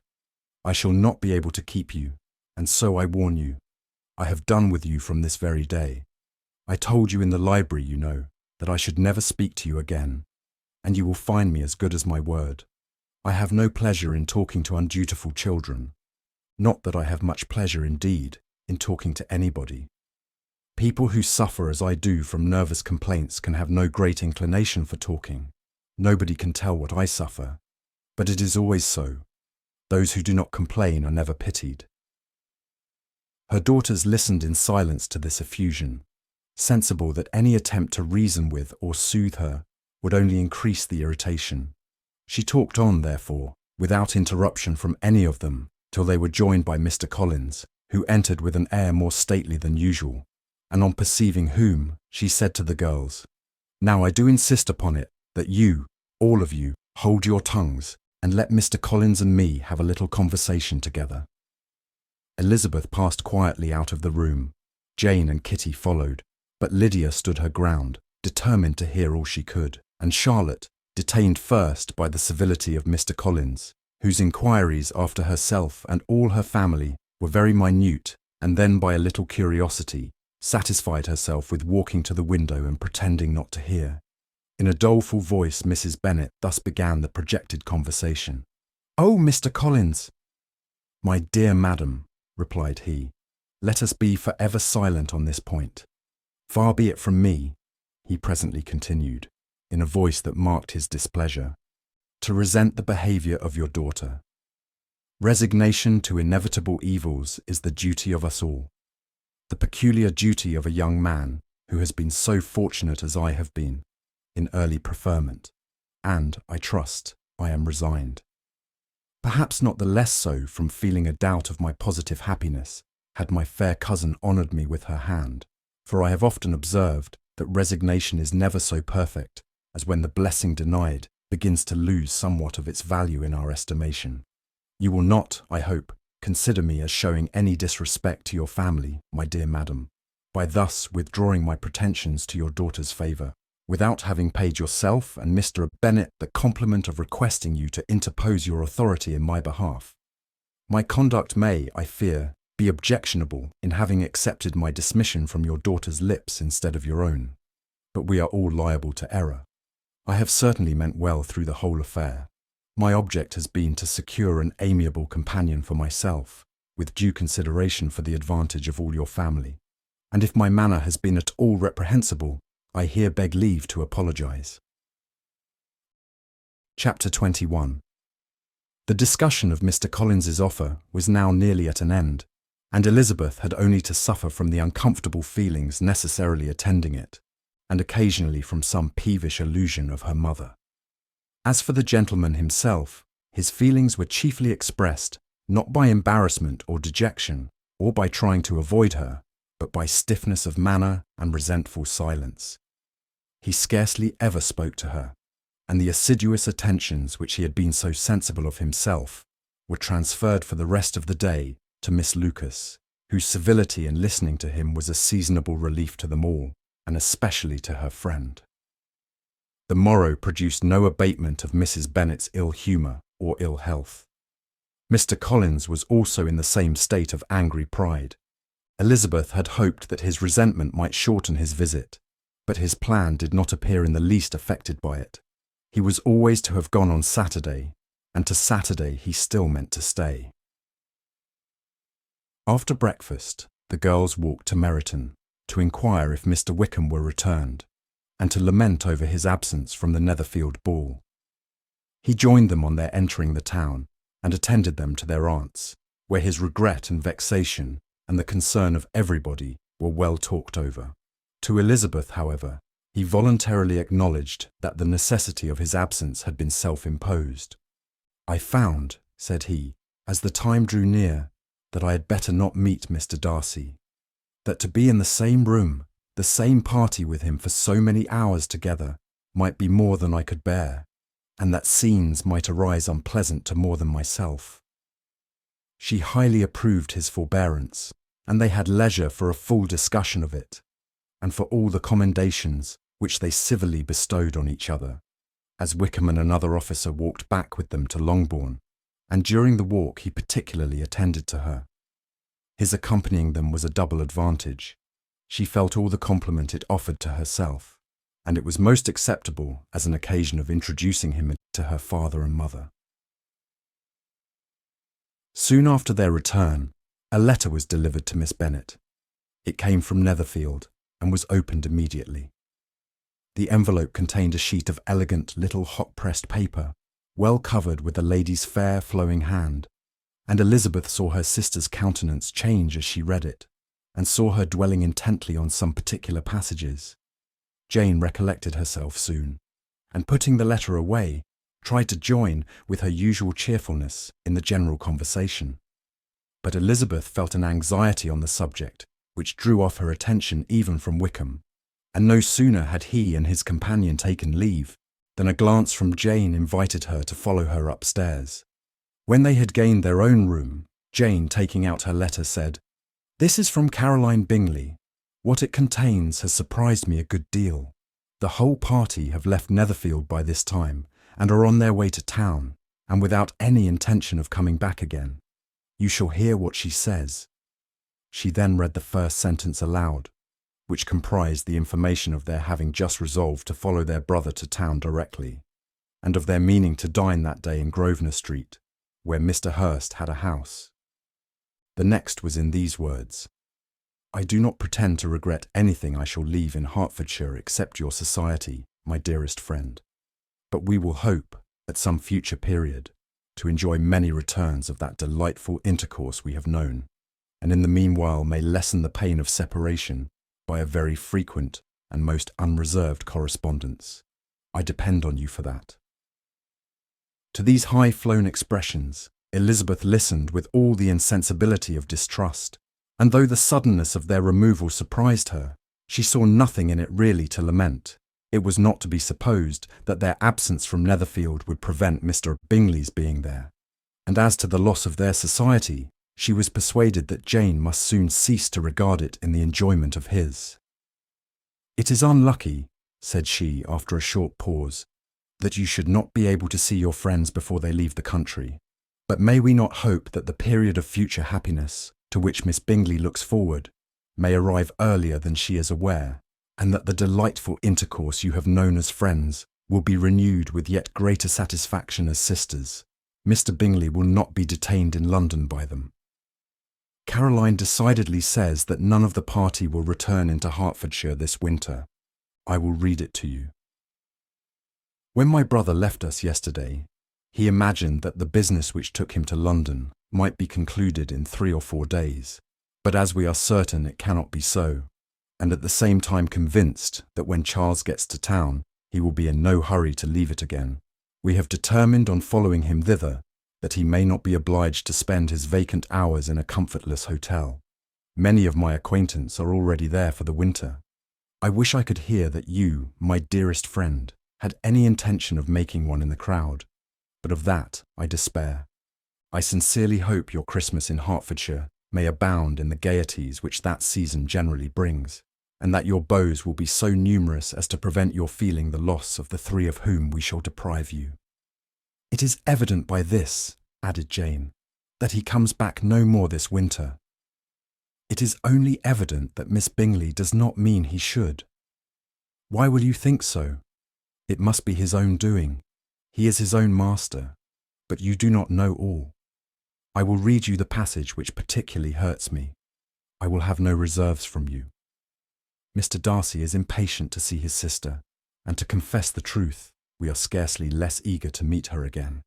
I shall not be able to keep you, and so I warn you. I have done with you from this very day. I told you in the library, you know, that I should never speak to you again, and you will find me as good as my word. I have no pleasure in talking to undutiful children. Not that I have much pleasure, indeed, in talking to anybody. People who suffer as I do from nervous complaints can have no great inclination for talking. Nobody can tell what I suffer, but it is always so. Those who do not complain are never pitied." Her daughters listened in silence to this effusion, sensible that any attempt to reason with or soothe her would only increase the irritation. She talked on, therefore, without interruption from any of them, till they were joined by Mr. Collins, who entered with an air more stately than usual, and on perceiving whom, she said to the girls, "Now I do insist upon it that you, all of you, hold your tongues, and let Mr. Collins and me have a little conversation together." Elizabeth passed quietly out of the room. Jane and Kitty followed, but Lydia stood her ground, determined to hear all she could, and Charlotte, detained first by the civility of Mr. Collins, whose inquiries after herself and all her family were very minute, and then by a little curiosity, satisfied herself with walking to the window and pretending not to hear. In a doleful voice, Mrs. Bennet thus began the projected conversation. "Oh, Mr. Collins!" "My dear madam," replied he, "let us be for ever silent on this point. Far be it from me," he presently continued, in a voice that marked his displeasure, "to resent the behaviour of your daughter. Resignation to inevitable evils is the duty of us all, the peculiar duty of a young man who has been so fortunate as I have been, in early preferment, and, I trust, I am resigned. Perhaps not the less so from feeling a doubt of my positive happiness, had my fair cousin honoured me with her hand, for I have often observed that resignation is never so perfect as when the blessing denied begins to lose somewhat of its value in our estimation. You will not, I hope, consider me as showing any disrespect to your family, my dear madam, by thus withdrawing my pretensions to your daughter's favour, without having paid yourself and Mr. Bennet the compliment of requesting you to interpose your authority in my behalf. My conduct may, I fear, be objectionable in having accepted my dismission from your daughter's lips instead of your own, but we are all liable to error. I have certainly meant well through the whole affair. My object has been to secure an amiable companion for myself, with due consideration for the advantage of all your family, and if my manner has been at all reprehensible, I here beg leave to apologise. Chapter 21. The discussion of Mr. Collins's offer was now nearly at an end, and Elizabeth had only to suffer from the uncomfortable feelings necessarily attending it, and occasionally from some peevish allusion of her mother. As for the gentleman himself, his feelings were chiefly expressed, not by embarrassment or dejection, or by trying to avoid her, but by stiffness of manner and resentful silence. He scarcely ever spoke to her, and the assiduous attentions which he had been so sensible of himself were transferred for the rest of the day to Miss Lucas, whose civility in listening to him was a seasonable relief to them all, and especially to her friend. The morrow produced no abatement of Mrs. Bennet's ill humour or ill health. Mr. Collins was also in the same state of angry pride. Elizabeth had hoped that his resentment might shorten his visit, but his plan did not appear in the least affected by it. He was always to have gone on Saturday, and to Saturday he still meant to stay. After breakfast, the girls walked to Meryton to inquire if Mr. Wickham were returned, and to lament over his absence from the Netherfield ball. He joined them on their entering the town, and attended them to their aunt's, where his regret and vexation and the concern of everybody were well talked over. To Elizabeth, however, he voluntarily acknowledged that the necessity of his absence had been self-imposed. "I found," said he, as the time drew near, "that I had better not meet Mr. Darcy. That to be in the same room, the same party with him for so many hours together, might be more than I could bear, and that scenes might arise unpleasant to more than myself." She highly approved his forbearance, and they had leisure for a full discussion of it, and for all the commendations which they civilly bestowed on each other, as Wickham and another officer walked back with them to Longbourn, and during the walk he particularly attended to her. His accompanying them was a double advantage. She felt all the compliment it offered to herself, and it was most acceptable as an occasion of introducing him to her father and mother. Soon after their return, a letter was delivered to Miss Bennet. It came from Netherfield, and was opened immediately. The envelope contained a sheet of elegant little hot-pressed paper, well covered with a lady's fair flowing hand, and Elizabeth saw her sister's countenance change as she read it, and saw her dwelling intently on some particular passages. Jane recollected herself soon, and putting the letter away, tried to join, with her usual cheerfulness, in the general conversation. But Elizabeth felt an anxiety on the subject, which drew off her attention even from Wickham, and no sooner had he and his companion taken leave, than a glance from Jane invited her to follow her upstairs. When they had gained their own room, Jane, taking out her letter, said, "This is from Caroline Bingley. What it contains has surprised me a good deal. The whole party have left Netherfield by this time, and are on their way to town, and without any intention of coming back again. You shall hear what she says." She then read the first sentence aloud, which comprised the information of their having just resolved to follow their brother to town directly, and of their meaning to dine that day in Grosvenor Street, where Mr. Hurst had a house. The next was in these words: "I do not pretend to regret anything I shall leave in Hertfordshire except your society, my dearest friend, but we will hope, at some future period, to enjoy many returns of that delightful intercourse we have known, and in the meanwhile may lessen the pain of separation by a very frequent and most unreserved correspondence. I depend on you for that." To these high-flown expressions, Elizabeth listened with all the insensibility of distrust, and though the suddenness of their removal surprised her, she saw nothing in it really to lament, It was not to be supposed that their absence from Netherfield would prevent Mr. Bingley's being there, and as to the loss of their society, she was persuaded that Jane must soon cease to regard it in the enjoyment of his. "It is unlucky," said she after a short pause, "that you should not be able to see your friends before they leave the country. But may we not hope that the period of future happiness, to which Miss Bingley looks forward, may arrive earlier than she is aware, and that the delightful intercourse you have known as friends will be renewed with yet greater satisfaction as sisters. Mr. Bingley will not be detained in London by them. Caroline decidedly says that none of the party will return into Hertfordshire this winter. I will read it to you. When my brother left us yesterday, he imagined that the business which took him to London might be concluded in 3 or 4 days, but as we are certain it cannot be so, and at the same time convinced that when Charles gets to town he will be in no hurry to leave it again, we have determined on following him thither, that he may not be obliged to spend his vacant hours in a comfortless hotel. Many of my acquaintance are already there for the winter. I wish I could hear that you, my dearest friend, had any intention of making one in the crowd, but of that I despair. I sincerely hope your Christmas in Hertfordshire may abound in the gaieties which that season generally brings, and that your beaux will be so numerous as to prevent your feeling the loss of the 3 of whom we shall deprive you. It is evident by this, added Jane, that he comes back no more this winter. It is only evident that Miss Bingley does not mean he should. Why will you think so? It must be his own doing. He is his own master, but you do not know all. I will read you the passage which particularly hurts me. I will have no reserves from you. Mr. Darcy is impatient to see his sister, and to confess the truth, we are scarcely less eager to meet her again.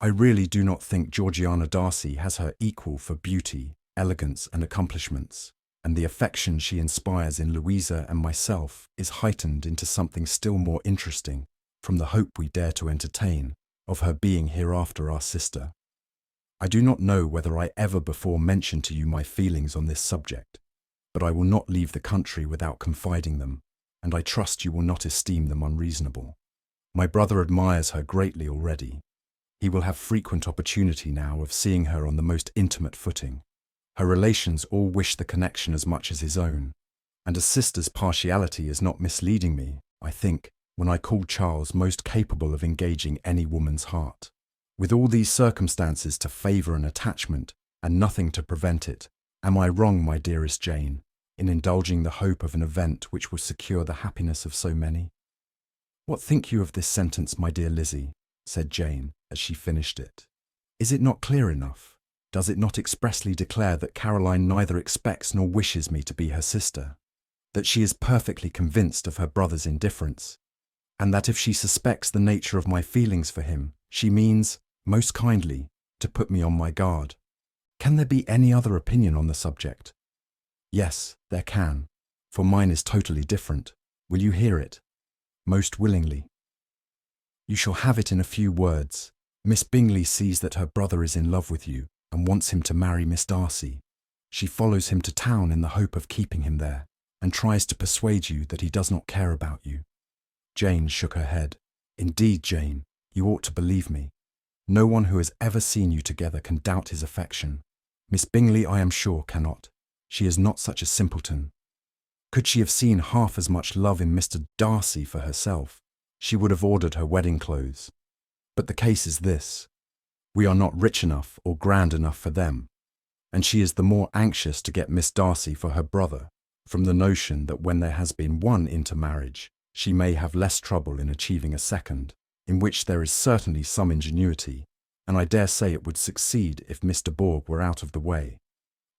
I really do not think Georgiana Darcy has her equal for beauty, elegance and accomplishments, and the affection she inspires in Louisa and myself is heightened into something still more interesting from the hope we dare to entertain of her being hereafter our sister. I do not know whether I ever before mentioned to you my feelings on this subject, but I will not leave the country without confiding them, and I trust you will not esteem them unreasonable. My brother admires her greatly already. He will have frequent opportunity now of seeing her on the most intimate footing. Her relations all wish the connection as much as his own, and a sister's partiality is not misleading me, I think, when I call Charles most capable of engaging any woman's heart. With all these circumstances to favour an attachment, and nothing to prevent it, am I wrong, my dearest Jane, in indulging the hope of an event which will secure the happiness of so many? What think you of this sentence, my dear Lizzie? Said Jane, as she finished it. Is it not clear enough? Does it not expressly declare that Caroline neither expects nor wishes me to be her sister? That she is perfectly convinced of her brother's indifference? And that if she suspects the nature of my feelings for him, she means, most kindly, to put me on my guard? Can there be any other opinion on the subject? Yes, there can, for mine is totally different. Will you hear it? Most willingly. You shall have it in a few words. Miss Bingley sees that her brother is in love with you and wants him to marry Miss Darcy. She follows him to town in the hope of keeping him there, and tries to persuade you that he does not care about you. Jane shook her head. Indeed, Jane, you ought to believe me. No one who has ever seen you together can doubt his affection. Miss Bingley, I am sure, cannot. She is not such a simpleton. Could she have seen half as much love in Mr. Darcy for herself, she would have ordered her wedding clothes. But the case is this. We are not rich enough or grand enough for them, and she is the more anxious to get Miss Darcy for her brother, from the notion that when there has been one intermarriage, she may have less trouble in achieving a second, in which there is certainly some ingenuity, and I dare say it would succeed if Mr. Borg were out of the way.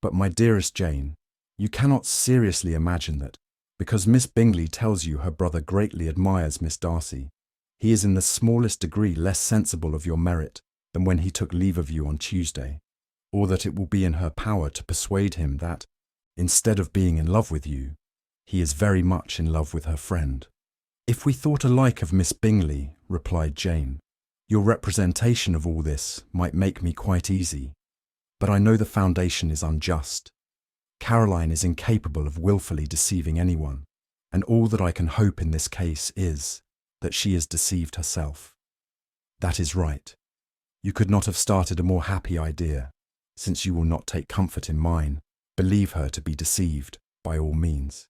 But my dearest Jane, you cannot seriously imagine that, because Miss Bingley tells you her brother greatly admires Miss Darcy, he is in the smallest degree less sensible of your merit than when he took leave of you on Tuesday, or that it will be in her power to persuade him that, instead of being in love with you, he is very much in love with her friend. If we thought alike of Miss Bingley, replied Jane, your representation of all this might make me quite easy, but I know the foundation is unjust. Caroline is incapable of wilfully deceiving anyone, and all that I can hope in this case is that she is deceived herself. That is right. You could not have started a more happy idea. Since you will not take comfort in mine, believe her to be deceived, by all means.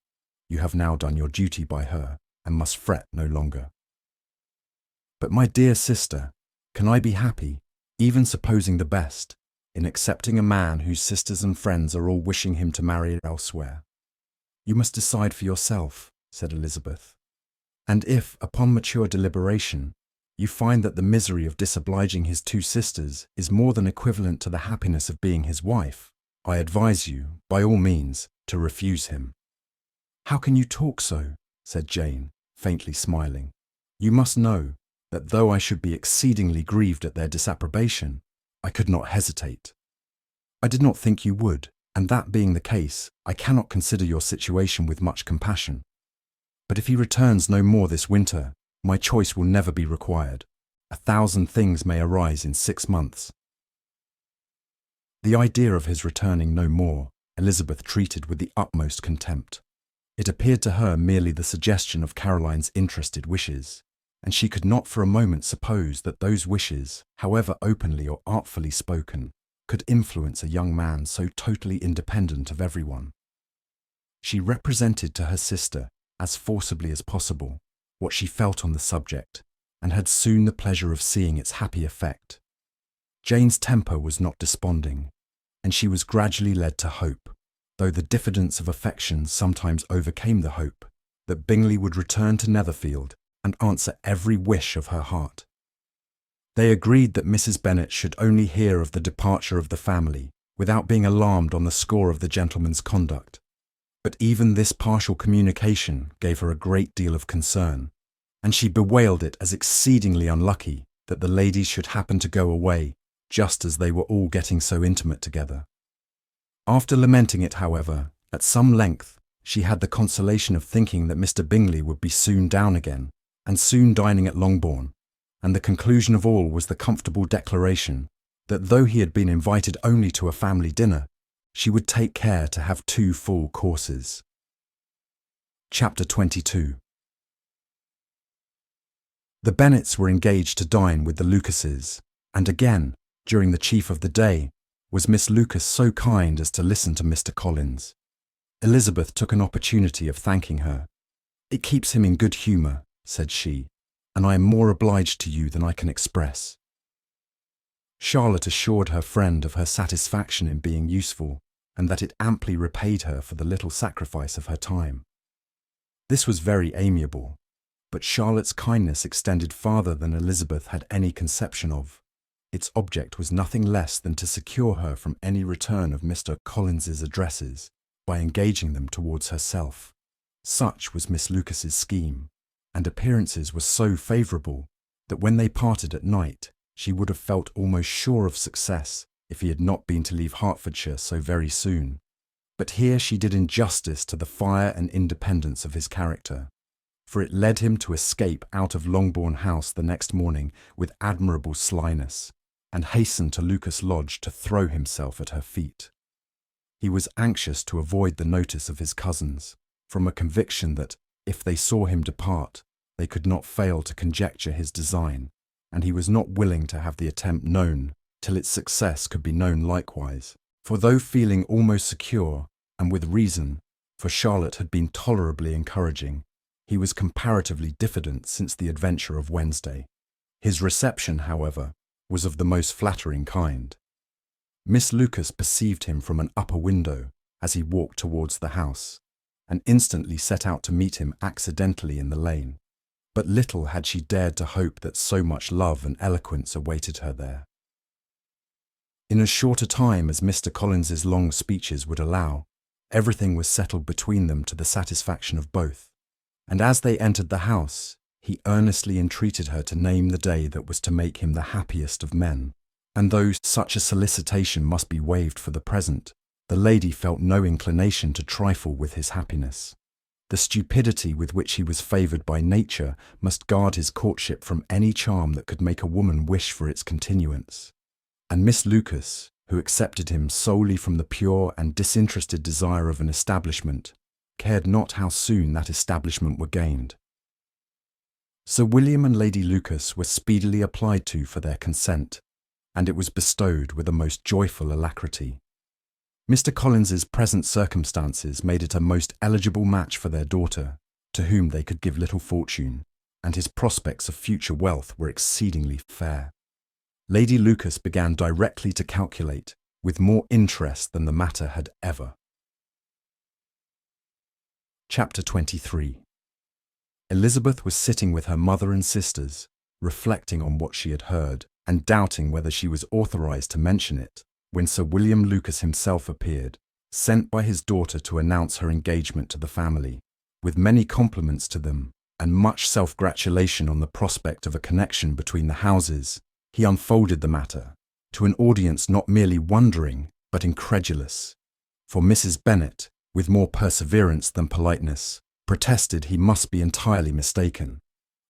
You have now done your duty by her, and must fret no longer. But my dear sister, can I be happy, even supposing the best, in accepting a man whose sisters and friends are all wishing him to marry elsewhere? You must decide for yourself, said Elizabeth. And if, upon mature deliberation, you find that the misery of disobliging his two sisters is more than equivalent to the happiness of being his wife, I advise you, by all means, to refuse him. How can you talk so? Said Jane, faintly smiling. You must know that though I should be exceedingly grieved at their disapprobation, I could not hesitate. I did not think you would, and that being the case, I cannot consider your situation with much compassion. But if he returns no more this winter, my choice will never be required. 1,000 things may arise in 6 months. The idea of his returning no more, Elizabeth treated with the utmost contempt. It appeared to her merely the suggestion of Caroline's interested wishes, and she could not for a moment suppose that those wishes, however openly or artfully spoken, could influence a young man so totally independent of everyone. She represented to her sister, as forcibly as possible, what she felt on the subject, and had soon the pleasure of seeing its happy effect. Jane's temper was not desponding, and she was gradually led to hope, though the diffidence of affection sometimes overcame the hope, that Bingley would return to Netherfield and answer every wish of her heart. They agreed that Mrs. Bennet should only hear of the departure of the family without being alarmed on the score of the gentleman's conduct. But even this partial communication gave her a great deal of concern, and she bewailed it as exceedingly unlucky that the ladies should happen to go away just as they were all getting so intimate together. After lamenting it, however, at some length, she had the consolation of thinking that Mr. Bingley would be soon down again, and soon dining at Longbourn, and the conclusion of all was the comfortable declaration that though he had been invited only to a family dinner, she would take care to have 2 full courses. Chapter 22. The Bennets were engaged to dine with the Lucases, and again, during the chief of the day, was Miss Lucas so kind as to listen to Mr. Collins. Elizabeth took an opportunity of thanking her. "It keeps him in good humour," said she, "and I am more obliged to you than I can express." Charlotte assured her friend of her satisfaction in being useful, and that it amply repaid her for the little sacrifice of her time. This was very amiable, but Charlotte's kindness extended farther than Elizabeth had any conception of. Its object was nothing less than to secure her from any return of Mr. Collins's addresses by engaging them towards herself. Such was Miss Lucas's scheme, and appearances were so favourable that when they parted at night, she would have felt almost sure of success if he had not been to leave Hertfordshire so very soon. But here she did injustice to the fire and independence of his character, for it led him to escape out of Longbourn House the next morning with admirable slyness, and hasten to Lucas Lodge to throw himself at her feet. He was anxious to avoid the notice of his cousins, from a conviction that, if they saw him depart, they could not fail to conjecture his design, and he was not willing to have the attempt known till its success could be known likewise. For though feeling almost secure, and with reason, for Charlotte had been tolerably encouraging, he was comparatively diffident since the adventure of Wednesday. His reception, however, was of the most flattering kind. Miss Lucas perceived him from an upper window as he walked towards the house, and instantly set out to meet him accidentally in the lane. But little had she dared to hope that so much love and eloquence awaited her there. In as short a time as Mr. Collins's long speeches would allow, everything was settled between them to the satisfaction of both, and as they entered the house, he earnestly entreated her to name the day that was to make him the happiest of men, and though such a solicitation must be waived for the present, the lady felt no inclination to trifle with his happiness. The stupidity with which he was favoured by nature must guard his courtship from any charm that could make a woman wish for its continuance. And Miss Lucas, who accepted him solely from the pure and disinterested desire of an establishment, cared not how soon that establishment were gained. Sir William and Lady Lucas were speedily applied to for their consent, and it was bestowed with a most joyful alacrity. Mr. Collins's present circumstances made it a most eligible match for their daughter, to whom they could give little fortune, and his prospects of future wealth were exceedingly fair. Lady Lucas began directly to calculate, with more interest than the matter had ever. Chapter 23. Elizabeth was sitting with her mother and sisters, reflecting on what she had heard, and doubting whether she was authorised to mention it, when Sir William Lucas himself appeared, sent by his daughter to announce her engagement to the family, with many compliments to them, and much self-gratulation on the prospect of a connection between the houses. He unfolded the matter to an audience not merely wondering, but incredulous. For Mrs. Bennet, with more perseverance than politeness, protested he must be entirely mistaken,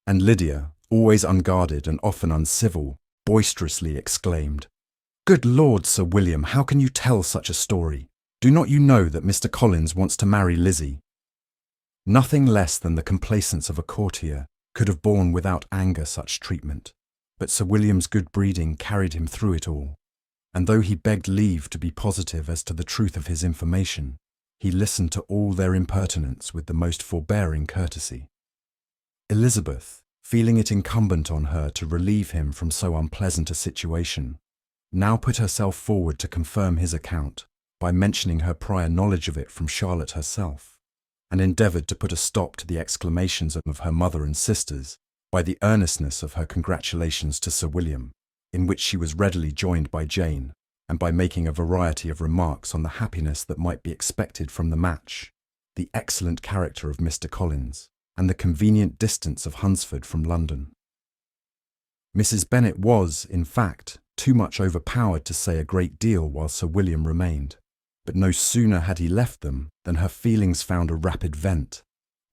and Lydia, always unguarded and often uncivil, boisterously exclaimed, "Good Lord, Sir William, how can you tell such a story? Do not you know that Mr. Collins wants to marry Lizzie?" Nothing less than the complacence of a courtier could have borne without anger such treatment, but Sir William's good breeding carried him through it all, and though he begged leave to be positive as to the truth of his information, he listened to all their impertinence with the most forbearing courtesy. Elizabeth, feeling it incumbent on her to relieve him from so unpleasant a situation, now put herself forward to confirm his account by mentioning her prior knowledge of it from Charlotte herself, and endeavoured to put a stop to the exclamations of her mother and sisters by the earnestness of her congratulations to Sir William, in which she was readily joined by Jane, and by making a variety of remarks on the happiness that might be expected from the match, the excellent character of Mr. Collins, and the convenient distance of Hunsford from London. Mrs. Bennet was, in fact, too much overpowered to say a great deal while Sir William remained, but no sooner had he left them than her feelings found a rapid vent.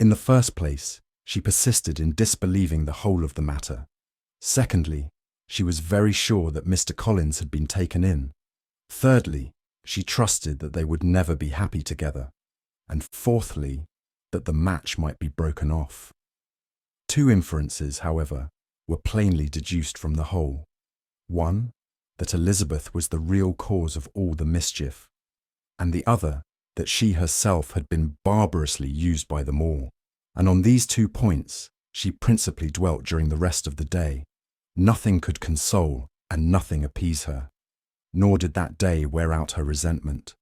In the first place, she persisted in disbelieving the whole of the matter. Secondly, she was very sure that Mr. Collins had been taken in. Thirdly, she trusted that they would never be happy together. And fourthly, that the match might be broken off. Two inferences, however, were plainly deduced from the whole. One, that Elizabeth was the real cause of all the mischief, and the other, that she herself had been barbarously used by them all, and on these 2 points she principally dwelt during the rest of the day. Nothing could console and nothing appease her, nor did that day wear out her resentment.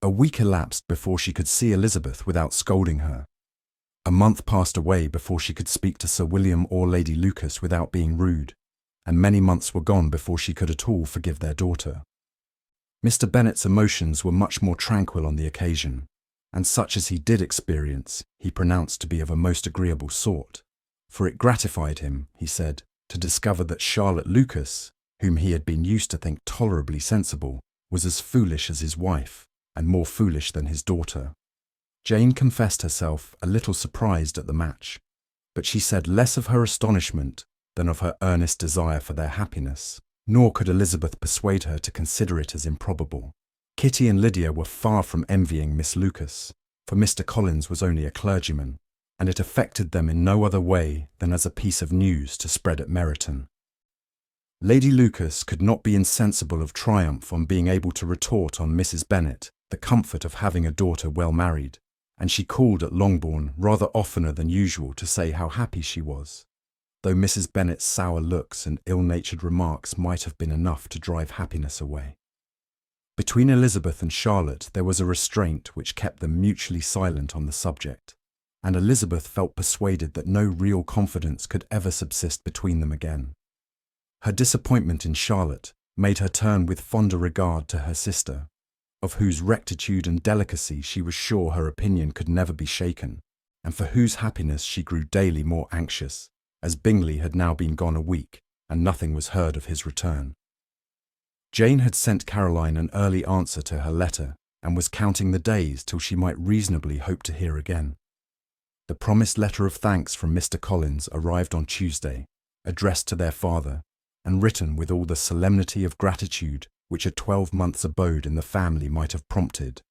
A week elapsed before she could see Elizabeth without scolding her. A month passed away before she could speak to Sir William or Lady Lucas without being rude, and many months were gone before she could at all forgive their daughter. Mr. Bennet's emotions were much more tranquil on the occasion, and such as he did experience he pronounced to be of a most agreeable sort, for it gratified him, he said, to discover that Charlotte Lucas, whom he had been used to think tolerably sensible, was as foolish as his wife, and more foolish than his daughter. Jane confessed herself a little surprised at the match, but she said less of her astonishment than of her earnest desire for their happiness, nor could Elizabeth persuade her to consider it as improbable. Kitty and Lydia were far from envying Miss Lucas, for Mr. Collins was only a clergyman, and it affected them in no other way than as a piece of news to spread at Meryton. Lady Lucas could not be insensible of triumph on being able to retort on Mrs. Bennet the comfort of having a daughter well married, and she called at Longbourn rather oftener than usual to say how happy she was, though Mrs. Bennet's sour looks and ill-natured remarks might have been enough to drive happiness away. Between Elizabeth and Charlotte there was a restraint which kept them mutually silent on the subject, and Elizabeth felt persuaded that no real confidence could ever subsist between them again. Her disappointment in Charlotte made her turn with fonder regard to her sister, of whose rectitude and delicacy she was sure her opinion could never be shaken, and for whose happiness she grew daily more anxious, as Bingley had now been gone a week, and nothing was heard of his return. Jane had sent Caroline an early answer to her letter, and was counting the days till she might reasonably hope to hear again. The promised letter of thanks from Mr. Collins arrived on Tuesday, addressed to their father, and written with all the solemnity of gratitude which a 12 months' abode in the family might have prompted,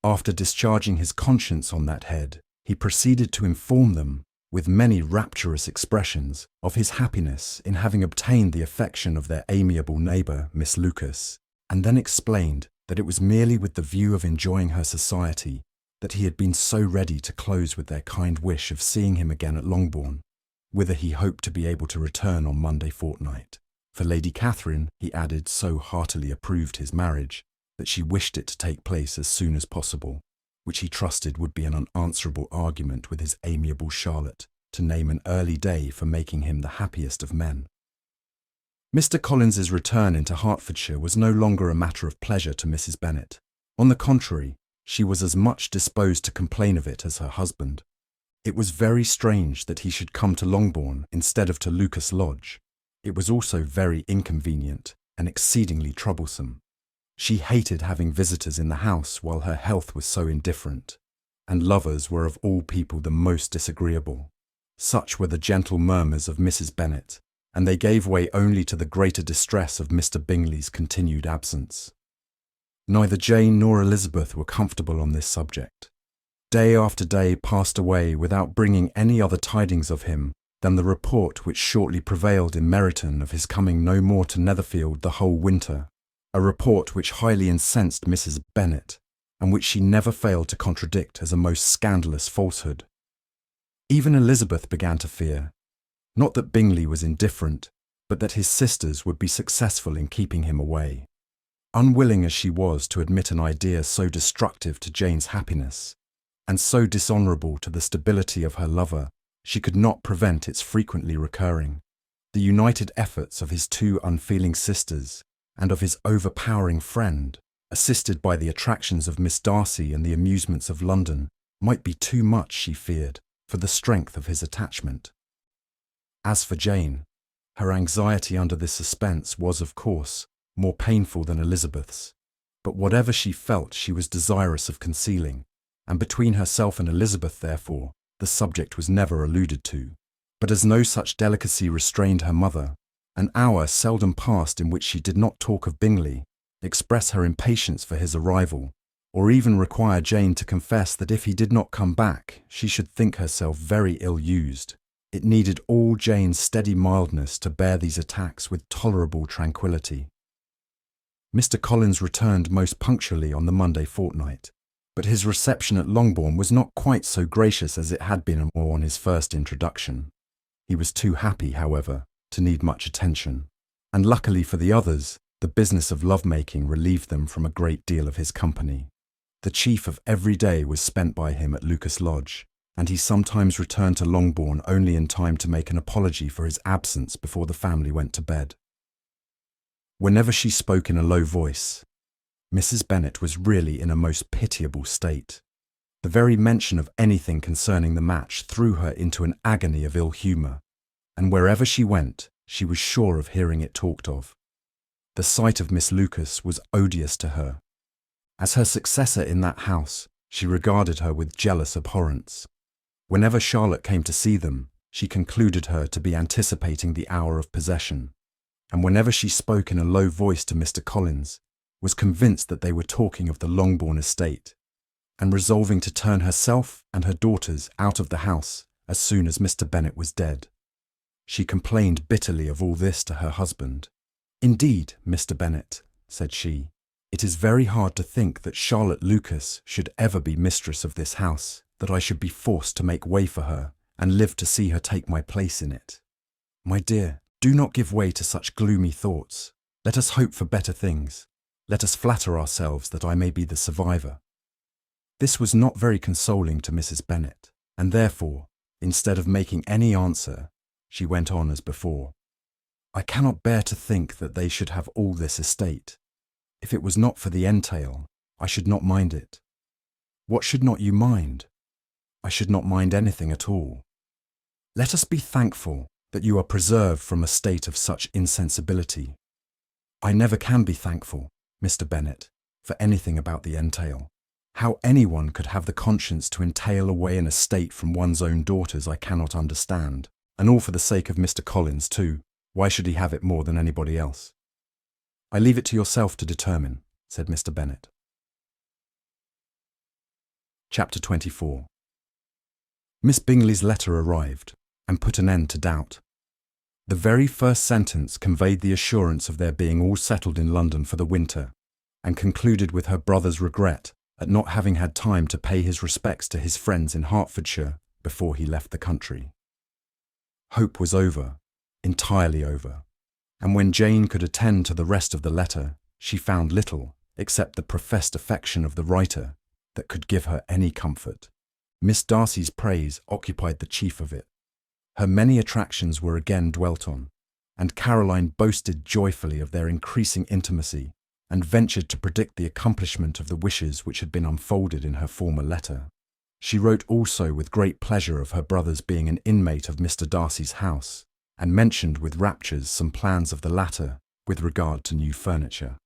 After discharging his conscience on that head, he proceeded to inform them, with many rapturous expressions, of his happiness in having obtained the affection of their amiable neighbour, Miss Lucas, and then explained that it was merely with the view of enjoying her society that he had been so ready to close with their kind wish of seeing him again at Longbourn, whither he hoped to be able to return on Monday fortnight. For Lady Catherine, he added, so heartily approved his marriage that she wished it to take place as soon as possible, which he trusted would be an unanswerable argument with his amiable Charlotte to name an early day for making him the happiest of men. Mr. Collins's return into Hertfordshire was no longer a matter of pleasure to Mrs. Bennet. On the contrary, she was as much disposed to complain of it as her husband. It was very strange that he should come to Longbourn instead of to Lucas Lodge. It was also very inconvenient and exceedingly troublesome. She hated having visitors in the house while her health was so indifferent, and lovers were of all people the most disagreeable. Such were the gentle murmurs of Mrs. Bennet, and they gave way only to the greater distress of Mr. Bingley's continued absence. Neither Jane nor Elizabeth were comfortable on this subject. Day after day passed away without bringing any other tidings of him than the report which shortly prevailed in Meryton of his coming no more to Netherfield the whole winter, a report which highly incensed Mrs. Bennet, and which she never failed to contradict as a most scandalous falsehood. Even Elizabeth began to fear, not that Bingley was indifferent, but that his sisters would be successful in keeping him away. Unwilling as she was to admit an idea so destructive to Jane's happiness, and so dishonourable to the stability of her lover, she could not prevent its frequently recurring. The united efforts of his two unfeeling sisters, and of his overpowering friend, assisted by the attractions of Miss Darcy and the amusements of London, might be too much, she feared, for the strength of his attachment. As for Jane, her anxiety under this suspense was, of course, more painful than Elizabeth's, but whatever she felt she was desirous of concealing, and between herself and Elizabeth, therefore, the subject was never alluded to. But as no such delicacy restrained her mother, an hour seldom passed in which she did not talk of Bingley, express her impatience for his arrival, or even require Jane to confess that if he did not come back, she should think herself very ill-used. It needed all Jane's steady mildness to bear these attacks with tolerable tranquillity. Mr. Collins returned most punctually on the Monday fortnight, but his reception at Longbourn was not quite so gracious as it had been on his first introduction. He was too happy, however, to need much attention, and luckily for the others, the business of love-making relieved them from a great deal of his company. The chief of every day was spent by him at Lucas Lodge, and he sometimes returned to Longbourn only in time to make an apology for his absence before the family went to bed. Whenever she spoke in a low voice, Mrs. Bennet was really in a most pitiable state. The very mention of anything concerning the match threw her into an agony of ill humour, and wherever she went, she was sure of hearing it talked of. The sight of Miss Lucas was odious to her. As her successor in that house, she regarded her with jealous abhorrence. Whenever Charlotte came to see them, she concluded her to be anticipating the hour of possession, and whenever she spoke in a low voice to Mr. Collins, was convinced that they were talking of the Longbourn estate, and resolving to turn herself and her daughters out of the house as soon as Mr. Bennet was dead. She complained bitterly of all this to her husband. "Indeed, Mr. Bennet," said she, "it is very hard to think that Charlotte Lucas should ever be mistress of this house, that I should be forced to make way for her, and live to see her take my place in it. My dear, do not give way to such gloomy thoughts. Let us hope for better things. Let us flatter ourselves that I may be the survivor." This was not very consoling to Mrs. Bennet, and therefore, instead of making any answer, she went on as before. "I cannot bear to think that they should have all this estate. If it was not for the entail, I should not mind it." "What should not you mind?" "I should not mind anything at all. Let us be thankful that you are preserved from a state of such insensibility. I never can be thankful, Mr. Bennet, for anything about the entail. How anyone could have the conscience to entail away an estate from one's own daughters I cannot understand, and all for the sake of Mr. Collins too. Why should he have it more than anybody else?" "I leave it to yourself to determine," said Mr. Bennet. Chapter 24. Miss Bingley's letter arrived, and put an end to doubt. The very first sentence conveyed the assurance of their being all settled in London for the winter, and concluded with her brother's regret at not having had time to pay his respects to his friends in Hertfordshire before he left the country. Hope was over, entirely over, and when Jane could attend to the rest of the letter, she found little, except the professed affection of the writer, that could give her any comfort. Miss Darcy's praise occupied the chief of it. Her many attractions were again dwelt on, and Caroline boasted joyfully of their increasing intimacy, and ventured to predict the accomplishment of the wishes which had been unfolded in her former letter. She wrote also with great pleasure of her brother's being an inmate of Mr. Darcy's house, and mentioned with raptures some plans of the latter with regard to new furniture.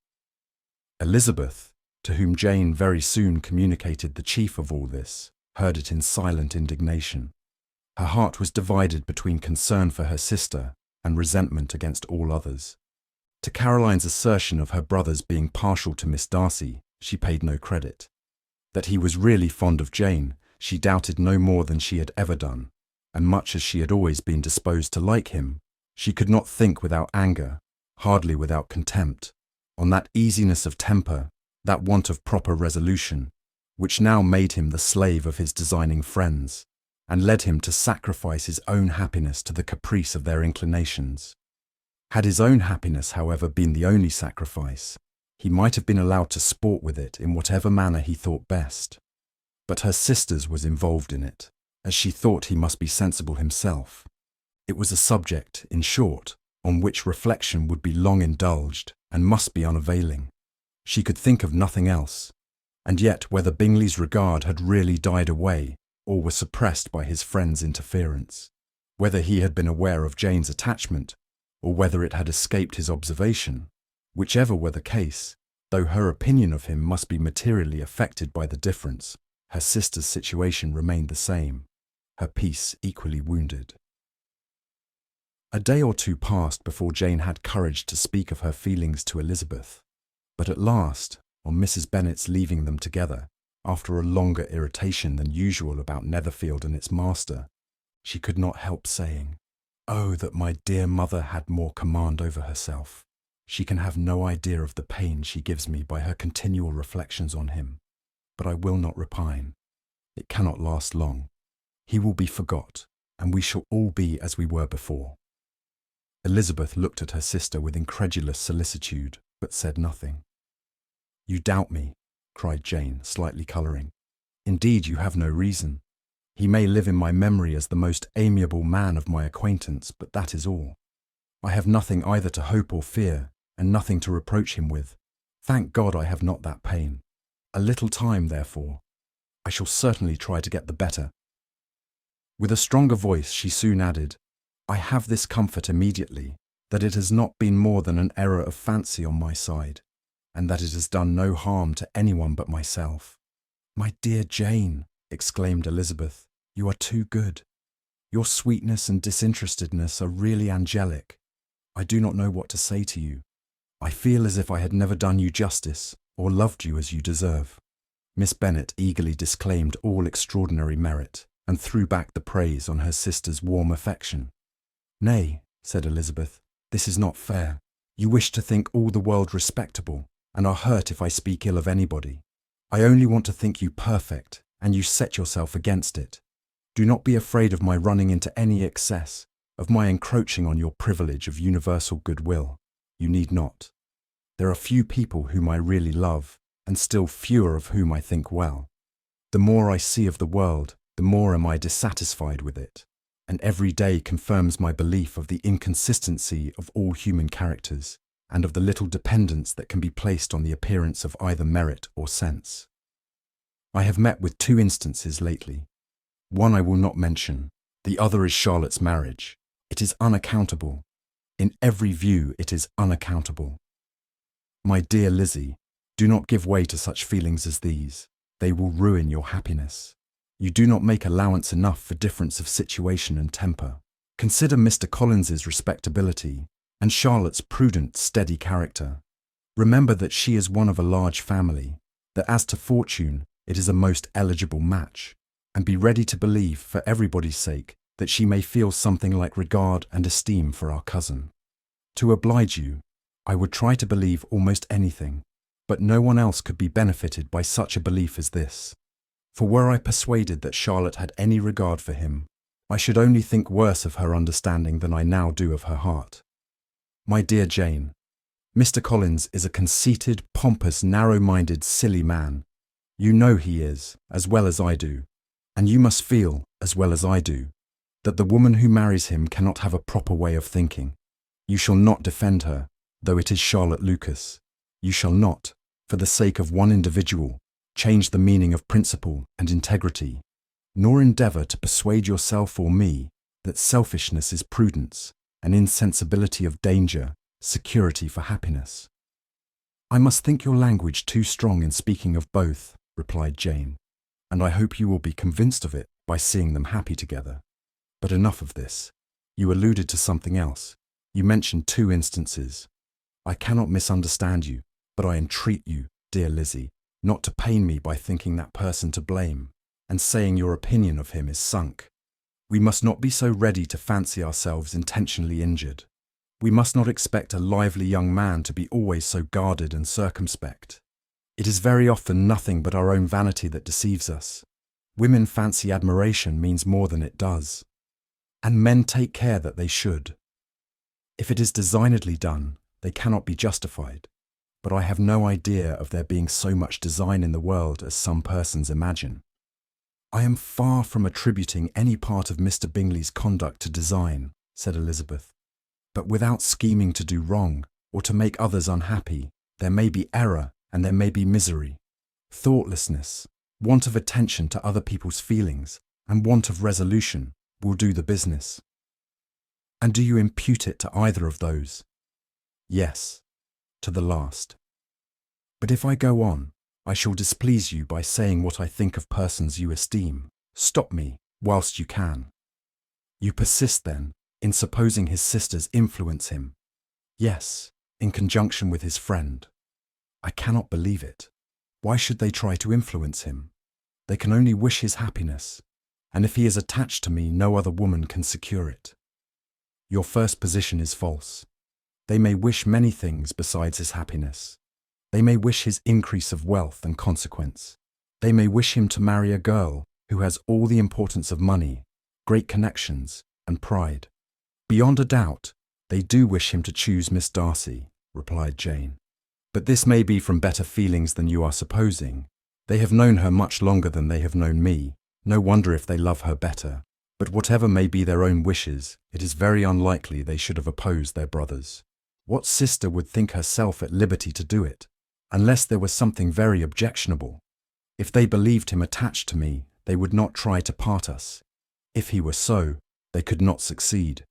Elizabeth, to whom Jane very soon communicated the chief of all this, heard it in silent indignation. Her heart was divided between concern for her sister and resentment against all others. To Caroline's assertion of her brother's being partial to Miss Darcy, she paid no credit. That he was really fond of Jane, she doubted no more than she had ever done, and much as she had always been disposed to like him, she could not think without anger, hardly without contempt, on that easiness of temper, that want of proper resolution, which now made him the slave of his designing friends, and led him to sacrifice his own happiness to the caprice of their inclinations. Had his own happiness, however, been the only sacrifice, he might have been allowed to sport with it in whatever manner he thought best. But her sister's was involved in it, as she thought he must be sensible himself. It was a subject, in short, on which reflection would be long indulged and must be unavailing. She could think of nothing else, and yet whether Bingley's regard had really died away or was suppressed by his friend's interference, whether he had been aware of Jane's attachment or whether it had escaped his observation, whichever were the case, though her opinion of him must be materially affected by the difference, her sister's situation remained the same, her peace equally wounded. A day or two passed before Jane had courage to speak of her feelings to Elizabeth, but at last, on Mrs. Bennet's leaving them together, after a longer irritation than usual about Netherfield and its master, she could not help saying, "Oh, that my dear mother had more command over herself. She can have no idea of the pain she gives me by her continual reflections on him. But I will not repine. It cannot last long. He will be forgot, and we shall all be as we were before." Elizabeth looked at her sister with incredulous solicitude, but said nothing. "You doubt me," cried Jane, slightly colouring. "Indeed, you have no reason. He may live in my memory as the most amiable man of my acquaintance, but that is all. I have nothing either to hope or fear, and nothing to reproach him with. Thank God I have not that pain. A little time, therefore. I shall certainly try to get the better." With a stronger voice she soon added, "I have this comfort immediately, that it has not been more than an error of fancy on my side, and that it has done no harm to anyone but myself." "My dear Jane," exclaimed Elizabeth, "you are too good. Your sweetness and disinterestedness are really angelic. I do not know what to say to you. I feel as if I had never done you justice, or loved you as you deserve." Miss Bennet eagerly disclaimed all extraordinary merit, and threw back the praise on her sister's warm affection. "Nay," said Elizabeth, "this is not fair. You wish to think all the world respectable, and are hurt if I speak ill of anybody. I only want to think you perfect, and you set yourself against it. Do not be afraid of my running into any excess, of my encroaching on your privilege of universal goodwill. You need not. There are few people whom I really love, and still fewer of whom I think well. The more I see of the world, the more am I dissatisfied with it, and every day confirms my belief of the inconsistency of all human characters, and of the little dependence that can be placed on the appearance of either merit or sense. I have met with 2 instances lately. One I will not mention, the other is Charlotte's marriage. It is unaccountable. In every view it is unaccountable. My dear Lizzie, do not give way to such feelings as these. They will ruin your happiness. You do not make allowance enough for difference of situation and temper. Consider Mr. Collins's respectability, and Charlotte's prudent, steady character. Remember that she is one of a large family, that as to fortune, it is a most eligible match, and be ready to believe, for everybody's sake, that she may feel something like regard and esteem for our cousin. To oblige you, I would try to believe almost anything, but no one else could be benefited by such a belief as this. For were I persuaded that Charlotte had any regard for him, I should only think worse of her understanding than I now do of her heart. My dear Jane, Mr. Collins is a conceited, pompous, narrow-minded, silly man. You know he is, as well as I do, and you must feel, as well as I do, that the woman who marries him cannot have a proper way of thinking. You shall not defend her, though it is Charlotte Lucas. You shall not, for the sake of one individual, change the meaning of principle and integrity, nor endeavour to persuade yourself or me that selfishness is prudence, and insensibility of danger, security for happiness. I must think your language too strong in speaking of both, replied Jane, and I hope you will be convinced of it by seeing them happy together. But enough of this. You alluded to something else. You mentioned 2 instances. I cannot misunderstand you, but I entreat you, dear Lizzie, not to pain me by thinking that person to blame, and saying your opinion of him is sunk. We must not be so ready to fancy ourselves intentionally injured. We must not expect a lively young man to be always so guarded and circumspect. It is very often nothing but our own vanity that deceives us. Women fancy admiration means more than it does, and men take care that they should. If it is designedly done, they cannot be justified, but I have no idea of there being so much design in the world as some persons imagine. I am far from attributing any part of Mr. Bingley's conduct to design, said Elizabeth, but without scheming to do wrong or to make others unhappy, there may be error and there may be misery. Thoughtlessness, want of attention to other people's feelings, and want of resolution will do the business. And do you impute it to either of those? Yes, to the last. But if I go on, I shall displease you by saying what I think of persons you esteem. Stop me, whilst you can. You persist, then, in supposing his sisters influence him. Yes, in conjunction with his friend. I cannot believe it. Why should they try to influence him? They can only wish his happiness, and if he is attached to me, no other woman can secure it. Your first position is false. They may wish many things besides his happiness. They may wish his increase of wealth and consequence. They may wish him to marry a girl who has all the importance of money, great connections, and pride. Beyond a doubt, they do wish him to choose Miss Darcy, replied Jane. But this may be from better feelings than you are supposing. They have known her much longer than they have known me. No wonder if they love her better. But whatever may be their own wishes, it is very unlikely they should have opposed their brothers. What sister would think herself at liberty to do it, unless there was something very objectionable? If they believed him attached to me, they would not try to part us. If he were so, they could not succeed.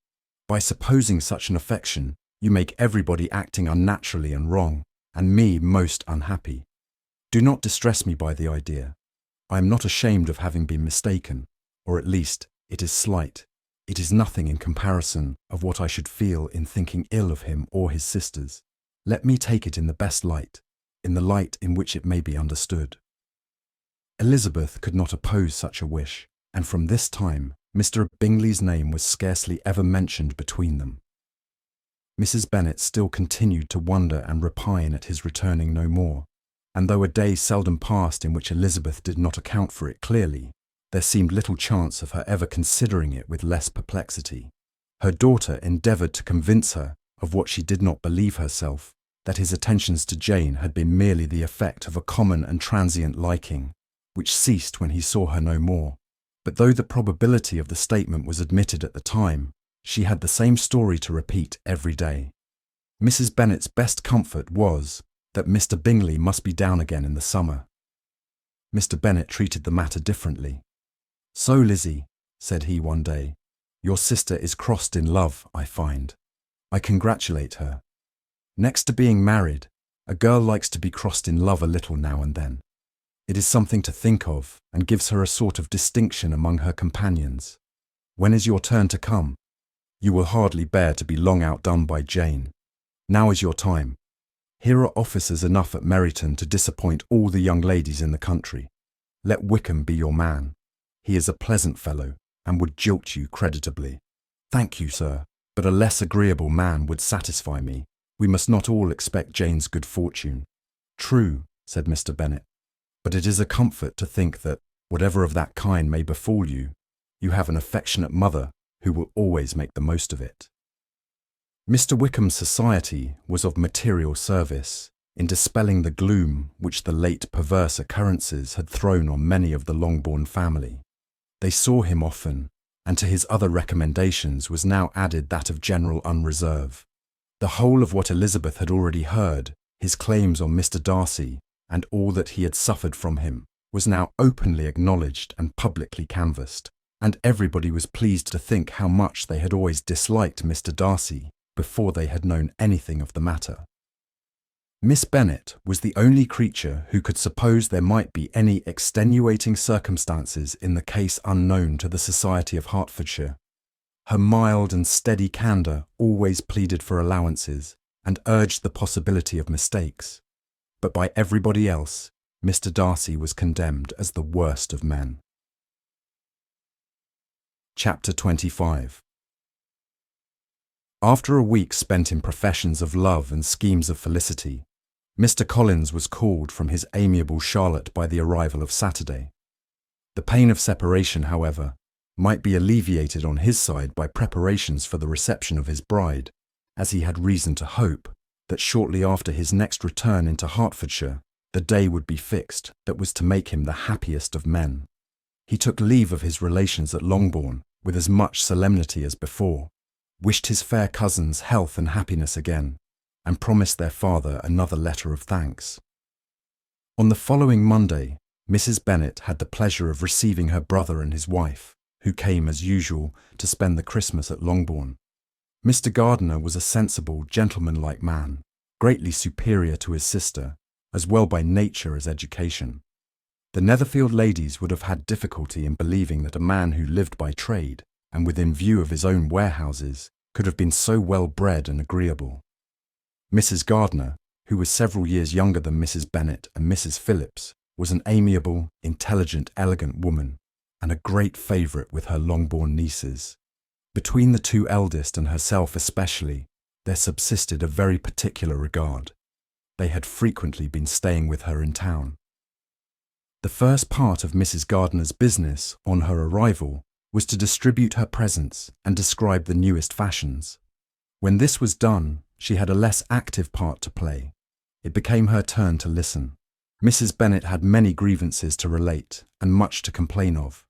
By supposing such an affection, you make everybody acting unnaturally and wrong, and me most unhappy. Do not distress me by the idea. I am not ashamed of having been mistaken, or at least, it is slight. It is nothing in comparison of what I should feel in thinking ill of him or his sisters. Let me take it in the best light, in the light in which it may be understood. Elizabeth could not oppose such a wish, and from this time Mr. Bingley's name was scarcely ever mentioned between them. Mrs. Bennet still continued to wonder and repine at his returning no more, and though a day seldom passed in which Elizabeth did not account for it clearly, there seemed little chance of her ever considering it with less perplexity. Her daughter endeavoured to convince her, of what she did not believe herself, that his attentions to Jane had been merely the effect of a common and transient liking, which ceased when he saw her no more. But though the probability of the statement was admitted at the time, she had the same story to repeat every day. Mrs. Bennet's best comfort was that Mr. Bingley must be down again in the summer. Mr. Bennet treated the matter differently. "So, Lizzie," said he one day, "your sister is crossed in love, I find. I congratulate her. Next to being married, a girl likes to be crossed in love a little now and then. It is something to think of, and gives her a sort of distinction among her companions. When is your turn to come? You will hardly bear to be long outdone by Jane. Now is your time. Here are officers enough at Meryton to disappoint all the young ladies in the country. Let Wickham be your man. He is a pleasant fellow, and would jilt you creditably. Thank you, sir, but a less agreeable man would satisfy me. We must not all expect Jane's good fortune. True, said Mr. Bennet, but it is a comfort to think that, whatever of that kind may befall you, you have an affectionate mother who will always make the most of it. Mr. Wickham's society was of material service in dispelling the gloom which the late perverse occurrences had thrown on many of the Longbourn family. They saw him often, and to his other recommendations was now added that of general unreserve. The whole of what Elizabeth had already heard, his claims on Mr. Darcy, and all that he had suffered from him, was now openly acknowledged and publicly canvassed, and everybody was pleased to think how much they had always disliked Mr. Darcy before they had known anything of the matter. Miss Bennet was the only creature who could suppose there might be any extenuating circumstances in the case unknown to the society of Hertfordshire. Her mild and steady candour always pleaded for allowances and urged the possibility of mistakes, but by everybody else, Mr. Darcy was condemned as the worst of men. Chapter 25. After a week spent in professions of love and schemes of felicity, Mr. Collins was called from his amiable Charlotte by the arrival of Saturday. The pain of separation, however, might be alleviated on his side by preparations for the reception of his bride, as he had reason to hope that shortly after his next return into Hertfordshire, the day would be fixed that was to make him the happiest of men. He took leave of his relations at Longbourn with as much solemnity as before, wished his fair cousins health and happiness again, and promised their father another letter of thanks. On the following Monday, Mrs. Bennet had the pleasure of receiving her brother and his wife, who came as usual to spend the Christmas at Longbourn. Mr. Gardiner was a sensible, gentlemanlike man, greatly superior to his sister, as well by nature as education. The Netherfield ladies would have had difficulty in believing that a man who lived by trade, and within view of his own warehouses, could have been so well bred and agreeable. Mrs. Gardiner, who was several years younger than Mrs. Bennet and Mrs. Phillips, was an amiable, intelligent, elegant woman, and a great favourite with her Longbourn nieces. Between the two eldest and herself especially, there subsisted a very particular regard. They had frequently been staying with her in town. The first part of Mrs. Gardiner's business on her arrival was to distribute her presents and describe the newest fashions. When this was done, she had a less active part to play. It became her turn to listen. Mrs. Bennet had many grievances to relate and much to complain of.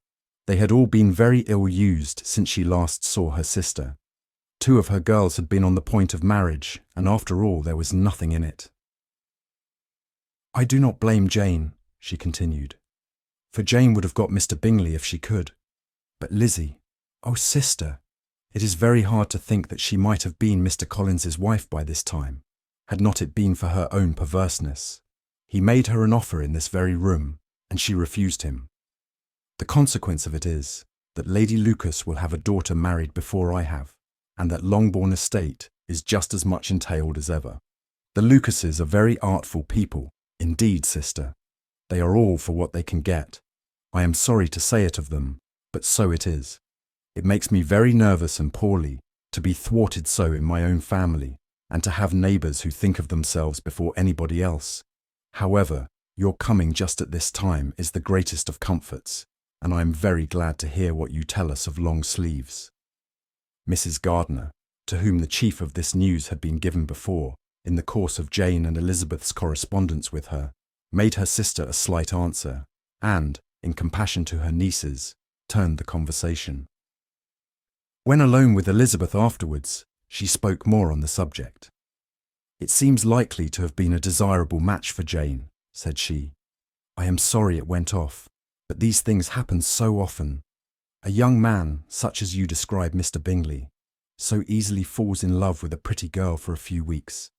They had all been very ill-used since she last saw her sister. 2 of her girls had been on the point of marriage, and after all there was nothing in it. I do not blame Jane, she continued, for Jane would have got Mr. Bingley if she could. But Lizzie, oh sister, it is very hard to think that she might have been Mr. Collins's wife by this time, had not it been for her own perverseness. He made her an offer in this very room, and she refused him. The consequence of it is that Lady Lucas will have a daughter married before I have, and that Longbourn estate is just as much entailed as ever. The Lucases are very artful people, indeed, sister. They are all for what they can get. I am sorry to say it of them, but so it is. It makes me very nervous and poorly to be thwarted so in my own family, and to have neighbours who think of themselves before anybody else. However, your coming just at this time is the greatest of comforts, and I am very glad to hear what you tell us of long sleeves. Mrs. Gardiner, to whom the chief of this news had been given before, in the course of Jane and Elizabeth's correspondence with her, made her sister a slight answer, and, in compassion to her nieces, turned the conversation. When alone with Elizabeth afterwards, she spoke more on the subject. It seems likely to have been a desirable match for Jane, said she. I am sorry it went off, but these things happen so often. A young man, such as you describe Mr. Bingley, so easily falls in love with a pretty girl for a few weeks,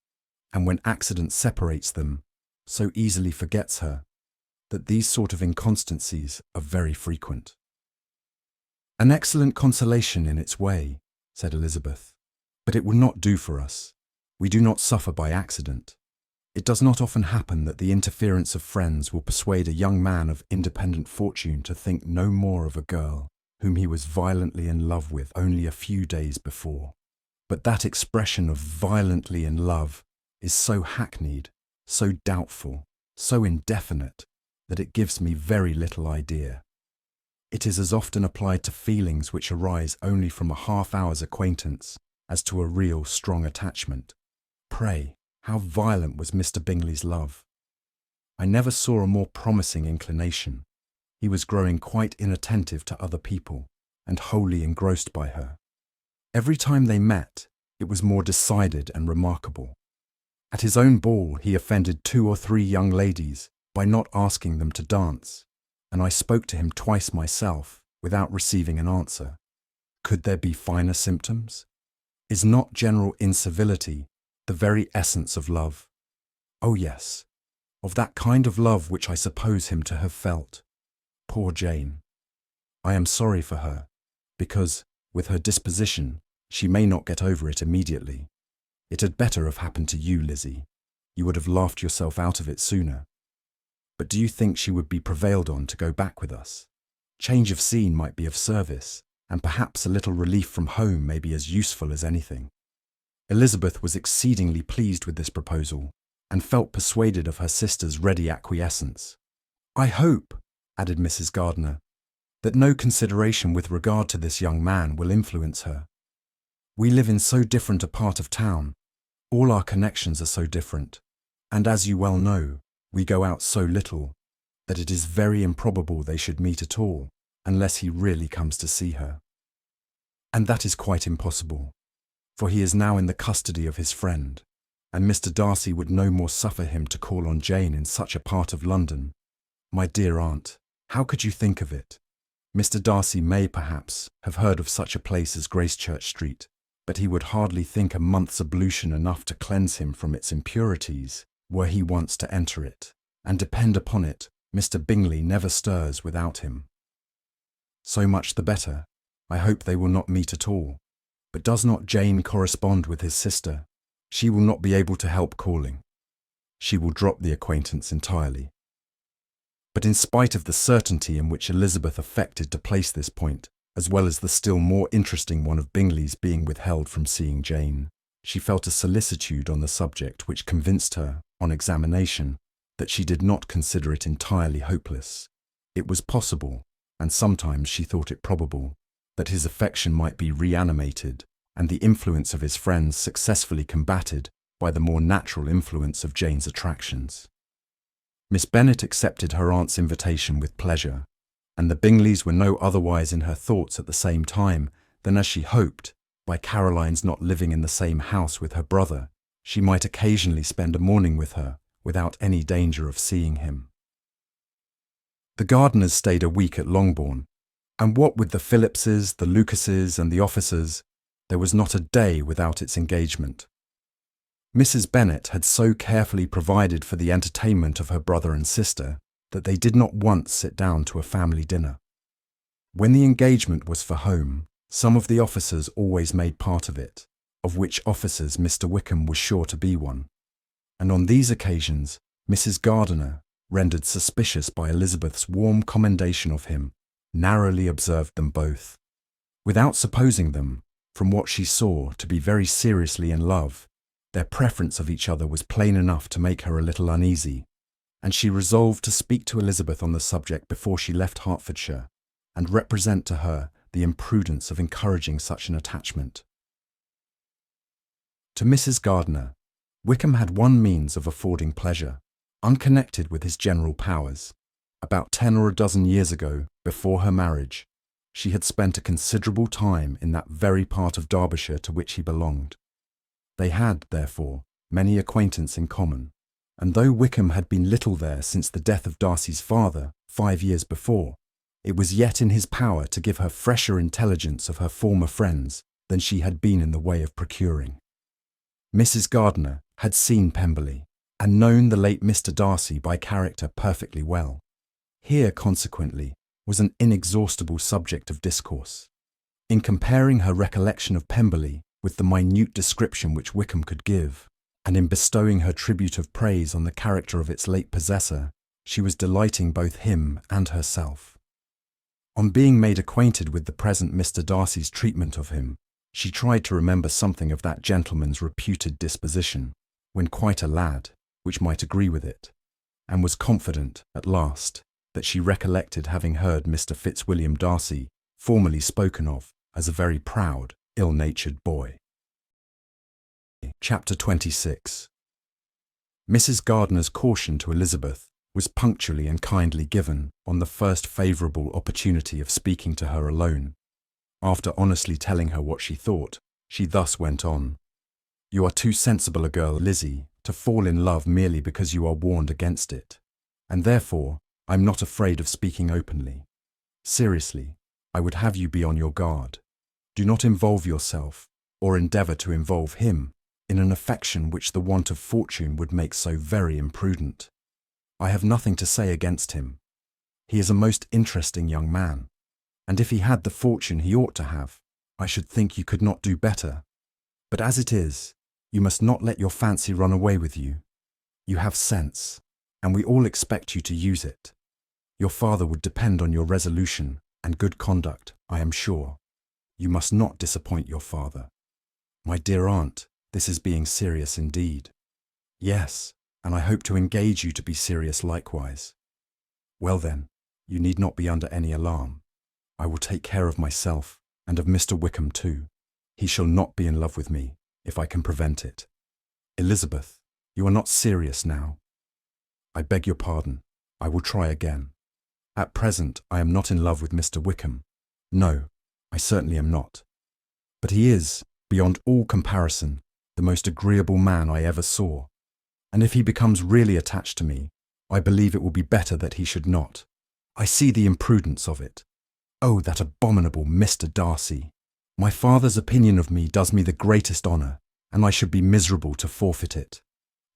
and when accident separates them, so easily forgets her, that these sort of inconstancies are very frequent. An excellent consolation in its way, said Elizabeth, but it will not do for us. We do not suffer by accident. It does not often happen that the interference of friends will persuade a young man of independent fortune to think no more of a girl whom he was violently in love with only a few days before. But that expression of violently in love is so hackneyed, so doubtful, so indefinite, that it gives me very little idea. It is as often applied to feelings which arise only from a half-hour's acquaintance as to a real strong attachment. Pray, how violent was Mr. Bingley's love? I never saw a more promising inclination. He was growing quite inattentive to other people, and wholly engrossed by her. Every time they met, it was more decided and remarkable. At his own ball he offended 2 or 3 young ladies by not asking them to dance, and I spoke to him twice myself without receiving an answer. Could there be finer symptoms? Is not general incivility the very essence of love? Oh yes, of that kind of love which I suppose him to have felt. Poor Jane. I am sorry for her, because, with her disposition, she may not get over it immediately. It had better have happened to you, Lizzie. You would have laughed yourself out of it sooner. But do you think she would be prevailed on to go back with us? Change of scene might be of service, and perhaps a little relief from home may be as useful as anything. Elizabeth was exceedingly pleased with this proposal, and felt persuaded of her sister's ready acquiescence. I hope, added Mrs. Gardiner, that no consideration with regard to this young man will influence her. We live in so different a part of town, all our connections are so different, and as you well know, we go out so little, that it is very improbable they should meet at all, unless he really comes to see her. And that is quite impossible, for he is now in the custody of his friend, and Mr. Darcy would no more suffer him to call on Jane in such a part of London. My dear aunt, how could you think of it? Mr. Darcy may, perhaps, have heard of such a place as Gracechurch Street, but he would hardly think a month's ablution enough to cleanse him from its impurities, were he once to enter it, and depend upon it, Mr. Bingley never stirs without him. So much the better. I hope they will not meet at all. But does not Jane correspond with his sister? She will not be able to help calling. She will drop the acquaintance entirely. But in spite of the certainty in which Elizabeth affected to place this point, as well as the still more interesting one of Bingley's being withheld from seeing Jane, she felt a solicitude on the subject which convinced her, on examination, that she did not consider it entirely hopeless. It was possible, and sometimes she thought it probable, that his affection might be reanimated, and the influence of his friends successfully combated by the more natural influence of Jane's attractions. Miss Bennet accepted her aunt's invitation with pleasure, and the Bingleys were no otherwise in her thoughts at the same time than as she hoped, by Caroline's not living in the same house with her brother, she might occasionally spend a morning with her without any danger of seeing him. The Gardiners stayed a week at Longbourn, and what with the Phillipses, the Lucases, and the officers, there was not a day without its engagement. Mrs. Bennet had so carefully provided for the entertainment of her brother and sister that they did not once sit down to a family dinner. When the engagement was for home, some of the officers always made part of it, of which officers Mr. Wickham was sure to be one, and on these occasions Mrs. Gardiner, rendered suspicious by Elizabeth's warm commendation of him, narrowly observed them both. Without supposing them, from what she saw, to be very seriously in love, their preference of each other was plain enough to make her a little uneasy, and she resolved to speak to Elizabeth on the subject before she left Hertfordshire, and represent to her the imprudence of encouraging such an attachment. To Mrs. Gardiner, Wickham had one means of affording pleasure, unconnected with his general powers. About 10 or a dozen years ago, before her marriage, she had spent a considerable time in that very part of Derbyshire to which he belonged. They had, therefore, many acquaintance in common, and though Wickham had been little there since the death of Darcy's father 5 years before, it was yet in his power to give her fresher intelligence of her former friends than she had been in the way of procuring. Mrs. Gardiner had seen Pemberley, and known the late Mr. Darcy by character perfectly well. Here, consequently, was an inexhaustible subject of discourse. In comparing her recollection of Pemberley with the minute description which Wickham could give, and in bestowing her tribute of praise on the character of its late possessor, she was delighting both him and herself. On being made acquainted with the present Mr. Darcy's treatment of him, she tried to remember something of that gentleman's reputed disposition, when quite a lad, which might agree with it, and was confident, at last, that she recollected having heard Mr. Fitzwilliam Darcy formerly spoken of as a very proud, ill-natured boy. Chapter 26. Mrs. Gardiner's caution to Elizabeth was punctually and kindly given on the first favourable opportunity of speaking to her alone. After honestly telling her what she thought, she thus went on. "You are too sensible a girl, Lizzie, to fall in love merely because you are warned against it, and therefore I'm not afraid of speaking openly. Seriously, I would have you be on your guard. Do not involve yourself, or endeavour to involve him, in an affection which the want of fortune would make so very imprudent. I have nothing to say against him. He is a most interesting young man, and if he had the fortune he ought to have, I should think you could not do better. But as it is, you must not let your fancy run away with you. You have sense, and we all expect you to use it. Your father would depend on your resolution and good conduct, I am sure. You must not disappoint your father. My dear aunt, this is being serious indeed." "Yes, and I hope to engage you to be serious likewise." "Well then, you need not be under any alarm. I will take care of myself, and of Mr. Wickham too. He shall not be in love with me, if I can prevent it. Elizabeth, you are not serious now." "I beg your pardon. I will try again. At present I am not in love with Mr. Wickham. No, I certainly am not. But he is, beyond all comparison, the most agreeable man I ever saw, and if he becomes really attached to me, I believe it will be better that he should not. I see the imprudence of it. Oh, that abominable Mr. Darcy! My father's opinion of me does me the greatest honour, and I should be miserable to forfeit it.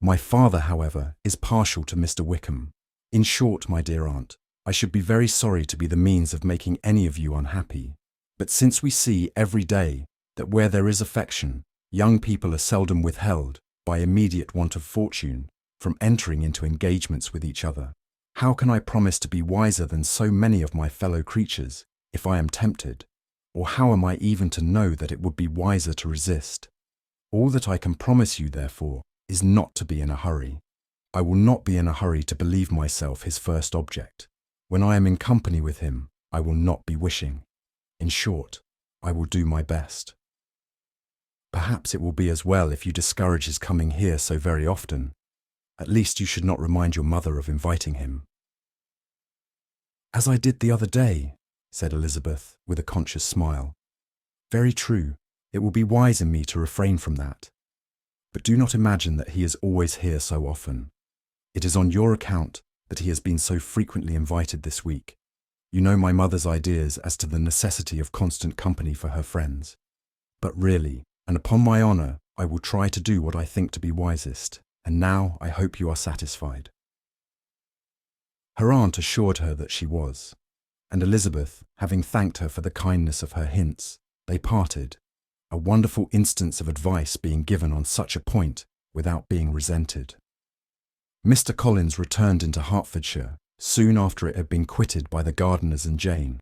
My father, however, is partial to Mr. Wickham. In short, my dear aunt, I should be very sorry to be the means of making any of you unhappy, but since we see every day that where there is affection, young people are seldom withheld, by immediate want of fortune, from entering into engagements with each other, how can I promise to be wiser than so many of my fellow creatures, if I am tempted? Or how am I even to know that it would be wiser to resist? All that I can promise you, therefore, is not to be in a hurry. I will not be in a hurry to believe myself his first object. When I am in company with him, I will not be wishing. In short, I will do my best. Perhaps it will be as well if you discourage his coming here so very often. At least you should not remind your mother of inviting him." "As I did the other day," said Elizabeth, with a conscious smile. "Very true, it will be wise in me to refrain from that. But do not imagine that he is always here so often. It is on your account that he has been so frequently invited this week. You know my mother's ideas as to the necessity of constant company for her friends. But really, and upon my honour, I will try to do what I think to be wisest, and now I hope you are satisfied." Her aunt assured her that she was, and Elizabeth, having thanked her for the kindness of her hints, they parted, a wonderful instance of advice being given on such a point without being resented. Mr. Collins returned into Hertfordshire soon after it had been quitted by the Gardiners and Jane,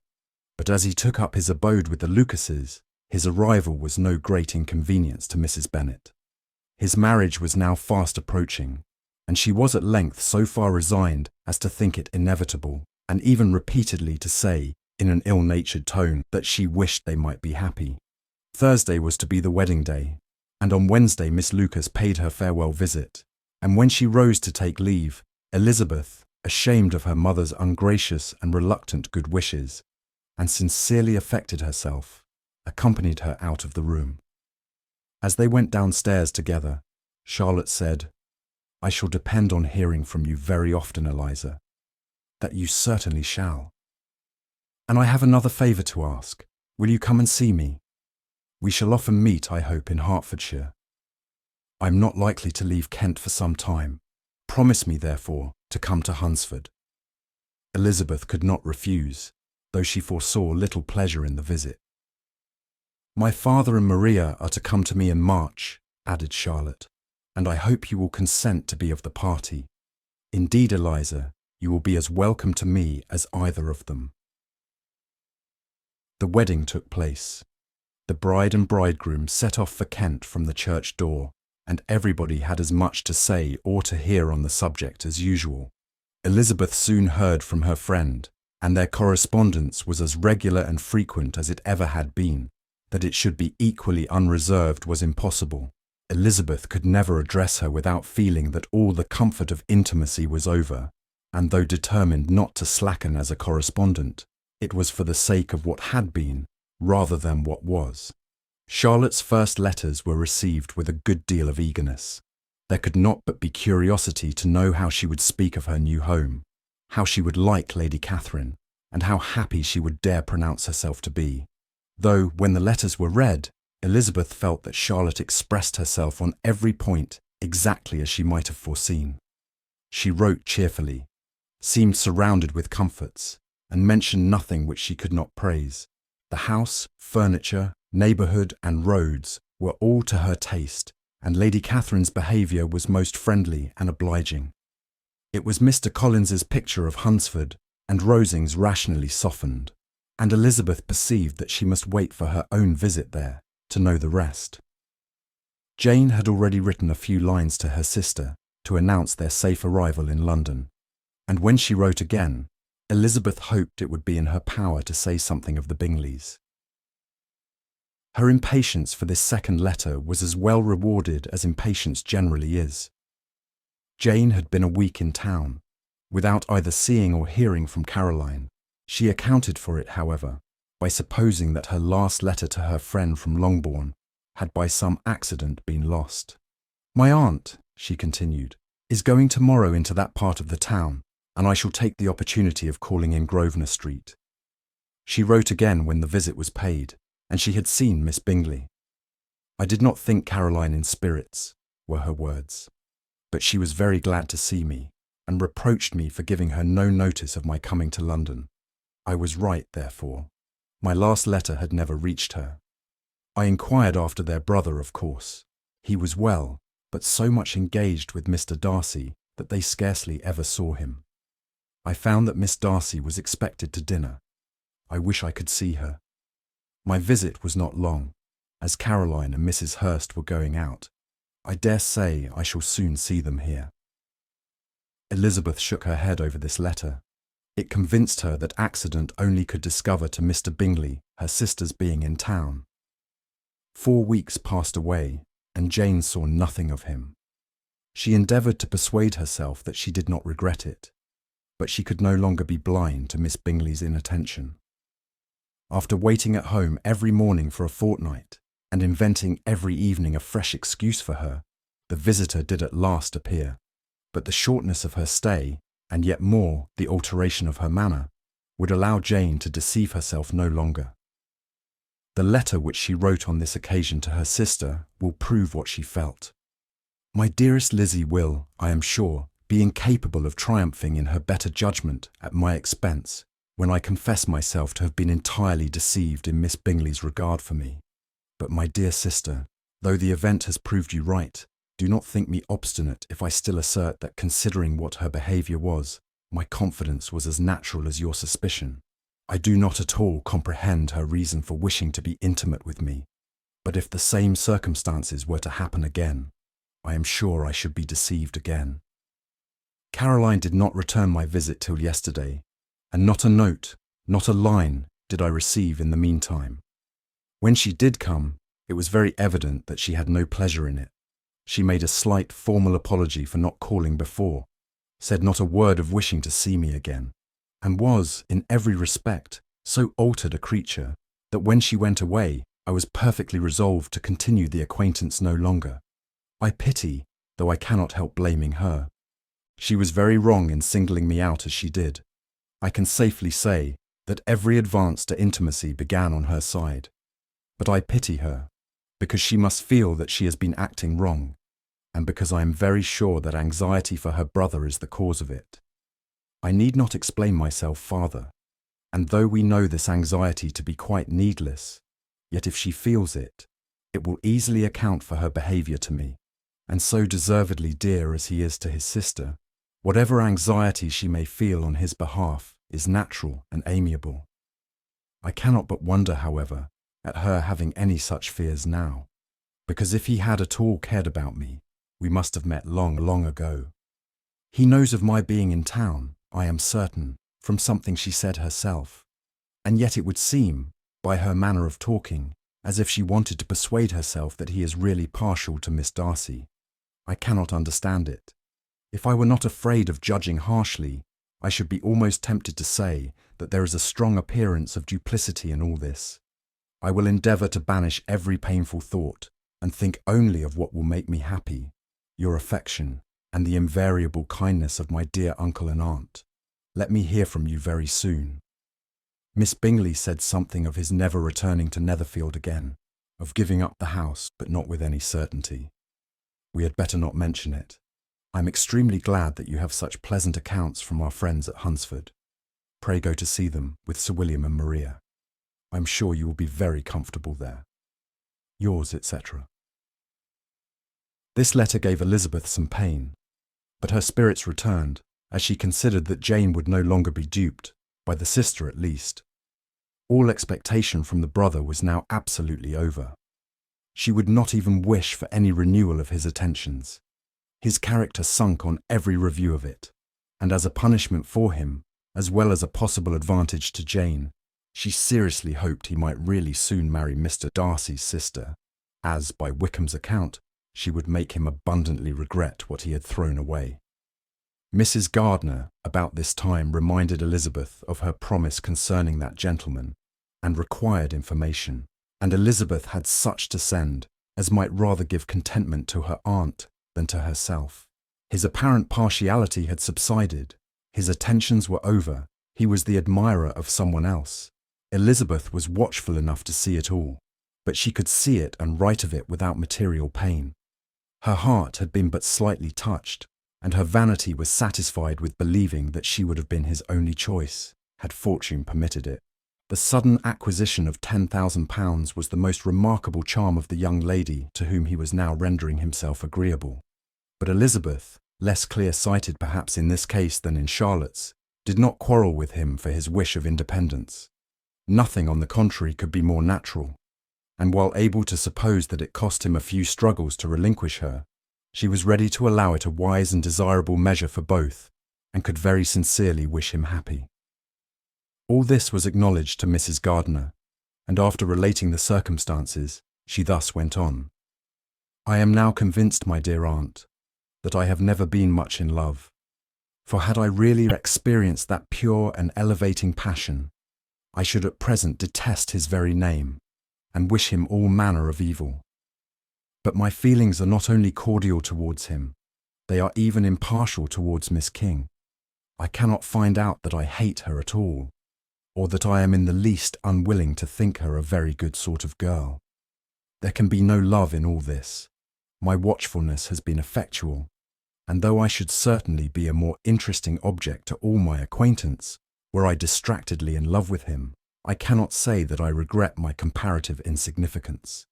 but as he took up his abode with the Lucases, his arrival was no great inconvenience to Mrs. Bennet. His marriage was now fast approaching, and she was at length so far resigned as to think it inevitable, and even repeatedly to say, in an ill-natured tone, that she wished they might be happy. Thursday was to be the wedding day, and on Wednesday Miss Lucas paid her farewell visit, and when she rose to take leave, Elizabeth, ashamed of her mother's ungracious and reluctant good wishes, and sincerely affected herself, accompanied her out of the room. As they went downstairs together, Charlotte said, "I shall depend on hearing from you very often, Eliza." "That you certainly shall." "And I have another favour to ask. Will you come and see me? We shall often meet, I hope, in Hertfordshire. I am not likely to leave Kent for some time. Promise me, therefore, to come to Hunsford." Elizabeth could not refuse, though she foresaw little pleasure in the visit. "My father and Maria are to come to me in March," added Charlotte. and I hope you will consent to be of the party. Indeed, Eliza, you will be as welcome to me as either of them." The wedding took place. The bride and bridegroom set off for Kent from the church door, and everybody had as much to say or to hear on the subject as usual. Elizabeth soon heard from her friend, and their correspondence was as regular and frequent as it ever had been. That it should be equally unreserved was impossible. Elizabeth could never address her without feeling that all the comfort of intimacy was over, and though determined not to slacken as a correspondent, it was for the sake of what had been, rather than what was. Charlotte's first letters were received with a good deal of eagerness. There could not but be curiosity to know how she would speak of her new home, how she would like Lady Catherine, and how happy she would dare pronounce herself to be. Though, when the letters were read, Elizabeth felt that Charlotte expressed herself on every point exactly as she might have foreseen. She wrote cheerfully, seemed surrounded with comforts, and mentioned nothing which she could not praise. The house, furniture, neighbourhood, and roads were all to her taste, and Lady Catherine's behaviour was most friendly and obliging. It was Mr. Collins's picture of Hunsford and Rosings rationally softened, and Elizabeth perceived that she must wait for her own visit there to know the rest. Jane had already written a few lines to her sister to announce their safe arrival in London, and when she wrote again, Elizabeth hoped it would be in her power to say something of the Bingleys. Her impatience for this second letter was as well rewarded as impatience generally is. Jane had been a week in town, without either seeing or hearing from Caroline. She accounted for it, however, by supposing that her last letter to her friend from Longbourn had by some accident been lost. "My aunt," she continued, "is going tomorrow into that part of the town, and I shall take the opportunity of calling in Grosvenor Street." She wrote again when the visit was paid, and she had seen Miss Bingley. "I did not think Caroline in spirits," were her words, "but she was very glad to see me, and reproached me for giving her no notice of my coming to London. I was right, therefore. My last letter had never reached her. I inquired after their brother, of course. He was well, but so much engaged with Mr. Darcy that they scarcely ever saw him. I found that Miss Darcy was expected to dinner. I wish I could see her. My visit was not long, as Caroline and Mrs. Hurst were going out. I dare say I shall soon see them here." Elizabeth shook her head over this letter. It convinced her that accident only could discover to Mr. Bingley her sister's being in town. 4 weeks passed away, and Jane saw nothing of him. She endeavoured to persuade herself that she did not regret it, but she could no longer be blind to Miss Bingley's inattention. After waiting at home every morning for a fortnight, and inventing every evening a fresh excuse for her, the visitor did at last appear, but the shortness of her stay, and yet more the alteration of her manner, would allow Jane to deceive herself no longer. The letter which she wrote on this occasion to her sister will prove what she felt. "My dearest Lizzie will, I am sure, be incapable of triumphing in her better judgment at my expense, when I confess myself to have been entirely deceived in Miss Bingley's regard for me. But my dear sister, though the event has proved you right, do not think me obstinate if I still assert that, considering what her behaviour was, my confidence was as natural as your suspicion. I do not at all comprehend her reason for wishing to be intimate with me, but if the same circumstances were to happen again, I am sure I should be deceived again. Caroline did not return my visit till yesterday, and not a note, not a line, did I receive in the meantime. When she did come, it was very evident that she had no pleasure in it. She made a slight formal apology for not calling before, said not a word of wishing to see me again, and was, in every respect, so altered a creature that when she went away I was perfectly resolved to continue the acquaintance no longer. I pity, though I cannot help blaming her. She was very wrong in singling me out as she did. I can safely say that every advance to intimacy began on her side. But I pity her, because she must feel that she has been acting wrong, and because I am very sure that anxiety for her brother is the cause of it. I need not explain myself farther, and though we know this anxiety to be quite needless, yet if she feels it, it will easily account for her behaviour to me, and so deservedly dear as he is to his sister, whatever anxiety she may feel on his behalf is natural and amiable. I cannot but wonder, however, at her having any such fears now, because if he had at all cared about me, we must have met long, long ago. He knows of my being in town, I am certain, from something she said herself, and yet it would seem, by her manner of talking, as if she wanted to persuade herself that he is really partial to Miss Darcy. I cannot understand it. If I were not afraid of judging harshly, I should be almost tempted to say that there is a strong appearance of duplicity in all this. I will endeavour to banish every painful thought and think only of what will make me happy, your affection, and the invariable kindness of my dear uncle and aunt. Let me hear from you very soon. Miss Bingley said something of his never returning to Netherfield again, of giving up the house, but not with any certainty. We had better not mention it. I am extremely glad that you have such pleasant accounts from our friends at Hunsford. Pray go to see them with Sir William and Maria. I am sure you will be very comfortable there. Yours, etc. This letter gave Elizabeth some pain, but her spirits returned as she considered that Jane would no longer be duped, by the sister at least. All expectation from the brother was now absolutely over. She would not even wish for any renewal of his attentions. His character sunk on every review of it, and as a punishment for him, as well as a possible advantage to Jane, she seriously hoped he might really soon marry Mr. Darcy's sister, as, by Wickham's account, she would make him abundantly regret what he had thrown away. Mrs. Gardiner, about this time, reminded Elizabeth of her promise concerning that gentleman, and required information, and Elizabeth had such to send as might rather give contentment to her aunt than to herself. His apparent partiality had subsided, his attentions were over, he was the admirer of someone else. Elizabeth was watchful enough to see it all, but she could see it and write of it without material pain. Her heart had been but slightly touched, and her vanity was satisfied with believing that she would have been his only choice, had fortune permitted it. The sudden acquisition of £10,000 was the most remarkable charm of the young lady to whom he was now rendering himself agreeable. But Elizabeth, less clear-sighted perhaps in this case than in Charlotte's, did not quarrel with him for his wish of independence. Nothing, on the contrary, could be more natural, and while able to suppose that it cost him a few struggles to relinquish her, she was ready to allow it a wise and desirable measure for both, and could very sincerely wish him happy. All this was acknowledged to Mrs. Gardiner, and after relating the circumstances, she thus went on. I am now convinced, my dear aunt, that I have never been much in love, for had I really experienced that pure and elevating passion, I should at present detest his very name, and wish him all manner of evil. But my feelings are not only cordial towards him, they are even impartial towards Miss King. I cannot find out that I hate her at all, or that I am in the least unwilling to think her a very good sort of girl. There can be no love in all this. My watchfulness has been effectual, and though I should certainly be a more interesting object to all my acquaintance, were I distractedly in love with him, I cannot say that I regret my comparative insignificance.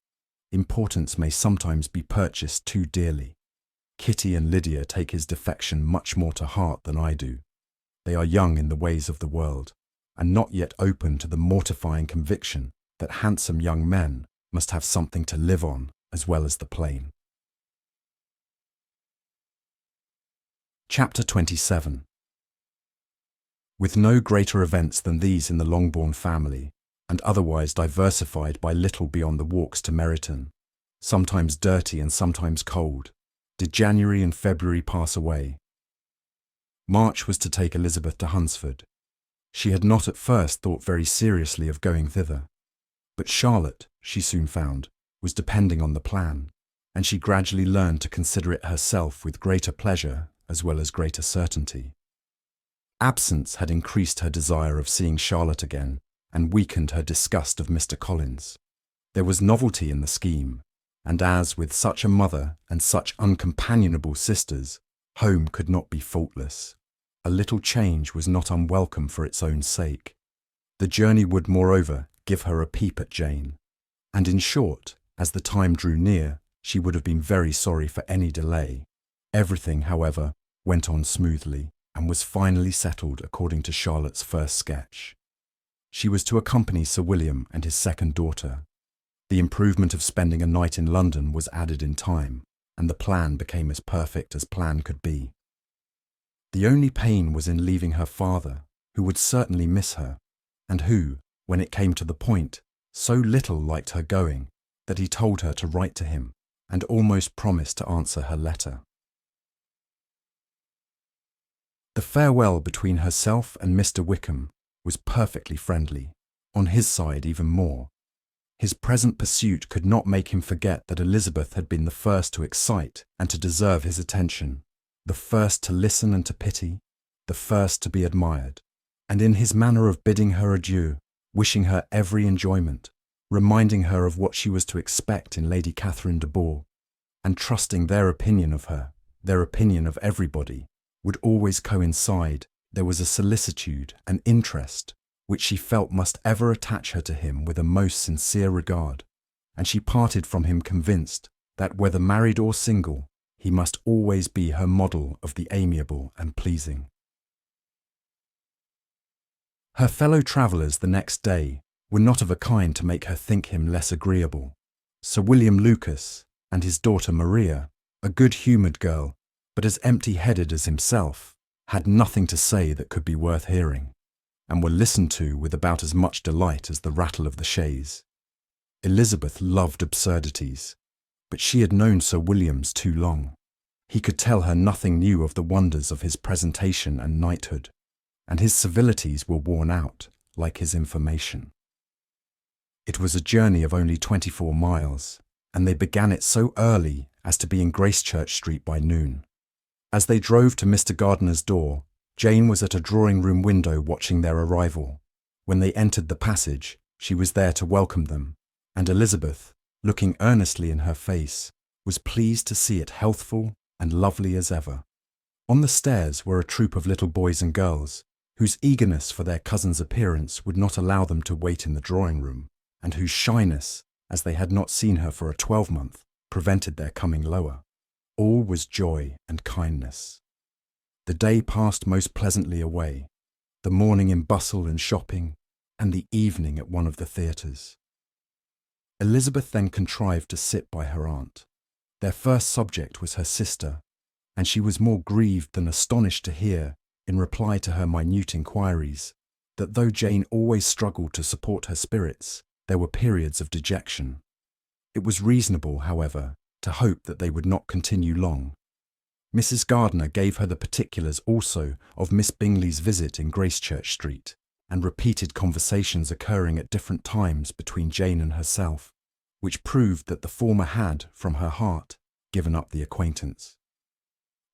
Importance may sometimes be purchased too dearly. Kitty and Lydia take his defection much more to heart than I do. They are young in the ways of the world, and not yet open to the mortifying conviction that handsome young men must have something to live on as well as the plain. Chapter 27. With no greater events than these in the Longbourn family, and otherwise diversified by little beyond the walks to Meryton, sometimes dirty and sometimes cold, did January and February pass away. March was to take Elizabeth to Hunsford. She had not at first thought very seriously of going thither, but Charlotte, she soon found, was depending on the plan, and she gradually learned to consider it herself with greater pleasure as well as greater certainty. Absence had increased her desire of seeing Charlotte again, and weakened her disgust of Mr. Collins. There was novelty in the scheme, and as with such a mother and such uncompanionable sisters, home could not be faultless. A little change was not unwelcome for its own sake. The journey would, moreover, give her a peep at Jane, and in short, as the time drew near, she would have been very sorry for any delay. Everything, however, went on smoothly and was finally settled according to Charlotte's first sketch. She was to accompany Sir William and his second daughter. The improvement of spending a night in London was added in time, and the plan became as perfect as plan could be. The only pain was in leaving her father, who would certainly miss her, and who, when it came to the point, so little liked her going that he told her to write to him and almost promised to answer her letter. The farewell between herself and Mr. Wickham was perfectly friendly, on his side even more. His present pursuit could not make him forget that Elizabeth had been the first to excite and to deserve his attention, the first to listen and to pity, the first to be admired, and in his manner of bidding her adieu, wishing her every enjoyment, reminding her of what she was to expect in Lady Catherine de Bourgh, and trusting their opinion of her, their opinion of everybody, would always coincide, there was a solicitude, an interest, which she felt must ever attach her to him with a most sincere regard, and she parted from him convinced that whether married or single, he must always be her model of the amiable and pleasing. Her fellow travellers the next day were not of a kind to make her think him less agreeable. Sir William Lucas and his daughter Maria, a good-humoured girl, but as empty-headed as himself, had nothing to say that could be worth hearing, and were listened to with about as much delight as the rattle of the chaise. Elizabeth loved absurdities, but she had known Sir William's too long. He could tell her nothing new of the wonders of his presentation and knighthood, and his civilities were worn out, like his information. It was a journey of only 24 miles, and they began it so early as to be in Gracechurch Street by noon. As they drove to Mr. Gardiner's door, Jane was at a drawing-room window watching their arrival. When they entered the passage, she was there to welcome them, and Elizabeth, looking earnestly in her face, was pleased to see it healthful and lovely as ever. On the stairs were a troop of little boys and girls, whose eagerness for their cousin's appearance would not allow them to wait in the drawing-room, and whose shyness, as they had not seen her for a 12-month, prevented their coming lower. All was joy and kindness. The day passed most pleasantly away, the morning in bustle and shopping, and the evening at one of the theatres. Elizabeth then contrived to sit by her aunt. Their first subject was her sister, and she was more grieved than astonished to hear, in reply to her minute inquiries, that though Jane always struggled to support her spirits, there were periods of dejection. It was reasonable, however, to hope that they would not continue long. Mrs. Gardiner gave her the particulars also of Miss Bingley's visit in Gracechurch Street, and repeated conversations occurring at different times between Jane and herself, which proved that the former had, from her heart, given up the acquaintance.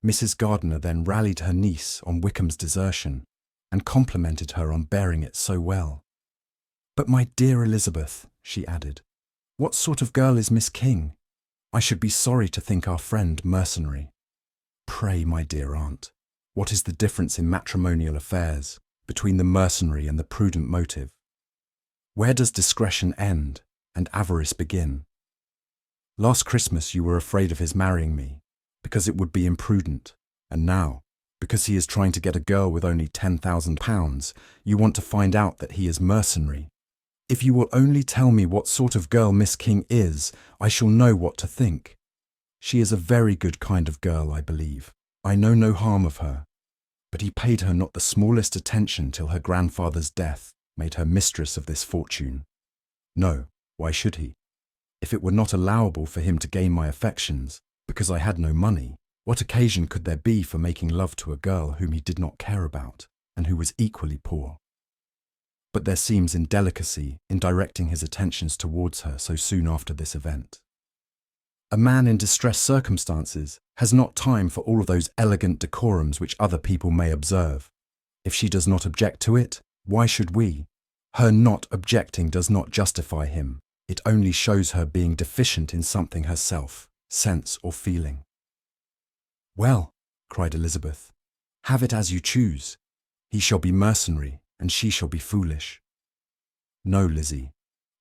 Mrs. Gardiner then rallied her niece on Wickham's desertion, and complimented her on bearing it so well. "But my dear Elizabeth," she added, "what sort of girl is Miss King? I should be sorry to think our friend mercenary." "Pray, my dear aunt, what is the difference in matrimonial affairs between the mercenary and the prudent motive? Where does discretion end and avarice begin? Last Christmas you were afraid of his marrying me, because it would be imprudent, and now, because he is trying to get a girl with only £10,000, you want to find out that he is mercenary. If you will only tell me what sort of girl Miss King is, I shall know what to think. She is a very good kind of girl, I believe. I know no harm of her. But he paid her not the smallest attention till her grandfather's death made her mistress of this fortune. No, why should he? If it were not allowable for him to gain my affections, because I had no money, what occasion could there be for making love to a girl whom he did not care about, and who was equally poor? But there seems indelicacy in directing his attentions towards her so soon after this event. A man in distressed circumstances has not time for all of those elegant decorums which other people may observe. If she does not object to it, why should we? Her not objecting does not justify him. It only shows her being deficient in something herself, sense or feeling. "Well," cried Elizabeth, "have it as you choose. He shall be mercenary, and she shall be foolish." "No, Lizzie,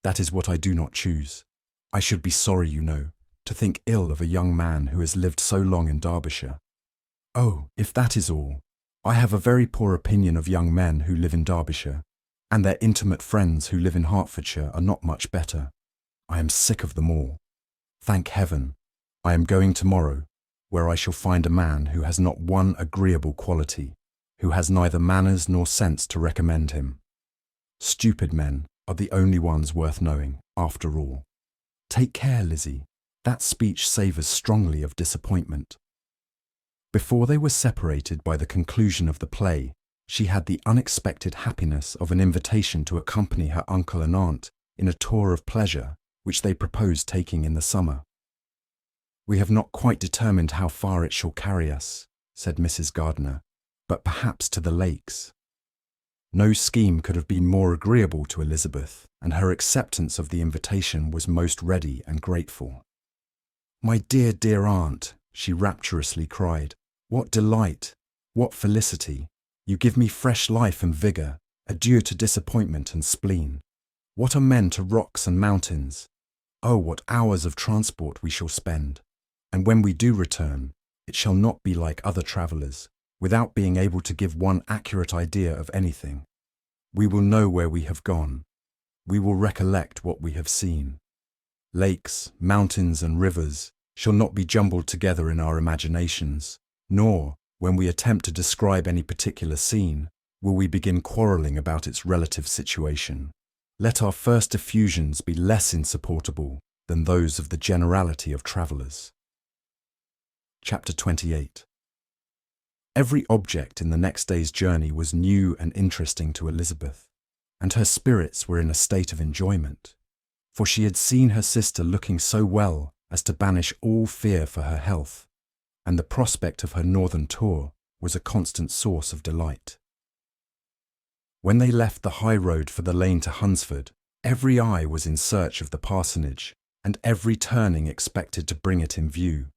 that is what I do not choose. I should be sorry, you know, to think ill of a young man who has lived so long in Derbyshire. Oh, if that is all, I have a very poor opinion of young men who live in Derbyshire, and their intimate friends who live in Hertfordshire are not much better. I am sick of them all. Thank heaven, I am going tomorrow, where I shall find a man who has not one agreeable quality, who has neither manners nor sense to recommend him. Stupid men are the only ones worth knowing, after all. Take care, Lizzie. That speech savours strongly of disappointment. Before they were separated by the conclusion of the play, she had the unexpected happiness of an invitation to accompany her uncle and aunt in a tour of pleasure which they proposed taking in the summer. "We have not quite determined how far it shall carry us," said Mrs. Gardiner, "but perhaps to the lakes." No scheme could have been more agreeable to Elizabeth, and her acceptance of the invitation was most ready and grateful. "My dear, dear aunt," she rapturously cried, "what delight, what felicity! You give me fresh life and vigour. Adieu to disappointment and spleen. What are men to rocks and mountains? Oh, what hours of transport we shall spend! And when we do return, it shall not be like other travellers, without being able to give one accurate idea of anything. We will know where we have gone. We will recollect what we have seen. Lakes, mountains, and rivers shall not be jumbled together in our imaginations, nor, when we attempt to describe any particular scene, will we begin quarrelling about its relative situation. Let our first effusions be less insupportable than those of the generality of travellers." Chapter 28. Every object in the next day's journey was new and interesting to Elizabeth, and her spirits were in a state of enjoyment, for she had seen her sister looking so well as to banish all fear for her health, and the prospect of her northern tour was a constant source of delight. When they left the high road for the lane to Hunsford, every eye was in search of the parsonage, and every turning expected to bring it in view.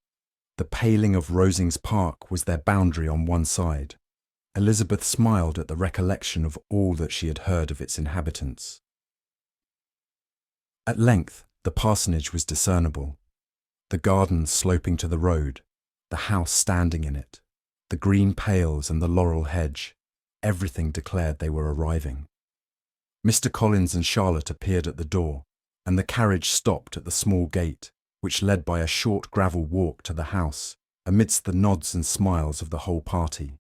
The paling of Rosings Park was their boundary on one side. Elizabeth smiled at the recollection of all that she had heard of its inhabitants. At length the parsonage was discernible, the garden sloping to the road, the house standing in it, the green pales and the laurel hedge. Everything declared they were arriving. Mr. Collins and Charlotte appeared at the door, and the carriage stopped at the small gate, which led by a short gravel walk to the house, amidst the nods and smiles of the whole party.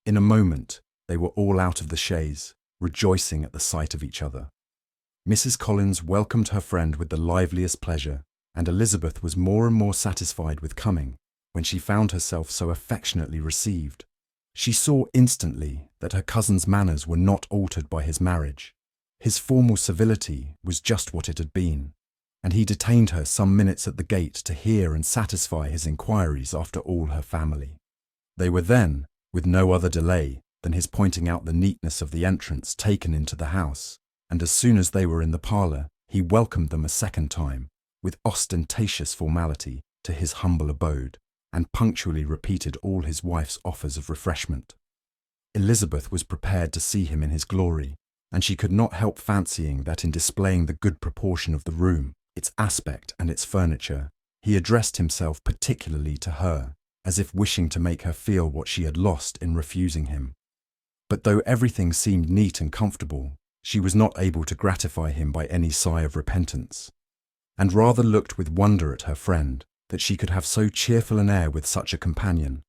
In a moment they were all out of the chaise, rejoicing at the sight of each other. Mrs. Collins welcomed her friend with the liveliest pleasure, and Elizabeth was more and more satisfied with coming, when she found herself so affectionately received. She saw instantly that her cousin's manners were not altered by his marriage. His formal civility was just what it had been, and he detained her some minutes at the gate to hear and satisfy his inquiries after all her family. They were then, with no other delay than his pointing out the neatness of the entrance, taken into the house, and as soon as they were in the parlour, he welcomed them a second time, with ostentatious formality, to his humble abode, and punctually repeated all his wife's offers of refreshment. Elizabeth was prepared to see him in his glory, and she could not help fancying that in displaying the good proportion of the room, its aspect and its furniture, he addressed himself particularly to her, as if wishing to make her feel what she had lost in refusing him. But though everything seemed neat and comfortable, she was not able to gratify him by any sigh of repentance, and rather looked with wonder at her friend, that she could have so cheerful an air with such a companion.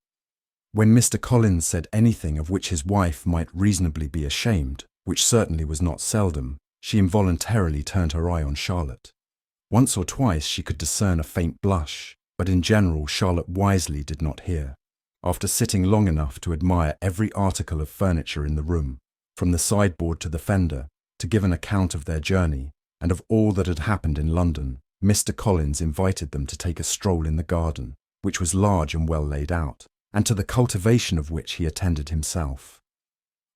When Mr. Collins said anything of which his wife might reasonably be ashamed, which certainly was not seldom, she involuntarily turned her eye on Charlotte. Once or twice she could discern a faint blush, but in general Charlotte wisely did not hear. After sitting long enough to admire every article of furniture in the room, from the sideboard to the fender, to give an account of their journey, and of all that had happened in London, Mr. Collins invited them to take a stroll in the garden, which was large and well laid out, and to the cultivation of which he attended himself.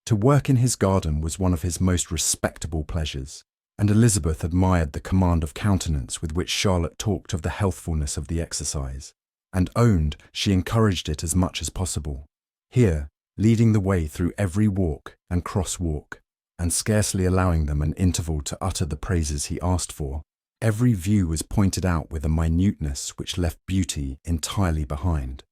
To work in his garden was one of his most respectable pleasures, and Elizabeth admired the command of countenance with which Charlotte talked of the healthfulness of the exercise, and owned she encouraged it as much as possible. Here, leading the way through every walk and cross-walk, and scarcely allowing them an interval to utter the praises he asked for, Every view was pointed out with a minuteness which left beauty entirely behind.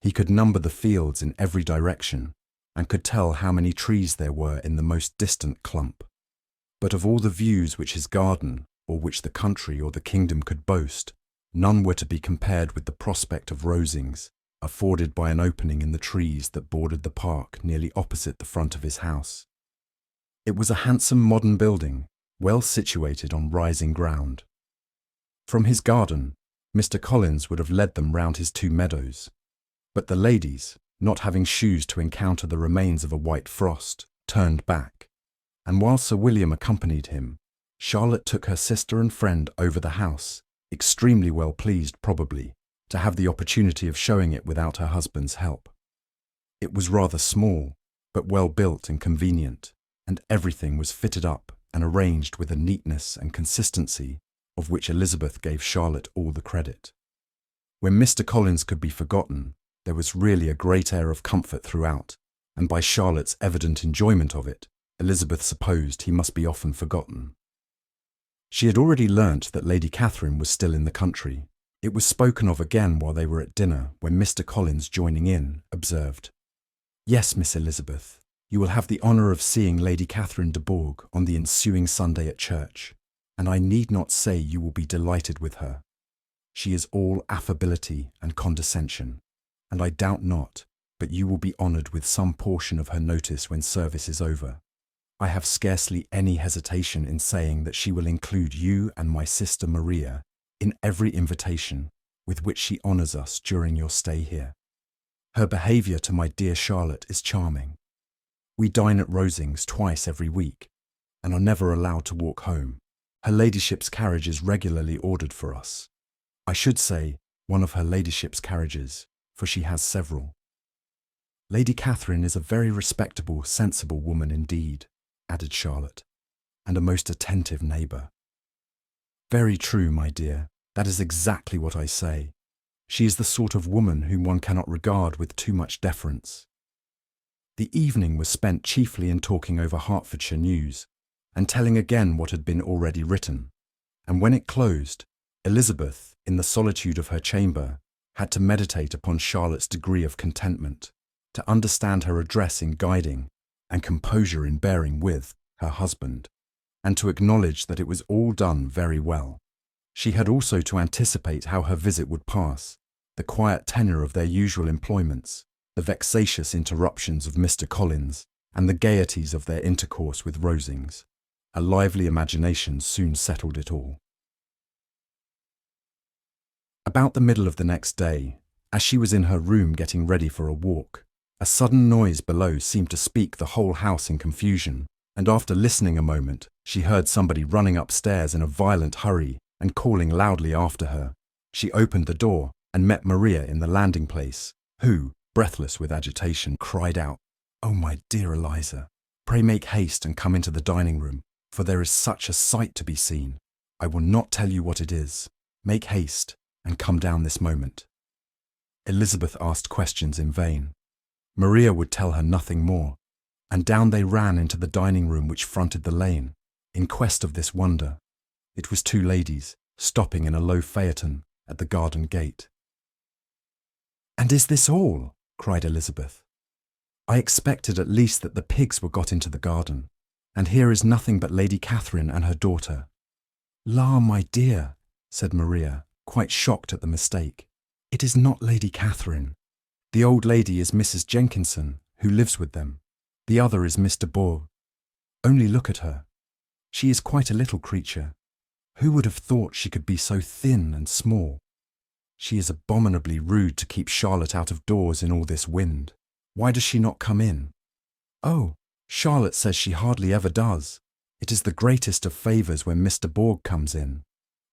He could number the fields in every direction, and could tell how many trees there were in the most distant clump. But of all the views which his garden, or which the country or the kingdom could boast, none were to be compared with the prospect of Rosings, afforded by an opening in the trees that bordered the park nearly opposite the front of his house. It was a handsome modern building, well situated on rising ground. From his garden, Mr. Collins would have led them round his 2 meadows, but the ladies, not having shoes to encounter the remains of a white frost, turned back, and while Sir William accompanied him, Charlotte took her sister and friend over the house, extremely well pleased, probably, to have the opportunity of showing it without her husband's help. It was rather small, but well built and convenient, and everything was fitted up and arranged with a neatness and consistency of which Elizabeth gave Charlotte all the credit. When Mr. Collins could be forgotten, there was really a great air of comfort throughout, and by Charlotte's evident enjoyment of it, Elizabeth supposed he must be often forgotten. She had already learnt that Lady Catherine was still in the country. It was spoken of again while they were at dinner, when Mr. Collins, joining in, observed, "Yes, Miss Elizabeth, you will have the honour of seeing Lady Catherine de Bourgh on the ensuing Sunday at church, and I need not say you will be delighted with her. She is all affability and condescension, and I doubt not but you will be honoured with some portion of her notice when service is over. I have scarcely any hesitation in saying that she will include you and my sister Maria in every invitation with which she honours us during your stay here. Her behaviour to my dear Charlotte is charming. We dine at Rosings twice every week, and are never allowed to walk home. Her ladyship's carriage is regularly ordered for us. I should say one of her ladyship's carriages, for she has several. Lady Catherine is a very respectable, sensible woman indeed," added Charlotte, "and a most attentive neighbour." "Very true, my dear. That is exactly what I say. She is the sort of woman whom one cannot regard with too much deference." The evening was spent chiefly in talking over Hertfordshire news, and telling again what had been already written, and when it closed, Elizabeth, in the solitude of her chamber, had to meditate upon Charlotte's degree of contentment, to understand her address in guiding, and composure in bearing with, her husband, and to acknowledge that it was all done very well. She had also to anticipate how her visit would pass, the quiet tenor of their usual employments, the vexatious interruptions of Mr. Collins, and the gaieties of their intercourse with Rosings. A lively imagination soon settled it all. About the middle of the next day, as she was in her room getting ready for a walk, a sudden noise below seemed to speak the whole house in confusion, and after listening a moment, she heard somebody running upstairs in a violent hurry and calling loudly after her. She opened the door and met Maria in the landing place, who, breathless with agitation, cried out, "Oh, my dear Eliza, pray make haste and come into the dining room, for there is such a sight to be seen. I will not tell you what it is. Make haste and come down this moment." Elizabeth asked questions in vain. Maria would tell her nothing more, and down they ran into the dining room which fronted the lane, in quest of this wonder. It was two ladies, stopping in a low phaeton at the garden gate. "And is this all?" cried Elizabeth. "I expected at least that the pigs were got into the garden, and here is nothing but Lady Catherine and her daughter." "La, my dear," said Maria, quite shocked at the mistake. "It is not Lady Catherine. The old lady is Mrs. Jenkinson, who lives with them. The other is Miss de Bourgh. Only look at her. She is quite a little creature. Who would have thought she could be so thin and small? She is abominably rude to keep Charlotte out of doors in all this wind. Why does she not come in? Oh, Charlotte says she hardly ever does. It is the greatest of favours when Miss de Bourgh comes in."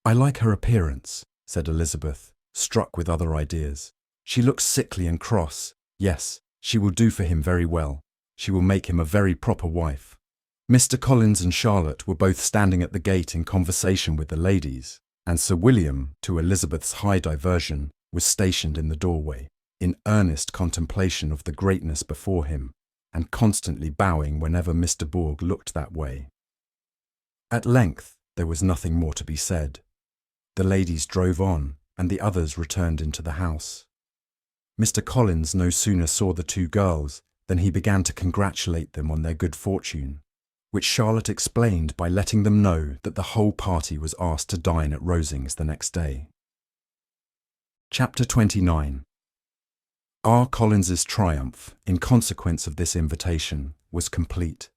"I like her appearance," said Elizabeth, struck with other ideas. "She looks sickly and cross. Yes, she will do for him very well. She will make him a very proper wife." Mr. Collins and Charlotte were both standing at the gate in conversation with the ladies, and Sir William, to Elizabeth's high diversion, was stationed in the doorway, in earnest contemplation of the greatness before him, and constantly bowing whenever Miss de Bourgh looked that way. At length there was nothing more to be said, The ladies drove on, and the others returned into the house. Mr. Collins no sooner saw the two girls than he began to congratulate them on their good fortune, which Charlotte explained by letting them know that the whole party was asked to dine at Rosings the next day. Chapter 29. R. Collins's triumph, in consequence of this invitation, was complete.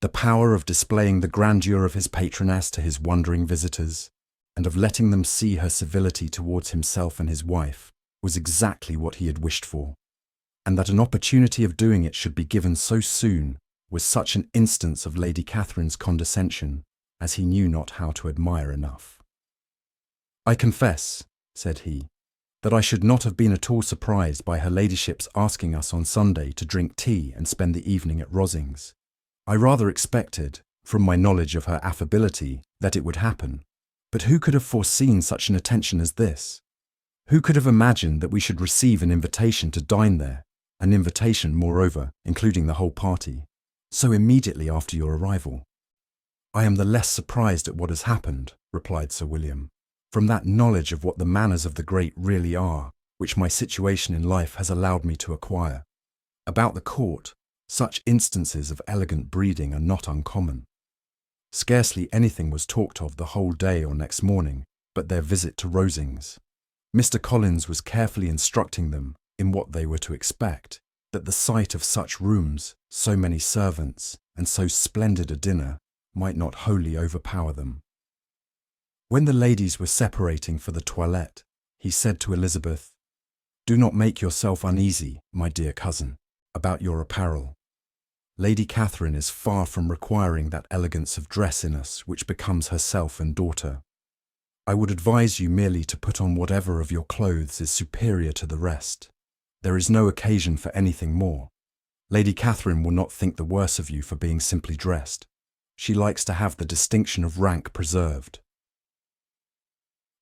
The power of displaying the grandeur of his patroness to his wondering visitors, and of letting them see her civility towards himself and his wife, was exactly what he had wished for, and that an opportunity of doing it should be given so soon was such an instance of Lady Catherine's condescension as he knew not how to admire enough. "I confess," said he, "that I should not have been at all surprised by her ladyship's asking us on Sunday to drink tea and spend the evening at Rosings. I rather expected, from my knowledge of her affability, that it would happen. But who could have foreseen such an attention as this? Who could have imagined that we should receive an invitation to dine there, an invitation, moreover, including the whole party, so immediately after your arrival?" "I am the less surprised at what has happened," replied Sir William, "from that knowledge of what the manners of the great really are, which my situation in life has allowed me to acquire. About the court, such instances of elegant breeding are not uncommon. Scarcely anything was talked of the whole day or next morning but their visit to Rosings. Mr. Collins was carefully instructing them in what they were to expect, that the sight of such rooms, so many servants, and so splendid a dinner might not wholly overpower them. When the ladies were separating for the toilette, he said to Elizabeth, "Do not make yourself uneasy, my dear cousin, about your apparel. Lady Catherine is far from requiring that elegance of dress in us which becomes herself and daughter. I would advise you merely to put on whatever of your clothes is superior to the rest. There is no occasion for anything more. Lady Catherine will not think the worse of you for being simply dressed. She likes to have the distinction of rank preserved."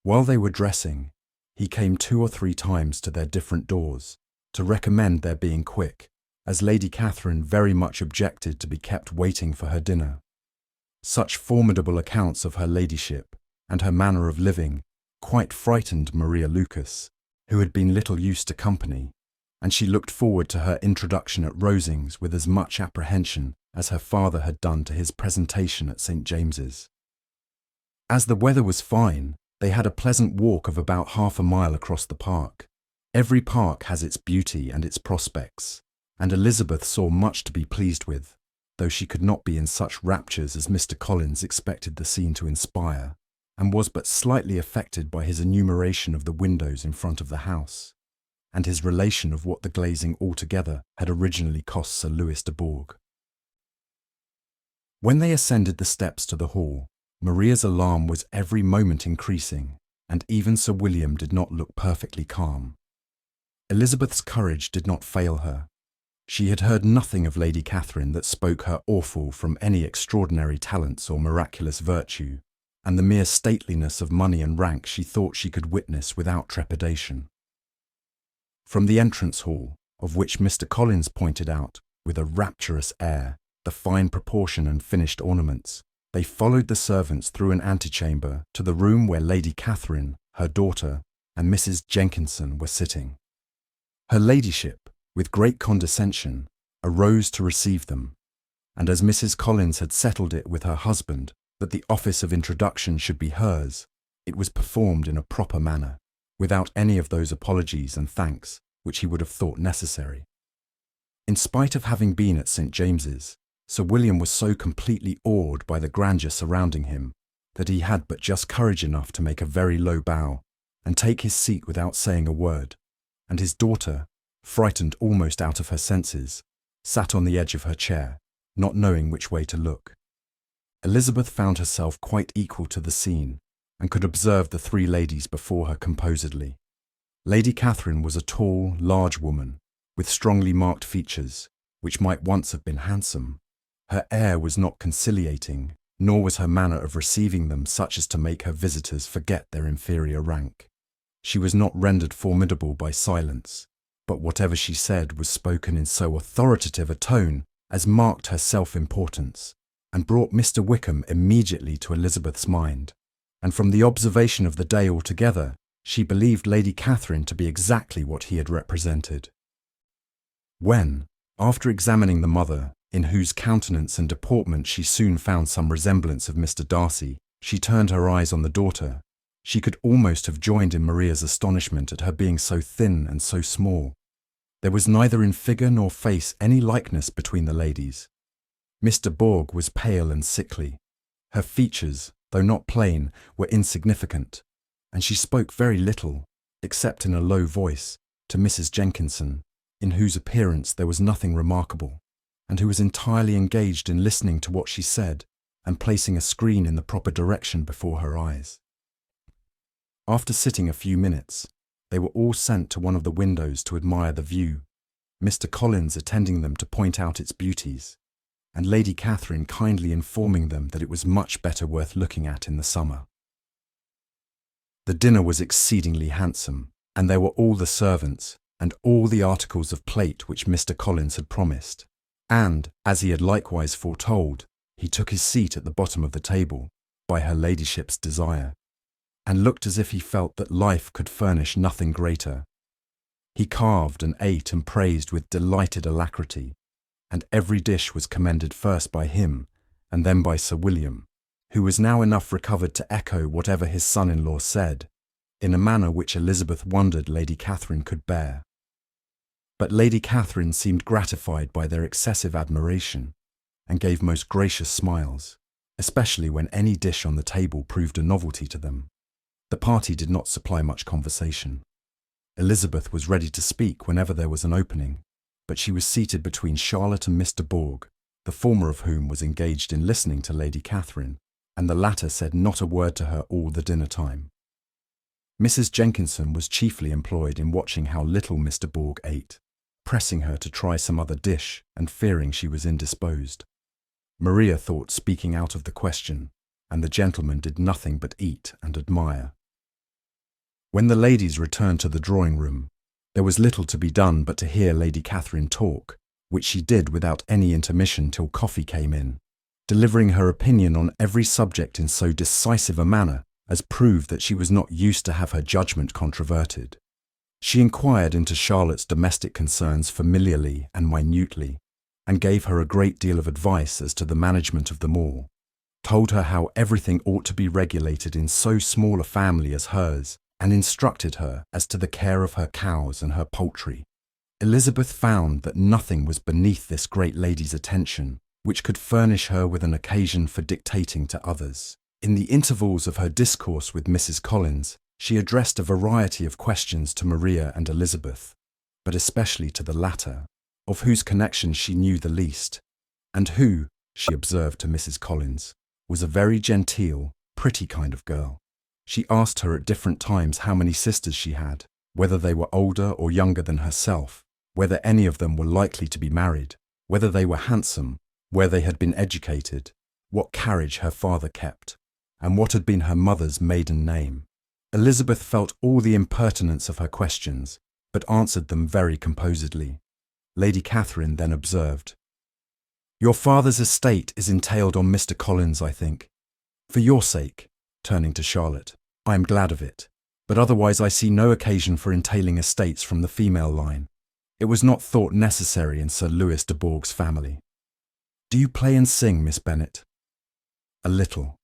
While they were dressing, he came 2 or 3 times to their different doors, to recommend their being quick, as Lady Catherine very much objected to be kept waiting for her dinner. Such formidable accounts of her ladyship and her manner of living quite frightened Maria Lucas, who had been little used to company, and she looked forward to her introduction at Rosings with as much apprehension as her father had done to his presentation at St. James's. As the weather was fine, they had a pleasant walk of about half a mile across the park. Every park has its beauty and its prospects, and Elizabeth saw much to be pleased with, though she could not be in such raptures as Mr. Collins expected the scene to inspire, and was but slightly affected by his enumeration of the windows in front of the house, and his relation of what the glazing altogether had originally cost Sir Louis de Bourgh. When they ascended the steps to the hall, Maria's alarm was every moment increasing, and even Sir William did not look perfectly calm. Elizabeth's courage did not fail her. She had heard nothing of Lady Catherine that spoke her awful from any extraordinary talents or miraculous virtue, and the mere stateliness of money and rank she thought she could witness without trepidation. From the entrance hall, of which Mr. Collins pointed out, with a rapturous air, the fine proportion and finished ornaments, they followed the servants through an antechamber to the room where Lady Catherine, her daughter, and Mrs. Jenkinson were sitting. Her ladyship, with great condescension, arose to receive them, and as Mrs. Collins had settled it with her husband that the office of introduction should be hers, it was performed in a proper manner, without any of those apologies and thanks which he would have thought necessary. In spite of having been at St. James's, Sir William was so completely awed by the grandeur surrounding him that he had but just courage enough to make a very low bow and take his seat without saying a word, and his daughter, frightened almost out of her senses, sat on the edge of her chair, not knowing which way to look. Elizabeth found herself quite equal to the scene, and could observe the 3 ladies before her composedly. Lady Catherine was a tall, large woman, with strongly marked features, which might once have been handsome. Her air was not conciliating, nor was her manner of receiving them such as to make her visitors forget their inferior rank. She was not rendered formidable by silence, but whatever she said was spoken in so authoritative a tone as marked her self-importance, and brought Mr. Wickham immediately to Elizabeth's mind, and from the observation of the day altogether, she believed Lady Catherine to be exactly what he had represented. When, after examining the mother, in whose countenance and deportment she soon found some resemblance of Mr. Darcy, she turned her eyes on the daughter, she could almost have joined in Maria's astonishment at her being so thin and so small. There was neither in figure nor face any likeness between the ladies. Mr. Borg was pale and sickly. Her features, though not plain, were insignificant, and she spoke very little, except in a low voice, to Mrs. Jenkinson, in whose appearance there was nothing remarkable, and who was entirely engaged in listening to what she said and placing a screen in the proper direction before her eyes. After sitting a few minutes, they were all sent to one of the windows to admire the view, Mr. Collins attending them to point out its beauties, and Lady Catherine kindly informing them that it was much better worth looking at in the summer. The dinner was exceedingly handsome, and there were all the servants and all the articles of plate which Mr. Collins had promised, and, as he had likewise foretold, he took his seat at the bottom of the table, by her ladyship's desire, and looked as if he felt that life could furnish nothing greater. He carved and ate and praised with delighted alacrity, and every dish was commended first by him and then by Sir William, who was now enough recovered to echo whatever his son-in-law said, in a manner which Elizabeth wondered Lady Catherine could bear. But Lady Catherine seemed gratified by their excessive admiration, and gave most gracious smiles, especially when any dish on the table proved a novelty to them. The party did not supply much conversation. Elizabeth was ready to speak whenever there was an opening, but she was seated between Charlotte and Mr. Borg, the former of whom was engaged in listening to Lady Catherine, and the latter said not a word to her all the dinner time. Mrs. Jenkinson was chiefly employed in watching how little Mr. Borg ate, pressing her to try some other dish and fearing she was indisposed. Maria thought speaking out of the question, and the gentlemen did nothing but eat and admire. When the ladies returned to the drawing-room, there was little to be done but to hear Lady Catherine talk, which she did without any intermission till coffee came in, delivering her opinion on every subject in so decisive a manner as proved that she was not used to have her judgment controverted. She inquired into Charlotte's domestic concerns familiarly and minutely, and gave her a great deal of advice as to the management of them all, told her how everything ought to be regulated in so small a family as hers, and instructed her as to the care of her cows and her poultry. Elizabeth found that nothing was beneath this great lady's attention which could furnish her with an occasion for dictating to others. In the intervals of her discourse with Mrs. Collins, she addressed a variety of questions to Maria and Elizabeth, but especially to the latter, of whose connection she knew the least, and who, she observed to Mrs. Collins, was a very genteel, pretty kind of girl. She asked her at different times how many sisters she had, whether they were older or younger than herself, whether any of them were likely to be married, whether they were handsome, where they had been educated, what carriage her father kept, and what had been her mother's maiden name. Elizabeth felt all the impertinence of her questions, but answered them very composedly. Lady Catherine then observed, "Your father's estate is entailed on Mr. Collins, I think. For your sake," turning to Charlotte, "I am glad of it, but otherwise I see no occasion for entailing estates from the female line. It was not thought necessary in Sir Louis de Bourgh's family. Do you play and sing, Miss Bennet?" "A little."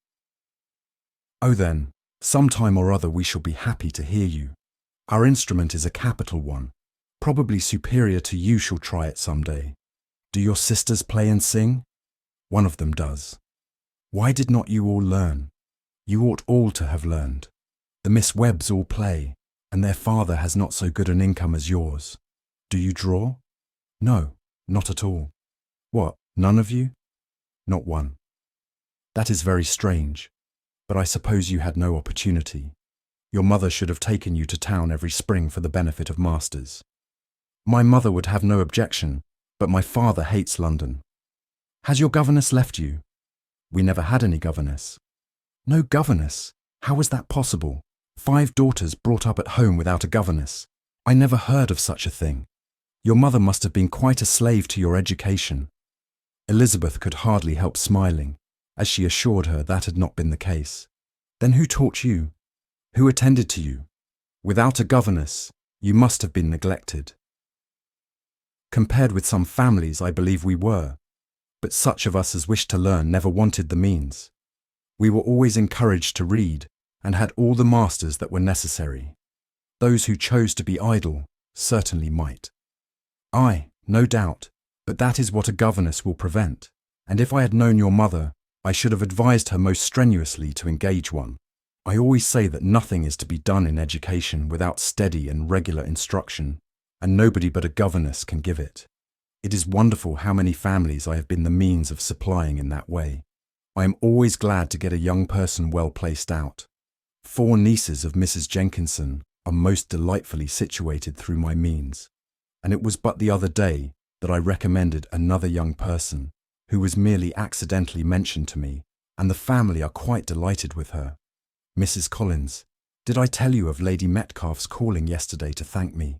"Oh then, some time or other we shall be happy to hear you. Our instrument is a capital one. Probably superior to you shall try it some day. Do your sisters play and sing?" "One of them does." "Why did not you all learn? You ought all to have learned. The Miss Webbs all play, and their father has not so good an income as yours. Do you draw?" "No, not at all." "What, none of you?" "Not one." "That is very strange, but I suppose you had no opportunity. Your mother should have taken you to town every spring for the benefit of masters." "My mother would have no objection, but my father hates London." "Has your governess left you?" "We never had any governess." "No governess? How was that possible? 5 daughters brought up at home without a governess. I never heard of such a thing. Your mother must have been quite a slave to your education." Elizabeth could hardly help smiling, as she assured her that had not been the case. Then who taught you? Who attended to you? Without a governess, you must have been neglected. Compared with some families, I believe we were, but such of us as wished to learn never wanted the means. We were always encouraged to read, and had all the masters that were necessary. Those who chose to be idle certainly might. Aye, no doubt, but that is what a governess will prevent, and if I had known your mother, I should have advised her most strenuously to engage one. I always say that nothing is to be done in education without steady and regular instruction, and nobody but a governess can give it. It is wonderful how many families I have been the means of supplying in that way. I am always glad to get a young person well placed out. 4 nieces of Mrs. Jenkinson are most delightfully situated through my means, and it was but the other day that I recommended another young person who was merely accidentally mentioned to me, and the family are quite delighted with her. Mrs. Collins, did I tell you of Lady Metcalfe's calling yesterday to thank me?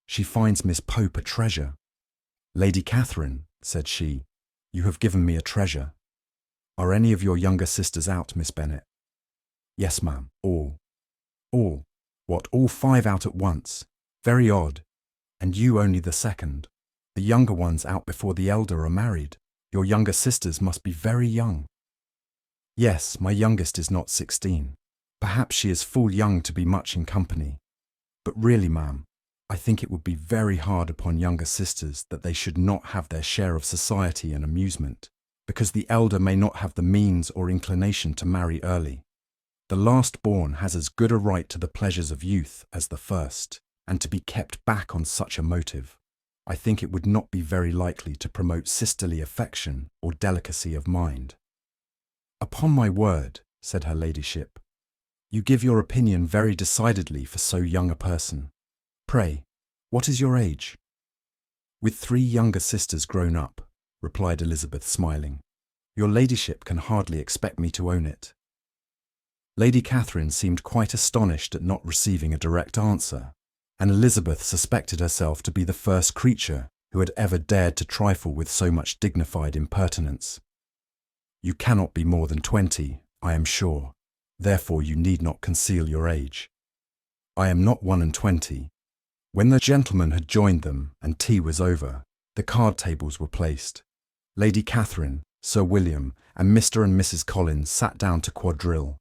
She finds Miss Pope a treasure. Lady Catherine, said she, you have given me a treasure. Are any of your younger sisters out, Miss Bennet? Yes, ma'am, all. All? What, all 5 out at once? Very odd. And you only the second. The younger ones out before the elder are married. Your younger sisters must be very young. Yes, my youngest is not 16. Perhaps she is full young to be much in company. But really, ma'am, I think it would be very hard upon younger sisters that they should not have their share of society and amusement, because the elder may not have the means or inclination to marry early. The last born has as good a right to the pleasures of youth as the first, and to be kept back on such a motive, I think it would not be very likely to promote sisterly affection or delicacy of mind. Upon my word, said her ladyship, you give your opinion very decidedly for so young a person. Pray, what is your age? With 3 younger sisters grown up, replied Elizabeth, smiling. Your ladyship can hardly expect me to own it. Lady Catherine seemed quite astonished at not receiving a direct answer, and Elizabeth suspected herself to be the first creature who had ever dared to trifle with so much dignified impertinence. You cannot be more than 20, I am sure, therefore you need not conceal your age. I am not 21. When the gentlemen had joined them and tea was over, the card tables were placed. Lady Catherine, Sir William, and Mr. and Mrs. Collins sat down to quadrille,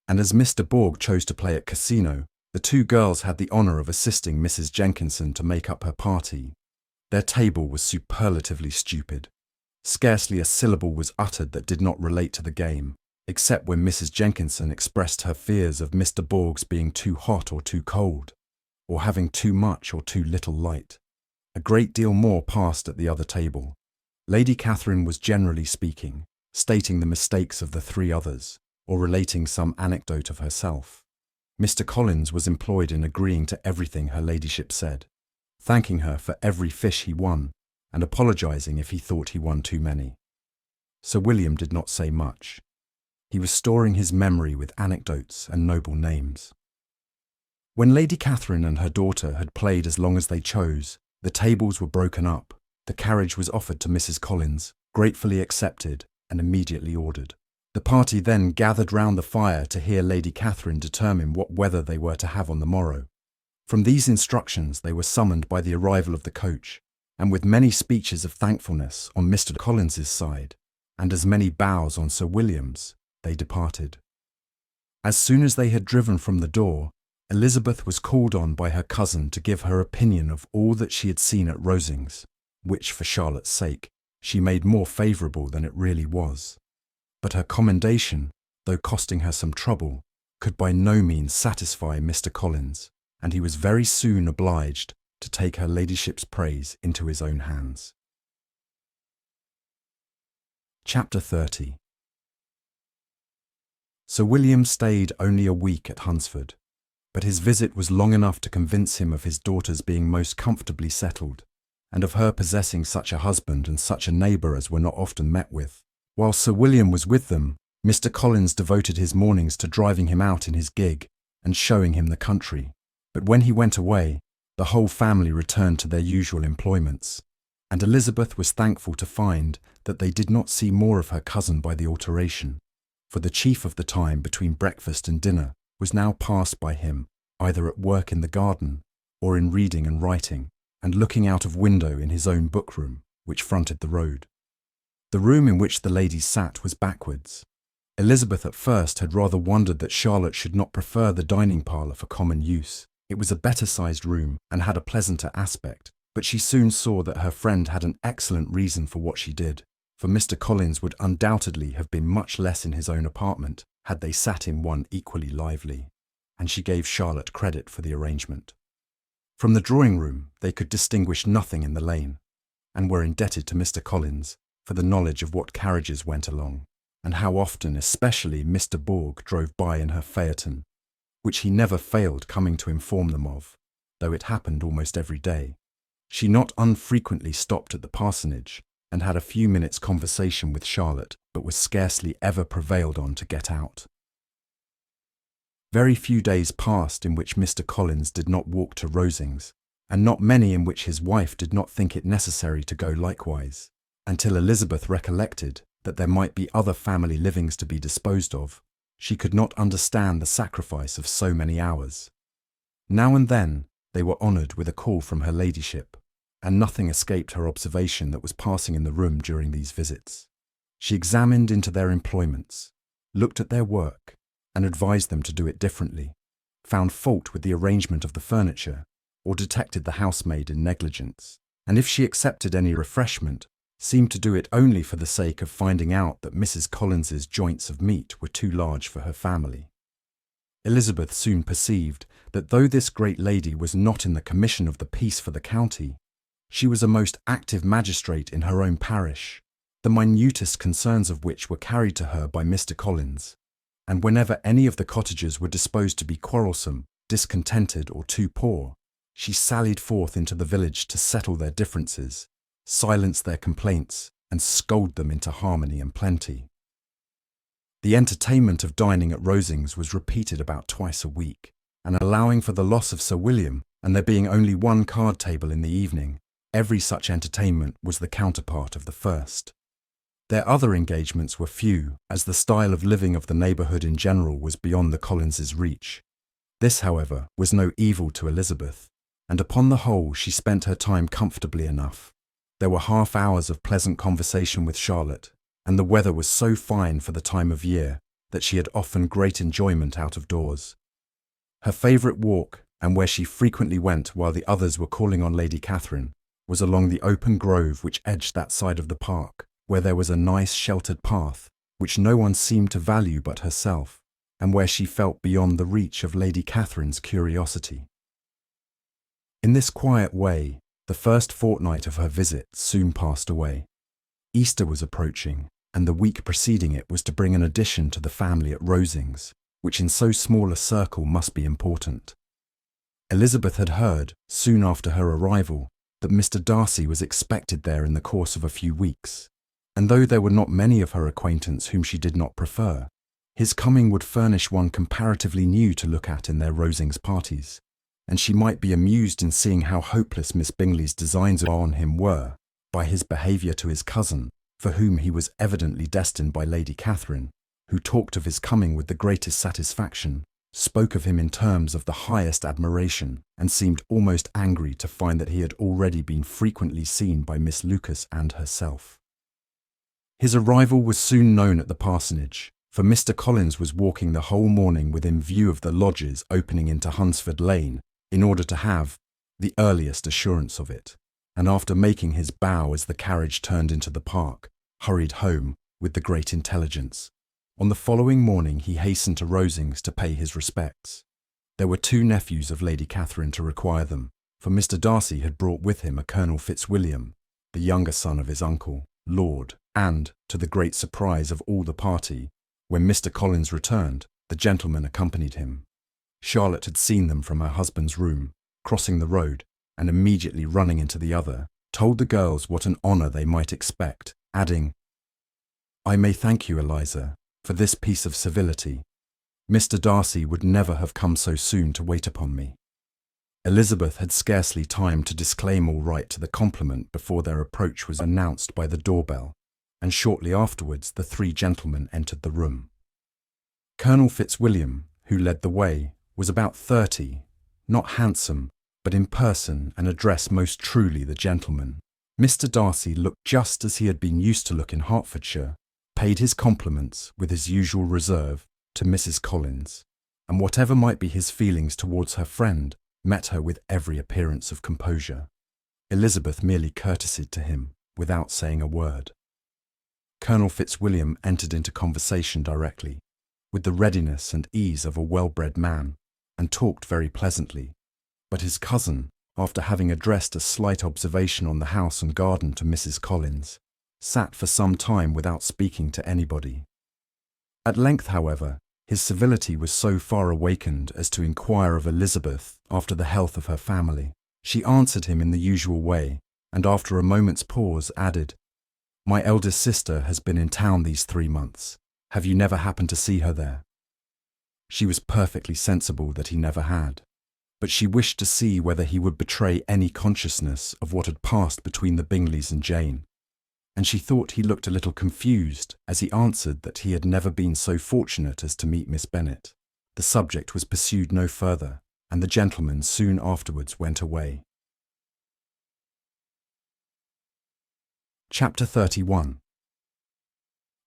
and as Mr. Borg chose to play at casino, the 2 girls had the honour of assisting Mrs. Jenkinson to make up her party. Their table was superlatively stupid. Scarcely a syllable was uttered that did not relate to the game, except when Mrs. Jenkinson expressed her fears of Mr. Borg's being too hot or too cold, or having too much or too little light. A great deal more passed at the other table. Lady Catherine was generally speaking, stating the mistakes of the 3 others, or relating some anecdote of herself. Mr. Collins was employed in agreeing to everything her ladyship said, thanking her for every fish he won, and apologising if he thought he won too many. Sir William did not say much. He was storing his memory with anecdotes and noble names. When Lady Catherine and her daughter had played as long as they chose, the tables were broken up, the carriage was offered to Mrs. Collins, gratefully accepted, and immediately ordered. The party then gathered round the fire to hear Lady Catherine determine what weather they were to have on the morrow. From these instructions they were summoned by the arrival of the coach, and with many speeches of thankfulness on Mr. Collins's side, and as many bows on Sir William's, they departed. As soon as they had driven from the door, Elizabeth was called on by her cousin to give her opinion of all that she had seen at Rosings, which, for Charlotte's sake, she made more favourable than it really was. But her commendation, though costing her some trouble, could by no means satisfy Mr. Collins, and he was very soon obliged to take her ladyship's praise into his own hands. Chapter 30. Sir William stayed only a week at Hunsford, but his visit was long enough to convince him of his daughter's being most comfortably settled, and of her possessing such a husband and such a neighbour as were not often met with. While Sir William was with them, Mr. Collins devoted his mornings to driving him out in his gig and showing him the country. But when he went away, the whole family returned to their usual employments, and Elizabeth was thankful to find that they did not see more of her cousin by the alteration. for the chief of the time between breakfast and dinner was now passed by him either at work in the garden or in reading and writing, and looking out of window in his own book-room, which fronted the road. The room in which the ladies sat was backwards. Elizabeth at first had rather wondered that Charlotte should not prefer the dining parlour for common use. It was a better-sized room and had a pleasanter aspect, but she soon saw that her friend had an excellent reason for what she did, for Mr. Collins would undoubtedly have been much less in his own apartment had they sat in one equally lively, and she gave Charlotte credit for the arrangement. From the drawing-room they could distinguish nothing in the lane, and were indebted to Mr. Collins for the knowledge of what carriages went along, and how often especially Mr. Bourg drove by in her phaeton, which he never failed coming to inform them of, though it happened almost every day. She not unfrequently stopped at the parsonage and had a few minutes' conversation with Charlotte, but was scarcely ever prevailed on to get out. Very few days passed in which Mr. Collins did not walk to Rosings, and not many in which his wife did not think it necessary to go likewise, until Elizabeth recollected that there might be other family livings to be disposed of. She could not understand the sacrifice of so many hours. Now and then they were honoured with a call from her ladyship, and nothing escaped her observation that was passing in the room during these visits. She examined into their employments, looked at their work, and advised them to do it differently, found fault with the arrangement of the furniture, or detected the housemaid in negligence, and if she accepted any refreshment, seemed to do it only for the sake of finding out that Mrs. Collins's joints of meat were too large for her family. Elizabeth soon perceived that though this great lady was not in the commission of the peace for the county, she was a most active magistrate in her own parish, the minutest concerns of which were carried to her by Mr. Collins, and whenever any of the cottagers were disposed to be quarrelsome, discontented, or too poor, she sallied forth into the village to settle their differences, silence their complaints, and scold them into harmony and plenty. The entertainment of dining at Rosings was repeated about twice a week, and allowing for the loss of Sir William and there being only one card table in the evening, every such entertainment was the counterpart of the first. Their other engagements were few, as the style of living of the neighbourhood in general was beyond the Collinses' reach. This, however, was no evil to Elizabeth, and upon the whole she spent her time comfortably enough. There were half hours of pleasant conversation with Charlotte, and the weather was so fine for the time of year that she had often great enjoyment out of doors. Her favourite walk, and where she frequently went while the others were calling on Lady Catherine, was along the open grove which edged that side of the park, where there was a nice sheltered path, which no one seemed to value but herself, and where she felt beyond the reach of Lady Catherine's curiosity. In this quiet way, the first fortnight of her visit soon passed away. Easter was approaching, and the week preceding it was to bring an addition to the family at Rosings, which in so small a circle must be important. Elizabeth had heard, soon after her arrival, that Mr. Darcy was expected there in the course of a few weeks, and though there were not many of her acquaintance whom she did not prefer, his coming would furnish one comparatively new to look at in their Rosings parties, and she might be amused in seeing how hopeless Miss Bingley's designs on him were, by his behaviour to his cousin, for whom he was evidently destined by Lady Catherine, who talked of his coming with the greatest satisfaction, spoke of him in terms of the highest admiration, and seemed almost angry to find that he had already been frequently seen by Miss Lucas and herself. His arrival was soon known at the parsonage, for Mr. Collins was walking the whole morning within view of the lodges opening into Hunsford Lane, in order to have the earliest assurance of it, and after making his bow as the carriage turned into the park, hurried home with the great intelligence. On the following morning he hastened to Rosings to pay his respects. There were 2 nephews of Lady Catherine to require them, for Mr. Darcy had brought with him a Colonel Fitzwilliam, the younger son of his uncle, Lord, and, to the great surprise of all the party, when Mr. Collins returned, the gentleman accompanied him. Charlotte had seen them from her husband's room, crossing the road, and immediately running into the other, told the girls what an honour they might expect, adding, "I may thank you, Eliza, for this piece of civility. Mr. Darcy would never have come so soon to wait upon me." Elizabeth had scarcely time to disclaim all right to the compliment before their approach was announced by the doorbell, and shortly afterwards the 3 gentlemen entered the room. Colonel Fitzwilliam, who led the way, was about 30, not handsome, but in person and address most truly the gentleman. Mr. Darcy looked just as he had been used to look in Hertfordshire, paid his compliments with his usual reserve to Mrs. Collins, and whatever might be his feelings towards her friend, met her with every appearance of composure. Elizabeth merely courtesied to him, without saying a word. Colonel Fitzwilliam entered into conversation directly, with the readiness and ease of a well-bred man, and talked very pleasantly, but his cousin, after having addressed a slight observation on the house and garden to Mrs. Collins, sat for some time without speaking to anybody. At length, however, his civility was so far awakened as to inquire of Elizabeth after the health of her family. She answered him in the usual way, and after a moment's pause added, "My eldest sister has been in town these 3 months. Have you never happened to see her there?" She was perfectly sensible that he never had, but she wished to see whether he would betray any consciousness of what had passed between the Bingleys and Jane, and she thought he looked a little confused as he answered that he had never been so fortunate as to meet Miss Bennet. The subject was pursued no further, and the gentleman soon afterwards went away. Chapter 31.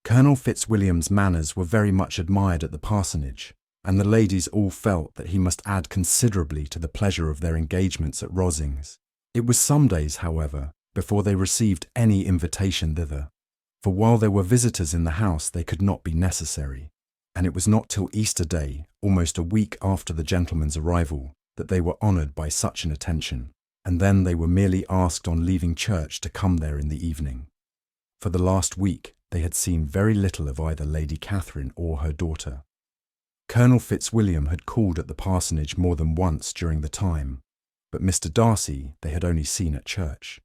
Colonel Fitzwilliam's manners were very much admired at the parsonage, and the ladies all felt that he must add considerably to the pleasure of their engagements at Rosings. It was some days, however, before they received any invitation thither, for while there were visitors in the house they could not be necessary, and it was not till Easter Day, almost a week after the gentleman's arrival, that they were honoured by such an attention, and then they were merely asked on leaving church to come there in the evening. For the last week they had seen very little of either Lady Catherine or her daughter. Colonel Fitzwilliam had called at the parsonage more than once during the time, but Mr. Darcy they had only seen at church.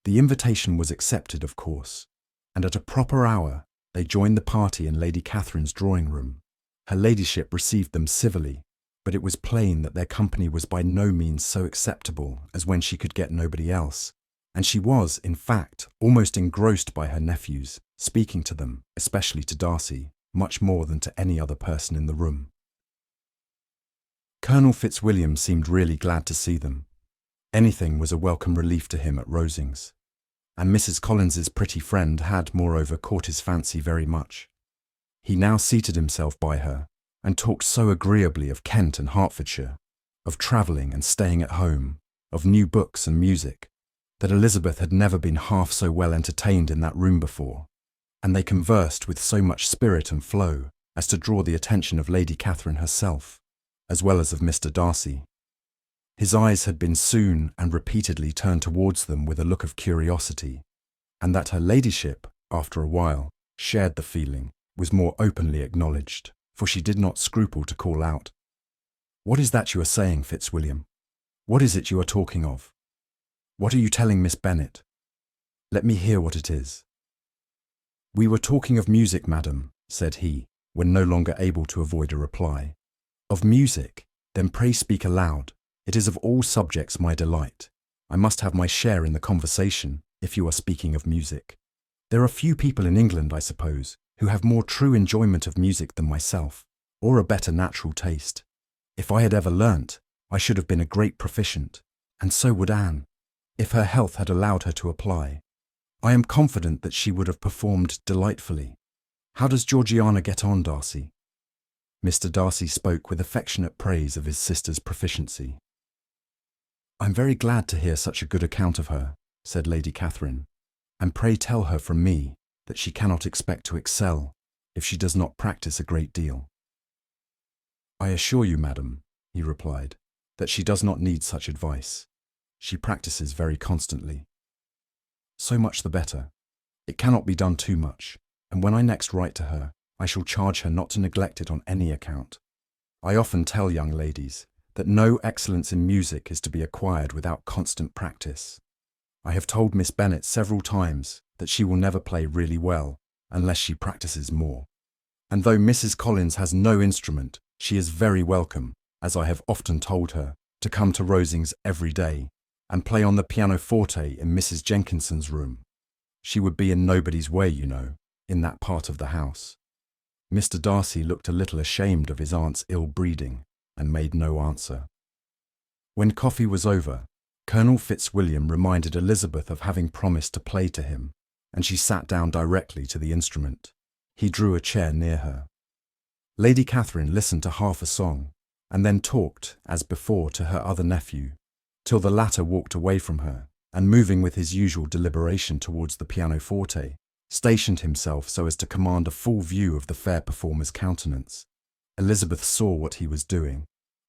The invitation was accepted, of course, and at a proper hour they joined the party in Lady Catherine's drawing-room. Her ladyship received them civilly, but it was plain that their company was by no means so acceptable as when she could get nobody else, and she was, in fact, almost engrossed by her nephews, speaking to them, especially to Darcy, much more than to any other person in the room. Colonel Fitzwilliam seemed really glad to see them. Anything was a welcome relief to him at Rosings, and Mrs. Collins's pretty friend had, moreover, caught his fancy very much. He now seated himself by her, and talked so agreeably of Kent and Hertfordshire, of travelling and staying at home, of new books and music, that Elizabeth had never been half so well entertained in that room before, and they conversed with so much spirit and flow as to draw the attention of Lady Catherine herself, as well as of Mr. Darcy. His eyes had been soon and repeatedly turned towards them with a look of curiosity, and that her ladyship, after a while, shared the feeling, was more openly acknowledged, for she did not scruple to call out, "What is that you are saying, Fitzwilliam? What is it you are talking of? What are you telling Miss Bennet? Let me hear what it is." "We were talking of music, madam," said he, when no longer able to avoid a reply. "Of music? Then pray speak aloud. It is of all subjects my delight. I must have my share in the conversation, if you are speaking of music. There are few people in England, I suppose, who have more true enjoyment of music than myself, or a better natural taste. If I had ever learnt, I should have been a great proficient, and so would Anne, if her health had allowed her to apply. I am confident that she would have performed delightfully. How does Georgiana get on, Darcy?" Mr. Darcy spoke with affectionate praise of his sister's proficiency. "I am very glad to hear such a good account of her," said Lady Catherine, "and pray tell her from me that she cannot expect to excel if she does not practice a great deal." "I assure you, madam," he replied, "that she does not need such advice. She practices very constantly." "So much the better. It cannot be done too much, and when I next write to her, I shall charge her not to neglect it on any account. I often tell young ladies that no excellence in music is to be acquired without constant practice. I have told Miss Bennet several times that she will never play really well unless she practices more. And though Mrs. Collins has no instrument, she is very welcome, as I have often told her, to come to Rosings every day and play on the pianoforte in Mrs. Jenkinson's room. She would be in nobody's way, you know, in that part of the house. Mr. Darcy looked a little ashamed of his aunt's ill-breeding and made no answer. When coffee was over, Colonel Fitzwilliam reminded Elizabeth of having promised to play to him, and she sat down directly to the instrument. He drew a chair near her. Lady Catherine listened to half a song, and then talked, as before, to her other nephew, till the latter walked away from her, and moving with his usual deliberation towards the pianoforte, stationed himself so as to command a full view of the fair performer's countenance. Elizabeth saw what he was doing,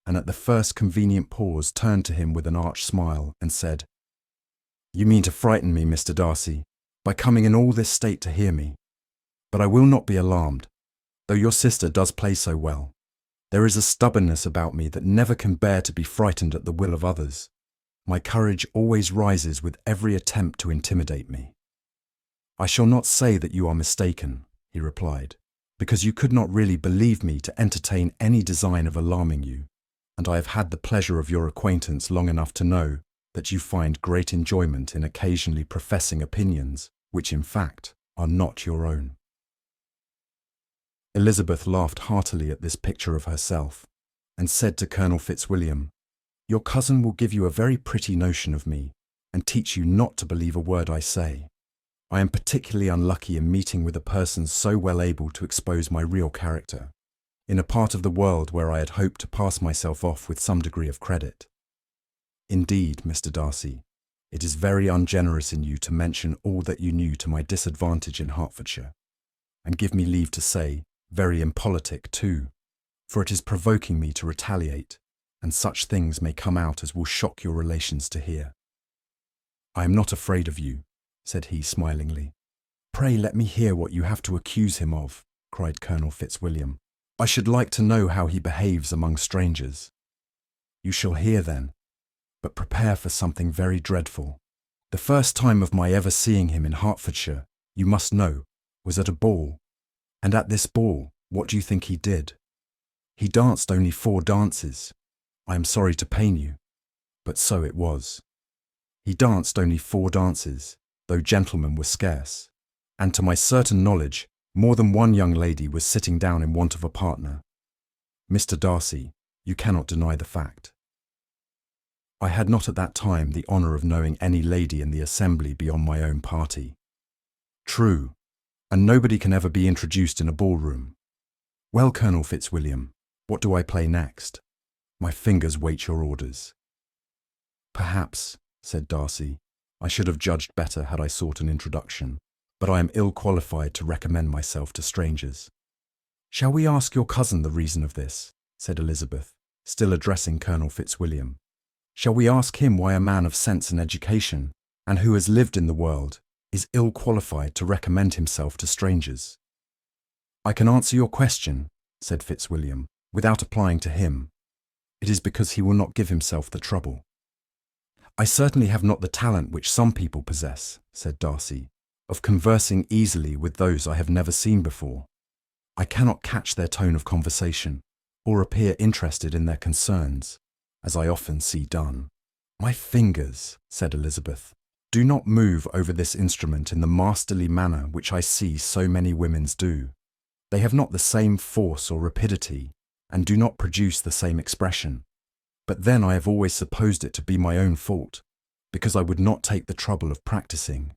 and at the first convenient pause turned to him with an arch smile and said, "You mean to frighten me, Mr. Darcy, by coming in all this state to hear me. But I will not be alarmed, though your sister does play so well. There is a stubbornness about me that never can bear to be frightened at the will of others. My courage always rises with every attempt to intimidate me." "I shall not say that you are mistaken," he replied, "because you could not really believe me to entertain any design of alarming you, and I have had the pleasure of your acquaintance long enough to know that you find great enjoyment in occasionally professing opinions which, in fact, are not your own." Elizabeth laughed heartily at this picture of herself, and said to Colonel Fitzwilliam, "Your cousin will give you a very pretty notion of me, and teach you not to believe a word I say. I am particularly unlucky in meeting with a person so well able to expose my real character, in a part of the world where I had hoped to pass myself off with some degree of credit. Indeed, Mr. Darcy, it is very ungenerous in you to mention all that you knew to my disadvantage in Hertfordshire, and give me leave to say, very impolitic too, for it is provoking me to retaliate, and such things may come out as will shock your relations to hear." "I am not afraid of you," said he smilingly. "Pray let me hear what you have to accuse him of," cried Colonel Fitzwilliam. "I should like to know how he behaves among strangers." "You shall hear then, but prepare for something very dreadful. The first time of my ever seeing him in Hertfordshire, you must know, was at a ball. And at this ball, what do you think he did? He danced only 4 dances. I am sorry to pain you, but so it was. He danced only 4 dances, though gentlemen were scarce, and to my certain knowledge, more than one young lady was sitting down in want of a partner. Mr. Darcy, you cannot deny the fact. I had not at that time the honour of knowing any lady in the assembly beyond my own party. True, and nobody can ever be introduced in a ballroom. Well, Colonel Fitzwilliam, what do I play next? My fingers wait your orders." "Perhaps," said Darcy, "I should have judged better had I sought an introduction, but I am ill qualified to recommend myself to strangers." "Shall we ask your cousin the reason of this?" said Elizabeth, still addressing Colonel Fitzwilliam. "Shall we ask him why a man of sense and education, and who has lived in the world, is ill qualified to recommend himself to strangers?" "I can answer your question," said Fitzwilliam, "without applying to him. It is because he will not give himself the trouble." "I certainly have not the talent which some people possess," said Darcy, "of conversing easily with those I have never seen before. I cannot catch their tone of conversation, or appear interested in their concerns, as I often see done." "My fingers," said Elizabeth, "do not move over this instrument in the masterly manner which I see so many women's do. They have not the same force or rapidity, and do not produce the same expression. But then I have always supposed it to be my own fault, because I would not take the trouble of practicing.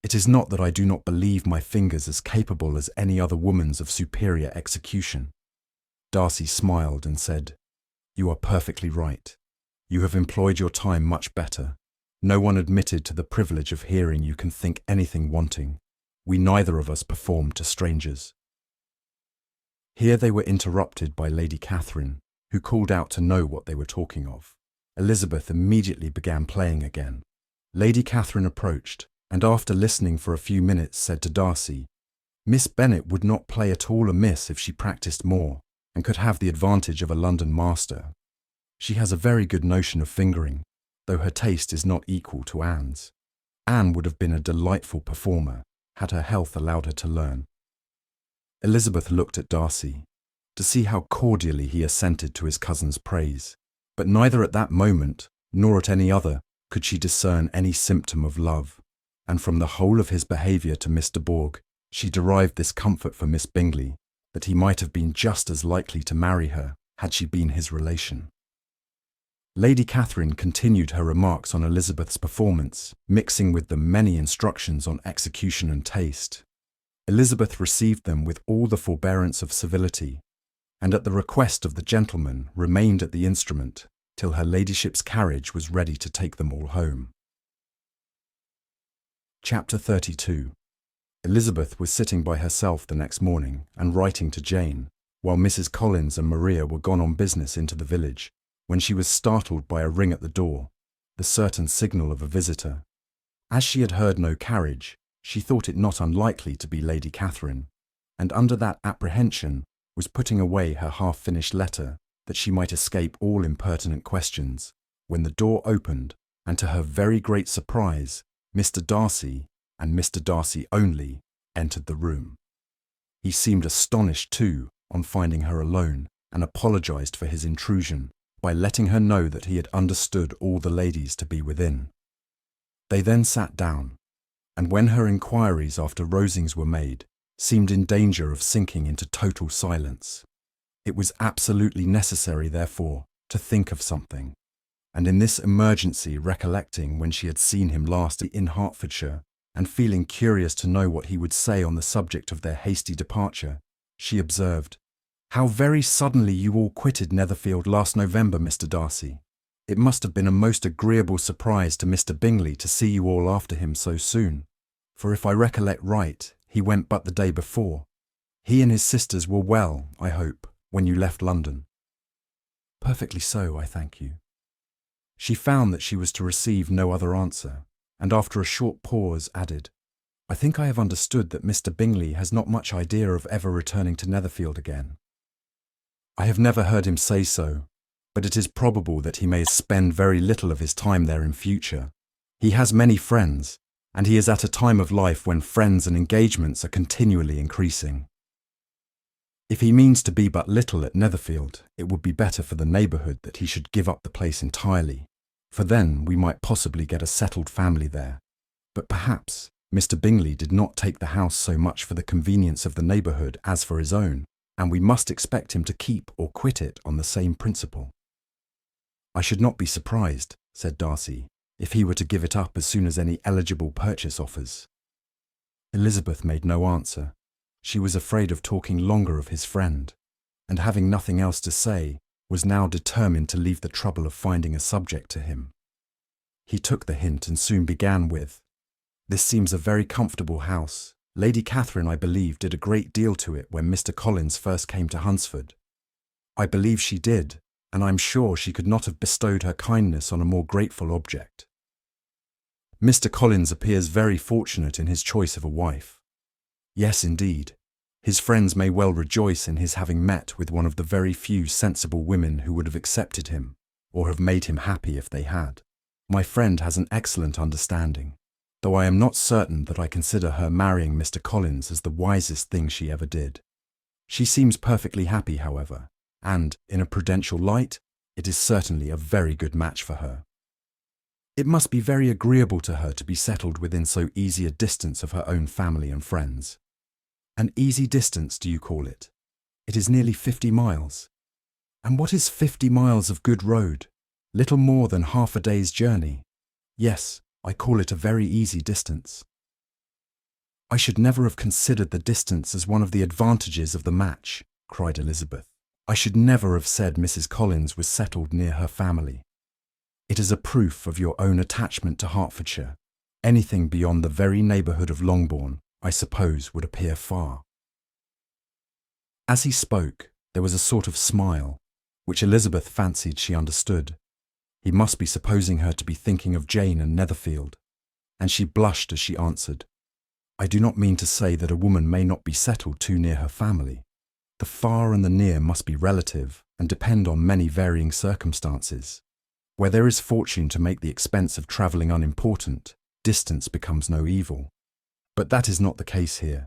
It is not that I do not believe my fingers as capable as any other woman's of superior execution." Darcy smiled and said, "You are perfectly right. You have employed your time much better. No one admitted to the privilege of hearing you can think anything wanting. We neither of us performed to strangers." Here they were interrupted by Lady Catherine, who called out to know what they were talking of. Elizabeth immediately began playing again. Lady Catherine approached, and after listening for a few minutes said to Darcy, "Miss Bennet would not play at all amiss if she practised more, and could have the advantage of a London master. She has a very good notion of fingering, though her taste is not equal to Anne's. Anne would have been a delightful performer, had her health allowed her to learn." Elizabeth looked at Darcy, to see how cordially he assented to his cousin's praise, but neither at that moment, nor at any other, could she discern any symptom of love, and from the whole of his behaviour to Mr. Bourg, she derived this comfort for Miss Bingley, that he might have been just as likely to marry her had she been his relation. Lady Catherine continued her remarks on Elizabeth's performance, mixing with them many instructions on execution and taste. Elizabeth received them with all the forbearance of civility, and at the request of the gentleman remained at the instrument till her ladyship's carriage was ready to take them all home. Chapter 32. Elizabeth was sitting by herself the next morning and writing to Jane, while Mrs. Collins and Maria were gone on business into the village, when she was startled by a ring at the door, the certain signal of a visitor. As she had heard no carriage, she thought it not unlikely to be Lady Catherine, and under that apprehension was putting away her half-finished letter that she might escape all impertinent questions, when the door opened, and to her very great surprise, Mr. Darcy, and Mr. Darcy only, entered the room. He seemed astonished, too, on finding her alone, and apologized for his intrusion by letting her know that he had understood all the ladies to be within. They then sat down, and when her inquiries after Rosings were made, seemed in danger of sinking into total silence. It was absolutely necessary, therefore, to think of something, and in this emergency, recollecting when she had seen him last in Hertfordshire, and feeling curious to know what he would say on the subject of their hasty departure, she observed, "How very suddenly you all quitted Netherfield last November, Mr. Darcy. It must have been a most agreeable surprise to Mr. Bingley to see you all after him so soon, for if I recollect right, he went but the day before. He and his sisters were well, I hope, when you left London." "Perfectly so, I thank you." She found that she was to receive no other answer, and after a short pause added, "I think I have understood that Mr. Bingley has not much idea of ever returning to Netherfield again." "I have never heard him say so, but it is probable that he may spend very little of his time there in future. He has many friends, and he is at a time of life when friends and engagements are continually increasing. If he means to be but little at Netherfield, it would be better for the neighbourhood that he should give up the place entirely, for then we might possibly get a settled family there. But perhaps Mr. Bingley did not take the house so much for the convenience of the neighbourhood as for his own, and we must expect him to keep or quit it on the same principle." "I should not be surprised," said Darcy, "if he were to give it up as soon as any eligible purchase offers." Elizabeth made no answer. She was afraid of talking longer of his friend, and having nothing else to say, was now determined to leave the trouble of finding a subject to him. He took the hint and soon began with, "This seems a very comfortable house. Lady Catherine, I believe, did a great deal to it when Mr. Collins first came to Hunsford." "I believe she did, and I am sure she could not have bestowed her kindness on a more grateful object. Mr. Collins appears very fortunate in his choice of a wife." "Yes, indeed. His friends may well rejoice in his having met with one of the very few sensible women who would have accepted him, or have made him happy if they had. My friend has an excellent understanding, though I am not certain that I consider her marrying Mr. Collins as the wisest thing she ever did. She seems perfectly happy, however, and, in a prudential light, it is certainly a very good match for her. It must be very agreeable to her to be settled within so easy a distance of her own family and friends." "An easy distance, do you call it? It is nearly 50 miles. And what is 50 miles of good road? Little more than half a day's journey. Yes, I call it a very easy distance." "I should never have considered the distance as one of the advantages of the match," cried Elizabeth. "I should never have said Mrs. Collins was settled near her family. It is a proof of your own attachment to Hertfordshire. Anything beyond the very neighbourhood of Longbourn, I suppose, would appear far." As he spoke, there was a sort of smile, which Elizabeth fancied she understood. He must be supposing her to be thinking of Jane and Netherfield, and she blushed as she answered, "I do not mean to say that a woman may not be settled too near her family. The far and the near must be relative and depend on many varying circumstances. Where there is fortune to make the expense of travelling unimportant, distance becomes no evil. But that is not the case here.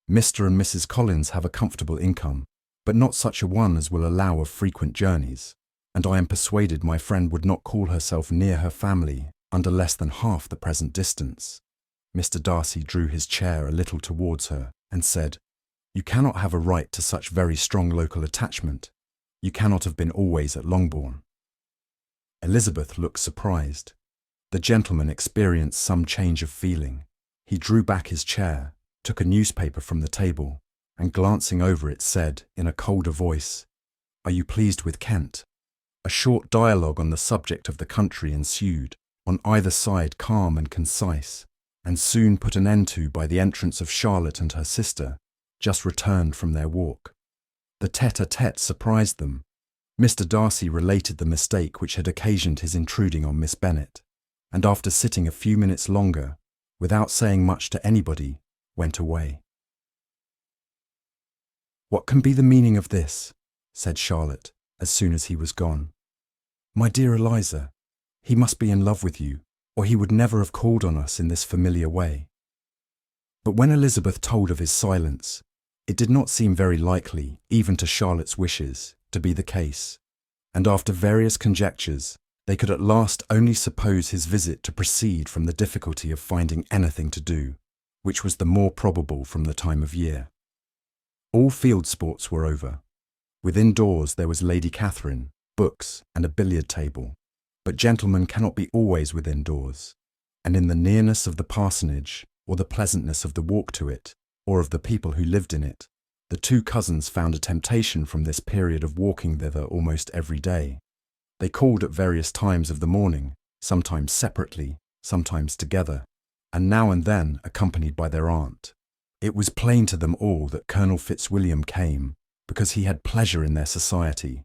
Mr. and Mrs. Collins have a comfortable income, but not such a one as will allow of frequent journeys, and I am persuaded my friend would not call herself near her family under less than half the present distance." Mr. Darcy drew his chair a little towards her and said, You cannot have a right to such very strong local attachment. You cannot have been always at Longbourn." Elizabeth looked surprised. The gentleman experienced some change of feeling. He drew back his chair, took a newspaper from the table, and glancing over it said, in a colder voice, "Are you pleased with Kent?" A short dialogue on the subject of the country ensued, on either side calm and concise, and soon put an end to by the entrance of Charlotte and her sister, just returned from their walk. The tête-à-tête surprised them. Mr. Darcy related the mistake which had occasioned his intruding on Miss Bennet, and after sitting a few minutes longer, without saying much to anybody, went away. "What can be the meaning of this?" said Charlotte, as soon as he was gone. "My dear Eliza, he must be in love with you, or he would never have called on us in this familiar way." But when Elizabeth told of his silence, it did not seem very likely, even to Charlotte's wishes, to be the case, and after various conjectures, they could at last only suppose his visit to proceed from the difficulty of finding anything to do, which was the more probable from the time of year. All field sports were over. Within doors there was Lady Catherine, books, and a billiard table, but gentlemen cannot be always within doors, and in the nearness of the parsonage, or the pleasantness of the walk to it, or of the people who lived in it, the two cousins found a temptation from this period of walking thither almost every day. They called at various times of the morning, sometimes separately, sometimes together, and now and then accompanied by their aunt. It was plain to them all that Colonel Fitzwilliam came because he had pleasure in their society,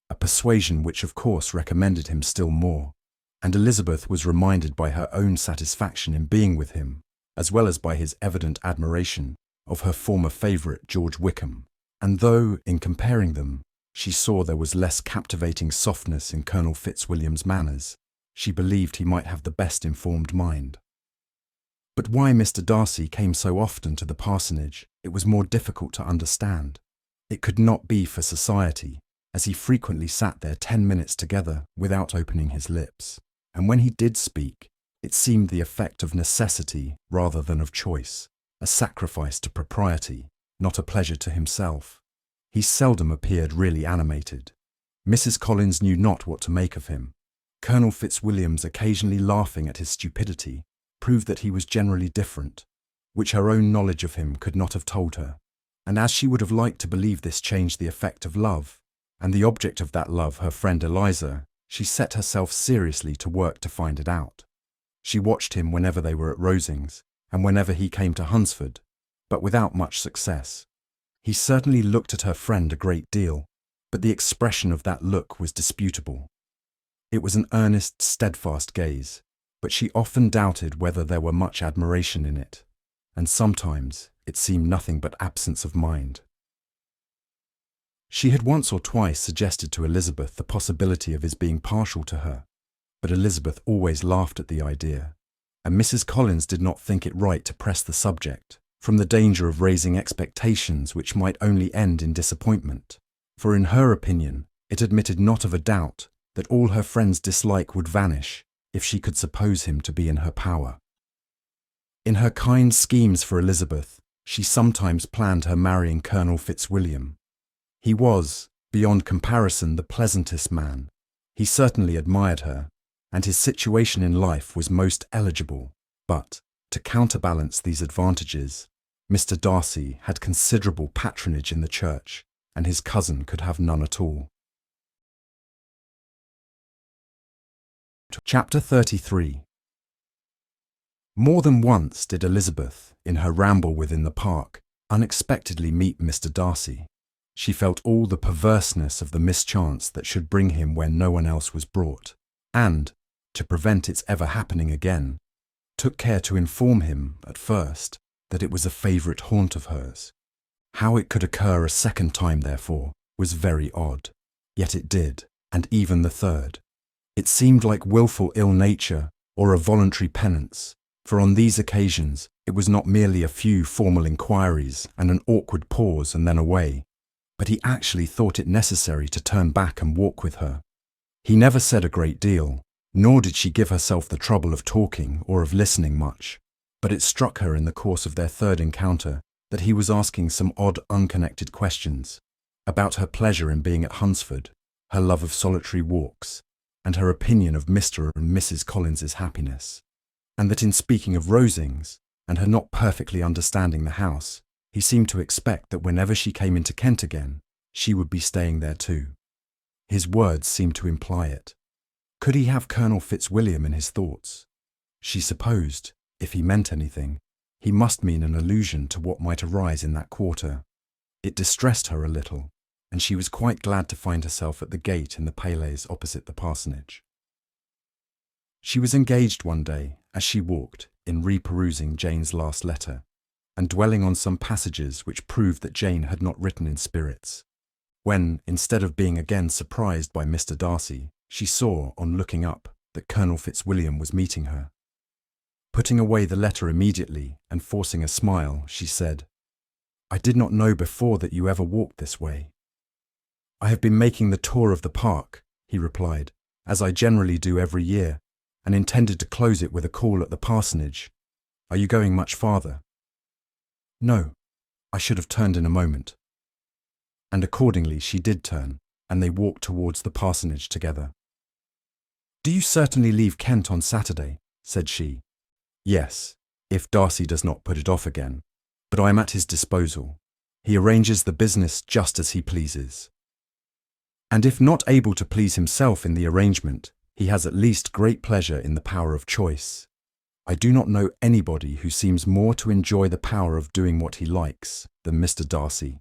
a persuasion which of course recommended him still more, and Elizabeth was reminded by her own satisfaction in being with him, as well as by his evident admiration, of her former favourite George Wickham, and though, in comparing them, she saw there was less captivating softness in Colonel Fitzwilliam's manners, she believed he might have the best informed mind. But why Mr. Darcy came so often to the parsonage, it was more difficult to understand. It could not be for society, as he frequently sat there 10 minutes together without opening his lips, and when he did speak, it seemed the effect of necessity rather than of choice, a sacrifice to propriety, not a pleasure to himself. He seldom appeared really animated. Mrs. Collins knew not what to make of him. Colonel Fitzwilliam's occasionally laughing at his stupidity proved that he was generally different, which her own knowledge of him could not have told her, and as she would have liked to believe this changed the effect of love, and the object of that love her friend Eliza, she set herself seriously to work to find it out. She watched him whenever they were at Rosings, and whenever he came to Hunsford, but without much success. He certainly looked at her friend a great deal, but the expression of that look was disputable. It was an earnest, steadfast gaze, but she often doubted whether there were much admiration in it, and sometimes it seemed nothing but absence of mind. She had once or twice suggested to Elizabeth the possibility of his being partial to her, but Elizabeth always laughed at the idea, and Mrs. Collins did not think it right to press the subject, from the danger of raising expectations which might only end in disappointment, for in her opinion it admitted not of a doubt that all her friend's dislike would vanish if she could suppose him to be in her power. In her kind schemes for Elizabeth, she sometimes planned her marrying Colonel Fitzwilliam. He was, beyond comparison, the pleasantest man. He certainly admired her, and his situation in life was most eligible, but, to counterbalance these advantages, Mr. Darcy had considerable patronage in the church, and his cousin could have none at all. Chapter 33. More than once did Elizabeth, in her ramble within the park, unexpectedly meet Mr. Darcy. She felt all the perverseness of the mischance that should bring him where no one else was brought, and, to prevent its ever happening again, took care to inform him, at first, that it was a favourite haunt of hers. How it could occur a second time, therefore, was very odd. Yet it did, and even the third. It seemed like wilful ill-nature or a voluntary penance, for on these occasions it was not merely a few formal inquiries and an awkward pause and then away, but he actually thought it necessary to turn back and walk with her. He never said a great deal, nor did she give herself the trouble of talking or of listening much, but it struck her in the course of their third encounter that he was asking some odd, unconnected questions about her pleasure in being at Hunsford, her love of solitary walks, and her opinion of Mr. and Mrs. Collins's happiness, and that in speaking of Rosings, and her not perfectly understanding the house, he seemed to expect that whenever she came into Kent again, she would be staying there too. His words seemed to imply it. Could he have Colonel Fitzwilliam in his thoughts? She supposed, if he meant anything, he must mean an allusion to what might arise in that quarter. It distressed her a little, and she was quite glad to find herself at the gate in the Palace opposite the parsonage. She was engaged one day, as she walked, in reperusing Jane's last letter, and dwelling on some passages which proved that Jane had not written in spirits, when, instead of being again surprised by Mr. Darcy, she saw, on looking up, that Colonel Fitzwilliam was meeting her. Putting away the letter immediately and forcing a smile, she said, "I did not know before that you ever walked this way." "I have been making the tour of the park," he replied, "as I generally do every year, and intended to close it with a call at the parsonage. Are you going much farther?" "No, I should have turned in a moment." And accordingly she did turn, and they walked towards the parsonage together. "Do you certainly leave Kent on Saturday?" said she. "Yes, if Darcy does not put it off again, but I am at his disposal. He arranges the business just as he pleases. And if not able to please himself in the arrangement, he has at least great pleasure in the power of choice. I do not know anybody who seems more to enjoy the power of doing what he likes than Mr. Darcy."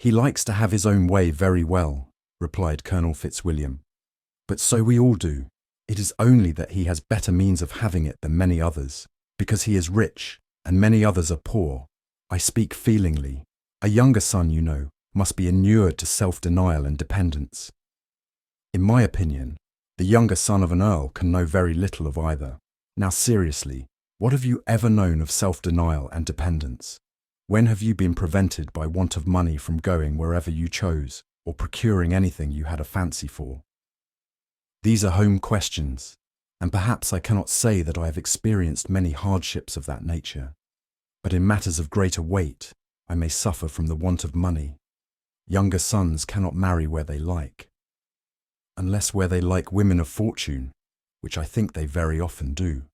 "He likes to have his own way very well," replied Colonel Fitzwilliam. "But so we all do. It is only that he has better means of having it than many others, because he is rich, and many others are poor. I speak feelingly. A younger son, you know, must be inured to self-denial and dependence. In my opinion, the younger son of an earl can know very little of either. Now seriously, what have you ever known of self-denial and dependence? When have you been prevented by want of money from going wherever you chose, or procuring anything you had a fancy for? These are home questions, and perhaps I cannot say that I have experienced many hardships of that nature, but in matters of greater weight, I may suffer from the want of money. Younger sons cannot marry where they like, unless where they like women of fortune, which I think they very often do.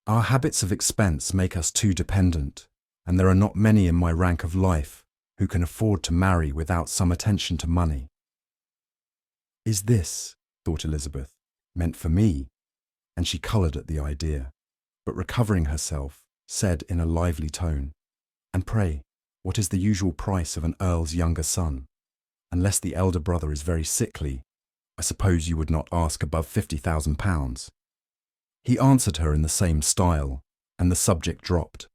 Our habits of expense make us too dependent, and there are not many in my rank of life who can afford to marry without some attention to money." "Is this," thought Elizabeth, "meant for me?" And she coloured at the idea, but recovering herself, said in a lively tone, "And pray, what is the usual price of an earl's younger son? Unless the elder brother is very sickly, I suppose you would not ask above £50,000. He answered her in the same style, and the subject dropped.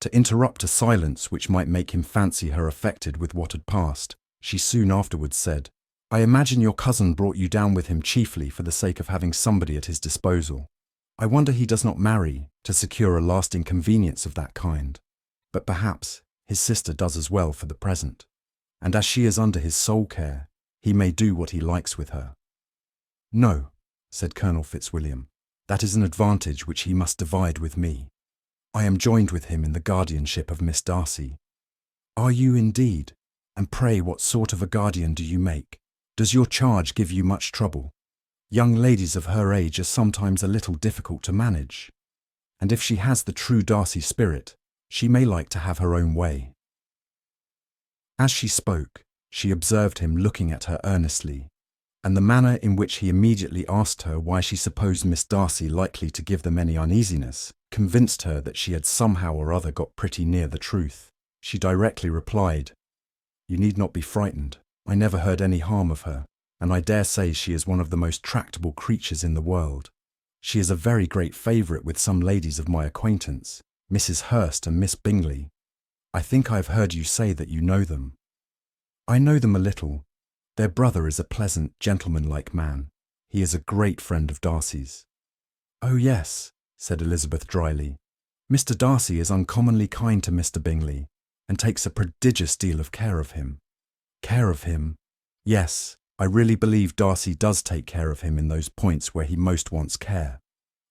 To interrupt a silence which might make him fancy her affected with what had passed, she soon afterwards said, "I imagine your cousin brought you down with him chiefly for the sake of having somebody at his disposal. I wonder he does not marry to secure a lasting convenience of that kind. But perhaps his sister does as well for the present, and as she is under his sole care, he may do what he likes with her." "No," said Colonel Fitzwilliam, "that is an advantage which he must divide with me. I am joined with him in the guardianship of Miss Darcy." "Are you indeed? And pray what sort of a guardian do you make? Does your charge give you much trouble? Young ladies of her age are sometimes a little difficult to manage, and if she has the true Darcy spirit, she may like to have her own way." As she spoke, she observed him looking at her earnestly, and the manner in which he immediately asked her why she supposed Miss Darcy likely to give them any uneasiness convinced her that she had somehow or other got pretty near the truth. She directly replied, "You need not be frightened. I never heard any harm of her, and I dare say she is one of the most tractable creatures in the world. She is a very great favourite with some ladies of my acquaintance, Mrs. Hurst and Miss Bingley. I think I have heard you say that you know them." "I know them a little. Their brother is a pleasant, gentlemanlike man. He is a great friend of Darcy's." "Oh yes," said Elizabeth dryly. "Mr. Darcy is uncommonly kind to Mr. Bingley, and takes a prodigious deal of care of him." "Care of him? Yes, I really believe Darcy does take care of him in those points where he most wants care.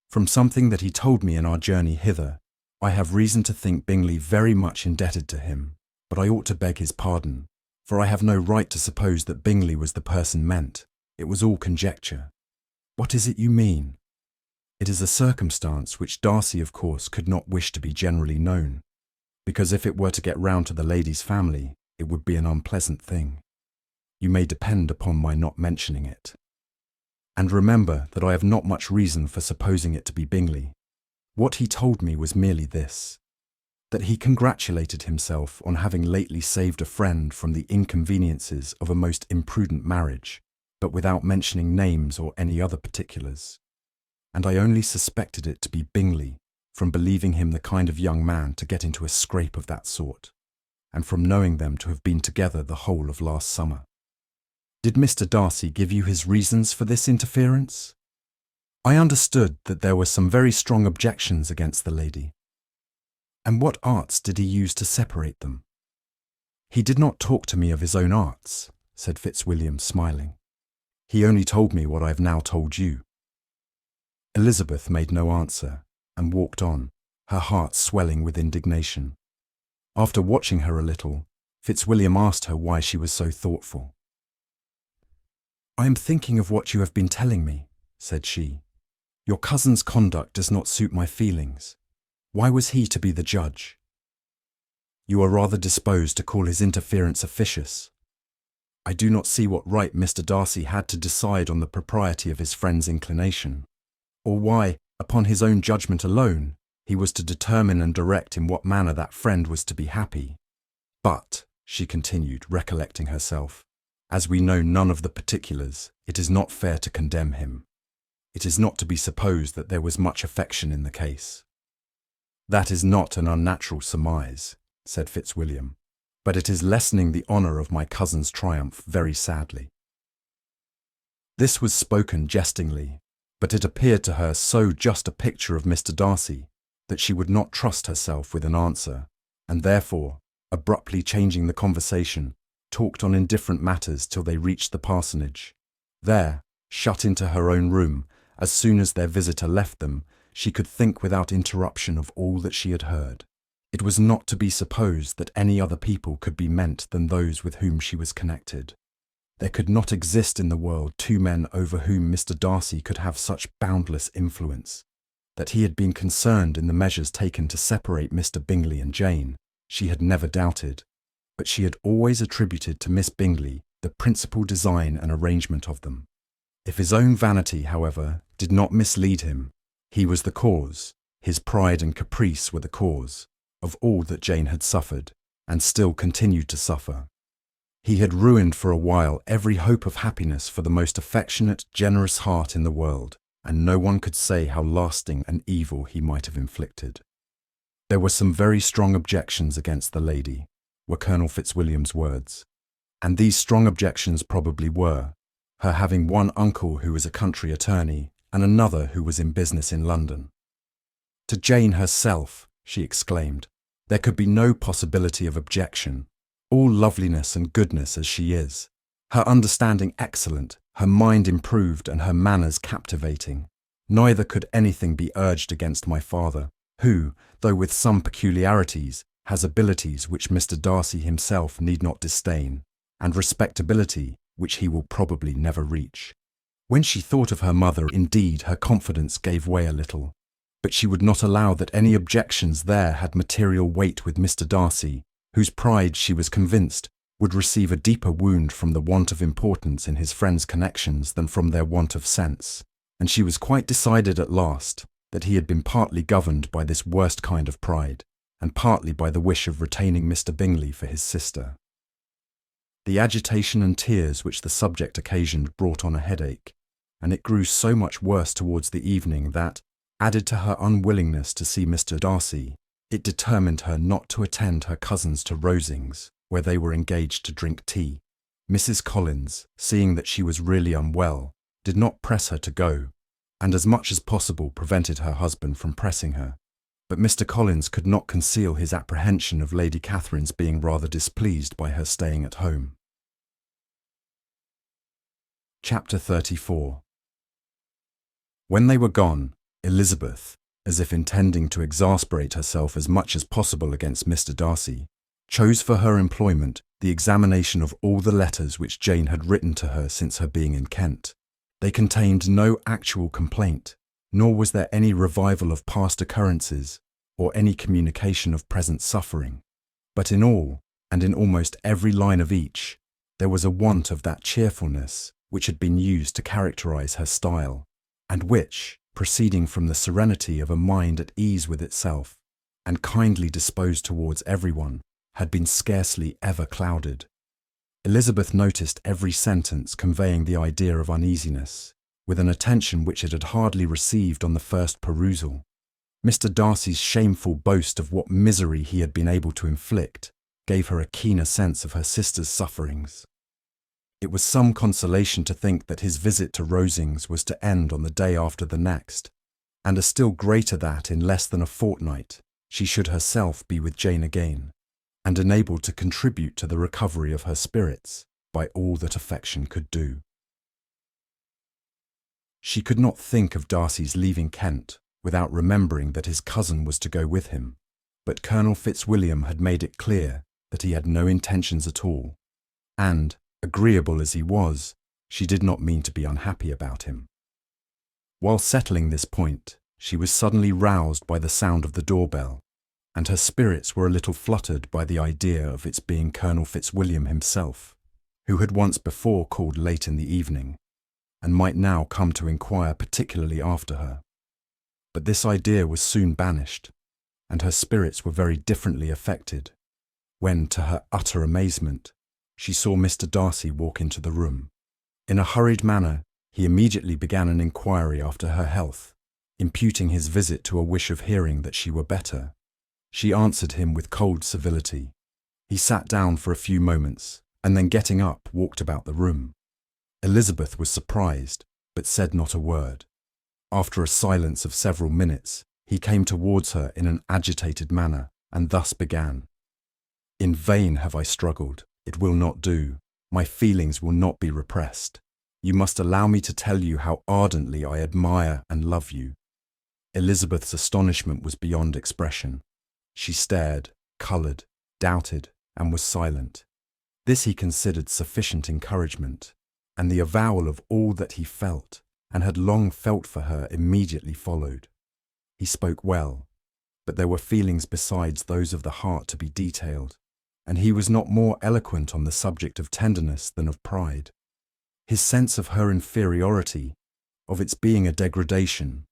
From something that he told me in our journey hither, I have reason to think Bingley very much indebted to him, but I ought to beg his pardon, for I have no right to suppose that Bingley was the person meant. It was all conjecture. What is it you mean? It is a circumstance which Darcy, of course, could not wish to be generally known, because if it were to get round to the lady's family, it would be an unpleasant thing. You may depend upon my not mentioning it. And remember that I have not much reason for supposing it to be Bingley. What he told me was merely this, that he congratulated himself on having lately saved a friend from the inconveniences of a most imprudent marriage, but without mentioning names or any other particulars. And I only suspected it to be Bingley from believing him the kind of young man to get into a scrape of that sort, and from knowing them to have been together the whole of last summer. Did Mr. Darcy give you his reasons for this interference? I understood that there were some very strong objections against the lady. And what arts did he use to separate them? He did not talk to me of his own arts, said Fitzwilliam, smiling. He only told me what I have now told you. Elizabeth made no answer, and walked on, her heart swelling with indignation. After watching her a little, Fitzwilliam asked her why she was so thoughtful. I am thinking of what you have been telling me, said she. Your cousin's conduct does not suit my feelings. Why was he to be the judge? You are rather disposed to call his interference officious. I do not see what right Mr. Darcy had to decide on the propriety of his friend's inclination, or why, upon his own judgment alone, he was to determine and direct in what manner that friend was to be happy. But, she continued, recollecting herself, as we know none of the particulars, it is not fair to condemn him. It is not to be supposed that there was much affection in the case. That is not an unnatural surmise, said Fitzwilliam, but it is lessening the honour of my cousin's triumph very sadly. This was spoken jestingly, but it appeared to her so just a picture of Mr. Darcy that she would not trust herself with an answer, and therefore, abruptly changing the conversation, talked on indifferent matters till they reached the parsonage. There, shut into her own room, as soon as their visitor left them, she could think without interruption of all that she had heard. It was not to be supposed that any other people could be meant than those with whom she was connected. There could not exist in the world two men over whom Mr. Darcy could have such boundless influence. That he had been concerned in the measures taken to separate Mr. Bingley and Jane, she had never doubted, but she had always attributed to Miss Bingley the principal design and arrangement of them. If his own vanity, however, did not mislead him, he was the cause, his pride and caprice were the cause, of all that Jane had suffered, and still continued to suffer. He had ruined for a while every hope of happiness for the most affectionate, generous heart in the world, and no one could say how lasting an evil he might have inflicted. There were some very strong objections against the lady, were Colonel Fitzwilliam's words, and these strong objections probably were, her having one uncle who was a country attorney, and another who was in business in London. To Jane herself, she exclaimed, there could be no possibility of objection, all loveliness and goodness as she is, her understanding excellent, her mind improved and her manners captivating. Neither could anything be urged against my father, who, though with some peculiarities, has abilities which Mr. Darcy himself need not disdain, and respectability which he will probably never reach. When she thought of her mother, indeed, her confidence gave way a little, but she would not allow that any objections there had material weight with Mr. Darcy, whose pride, she was convinced, would receive a deeper wound from the want of importance in his friends' connections than from their want of sense, and she was quite decided at last that he had been partly governed by this worst kind of pride, and partly by the wish of retaining Mr. Bingley for his sister. The agitation and tears which the subject occasioned brought on a headache, and it grew so much worse towards the evening that, added to her unwillingness to see Mr. Darcy, it determined her not to attend her cousins to Rosings, where they were engaged to drink tea. Mrs. Collins, seeing that she was really unwell, did not press her to go, and as much as possible prevented her husband from pressing her. But Mr. Collins could not conceal his apprehension of Lady Catherine's being rather displeased by her staying at home. Chapter 34. When they were gone, Elizabeth, as if intending to exasperate herself as much as possible against Mr. Darcy, chose for her employment the examination of all the letters which Jane had written to her since her being in Kent. They contained no actual complaint, nor was there any revival of past occurrences or any communication of present suffering. But in all, and in almost every line of each, there was a want of that cheerfulness which had been used to characterize her style, and which, proceeding from the serenity of a mind at ease with itself, and kindly disposed towards everyone, had been scarcely ever clouded. Elizabeth noticed every sentence conveying the idea of uneasiness, with an attention which it had hardly received on the first perusal. Mr. Darcy's shameful boast of what misery he had been able to inflict gave her a keener sense of her sister's sufferings. It was some consolation to think that his visit to Rosings was to end on the day after the next, and a still greater that in less than a fortnight she should herself be with Jane again, and enabled to contribute to the recovery of her spirits by all that affection could do. She could not think of Darcy's leaving Kent without remembering that his cousin was to go with him, but Colonel Fitzwilliam had made it clear that he had no intentions at all, and, agreeable as he was, she did not mean to be unhappy about him. While settling this point, she was suddenly roused by the sound of the doorbell, and her spirits were a little fluttered by the idea of its being Colonel Fitzwilliam himself, who had once before called late in the evening, and might now come to inquire particularly after her. But this idea was soon banished, and her spirits were very differently affected, when, to her utter amazement, she saw Mr. Darcy walk into the room. In a hurried manner, he immediately began an inquiry after her health, imputing his visit to a wish of hearing that she were better. She answered him with cold civility. He sat down for a few moments, and then getting up, walked about the room. Elizabeth was surprised, but said not a word. After a silence of several minutes, he came towards her in an agitated manner, and thus began. "In vain have I struggled. It will not do. My feelings will not be repressed. You must allow me to tell you how ardently I admire and love you." Elizabeth's astonishment was beyond expression. She stared, coloured, doubted, and was silent. This he considered sufficient encouragement, and the avowal of all that he felt, and had long felt for her, immediately followed. He spoke well, but there were feelings besides those of the heart to be detailed, and he was not more eloquent on the subject of tenderness than of pride. His sense of her inferiority, of its being a degradation,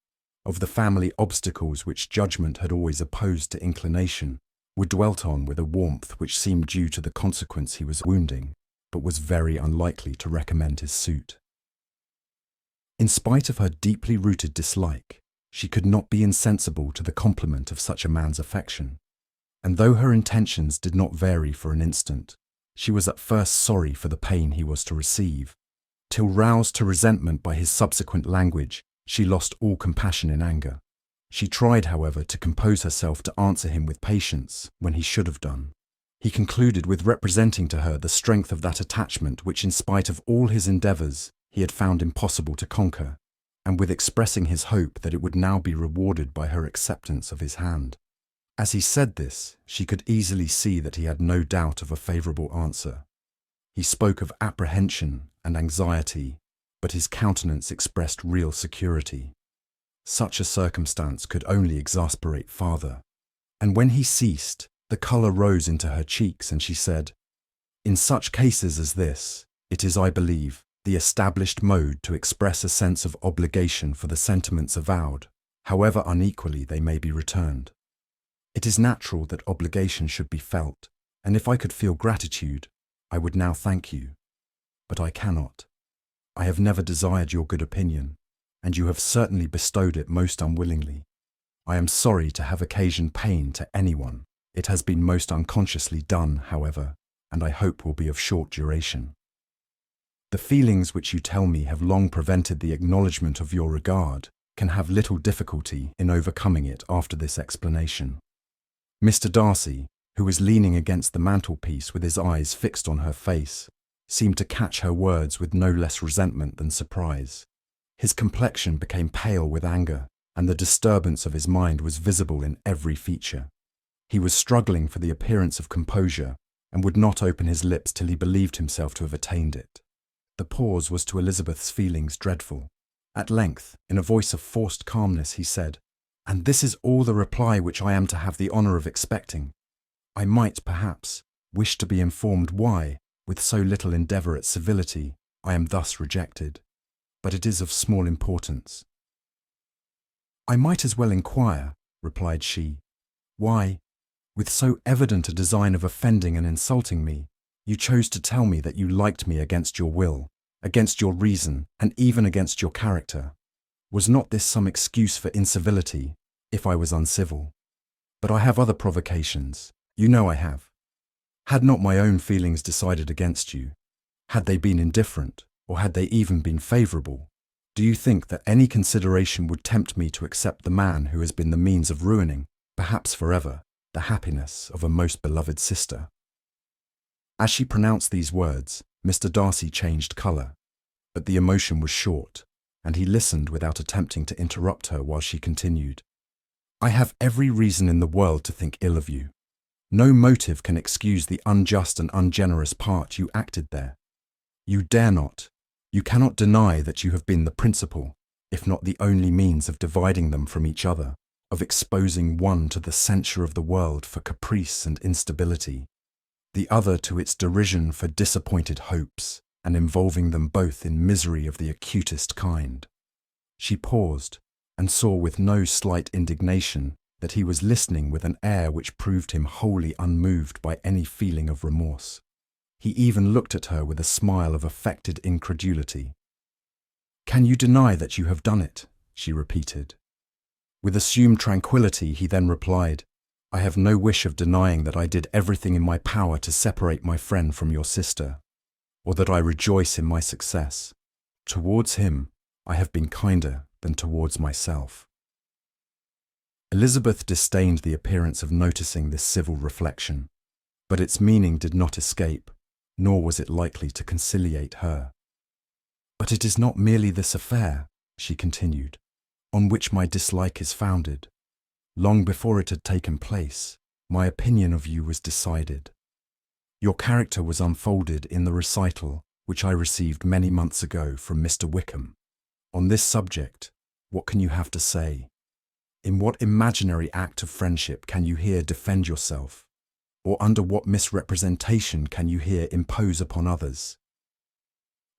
of the family obstacles which judgment had always opposed to inclination, were dwelt on with a warmth which seemed due to the consequence he was wounding, but was very unlikely to recommend his suit. In spite of her deeply rooted dislike, she could not be insensible to the compliment of such a man's affection, and though her intentions did not vary for an instant, she was at first sorry for the pain he was to receive, till roused to resentment by his subsequent language, she lost all compassion in anger. She tried, however, to compose herself to answer him with patience when he should have done. He concluded with representing to her the strength of that attachment which, in spite of all his endeavours, he had found impossible to conquer, and with expressing his hope that it would now be rewarded by her acceptance of his hand. As he said this, she could easily see that he had no doubt of a favourable answer. He spoke of apprehension and anxiety, but his countenance expressed real security. Such a circumstance could only exasperate farther, and when he ceased, the colour rose into her cheeks, and she said, "In such cases as this, it is, I believe, the established mode to express a sense of obligation for the sentiments avowed, however unequally they may be returned. It is natural that obligation should be felt, and if I could feel gratitude, I would now thank you. But I cannot. I have never desired your good opinion, and you have certainly bestowed it most unwillingly. I am sorry to have occasioned pain to anyone. It has been most unconsciously done, however, and I hope will be of short duration. The feelings which you tell me have long prevented the acknowledgement of your regard can have little difficulty in overcoming it after this explanation." Mr. Darcy, who was leaning against the mantelpiece with his eyes fixed on her face, seemed to catch her words with no less resentment than surprise. His complexion became pale with anger, and the disturbance of his mind was visible in every feature. He was struggling for the appearance of composure, and would not open his lips till he believed himself to have attained it. The pause was to Elizabeth's feelings dreadful. At length, in a voice of forced calmness, he said, "And this is all the reply which I am to have the honour of expecting. I might, perhaps, wish to be informed why, with so little endeavour at civility, I am thus rejected. But it is of small importance." "I might as well inquire," replied she, "why, with so evident a design of offending and insulting me, you chose to tell me that you liked me against your will, against your reason, and even against your character. Was not this some excuse for incivility, if I was uncivil? But I have other provocations. You know I have. Had not my own feelings decided against you? Had they been indifferent, or had they even been favourable? Do you think that any consideration would tempt me to accept the man who has been the means of ruining, perhaps forever, the happiness of a most beloved sister?" As she pronounced these words, Mr. Darcy changed colour, but the emotion was short, and he listened without attempting to interrupt her while she continued. "I have every reason in the world to think ill of you. No motive can excuse the unjust and ungenerous part you acted there. You dare not, you cannot deny that you have been the principal, if not the only means of dividing them from each other, of exposing one to the censure of the world for caprice and instability, the other to its derision for disappointed hopes, and involving them both in misery of the acutest kind." She paused, and saw with no slight indignation that he was listening with an air which proved him wholly unmoved by any feeling of remorse. He even looked at her with a smile of affected incredulity. "Can you deny that you have done it?" she repeated. With assumed tranquillity he then replied, "I have no wish of denying that I did everything in my power to separate my friend from your sister, or that I rejoice in my success. Towards him, I have been kinder than towards myself." Elizabeth disdained the appearance of noticing this civil reflection, but its meaning did not escape, nor was it likely to conciliate her. "But it is not merely this affair," she continued, "on which my dislike is founded. Long before it had taken place, my opinion of you was decided. Your character was unfolded in the recital which I received many months ago from Mr. Wickham. On this subject, what can you have to say? In what imaginary act of friendship can you here defend yourself? Or under what misrepresentation can you here impose upon others?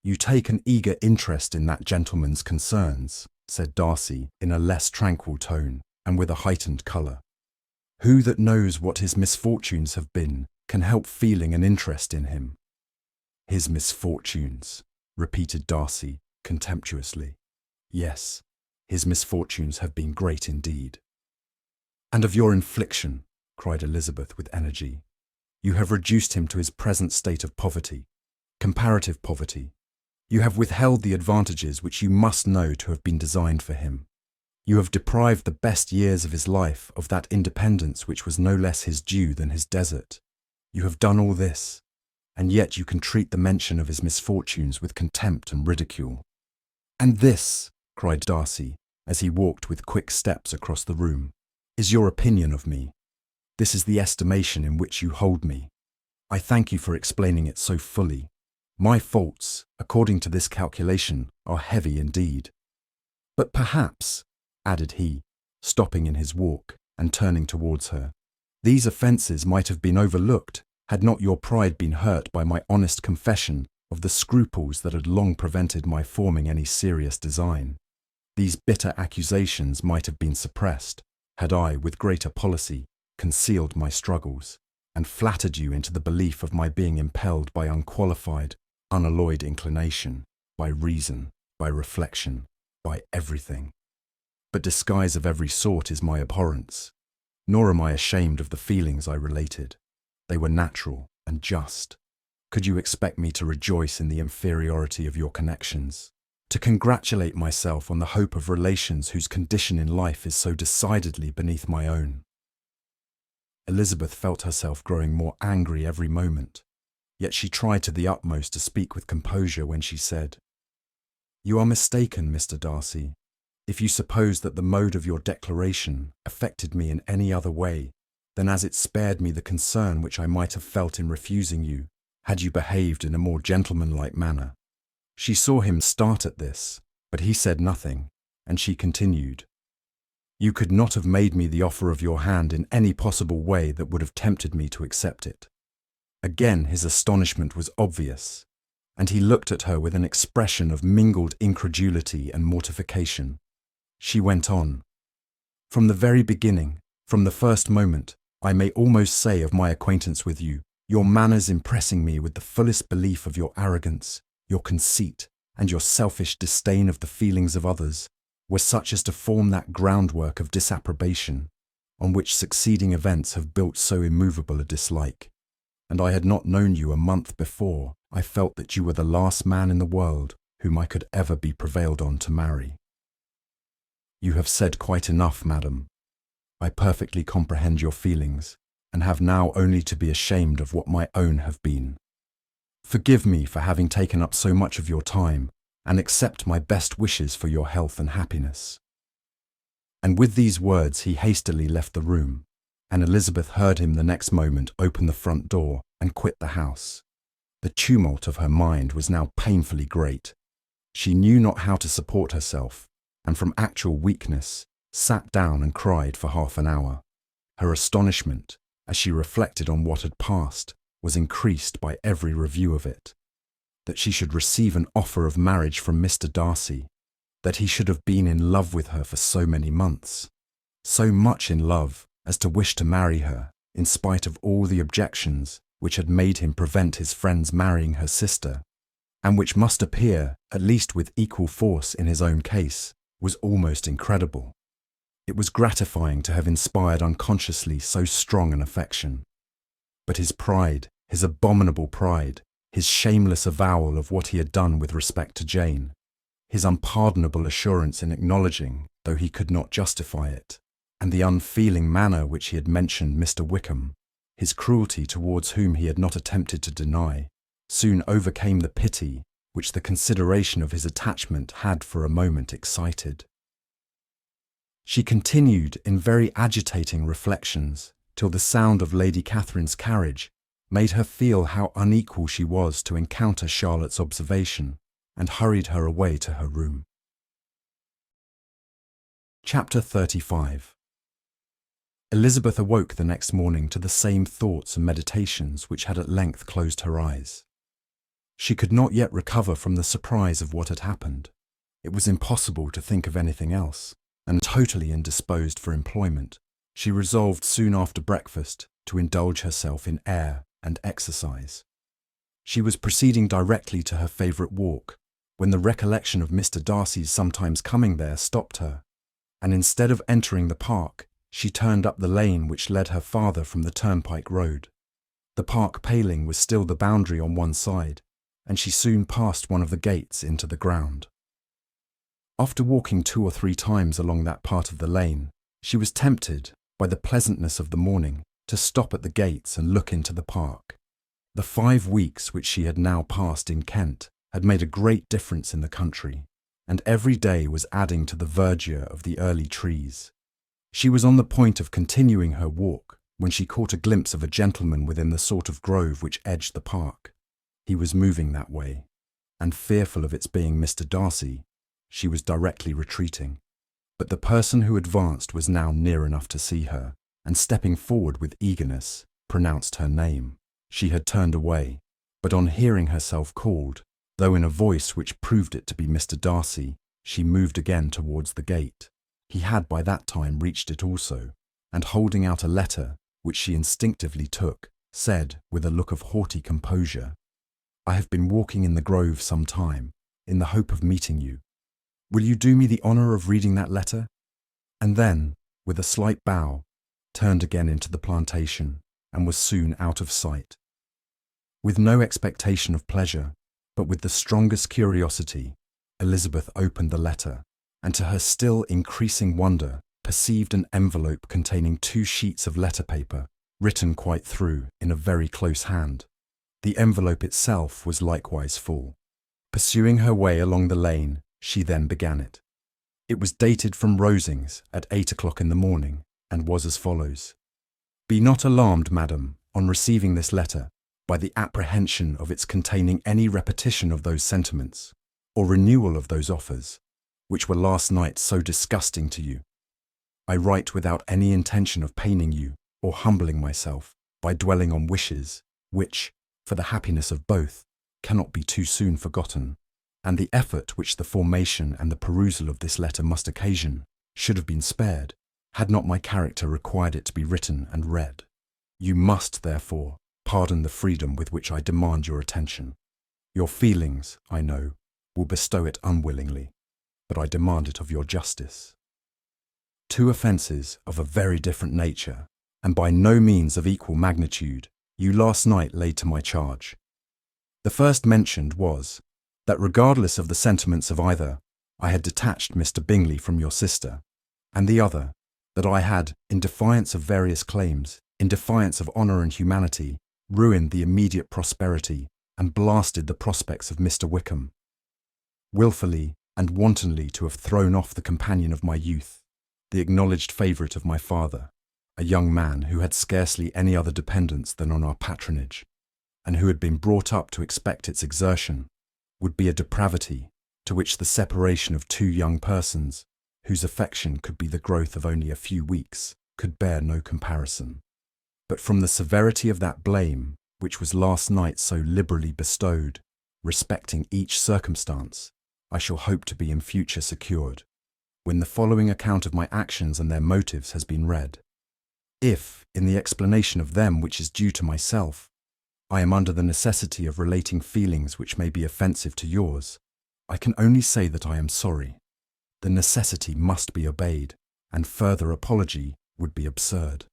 You take an eager interest in that gentleman's concerns," said Darcy in a less tranquil tone and with a heightened colour. "Who that knows what his misfortunes have been can help feeling an interest in him?" "His misfortunes," repeated Darcy contemptuously. "Yes, his misfortunes have been great indeed." "And of your infliction," cried Elizabeth with energy. "You have reduced him to his present state of poverty, comparative poverty. You have withheld the advantages which you must know to have been designed for him. You have deprived the best years of his life of that independence which was no less his due than his desert. You have done all this, and yet you can treat the mention of his misfortunes with contempt and ridicule." "And this," cried Darcy, as he walked with quick steps across the room, "is your opinion of me. This is the estimation in which you hold me. I thank you for explaining it so fully. My faults, according to this calculation, are heavy indeed. But perhaps," added he, stopping in his walk and turning towards her, "these offences might have been overlooked had not your pride been hurt by my honest confession of the scruples that had long prevented my forming any serious design. These bitter accusations might have been suppressed, had I, with greater policy, concealed my struggles, and flattered you into the belief of my being impelled by unqualified, unalloyed inclination, by reason, by reflection, by everything. But disguise of every sort is my abhorrence, nor am I ashamed of the feelings I related. They were natural and just. Could you expect me to rejoice in the inferiority of your connections, to congratulate myself on the hope of relations whose condition in life is so decidedly beneath my own?" Elizabeth felt herself growing more angry every moment, yet she tried to the utmost to speak with composure when she said, "You are mistaken, Mr. Darcy. If you suppose that the mode of your declaration affected me in any other way than as it spared me the concern which I might have felt in refusing you, had you behaved in a more gentlemanlike manner." She saw him start at this, but he said nothing, and she continued, "You could not have made me the offer of your hand in any possible way that would have tempted me to accept it." Again his astonishment was obvious, and he looked at her with an expression of mingled incredulity and mortification. She went on, "From the very beginning, from the first moment, I may almost say of my acquaintance with you, your manners impressing me with the fullest belief of your arrogance, your conceit, and your selfish disdain of the feelings of others, were such as to form that groundwork of disapprobation on which succeeding events have built so immovable a dislike. And I had not known you a month before I felt that you were the last man in the world whom I could ever be prevailed on to marry." "You have said quite enough, madam. I perfectly comprehend your feelings, and have now only to be ashamed of what my own have been. Forgive me for having taken up so much of your time, and accept my best wishes for your health and happiness." And with these words he hastily left the room, and Elizabeth heard him the next moment open the front door and quit the house. The tumult of her mind was now painfully great. She knew not how to support herself, and from actual weakness sat down and cried for half an hour. Her astonishment, as she reflected on what had passed, was increased by every review of it. That she should receive an offer of marriage from Mr. Darcy, that he should have been in love with her for so many months, so much in love as to wish to marry her, in spite of all the objections which had made him prevent his friends marrying her sister, and which must appear, at least with equal force in his own case, was almost incredible. It was gratifying to have inspired unconsciously so strong an affection. But his pride, his abominable pride, his shameless avowal of what he had done with respect to Jane, his unpardonable assurance in acknowledging, though he could not justify it, and the unfeeling manner which he had mentioned Mr. Wickham, his cruelty towards whom he had not attempted to deny, soon overcame the pity which the consideration of his attachment had for a moment excited. She continued in very agitating reflections till the sound of Lady Catherine's carriage made her feel how unequal she was to encounter Charlotte's observation, and hurried her away to her room. Chapter 35. Elizabeth awoke the next morning to the same thoughts and meditations which had at length closed her eyes. She could not yet recover from the surprise of what had happened. It was impossible to think of anything else, and totally indisposed for employment, she resolved soon after breakfast to indulge herself in air and exercise. She was proceeding directly to her favourite walk, when the recollection of Mr. Darcy's sometimes coming there stopped her, and instead of entering the park, she turned up the lane which led her farther from the turnpike road. The park paling was still the boundary on one side, and she soon passed one of the gates into the ground. After walking 2 or 3 times along that part of the lane, she was tempted, by the pleasantness of the morning, to stop at the gates and look into the park. The 5 weeks which she had now passed in Kent had made a great difference in the country, and every day was adding to the verdure of the early trees. She was on the point of continuing her walk when she caught a glimpse of a gentleman within the sort of grove which edged the park. He was moving that way, and fearful of its being Mr. Darcy, she was directly retreating. But the person who advanced was now near enough to see her, and stepping forward with eagerness, pronounced her name. She had turned away, but on hearing herself called, though in a voice which proved it to be Mr. Darcy, she moved again towards the gate. He had by that time reached it also, and holding out a letter, which she instinctively took, said, with a look of haughty composure, "I have been walking in the grove some time, in the hope of meeting you. Will you do me the honour of reading that letter?" And then, with a slight bow, turned again into the plantation, and was soon out of sight. With no expectation of pleasure, but with the strongest curiosity, Elizabeth opened the letter, and to her still increasing wonder, perceived an envelope containing 2 sheets of letter paper, written quite through in a very close hand. The envelope itself was likewise full. Pursuing her way along the lane, she then began it. It was dated from Rosings at 8 o'clock in the morning, and was as follows. Be not alarmed, madam, on receiving this letter, by the apprehension of its containing any repetition of those sentiments, or renewal of those offers, which were last night so disgusting to you. I write without any intention of paining you, or humbling myself, by dwelling on wishes, which, for the happiness of both, cannot be too soon forgotten, and the effort which the formation and the perusal of this letter must occasion should have been spared, had not my character required it to be written and read. You must, therefore, pardon the freedom with which I demand your attention. Your feelings, I know, will bestow it unwillingly, but I demand it of your justice. Two offences of a very different nature, and by no means of equal magnitude, you last night laid to my charge. The first mentioned was, that regardless of the sentiments of either, I had detached Mr. Bingley from your sister, and the other, that I had, in defiance of various claims, in defiance of honour and humanity, ruined the immediate prosperity and blasted the prospects of Mr. Wickham. Wilfully and wantonly to have thrown off the companion of my youth, the acknowledged favourite of my father, a young man who had scarcely any other dependence than on our patronage, and who had been brought up to expect its exertion, would be a depravity to which the separation of two young persons, whose affection could be the growth of only a few weeks, could bear no comparison. But from the severity of that blame, which was last night so liberally bestowed, respecting each circumstance, I shall hope to be in future secured, when the following account of my actions and their motives has been read. If, in the explanation of them which is due to myself, I am under the necessity of relating feelings which may be offensive to yours, I can only say that I am sorry. The necessity must be obeyed, and further apology would be absurd.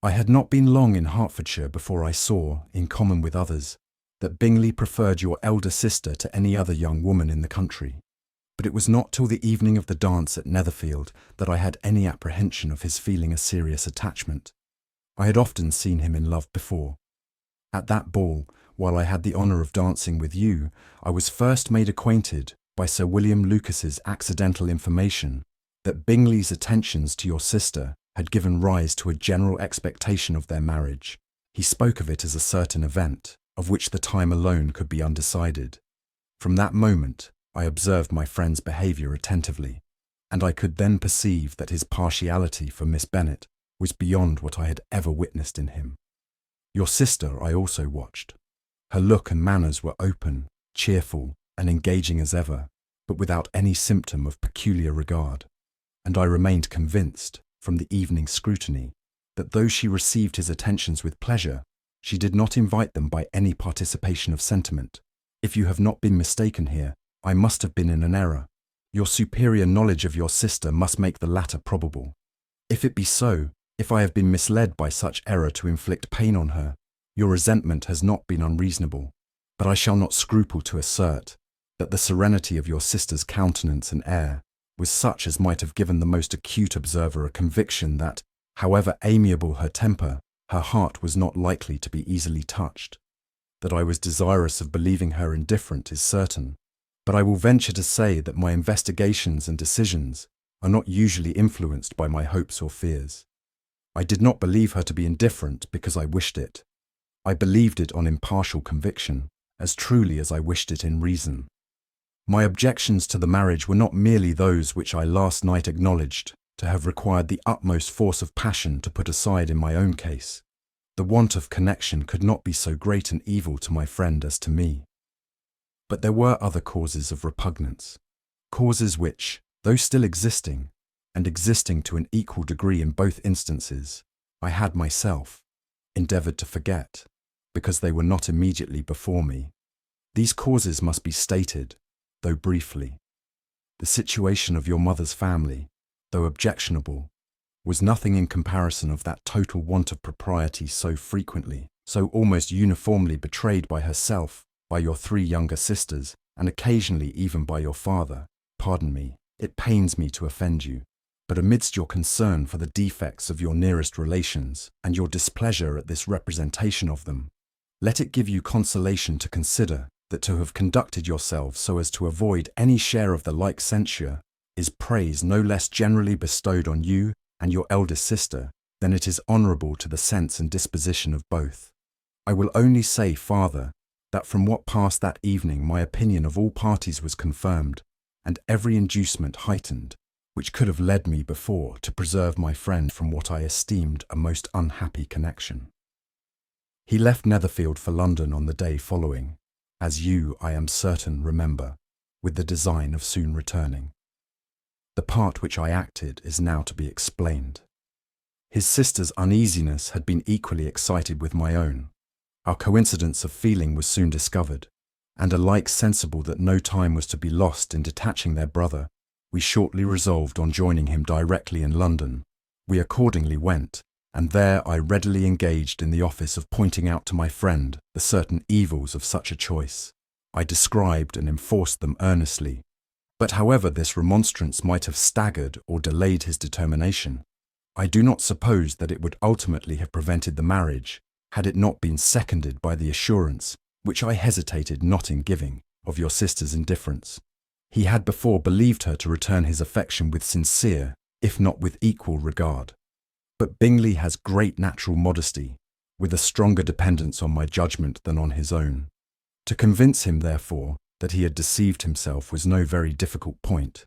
I had not been long in Hertfordshire before I saw, in common with others, that Bingley preferred your elder sister to any other young woman in the country. But it was not till the evening of the dance at Netherfield that I had any apprehension of his feeling a serious attachment. I had often seen him in love before. At that ball, while I had the honour of dancing with you, I was first made acquainted, by Sir William Lucas's accidental information, that Bingley's attentions to your sister had given rise to a general expectation of their marriage. He spoke of it as a certain event, of which the time alone could be undecided. From that moment, I observed my friend's behaviour attentively, and I could then perceive that his partiality for Miss Bennet was beyond what I had ever witnessed in him. Your sister I also watched. Her look and manners were open, cheerful, and engaging as ever, but without any symptom of peculiar regard, and I remained convinced, from the evening's scrutiny, that though she received his attentions with pleasure, she did not invite them by any participation of sentiment. If you have not been mistaken here, I must have been in an error. Your superior knowledge of your sister must make the latter probable. If it be so, if I have been misled by such error to inflict pain on her, your resentment has not been unreasonable, but I shall not scruple to assert that the serenity of your sister's countenance and air was such as might have given the most acute observer a conviction that, however amiable her temper, her heart was not likely to be easily touched. That I was desirous of believing her indifferent is certain, but I will venture to say that my investigations and decisions are not usually influenced by my hopes or fears. I did not believe her to be indifferent because I wished it. I believed it on impartial conviction, as truly as I wished it in reason. My objections to the marriage were not merely those which I last night acknowledged to have required the utmost force of passion to put aside in my own case. The want of connection could not be so great an evil to my friend as to me. But there were other causes of repugnance, causes which, though still existing, and existing to an equal degree in both instances, I had myself endeavoured to forget, because they were not immediately before me. These causes must be stated, though briefly. The situation of your mother's family, though objectionable, was nothing in comparison of that total want of propriety so frequently, so almost uniformly betrayed by herself, by your three younger sisters, and occasionally even by your father. Pardon me, it pains me to offend you, but amidst your concern for the defects of your nearest relations, and your displeasure at this representation of them, let it give you consolation to consider that to have conducted yourselves so as to avoid any share of the like censure is praise no less generally bestowed on you and your eldest sister than it is honourable to the sense and disposition of both. I will only say, farther, that from what passed that evening my opinion of all parties was confirmed, and every inducement heightened, which could have led me before to preserve my friend from what I esteemed a most unhappy connection. He left Netherfield for London on the day following, as you, I am certain, remember, with the design of soon returning. The part which I acted is now to be explained. His sister's uneasiness had been equally excited with my own. Our coincidence of feeling was soon discovered, and alike sensible that no time was to be lost in detaching their brother, we shortly resolved on joining him directly in London. We accordingly went, and there I readily engaged in the office of pointing out to my friend the certain evils of such a choice. I described and enforced them earnestly, but however this remonstrance might have staggered or delayed his determination, I do not suppose that it would ultimately have prevented the marriage, had it not been seconded by the assurance, which I hesitated not in giving, of your sister's indifference. He had before believed her to return his affection with sincere, if not with equal regard. But Bingley has great natural modesty, with a stronger dependence on my judgment than on his own. To convince him, therefore, that he had deceived himself was no very difficult point.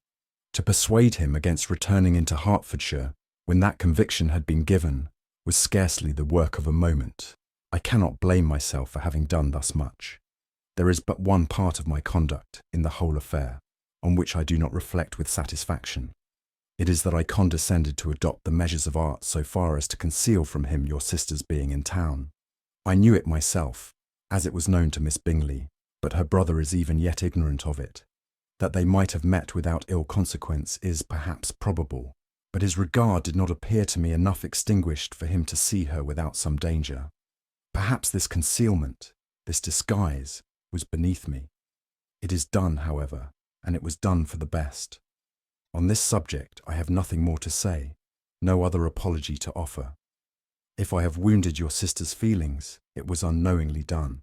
To persuade him against returning into Hertfordshire, when that conviction had been given, was scarcely the work of a moment. I cannot blame myself for having done thus much. There is but one part of my conduct in the whole affair on which I do not reflect with satisfaction. It is that I condescended to adopt the measures of art so far as to conceal from him your sister's being in town. I knew it myself, as it was known to Miss Bingley, but her brother is even yet ignorant of it. That they might have met without ill consequence is perhaps probable, but his regard did not appear to me enough extinguished for him to see her without some danger. Perhaps this concealment, this disguise, was beneath me. It is done, however, and it was done for the best. On this subject I have nothing more to say, no other apology to offer. If I have wounded your sister's feelings, it was unknowingly done,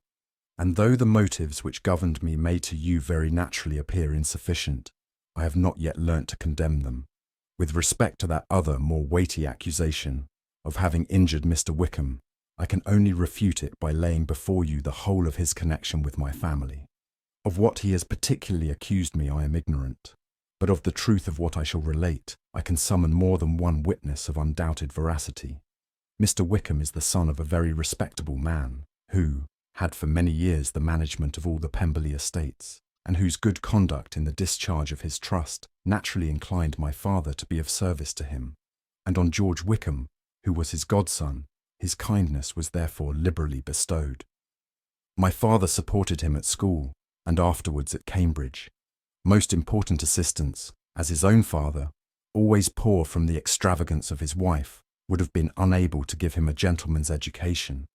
and though the motives which governed me may to you very naturally appear insufficient, I have not yet learnt to condemn them. With respect to that other, more weighty accusation of having injured Mr. Wickham, I can only refute it by laying before you the whole of his connection with my family. Of what he has particularly accused me I am ignorant, but of the truth of what I shall relate I can summon more than one witness of undoubted veracity. Mr. Wickham is the son of a very respectable man, who had for many years the management of all the Pemberley estates, and whose good conduct in the discharge of his trust naturally inclined my father to be of service to him, and on George Wickham, who was his godson, his kindness was therefore liberally bestowed. My father supported him at school, and afterwards at Cambridge. Most important assistance, as his own father, always poor from the extravagance of his wife, would have been unable to give him a gentleman's education.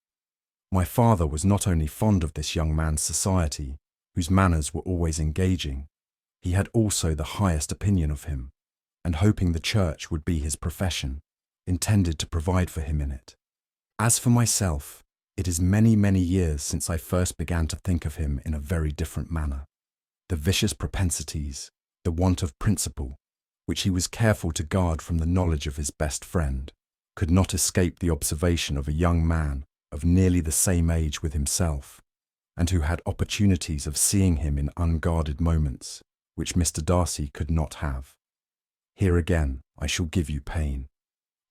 My father was not only fond of this young man's society, whose manners were always engaging, he had also the highest opinion of him, and hoping the church would be his profession, intended to provide for him in it. As for myself, it is many, many years since I first began to think of him in a very different manner. The vicious propensities, the want of principle, which he was careful to guard from the knowledge of his best friend, could not escape the observation of a young man of nearly the same age with himself, and who had opportunities of seeing him in unguarded moments, which Mr. Darcy could not have. Here again I shall give you pain.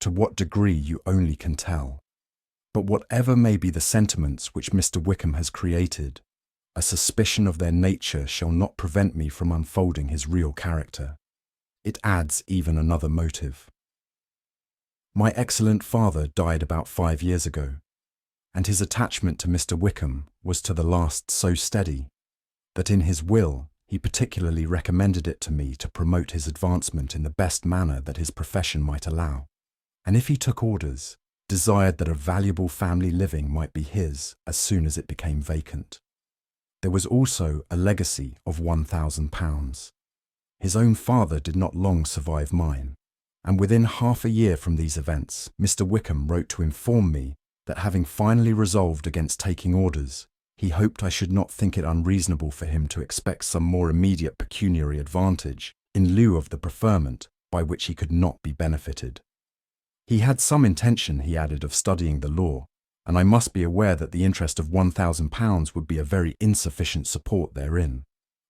To what degree you only can tell. But whatever may be the sentiments which Mr. Wickham has created, a suspicion of their nature shall not prevent me from unfolding his real character. It adds even another motive. My excellent father died about 5 years ago, and his attachment to Mr. Wickham was to the last so steady that in his will he particularly recommended it to me to promote his advancement in the best manner that his profession might allow, and if he took orders, desired that a valuable family living might be his as soon as it became vacant. There was also a legacy of £1,000. His own father did not long survive mine, and within half a year from these events, Mr. Wickham wrote to inform me that having finally resolved against taking orders, he hoped I should not think it unreasonable for him to expect some more immediate pecuniary advantage in lieu of the preferment by which he could not be benefited. He had some intention, he added, of studying the law, and I must be aware that the interest of £1,000 would be a very insufficient support therein.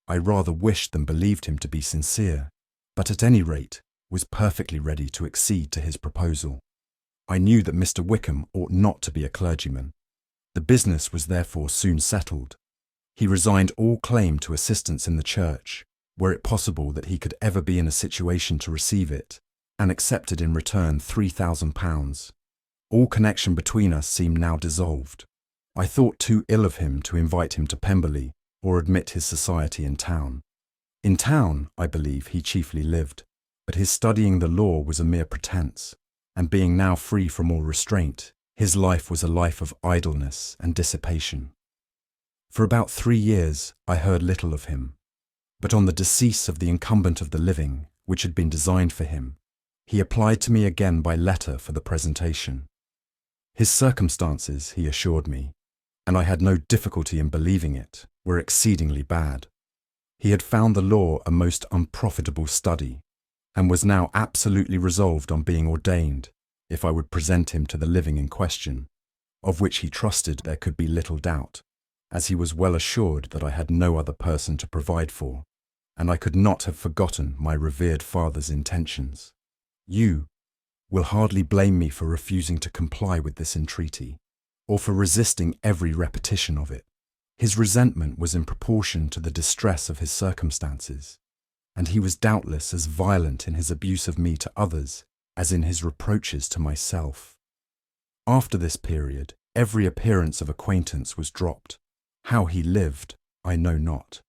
I rather wished than believed him to be sincere, but at any rate was perfectly ready to accede to his proposal. I knew that Mr. Wickham ought not to be a clergyman. The business was therefore soon settled. He resigned all claim to assistance in the church, were it possible that he could ever be in a situation to receive it, and accepted in return £3,000. All connection between us seemed now dissolved. I thought too ill of him to invite him to Pemberley or admit his society in town. In town, I believe, he chiefly lived, but his studying the law was a mere pretence, and being now free from all restraint, his life was a life of idleness and dissipation. For about 3 years I heard little of him, but on the decease of the incumbent of the living, which had been designed for him, he applied to me again by letter for the presentation. His circumstances, he assured me, and I had no difficulty in believing it, were exceedingly bad. He had found the law a most unprofitable study, and was now absolutely resolved on being ordained if I would present him to the living in question, of which he trusted there could be little doubt, as he was well assured that I had no other person to provide for, and I could not have forgotten my revered father's intentions. You will hardly blame me for refusing to comply with this entreaty, or for resisting every repetition of it. His resentment was in proportion to the distress of his circumstances, and he was doubtless as violent in his abuse of me to others as in his reproaches to myself. After this period, every appearance of acquaintance was dropped. How he lived, I know not.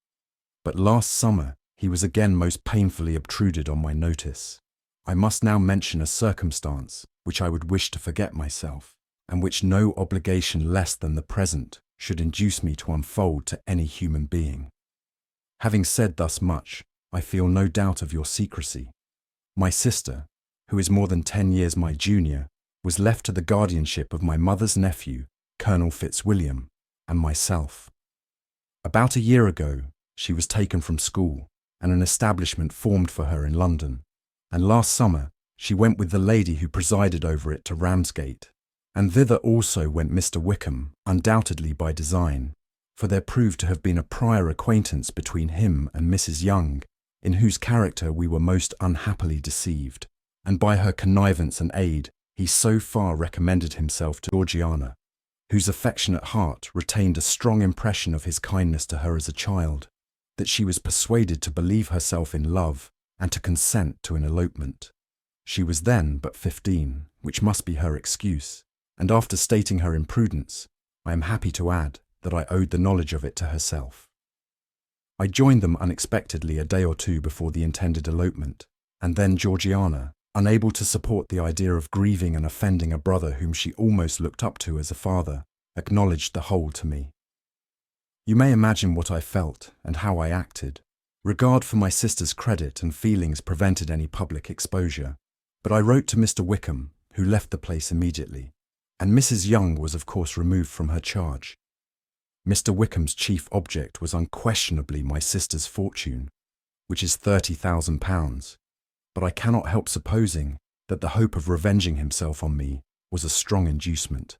But last summer he was again most painfully obtruded on my notice. I must now mention a circumstance which I would wish to forget myself, and which no obligation less than the present should induce me to unfold to any human being. Having said thus much, I feel no doubt of your secrecy. My sister, who is more than 10 years my junior, was left to the guardianship of my mother's nephew, Colonel Fitzwilliam, and myself. About a year ago, she was taken from school, and an establishment formed for her in London, and last summer she went with the lady who presided over it to Ramsgate, and thither also went Mr. Wickham, undoubtedly by design, for there proved to have been a prior acquaintance between him and Mrs. Young, in whose character we were most unhappily deceived, and by her connivance and aid he so far recommended himself to Georgiana, whose affectionate heart retained a strong impression of his kindness to her as a child, that she was persuaded to believe herself in love and to consent to an elopement. She was then but 15, which must be her excuse, and after stating her imprudence, I am happy to add that I owed the knowledge of it to herself. I joined them unexpectedly a day or two before the intended elopement, and then Georgiana, unable to support the idea of grieving and offending a brother whom she almost looked up to as a father, acknowledged the whole to me. You may imagine what I felt and how I acted. Regard for my sister's credit and feelings prevented any public exposure, but I wrote to Mr. Wickham, who left the place immediately, and Mrs. Young was of course removed from her charge. Mr. Wickham's chief object was unquestionably my sister's fortune, which is £30,000, but I cannot help supposing that the hope of revenging himself on me was a strong inducement.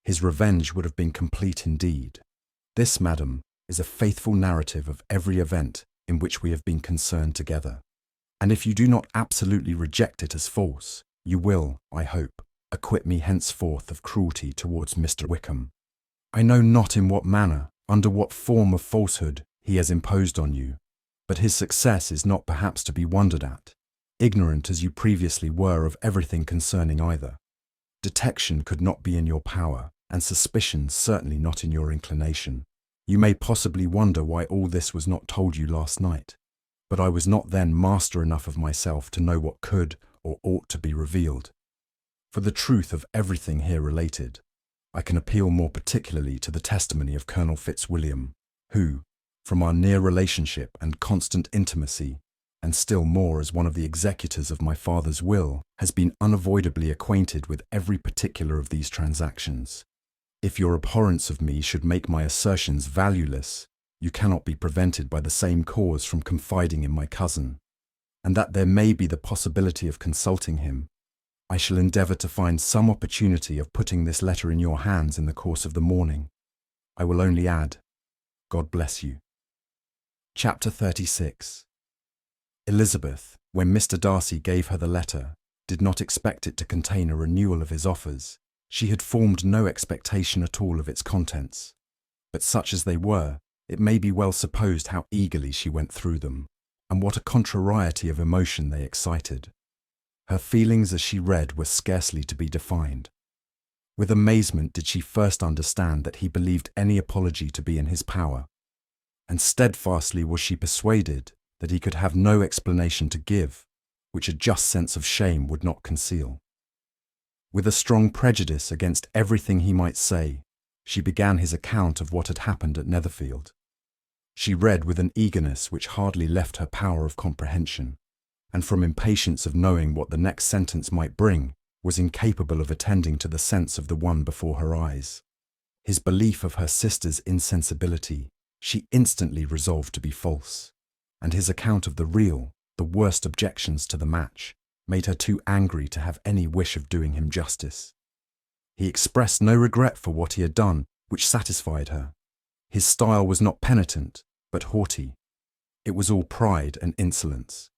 His revenge would have been complete indeed. This, madam, is a faithful narrative of every event in which we have been concerned together, and if you do not absolutely reject it as false, you will, I hope, acquit me henceforth of cruelty towards Mr. Wickham. I know not in what manner, under what form of falsehood he has imposed on you, but his success is not perhaps to be wondered at, ignorant as you previously were of everything concerning either. Detection could not be in your power, and suspicion certainly not in your inclination. You may possibly wonder why all this was not told you last night, but I was not then master enough of myself to know what could or ought to be revealed. For the truth of everything here related, I can appeal more particularly to the testimony of Colonel Fitzwilliam, who, from our near relationship and constant intimacy, and still more as one of the executors of my father's will, has been unavoidably acquainted with every particular of these transactions. If your abhorrence of me should make my assertions valueless, you cannot be prevented by the same cause from confiding in my cousin. and that there may be the possibility of consulting him, I shall endeavour to find some opportunity of putting this letter in your hands in the course of the morning. I will only add, God bless you. Chapter 36. Elizabeth, when Mr. Darcy gave her the letter, did not expect it to contain a renewal of his offers. She had formed no expectation at all of its contents. But such as they were, it may be well supposed how eagerly she went through them, and what a contrariety of emotion they excited. Her feelings as she read were scarcely to be defined. With amazement did she first understand that he believed any apology to be in his power, and steadfastly was she persuaded that he could have no explanation to give, which a just sense of shame would not conceal. With a strong prejudice against everything he might say, she began his account of what had happened at Netherfield. She read with an eagerness which hardly left her power of comprehension, and from impatience of knowing what the next sentence might bring, was incapable of attending to the sense of the one before her eyes. His belief of her sister's insensibility she instantly resolved to be false, and his account of the real, the worst objections to the match, made her too angry to have any wish of doing him justice. He expressed no regret for what he had done, which satisfied her. His style was not penitent, but haughty. It was all pride and insolence.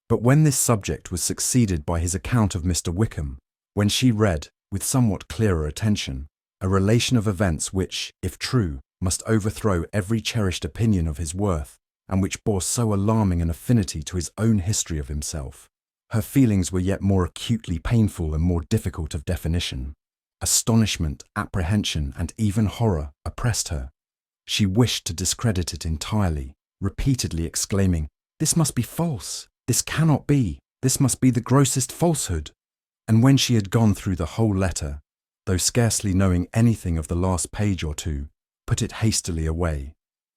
But when this subject was succeeded by his account of Mr. Wickham, when she read, with somewhat clearer attention, a relation of events which, if true, must overthrow every cherished opinion of his worth, and which bore so alarming an affinity to his own history of himself, her feelings were yet more acutely painful and more difficult of definition. Astonishment, apprehension, and even horror oppressed her. She wished to discredit it entirely, repeatedly exclaiming, "This must be false! This cannot be! This must be the grossest falsehood!" And when she had gone through the whole letter, though scarcely knowing anything of the last page or two, put it hastily away,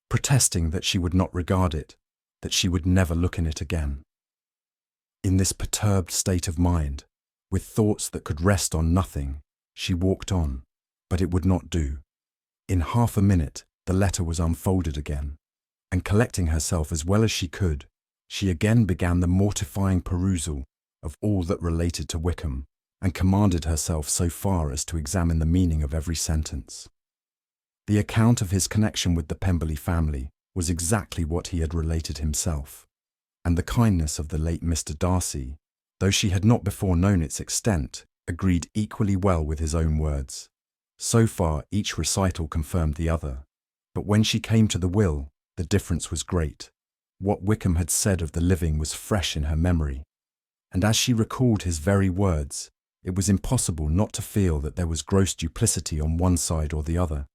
protesting that she would not regard it, that she would never look in it again. In this perturbed state of mind, with thoughts that could rest on nothing, she walked on, but it would not do. In half a minute the letter was unfolded again, and collecting herself as well as she could, she again began the mortifying perusal of all that related to Wickham, and commanded herself so far as to examine the meaning of every sentence. The account of his connection with the Pemberley family was exactly what he had related himself, and the kindness of the late Mr. Darcy, though she had not before known its extent, agreed equally well with his own words. So far each recital confirmed the other, but when she came to the will, the difference was great. What Wickham had said of the living was fresh in her memory, and as she recalled his very words, it was impossible not to feel that there was gross duplicity on one side or the other,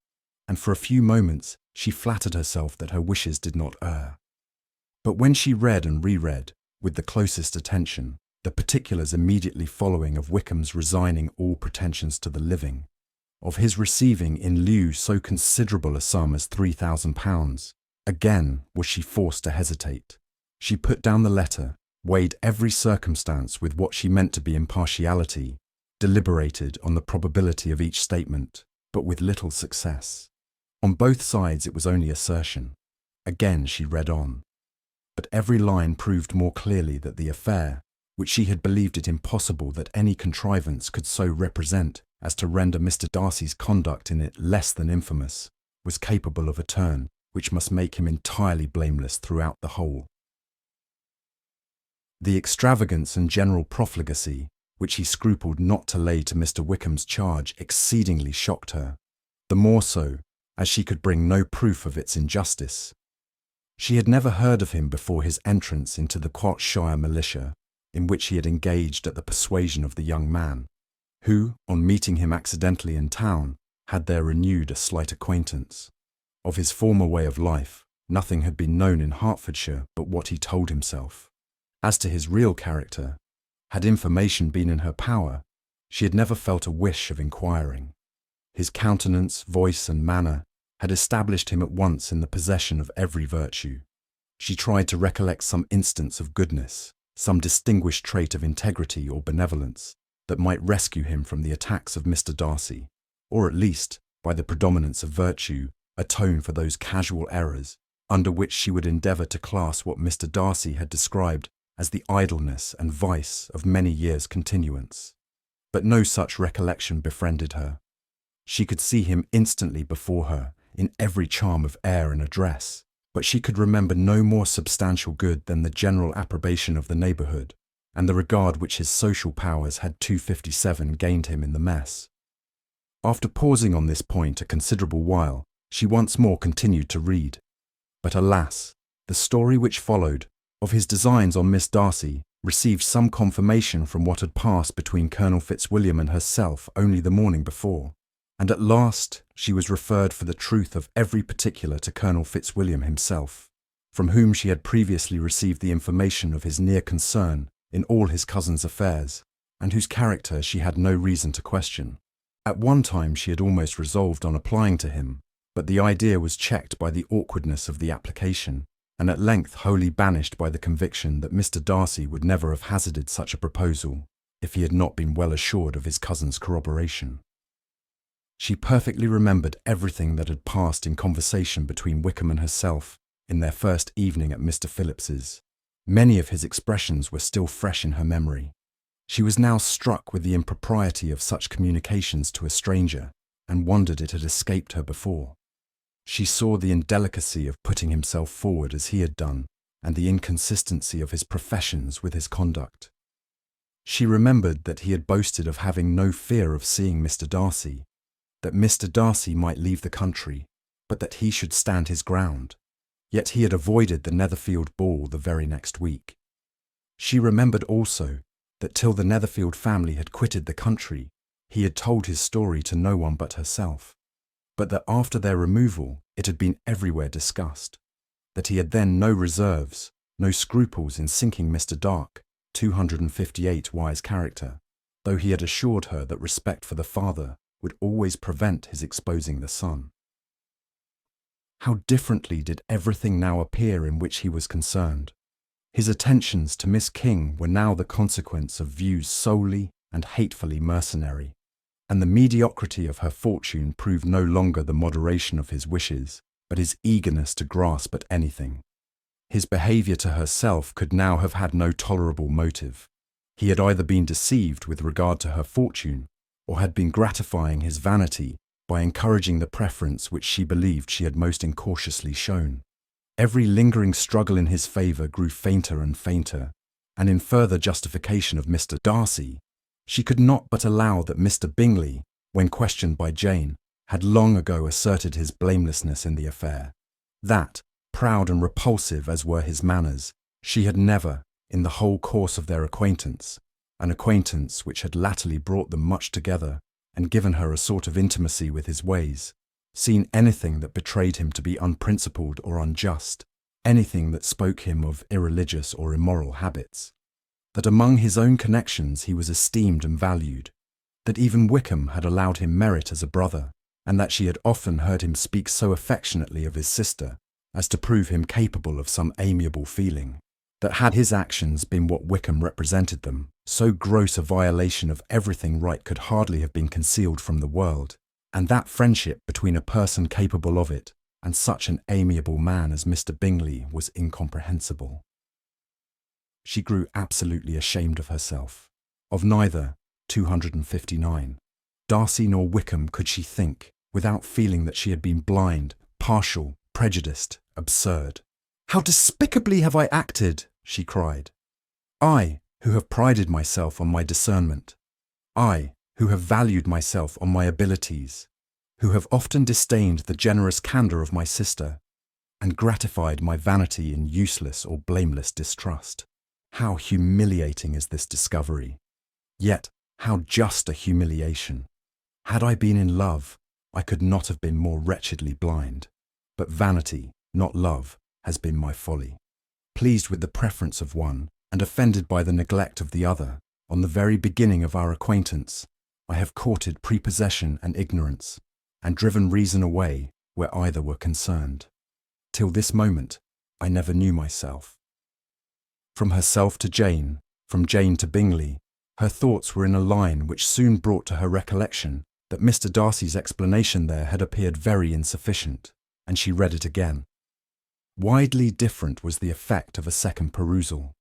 and for a few moments she flattered herself that her wishes did not err. But when she read and reread, with the closest attention, the particulars immediately following of Wickham's resigning all pretensions to the living, of his receiving in lieu so considerable a sum as £3,000, again was she forced to hesitate. She put down the letter, weighed every circumstance with what she meant to be impartiality, deliberated on the probability of each statement, but with little success. On both sides it was only assertion. Again she read on, but every line proved more clearly that the affair, which she had believed it impossible that any contrivance could so represent as to render Mr. Darcy's conduct in it less than infamous, was capable of a turn which must make him entirely blameless throughout the whole. The extravagance and general profligacy which he scrupled not to lay to Mr. Wickham's charge exceedingly shocked her, the more so as she could bring no proof of its injustice. She had never heard of him before his entrance into the Shire militia, in which he had engaged at the persuasion of the young man, who, on meeting him accidentally in town, had there renewed a slight acquaintance. Of his former way of life, nothing had been known in Hertfordshire but what he told himself. As to his real character, had information been in her power, she had never felt a wish of inquiring. His countenance, voice, and manner had established him at once in the possession of every virtue. She tried to recollect some instance of goodness, some distinguished trait of integrity or benevolence, that might rescue him from the attacks of Mr. Darcy, or at least, by the predominance of virtue, atone for those casual errors, under which she would endeavour to class what Mr. Darcy had described as the idleness and vice of many years' continuance. But no such recollection befriended her. She could see him instantly before her, in every charm of air and address, but she could remember no more substantial good than the general approbation of the neighbourhood, and the regard which his social powers had 257 gained him in the mess. After pausing on this point a considerable while, she once more continued to read. But alas, the story which followed, of his designs on Miss Darcy, received some confirmation from what had passed between Colonel Fitzwilliam and herself only the morning before, and at last she was referred for the truth of every particular to Colonel Fitzwilliam himself, from whom she had previously received the information of his near concern in all his cousin's affairs, and whose character she had no reason to question. At one time she had almost resolved on applying to him, but the idea was checked by the awkwardness of the application, and at length wholly banished by the conviction that Mr. Darcy would never have hazarded such a proposal if he had not been well assured of his cousin's corroboration. She perfectly remembered everything that had passed in conversation between Wickham and herself in their first evening at Mr. Phillips's. Many of his expressions were still fresh in her memory. She was now struck with the impropriety of such communications to a stranger, and wondered it had escaped her before. She saw the indelicacy of putting himself forward as he had done, and the inconsistency of his professions with his conduct. She remembered that he had boasted of having no fear of seeing Mr. Darcy, that Mr. Darcy might leave the country, but that he should stand his ground. Yet he had avoided the Netherfield ball the very next week. She remembered also that till the Netherfield family had quitted the country, he had told his story to no one but herself, but that after their removal it had been everywhere discussed, that he had then no reserves, no scruples in sinking Mr. Dark, 258 wise character, though he had assured her that respect for the father would always prevent his exposing the son. How differently did everything now appear in which he was concerned. His attentions to Miss King were now the consequence of views solely and hatefully mercenary, and the mediocrity of her fortune proved no longer the moderation of his wishes, but his eagerness to grasp at anything. His behaviour to herself could now have had no tolerable motive. He had either been deceived with regard to her fortune, or had been gratifying his vanity by encouraging the preference which she believed she had most incautiously shown. Every lingering struggle in his favour grew fainter and fainter, and in further justification of Mr. Darcy, she could not but allow that Mr. Bingley, when questioned by Jane, had long ago asserted his blamelessness in the affair, that, proud and repulsive as were his manners, she had never, in the whole course of their acquaintance, an acquaintance which had latterly brought them much together and given her a sort of intimacy with his ways, seen anything that betrayed him to be unprincipled or unjust, anything that spoke him of irreligious or immoral habits, that among his own connections he was esteemed and valued, that even Wickham had allowed him merit as a brother, and that she had often heard him speak so affectionately of his sister as to prove him capable of some amiable feeling, that had his actions been what Wickham represented them, so gross a violation of everything right could hardly have been concealed from the world, and that friendship between a person capable of it and such an amiable man as Mr. Bingley was incomprehensible. She grew absolutely ashamed of herself. Of neither, 259, Darcy nor Wickham could she think, without feeling that she had been blind, partial, prejudiced, absurd. "How despicably have I acted!" she cried. "I, who have prided myself on my discernment. I, who have valued myself on my abilities, who have often disdained the generous candour of my sister, and gratified my vanity in useless or blameless distrust. How humiliating is this discovery! Yet how just a humiliation! Had I been in love, I could not have been more wretchedly blind. But vanity, not love, has been my folly. Pleased with the preference of one, and offended by the neglect of the other, on the very beginning of our acquaintance, I have courted prepossession and ignorance, and driven reason away where either were concerned. Till this moment, I never knew myself." From herself to Jane, from Jane to Bingley, her thoughts were in a line which soon brought to her recollection that Mr. Darcy's explanation there had appeared very insufficient, and she read it again. Widely different was the effect of a second perusal.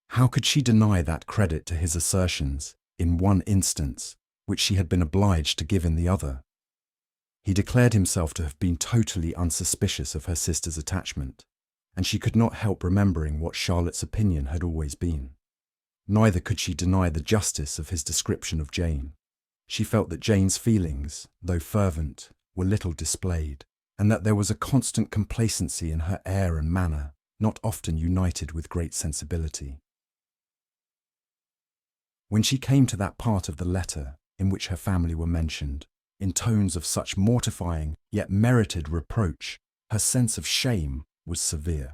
How could she deny that credit to his assertions, in one instance, which she had been obliged to give in the other? He declared himself to have been totally unsuspicious of her sister's attachment, and she could not help remembering what Charlotte's opinion had always been. Neither could she deny the justice of his description of Jane. She felt that Jane's feelings, though fervent, were little displayed, and that there was a constant complacency in her air and manner, not often united with great sensibility. When she came to that part of the letter in which her family were mentioned, in tones of such mortifying yet merited reproach, her sense of shame was severe.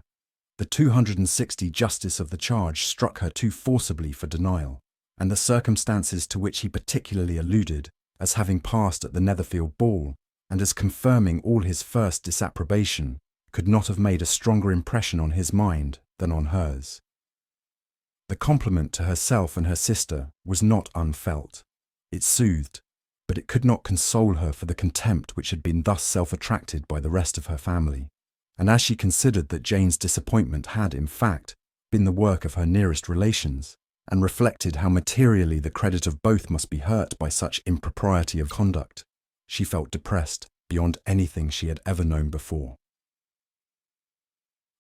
The 260 justice of the charge struck her too forcibly for denial, and the circumstances to which he particularly alluded, as having passed at the Netherfield ball, and as confirming all his first disapprobation, could not have made a stronger impression on his mind than on hers. The compliment to herself and her sister was not unfelt. It soothed, but it could not console her for the contempt which had been thus self-attracted by the rest of her family, and as she considered that Jane's disappointment had, in fact, been the work of her nearest relations, and reflected how materially the credit of both must be hurt by such impropriety of conduct, she felt depressed beyond anything she had ever known before.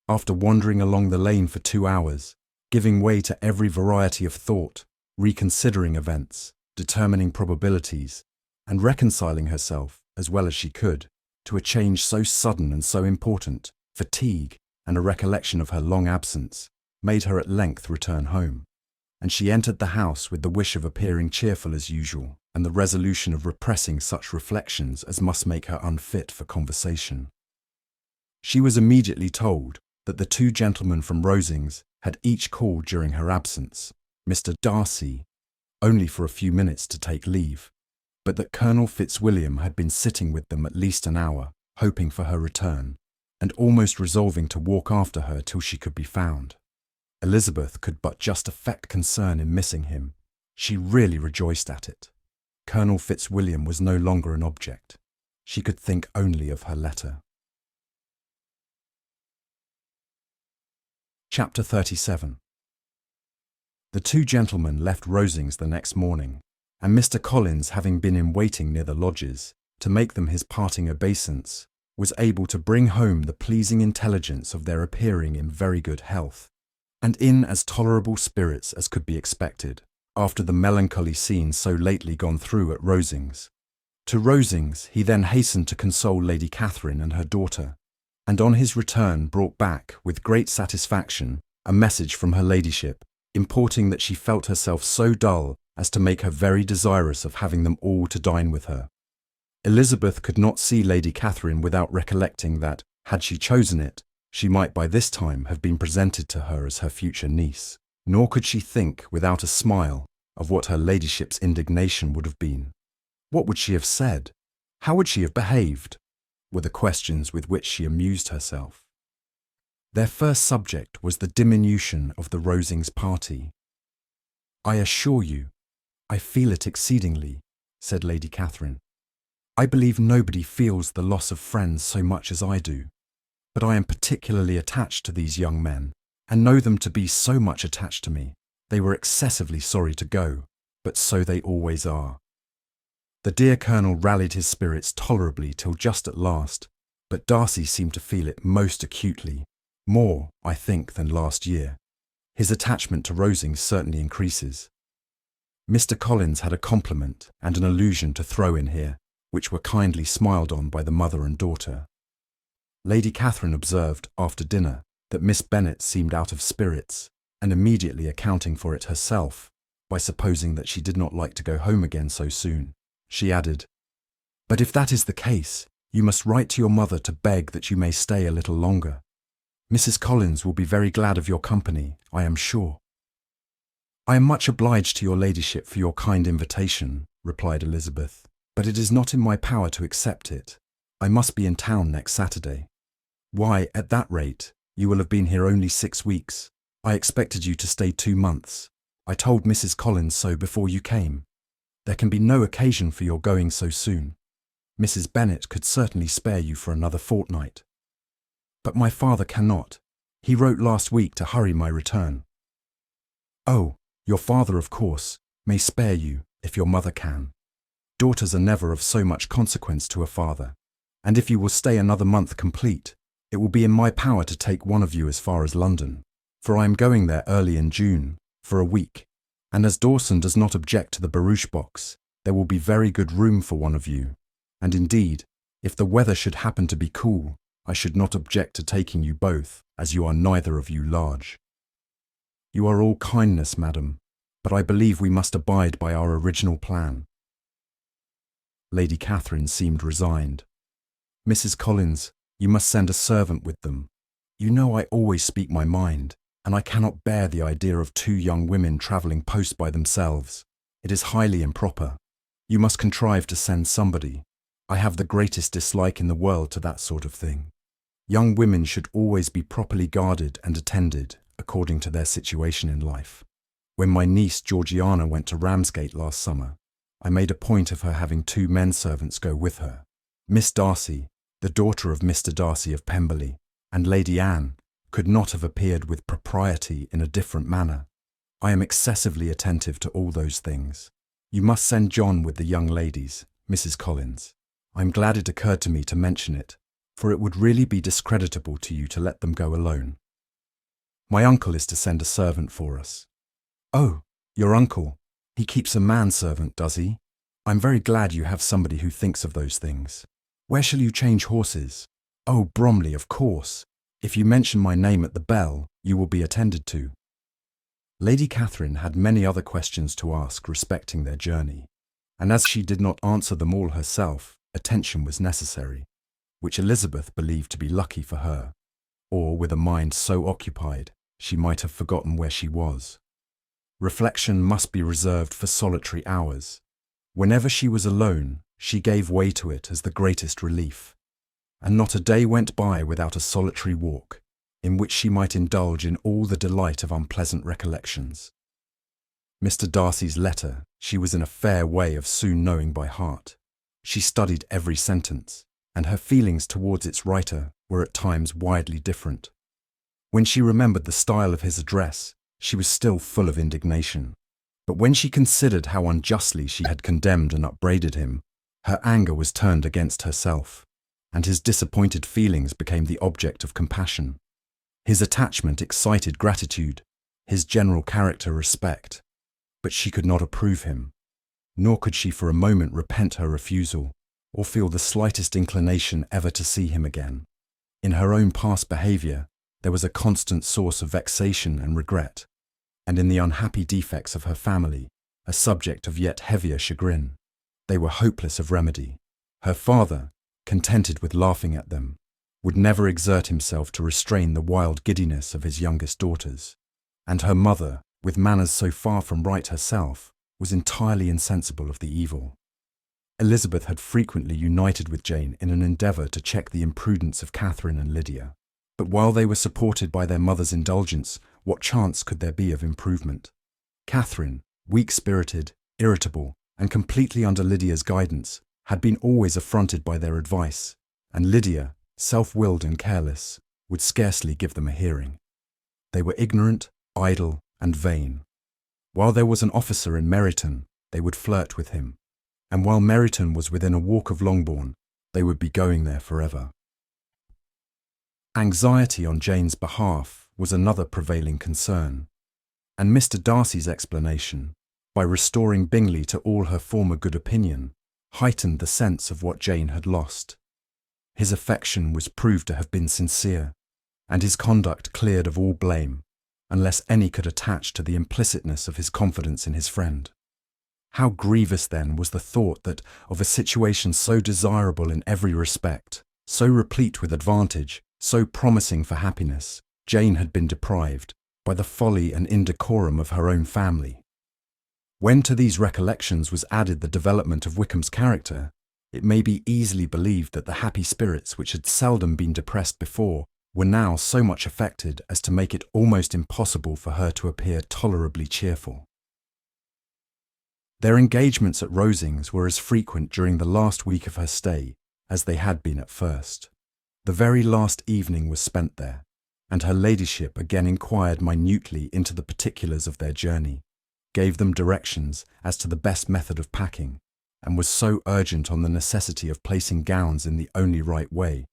After wandering along the lane for 2 hours, giving way to every variety of thought, reconsidering events, determining probabilities, and reconciling herself, as well as she could, to a change so sudden and so important, fatigue and a recollection of her long absence made her at length return home, and she entered the house with the wish of appearing cheerful as usual, and the resolution of repressing such reflections as must make her unfit for conversation. She was immediately told that the 2 gentlemen from Rosings had each called during her absence, Mr. Darcy, only for a few minutes to take leave, but that Colonel Fitzwilliam had been sitting with them at least an hour, hoping for her return, and almost resolving to walk after her till she could be found. Elizabeth could but just affect concern in missing him. She really rejoiced at it. Colonel Fitzwilliam was no longer an object. She could think only of her letter. Chapter 37. The 2 gentlemen left Rosings the next morning, and Mr. Collins, having been in waiting near the lodges to make them his parting obeisance, was able to bring home the pleasing intelligence of their appearing in very good health, and in as tolerable spirits as could be expected, after the melancholy scene so lately gone through at Rosings. To Rosings he then hastened to console Lady Catherine and her daughter, and on his return brought back, with great satisfaction, a message from her ladyship, importing that she felt herself so dull as to make her very desirous of having them all to dine with her. Elizabeth could not see Lady Catherine without recollecting that, had she chosen it, she might by this time have been presented to her as her future niece, nor could she think, without a smile, of what her ladyship's indignation would have been. What would she have said? How would she have behaved? Were the questions with which she amused herself. Their first subject was the diminution of the Rosings party. "I assure you, I feel it exceedingly," said Lady Catherine. "I believe nobody feels the loss of friends so much as I do, but I am particularly attached to these young men, and know them to be so much attached to me. They were excessively sorry to go, but so they always are." The dear Colonel rallied his spirits tolerably till just at last, but Darcy seemed to feel it most acutely, more, I think, than last year. His attachment to Rosings certainly increases. Mr. Collins had a compliment and an allusion to throw in here, which were kindly smiled on by the mother and daughter. Lady Catherine observed, after dinner, that Miss Bennet seemed out of spirits, and immediately accounting for it herself, by supposing that she did not like to go home again so soon, she added, "But if that is the case, you must write to your mother to beg that you may stay a little longer. Mrs. Collins will be very glad of your company, I am sure." "I am much obliged to your ladyship for your kind invitation," replied Elizabeth, "but it is not in my power to accept it. I must be in town next Saturday." "Why, at that rate, you will have been here only 6 weeks. I expected you to stay 2 months. I told Mrs. Collins so before you came. There can be no occasion for your going so soon. Mrs. Bennet could certainly spare you for another fortnight." But my father cannot. He wrote last week to hurry my return. Oh, your father, of course, may spare you, if your mother can. Daughters are never of so much consequence to a father, and if you will stay another month complete, it will be in my power to take one of you as far as London, for I am going there early in June, for a week, and as Dawson does not object to the barouche box, there will be very good room for one of you, and indeed, if the weather should happen to be cool, I should not object to taking you both, as you are neither of you large. You are all kindness, madam, but I believe we must abide by our original plan. Lady Catherine seemed resigned. Mrs. Collins, you must send a servant with them. You know I always speak my mind, and I cannot bear the idea of two young women travelling post by themselves. It is highly improper. You must contrive to send somebody. I have the greatest dislike in the world to that sort of thing. Young women should always be properly guarded and attended, according to their situation in life. When my niece Georgiana went to Ramsgate last summer, I made a point of her having two men servants go with her. Miss Darcy, the daughter of Mr. Darcy of Pemberley, and Lady Anne, could not have appeared with propriety in a different manner. I am excessively attentive to all those things. You must send John with the young ladies, Mrs. Collins. I am glad it occurred to me to mention it, for it would really be discreditable to you to let them go alone. My uncle is to send a servant for us. Oh, your uncle. He keeps a manservant, does he? I'm very glad you have somebody who thinks of those things. Where shall you change horses? Oh, Bromley, of course. If you mention my name at the bell, you will be attended to. Lady Catherine had many other questions to ask respecting their journey, and as she did not answer them all herself, attention was necessary, which Elizabeth believed to be lucky for her, or with a mind so occupied she might have forgotten where she was. Reflection must be reserved for solitary hours. Whenever she was alone, she gave way to it as the greatest relief, and not a day went by without a solitary walk, in which she might indulge in all the delight of unpleasant recollections. Mr. Darcy's letter she was in a fair way of soon knowing by heart. She studied every sentence, and her feelings towards its writer were at times widely different. When she remembered the style of his address, she was still full of indignation, but when she considered how unjustly she had condemned and upbraided him, her anger was turned against herself, and his disappointed feelings became the object of compassion. His attachment excited gratitude, his general character respect, but she could not approve him, nor could she for a moment repent her refusal, or feel the slightest inclination ever to see him again. In her own past behaviour, there was a constant source of vexation and regret, and in the unhappy defects of her family, a subject of yet heavier chagrin. They were hopeless of remedy. Her father, contented with laughing at them, would never exert himself to restrain the wild giddiness of his youngest daughters, and her mother, with manners so far from right herself, was entirely insensible of the evil. Elizabeth had frequently united with Jane in an endeavour to check the imprudence of Catherine and Lydia, but while they were supported by their mother's indulgence, what chance could there be of improvement? Catherine, weak-spirited, irritable, and completely under Lydia's guidance, had been always affronted by their advice, and Lydia, self-willed and careless, would scarcely give them a hearing. They were ignorant, idle, and vain. While there was an officer in Meryton, they would flirt with him, and while Meryton was within a walk of Longbourn, they would be going there forever. Anxiety on Jane's behalf was another prevailing concern, and Mr. Darcy's explanation, by restoring Bingley to all her former good opinion, heightened the sense of what Jane had lost. His affection was proved to have been sincere, and his conduct cleared of all blame, unless any could attach to the implicitness of his confidence in his friend. How grievous then was the thought that of a situation so desirable in every respect, so replete with advantage, so promising for happiness, Jane had been deprived by the folly and indecorum of her own family. When to these recollections was added the development of Wickham's character, it may be easily believed that the happy spirits which had seldom been depressed before were now so much affected as to make it almost impossible for her to appear tolerably cheerful. Their engagements at Rosings were as frequent during the last week of her stay as they had been at first. The very last evening was spent there, and her ladyship again inquired minutely into the particulars of their journey, gave them directions as to the best method of packing, and was so urgent on the necessity of placing gowns in the only right way,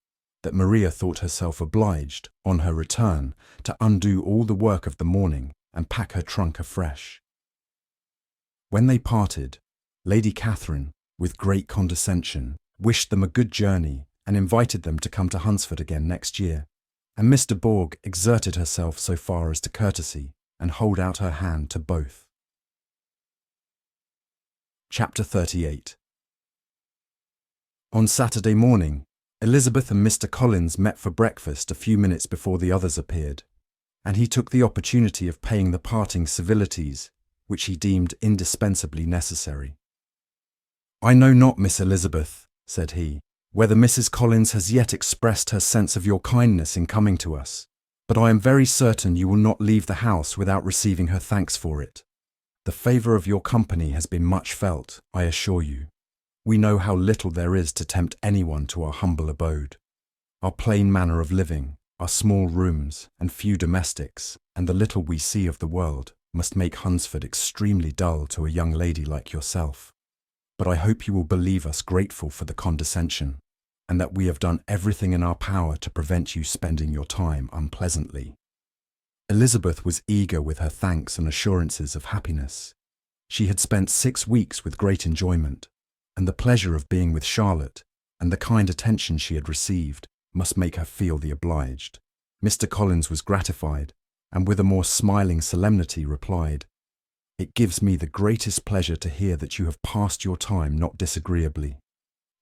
that Maria thought herself obliged, on her return, to undo all the work of the morning and pack her trunk afresh. When they parted, Lady Catherine, with great condescension, wished them a good journey and invited them to come to Hunsford again next year, and Miss de Bourgh exerted herself so far as to courtesy and hold out her hand to both. Chapter 38. On Saturday morning, Elizabeth and Mr. Collins met for breakfast a few minutes before the others appeared, and he took the opportunity of paying the parting civilities which he deemed indispensably necessary. "I know not, Miss Elizabeth," said he, "whether Mrs. Collins has yet expressed her sense of your kindness in coming to us, but I am very certain you will not leave the house without receiving her thanks for it. The favour of your company has been much felt, I assure you. We know how little there is to tempt anyone to our humble abode. Our plain manner of living, our small rooms and few domestics, and the little we see of the world, must make Hunsford extremely dull to a young lady like yourself. But I hope you will believe us grateful for the condescension, and that we have done everything in our power to prevent you spending your time unpleasantly." Elizabeth was eager with her thanks and assurances of happiness. She had spent 6 weeks with great enjoyment, and the pleasure of being with Charlotte, and the kind attention she had received, must make her feel the obliged. Mr. Collins was gratified, and with a more smiling solemnity replied, "It gives me the greatest pleasure to hear that you have passed your time not disagreeably.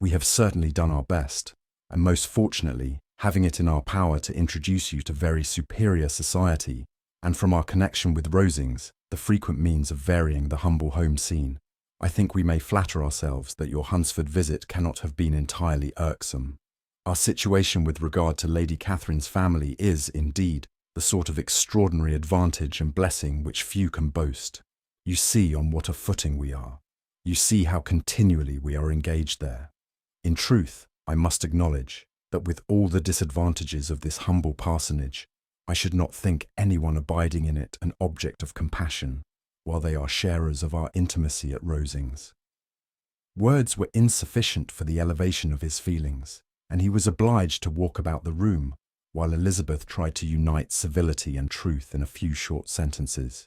We have certainly done our best, and most fortunately, having it in our power to introduce you to very superior society, and from our connection with Rosings, the frequent means of varying the humble home scene, I think we may flatter ourselves that your Hunsford visit cannot have been entirely irksome. Our situation with regard to Lady Catherine's family is, indeed, the sort of extraordinary advantage and blessing which few can boast. You see on what a footing we are. You see how continually we are engaged there. In truth, I must acknowledge that with all the disadvantages of this humble parsonage, I should not think anyone abiding in it an object of compassion, while they are sharers of our intimacy at Rosings." Words were insufficient for the elevation of his feelings, and he was obliged to walk about the room, while Elizabeth tried to unite civility and truth in a few short sentences.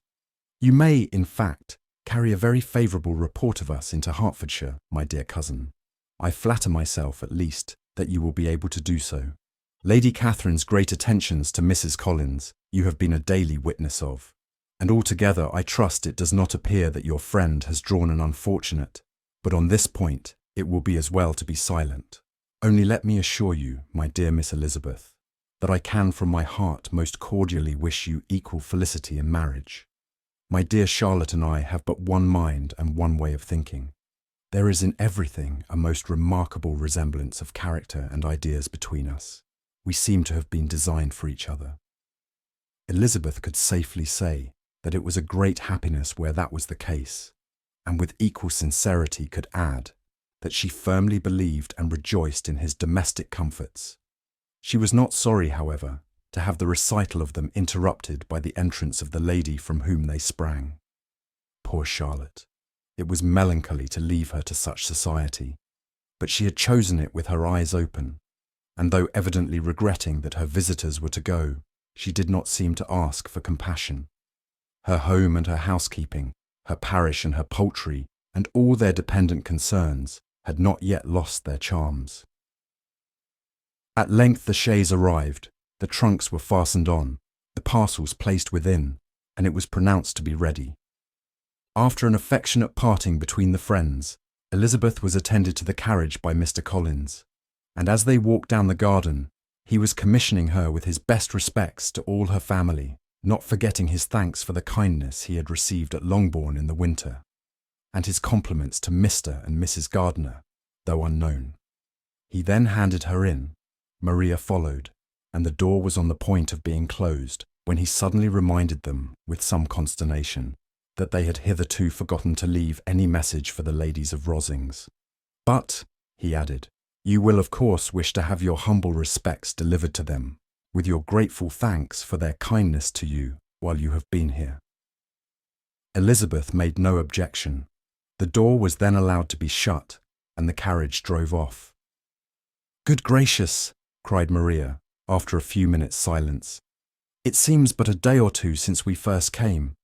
"You may, in fact, carry a very favourable report of us into Hertfordshire, my dear cousin. I flatter myself, at least, that you will be able to do so. Lady Catherine's great attentions to Mrs. Collins you have been a daily witness of, and altogether I trust it does not appear that your friend has drawn an unfortunate, but on this point it will be as well to be silent. Only let me assure you, my dear Miss Elizabeth, that I can from my heart most cordially wish you equal felicity in marriage. My dear Charlotte and I have but one mind and one way of thinking. There is in everything a most remarkable resemblance of character and ideas between us. We seem to have been designed for each other." Elizabeth could safely say that it was a great happiness where that was the case, and with equal sincerity could add that she firmly believed and rejoiced in his domestic comforts. She was not sorry, however, to have the recital of them interrupted by the entrance of the lady from whom they sprang. Poor Charlotte! It was melancholy to leave her to such society, but she had chosen it with her eyes open, and though evidently regretting that her visitors were to go, she did not seem to ask for compassion. Her home and her housekeeping, her parish and her poultry, and all their dependent concerns had not yet lost their charms. At length the chaise arrived, the trunks were fastened on, the parcels placed within, and it was pronounced to be ready. After an affectionate parting between the friends, Elizabeth was attended to the carriage by Mr. Collins, and as they walked down the garden, he was commissioning her with his best respects to all her family, not forgetting his thanks for the kindness he had received at Longbourn in the winter, and his compliments to Mr. and Mrs. Gardiner, though unknown. He then handed her in. Maria followed, and the door was on the point of being closed when he suddenly reminded them, with some consternation, that they had hitherto forgotten to leave any message for the ladies of Rosings. "But," he added, You will of course wish to have your humble respects delivered to them, with your grateful thanks for their kindness to you while you have been here." Elizabeth made no objection. The door was then allowed to be shut, and the carriage drove off. "Good gracious!" cried Maria, after a few minutes' silence. "It seems but a day or two since we first came,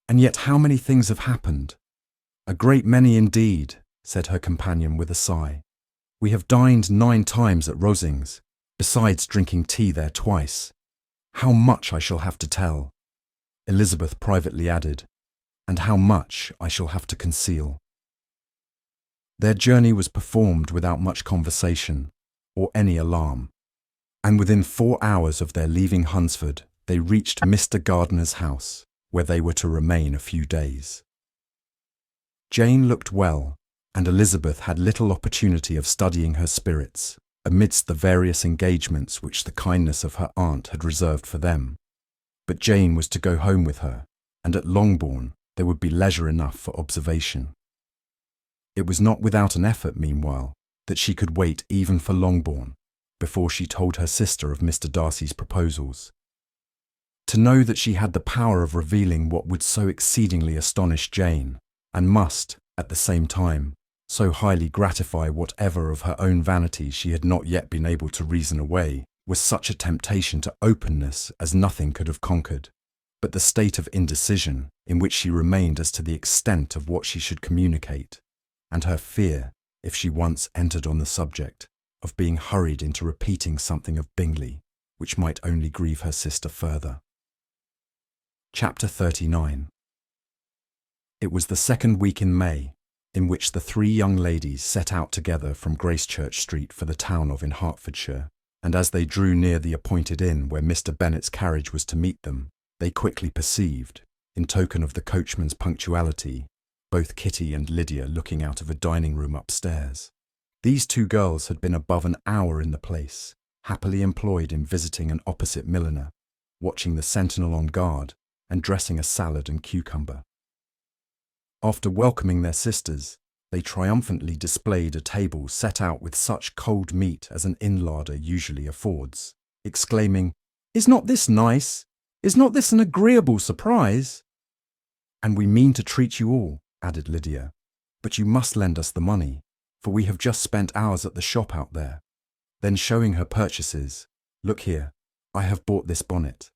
and yet how many things have happened." "A great many indeed," said her companion with a sigh. "We have dined 9 times at Rosings, besides drinking tea there twice. How much I shall have to tell," Elizabeth privately added, "and how much I shall have to conceal." Their journey was performed without much conversation or any alarm, and within 4 hours of their leaving Hunsford, they reached Mr. Gardiner's house, where they were to remain a few days. Jane looked well, and Elizabeth had little opportunity of studying her spirits, amidst the various engagements which the kindness of her aunt had reserved for them. But Jane was to go home with her, and at Longbourn there would be leisure enough for observation. It was not without an effort, meanwhile, that she could wait even for Longbourn, before she told her sister of Mr. Darcy's proposals. To know that she had the power of revealing what would so exceedingly astonish Jane, and must, at the same time, so highly gratify whatever of her own vanity she had not yet been able to reason away, was such a temptation to openness as nothing could have conquered. But the state of indecision in which she remained as to the extent of what she should communicate, and her fear, if she once entered on the subject, of being hurried into repeating something of Bingley, which might only grieve her sister further. Chapter 39. It was the 2nd week in May, in which the 3 young ladies set out together from Gracechurch Street for the town of in Hertfordshire, and as they drew near the appointed inn where Mr. Bennet's carriage was to meet them, they quickly perceived, in token of the coachman's punctuality, both Kitty and Lydia looking out of a dining-room upstairs. These 2 girls had been above an hour in the place, happily employed in visiting an opposite milliner, watching the sentinel on guard, and dressing a salad and cucumber. After welcoming their sisters, they triumphantly displayed a table set out with such cold meat as an inn larder usually affords, exclaiming, "Is not this nice? Is not this an agreeable surprise?" "And we mean to treat you all," added Lydia, "but you must lend us the money, for we have just spent ours at the shop out there." Then showing her purchases, "Look here, I have bought this bonnet.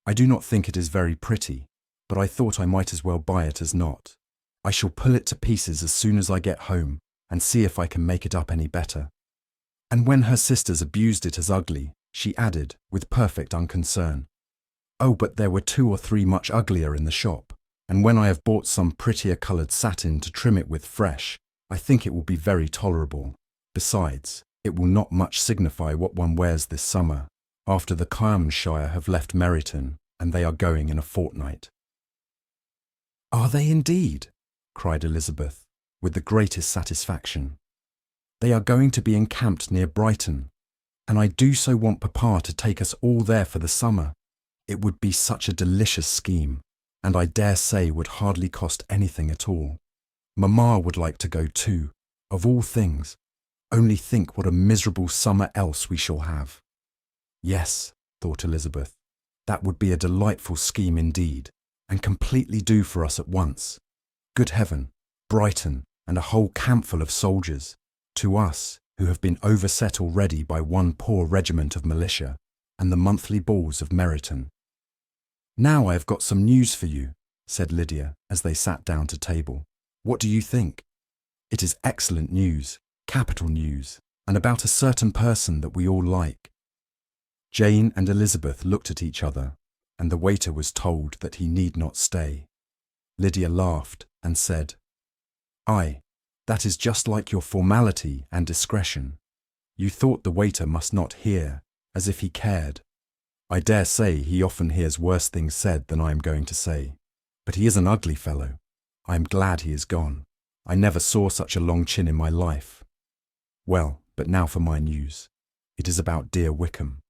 I do not think it is very pretty, but I thought I might as well buy it as not. I shall pull it to pieces as soon as I get home, and see if I can make it up any better." And when her sisters abused it as ugly, she added, with perfect unconcern, "Oh, but there were 2 or 3 much uglier in the shop, and when I have bought some prettier coloured satin to trim it with fresh, I think it will be very tolerable. Besides, it will not much signify what one wears this summer, after the Carmshire have left Meryton, and they are going in a fortnight." "Are they indeed?" cried Elizabeth, with the greatest satisfaction. "They are going to be encamped near Brighton, and I do so want Papa to take us all there for the summer. It would be such a delicious scheme, and I dare say would hardly cost anything at all. Mamma would like to go too, of all things. Only think what a miserable summer else we shall have." Yes, thought Elizabeth, that would be a delightful scheme indeed, and completely do for us at once. Good heaven, Brighton, and a whole campful of soldiers, to us who have been overset already by one poor regiment of militia, and the monthly balls of Meryton. "Now I have got some news for you," said Lydia as they sat down to table. "What do you think? It is excellent news, capital news, and about a certain person that we all like." Jane and Elizabeth looked at each other, and the waiter was told that he need not stay. Lydia laughed and said, "Aye, that is just like your formality and discretion. You thought the waiter must not hear, as if he cared. I dare say he often hears worse things said than I am going to say. But he is an ugly fellow. I am glad he is gone. I never saw such a long chin in my life. Well, but now for my news. It is about dear Wickham.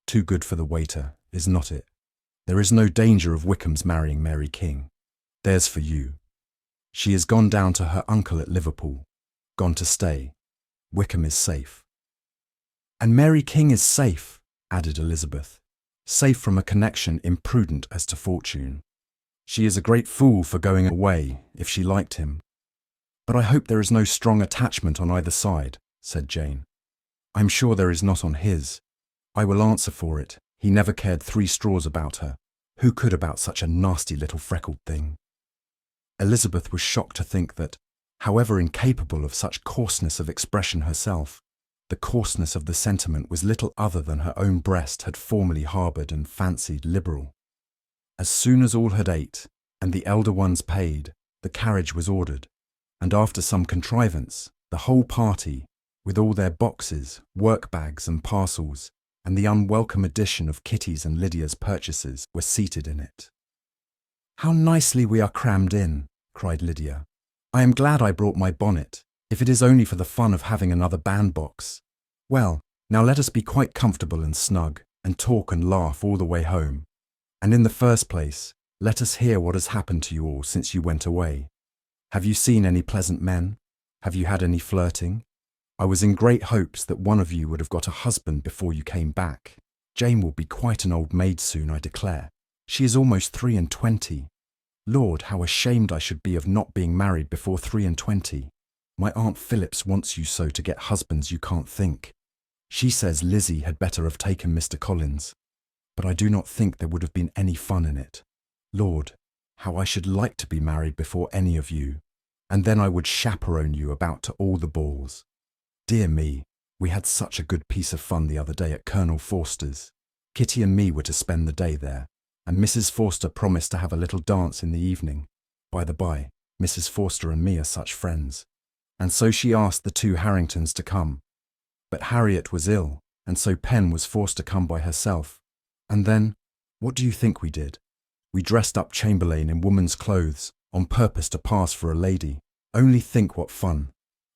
Too good for the waiter, is not it? There is no danger of Wickham's marrying Mary King. There's for you. She has gone down to her uncle at Liverpool, gone to stay. Wickham is safe. "And Mary King is safe," added Elizabeth, "safe from a connection imprudent as to fortune. She is a great fool for going away if she liked him." "But I hope there is no strong attachment on either side," said Jane. "I am sure there is not on his. I will answer for it, he never cared 3 straws about her. Who could about such a nasty little freckled thing?" Elizabeth was shocked to think that, however incapable of such coarseness of expression herself, the coarseness of the sentiment was little other than her own breast had formerly harboured and fancied liberal. As soon as all had ate, and the elder ones paid, the carriage was ordered, and after some contrivance, the whole party, with all their boxes, work-bags and parcels, and the unwelcome addition of Kitty's and Lydia's purchases, were seated in it. "How nicely we are crammed in," cried Lydia. "I am glad I brought my bonnet, if it is only for the fun of having another bandbox. Well, now let us be quite comfortable and snug, and talk and laugh all the way home. And in the first place, let us hear what has happened to you all since you went away. Have you seen any pleasant men? Have you had any flirting? I was in great hopes that one of you would have got a husband before you came back. Jane will be quite an old maid soon, I declare. She is almost 23. Lord, how ashamed I should be of not being married before 23. My Aunt Phillips wants you so to get husbands you can't think. She says Lizzie had better have taken Mr. Collins. But I do not think there would have been any fun in it. Lord, how I should like to be married before any of you, and then I would chaperone you about to all the balls. Dear me, we had such a good piece of fun the other day at Colonel Forster's. Kitty and me were to spend the day there, and Mrs. Forster promised to have a little dance in the evening. By the by, Mrs. Forster and me are such friends. And so she asked the 2 Harringtons to come. But Harriet was ill, and so Pen was forced to come by herself. And then, what do you think we did? We dressed up Chamberlain in woman's clothes, on purpose to pass for a lady. Only think what fun.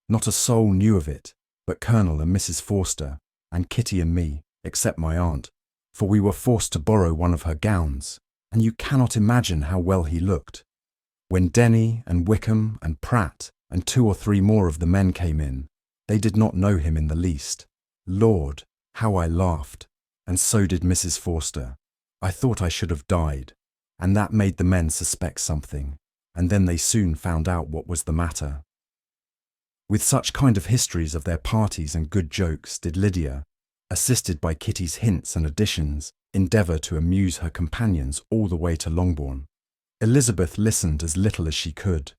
Not a soul knew of it, but Colonel and Mrs. Forster, and Kitty and me, except my aunt, for we were forced to borrow one of her gowns, and you cannot imagine how well he looked. When Denny and Wickham and Pratt and 2 or 3 more of the men came in, they did not know him in the least. Lord, how I laughed, and so did Mrs. Forster. I thought I should have died, and that made the men suspect something, and then they soon found out what was the matter. With such kind of histories of their parties and good jokes did Lydia, assisted by Kitty's hints and additions, endeavour to amuse her companions all the way to Longbourn. Elizabeth listened as little as she could,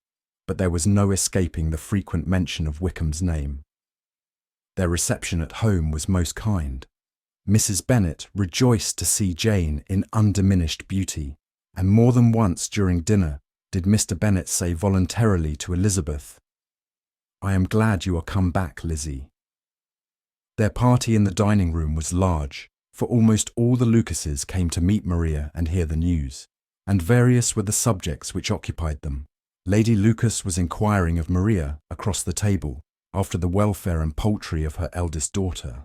but there was no escaping the frequent mention of Wickham's name. Their reception at home was most kind. Mrs. Bennet rejoiced to see Jane in undiminished beauty, and more than once during dinner did Mr. Bennet say voluntarily to Elizabeth, "I am glad you are come back, Lizzie." Their party in the dining room was large, for almost all the Lucases came to meet Maria and hear the news, and various were the subjects which occupied them. Lady Lucas was inquiring of Maria across the table after the welfare and poultry of her eldest daughter.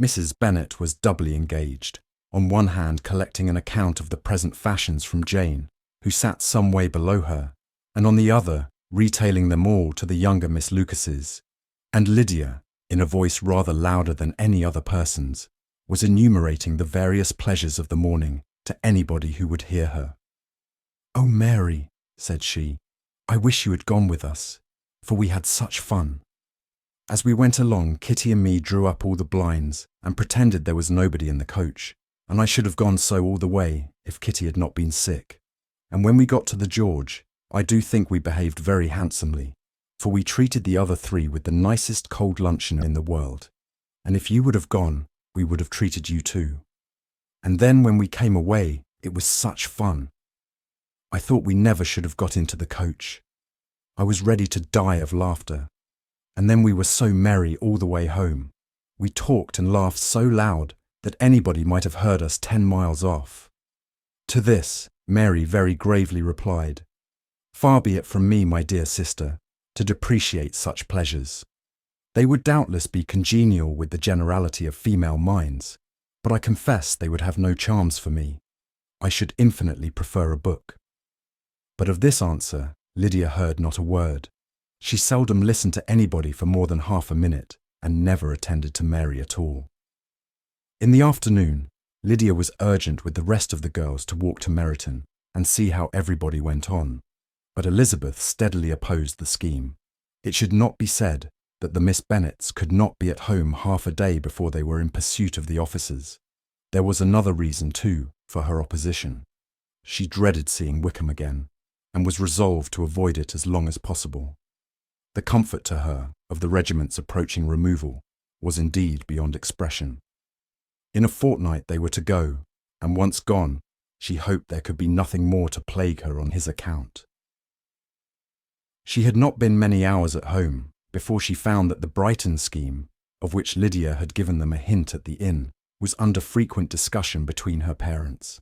Mrs. Bennet was doubly engaged, on one hand collecting an account of the present fashions from Jane, who sat some way below her, and on the other retailing them all to the younger Miss Lucases, and Lydia, in a voice rather louder than any other person's, was enumerating the various pleasures of the morning to anybody who would hear her. "Oh, Mary," said she, "I wish you had gone with us, for we had such fun. As we went along, Kitty and me drew up all the blinds and pretended there was nobody in the coach, and I should have gone so all the way if Kitty had not been sick. And when we got to the George, I do think we behaved very handsomely, for we treated the other 3 with the nicest cold luncheon in the world, and if you would have gone, we would have treated you too. And then when we came away, it was such fun. I thought we never should have got into the coach. I was ready to die of laughter. And then we were so merry all the way home. We talked and laughed so loud that anybody might have heard us 10 miles off." To this, Mary very gravely replied, "Far be it from me, my dear sister, to depreciate such pleasures. They would doubtless be congenial with the generality of female minds, but I confess they would have no charms for me. I should infinitely prefer a book." But of this answer, Lydia heard not a word. She seldom listened to anybody for more than half a minute, and never attended to Mary at all. In the afternoon, Lydia was urgent with the rest of the girls to walk to Meryton and see how everybody went on, but Elizabeth steadily opposed the scheme. It should not be said that the Miss Bennets could not be at home half a day before they were in pursuit of the officers. There was another reason, too, for her opposition. She dreaded seeing Wickham again, and was resolved to avoid it as long as possible. The comfort to her of the regiment's approaching removal was indeed beyond expression. In a fortnight they were to go, and once gone, she hoped there could be nothing more to plague her on his account. She had not been many hours at home before she found that the Brighton scheme, of which Lydia had given them a hint at the inn, was under frequent discussion between her parents.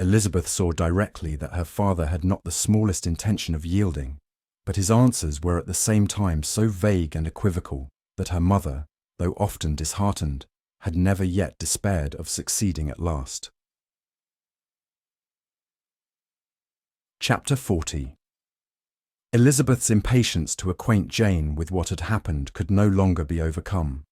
Elizabeth saw directly that her father had not the smallest intention of yielding, but his answers were at the same time so vague and equivocal that her mother, though often disheartened, had never yet despaired of succeeding at last. Chapter 40. Elizabeth's impatience to acquaint Jane with what had happened could no longer be overcome,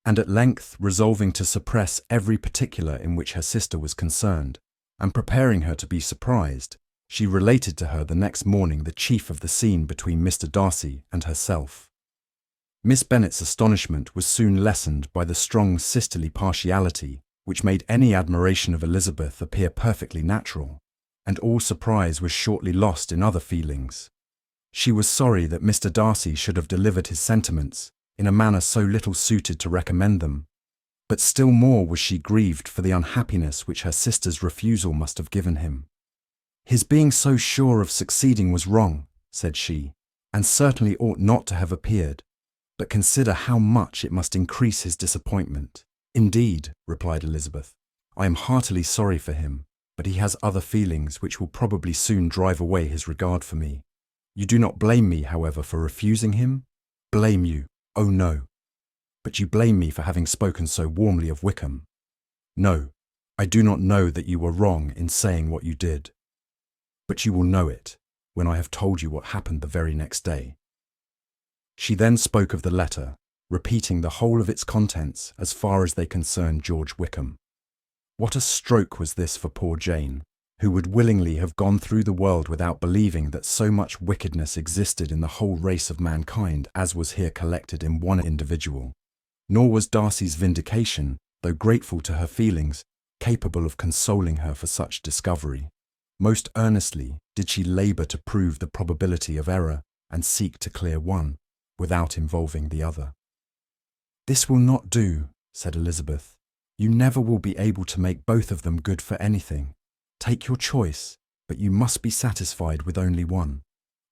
and at length, resolving to suppress every particular in which her sister was concerned, and preparing her to be surprised, she related to her the next morning the chief of the scene between Mr. Darcy and herself. Miss Bennet's astonishment was soon lessened by the strong sisterly partiality which made any admiration of Elizabeth appear perfectly natural, and all surprise was shortly lost in other feelings. She was sorry that Mr. Darcy should have delivered his sentiments in a manner so little suited to recommend them, but still more was she grieved for the unhappiness which her sister's refusal must have given him. His being so sure of succeeding was wrong, said she, and certainly ought not to have appeared, but consider how much it must increase his disappointment. Indeed, replied Elizabeth, I am heartily sorry for him, but he has other feelings which will probably soon drive away his regard for me. You do not blame me, however, for refusing him? Blame you? Oh no. But you blame me for having spoken so warmly of Wickham. No, I do not know that you were wrong in saying what you did. But you will know it when I have told you what happened the very next day. She then spoke of the letter, repeating the whole of its contents as far as they concerned George Wickham. What a stroke was this for poor Jane, who would willingly have gone through the world without believing that so much wickedness existed in the whole race of mankind as was here collected in one individual. Nor was Darcy's vindication, though grateful to her feelings, capable of consoling her for such discovery. Most earnestly did she labour to prove the probability of error and seek to clear one, without involving the other. This will not do, said Elizabeth. You never will be able to make both of them good for anything. Take your choice, but you must be satisfied with only one.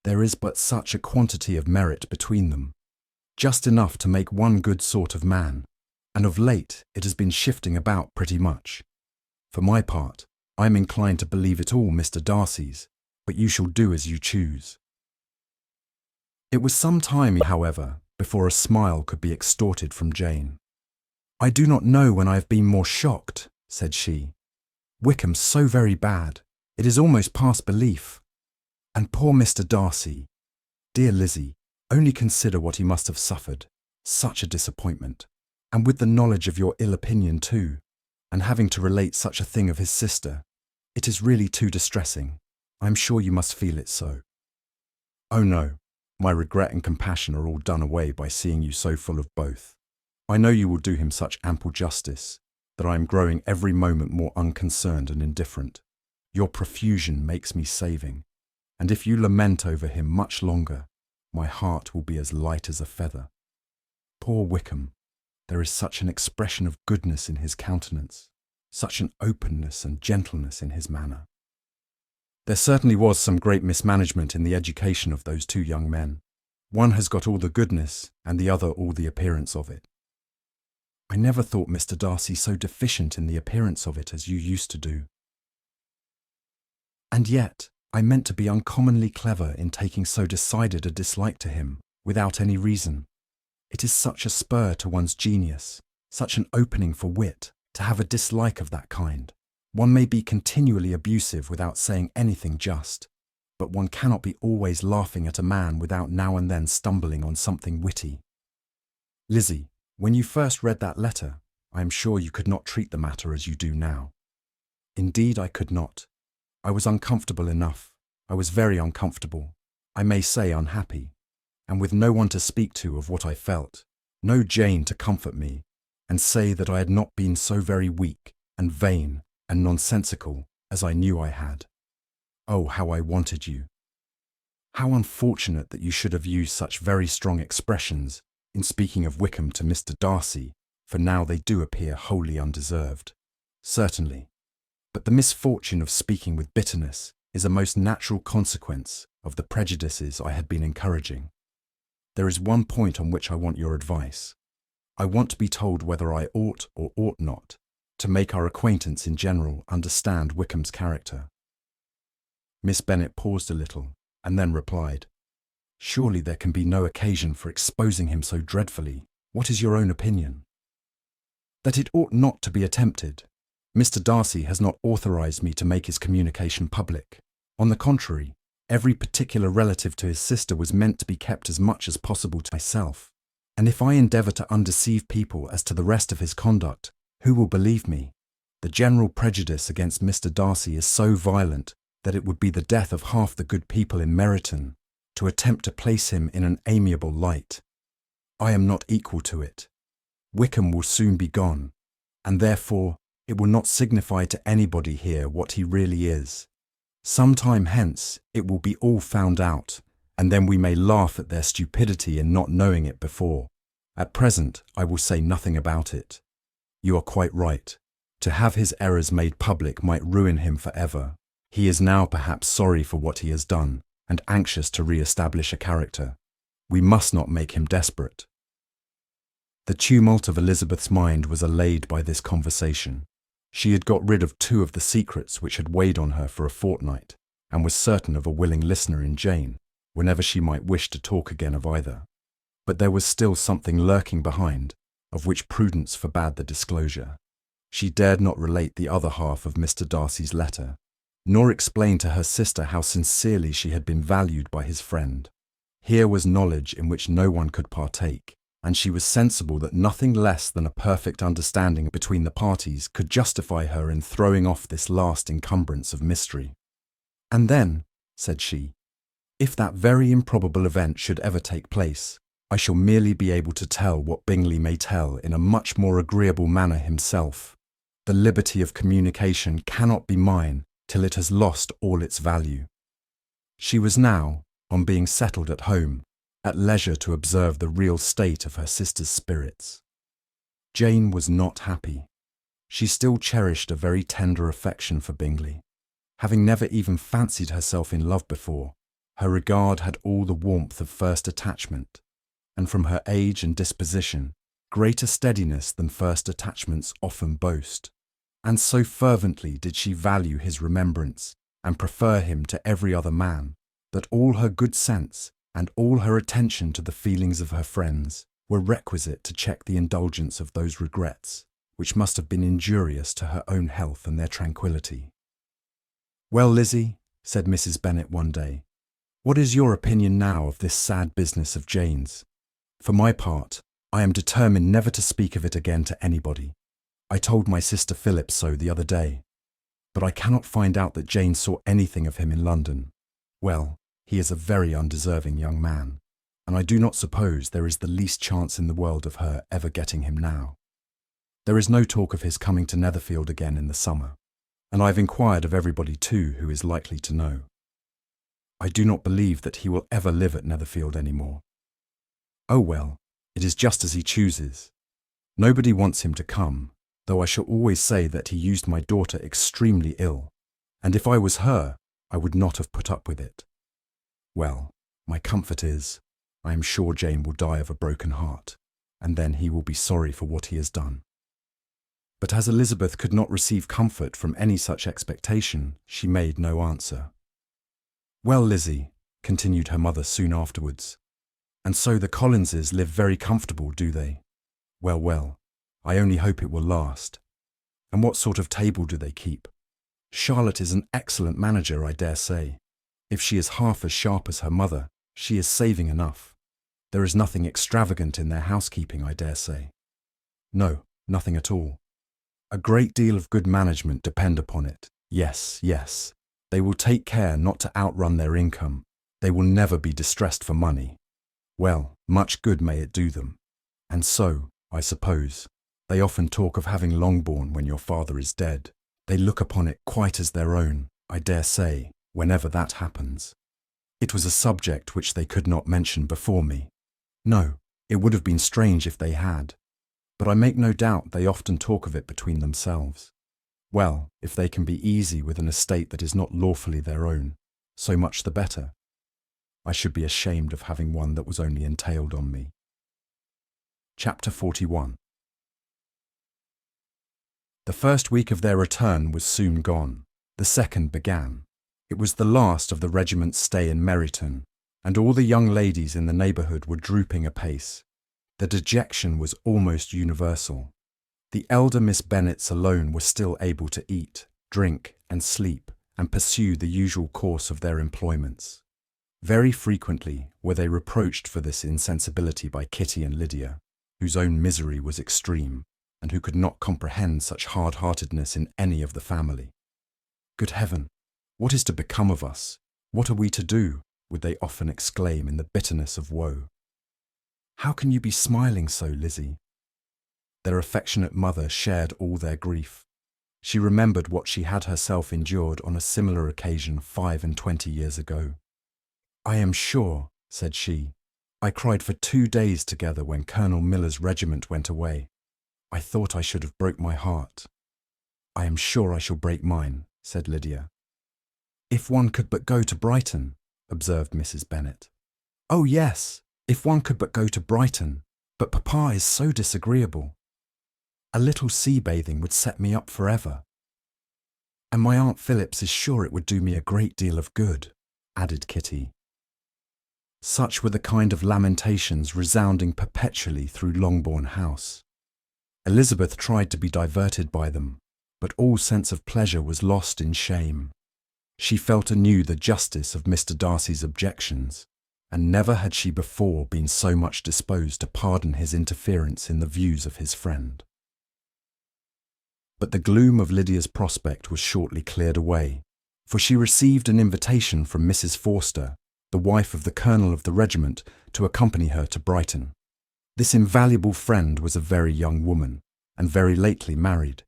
There is but such a quantity of merit between them, just enough to make one good sort of man, and of late it has been shifting about pretty much. For my part, I am inclined to believe it all Mr. Darcy's, but you shall do as you choose. It was some time, however, before a smile could be extorted from Jane. I do not know when I have been more shocked, said she. Wickham's so very bad, it is almost past belief. And poor Mr. Darcy. Dear Lizzie, only consider what he must have suffered. Such a disappointment. And with the knowledge of your ill opinion too, and having to relate such a thing of his sister. It is really too distressing. I am sure you must feel it so. Oh no, my regret and compassion are all done away by seeing you so full of both. I know you will do him such ample justice, that I am growing every moment more unconcerned and indifferent. Your profusion makes me saving, and if you lament over him much longer, my heart will be as light as a feather. Poor Wickham, there is such an expression of goodness in his countenance, such an openness and gentleness in his manner. There certainly was some great mismanagement in the education of those two young men. One has got all the goodness, and the other all the appearance of it. I never thought Mr. Darcy so deficient in the appearance of it as you used to do. And yet, I meant to be uncommonly clever in taking so decided a dislike to him, without any reason. It is such a spur to one's genius, such an opening for wit, to have a dislike of that kind. One may be continually abusive without saying anything just, but one cannot be always laughing at a man without now and then stumbling on something witty. Lizzie, when you first read that letter, I am sure you could not treat the matter as you do now." "Indeed I could not. I was uncomfortable enough. I was very uncomfortable. I may say unhappy. And with no one to speak to of what I felt, no Jane to comfort me, and say that I had not been so very weak and vain and nonsensical as I knew I had. Oh, how I wanted you! How unfortunate that you should have used such very strong expressions in speaking of Wickham to Mr. Darcy, for now they do appear wholly undeserved. Certainly. But the misfortune of speaking with bitterness is a most natural consequence of the prejudices I had been encouraging. There is one point on which I want your advice. I want to be told whether I ought or ought not to make our acquaintance in general understand Wickham's character." Miss Bennet paused a little and then replied, "Surely there can be no occasion for exposing him so dreadfully. What is your own opinion?" "That it ought not to be attempted. Mr. Darcy has not authorised me to make his communication public. On the contrary, every particular relative to his sister was meant to be kept as much as possible to myself. And if I endeavour to undeceive people as to the rest of his conduct, who will believe me? The general prejudice against Mr. Darcy is so violent that it would be the death of half the good people in Meryton to attempt to place him in an amiable light. I am not equal to it. Wickham will soon be gone, and therefore it will not signify to anybody here what he really is. Some time hence it will be all found out, and then we may laugh at their stupidity in not knowing it before. At present I will say nothing about it. You are quite right. To have his errors made public might ruin him for ever. He is now perhaps sorry for what he has done, and anxious to re-establish a character. We must not make him desperate." The tumult of Elizabeth's mind was allayed by this conversation. She had got rid of 2 of the secrets which had weighed on her for a fortnight, and was certain of a willing listener in Jane, whenever she might wish to talk again of either. But there was still something lurking behind, of which prudence forbade the disclosure. She dared not relate the other half of Mr. Darcy's letter, nor explain to her sister how sincerely she had been valued by his friend. Here was knowledge in which no one could partake, and she was sensible that nothing less than a perfect understanding between the parties could justify her in throwing off this last encumbrance of mystery. "And then," said she, "if that very improbable event should ever take place, I shall merely be able to tell what Bingley may tell in a much more agreeable manner himself. The liberty of communication cannot be mine till it has lost all its value." She was now, on being settled at home, at leisure to observe the real state of her sister's spirits. Jane was not happy. She still cherished a very tender affection for Bingley. Having never even fancied herself in love before, her regard had all the warmth of first attachment, and from her age and disposition, greater steadiness than first attachments often boast. And so fervently did she value his remembrance and prefer him to every other man, that all her good sense and all her attention to the feelings of her friends were requisite to check the indulgence of those regrets which must have been injurious to her own health and their tranquillity. "Well, Lizzie," said Mrs. Bennet one day, "what is your opinion now of this sad business of Jane's? For my part, I am determined never to speak of it again to anybody. I told my sister Philip so the other day, but I cannot find out that Jane saw anything of him in London. Well, he is a very undeserving young man, and I do not suppose there is the least chance in the world of her ever getting him now. There is no talk of his coming to Netherfield again in the summer, and I have inquired of everybody too who is likely to know. I do not believe that he will ever live at Netherfield any more. Oh well, it is just as he chooses. Nobody wants him to come, though I shall always say that he used my daughter extremely ill, and if I was her, I would not have put up with it. Well, my comfort is, I am sure Jane will die of a broken heart, and then he will be sorry for what he has done." But as Elizabeth could not receive comfort from any such expectation, she made no answer. "Well, Lizzie," continued her mother soon afterwards, "and so the Collinses live very comfortable, do they? Well, well, I only hope it will last. And what sort of table do they keep? Charlotte is an excellent manager, I dare say. If she is half as sharp as her mother, she is saving enough. There is nothing extravagant in their housekeeping, I dare say. No, Nothing at all. A great deal of good management depend upon it. Yes, yes. They will take care not to outrun their income. They will never be distressed for money. Well, much good may it do them. And so, I suppose, they often talk of having Longbourn when your father is dead. They look upon it quite as their own, I dare say, whenever that happens. It was a subject which they could not mention before me. No, it would have been strange if they had. But I make no doubt they often talk of it between themselves. Well, if they can be easy with an estate that is not lawfully their own, so much the better. I should be ashamed of having one that was only entailed on me. Chapter 41. The first week of their return was soon gone. The second began. It was the last of the regiment's stay in Meryton, and all the young ladies in the neighbourhood were drooping apace. The dejection was almost universal. The elder Miss Bennets alone were still able to eat, drink, and sleep, and pursue the usual course of their employments. Very frequently were they reproached for this insensibility by Kitty and Lydia, whose own misery was extreme, and who could not comprehend such hard-heartedness in any of the family. Good heaven! What is to become of us? What are we to do? Would they often exclaim in the bitterness of woe. How can you be smiling so, Lizzie? Their affectionate mother shared all their grief. She remembered what she had herself endured on a similar occasion 25 years ago. I am sure, said she, I cried for 2 days together when Colonel Miller's regiment went away. I thought I should have broke my heart. I am sure I shall break mine, said Lydia. If one could but go to Brighton, observed Mrs. Bennet. Oh yes, if one could but go to Brighton, but Papa is so disagreeable. A little sea bathing would set me up forever. And my Aunt Phillips is sure it would do me a great deal of good, added Kitty. Such were the kind of lamentations resounding perpetually through Longbourn House. Elizabeth tried to be diverted by them, but all sense of pleasure was lost in shame. She felt anew the justice of Mr. Darcy's objections, and never had she before been so much disposed to pardon his interference in the views of his friend. But the gloom of Lydia's prospect was shortly cleared away, for she received an invitation from Mrs. Forster, the wife of the colonel of the regiment, to accompany her to Brighton. This invaluable friend was a very young woman, and very lately married.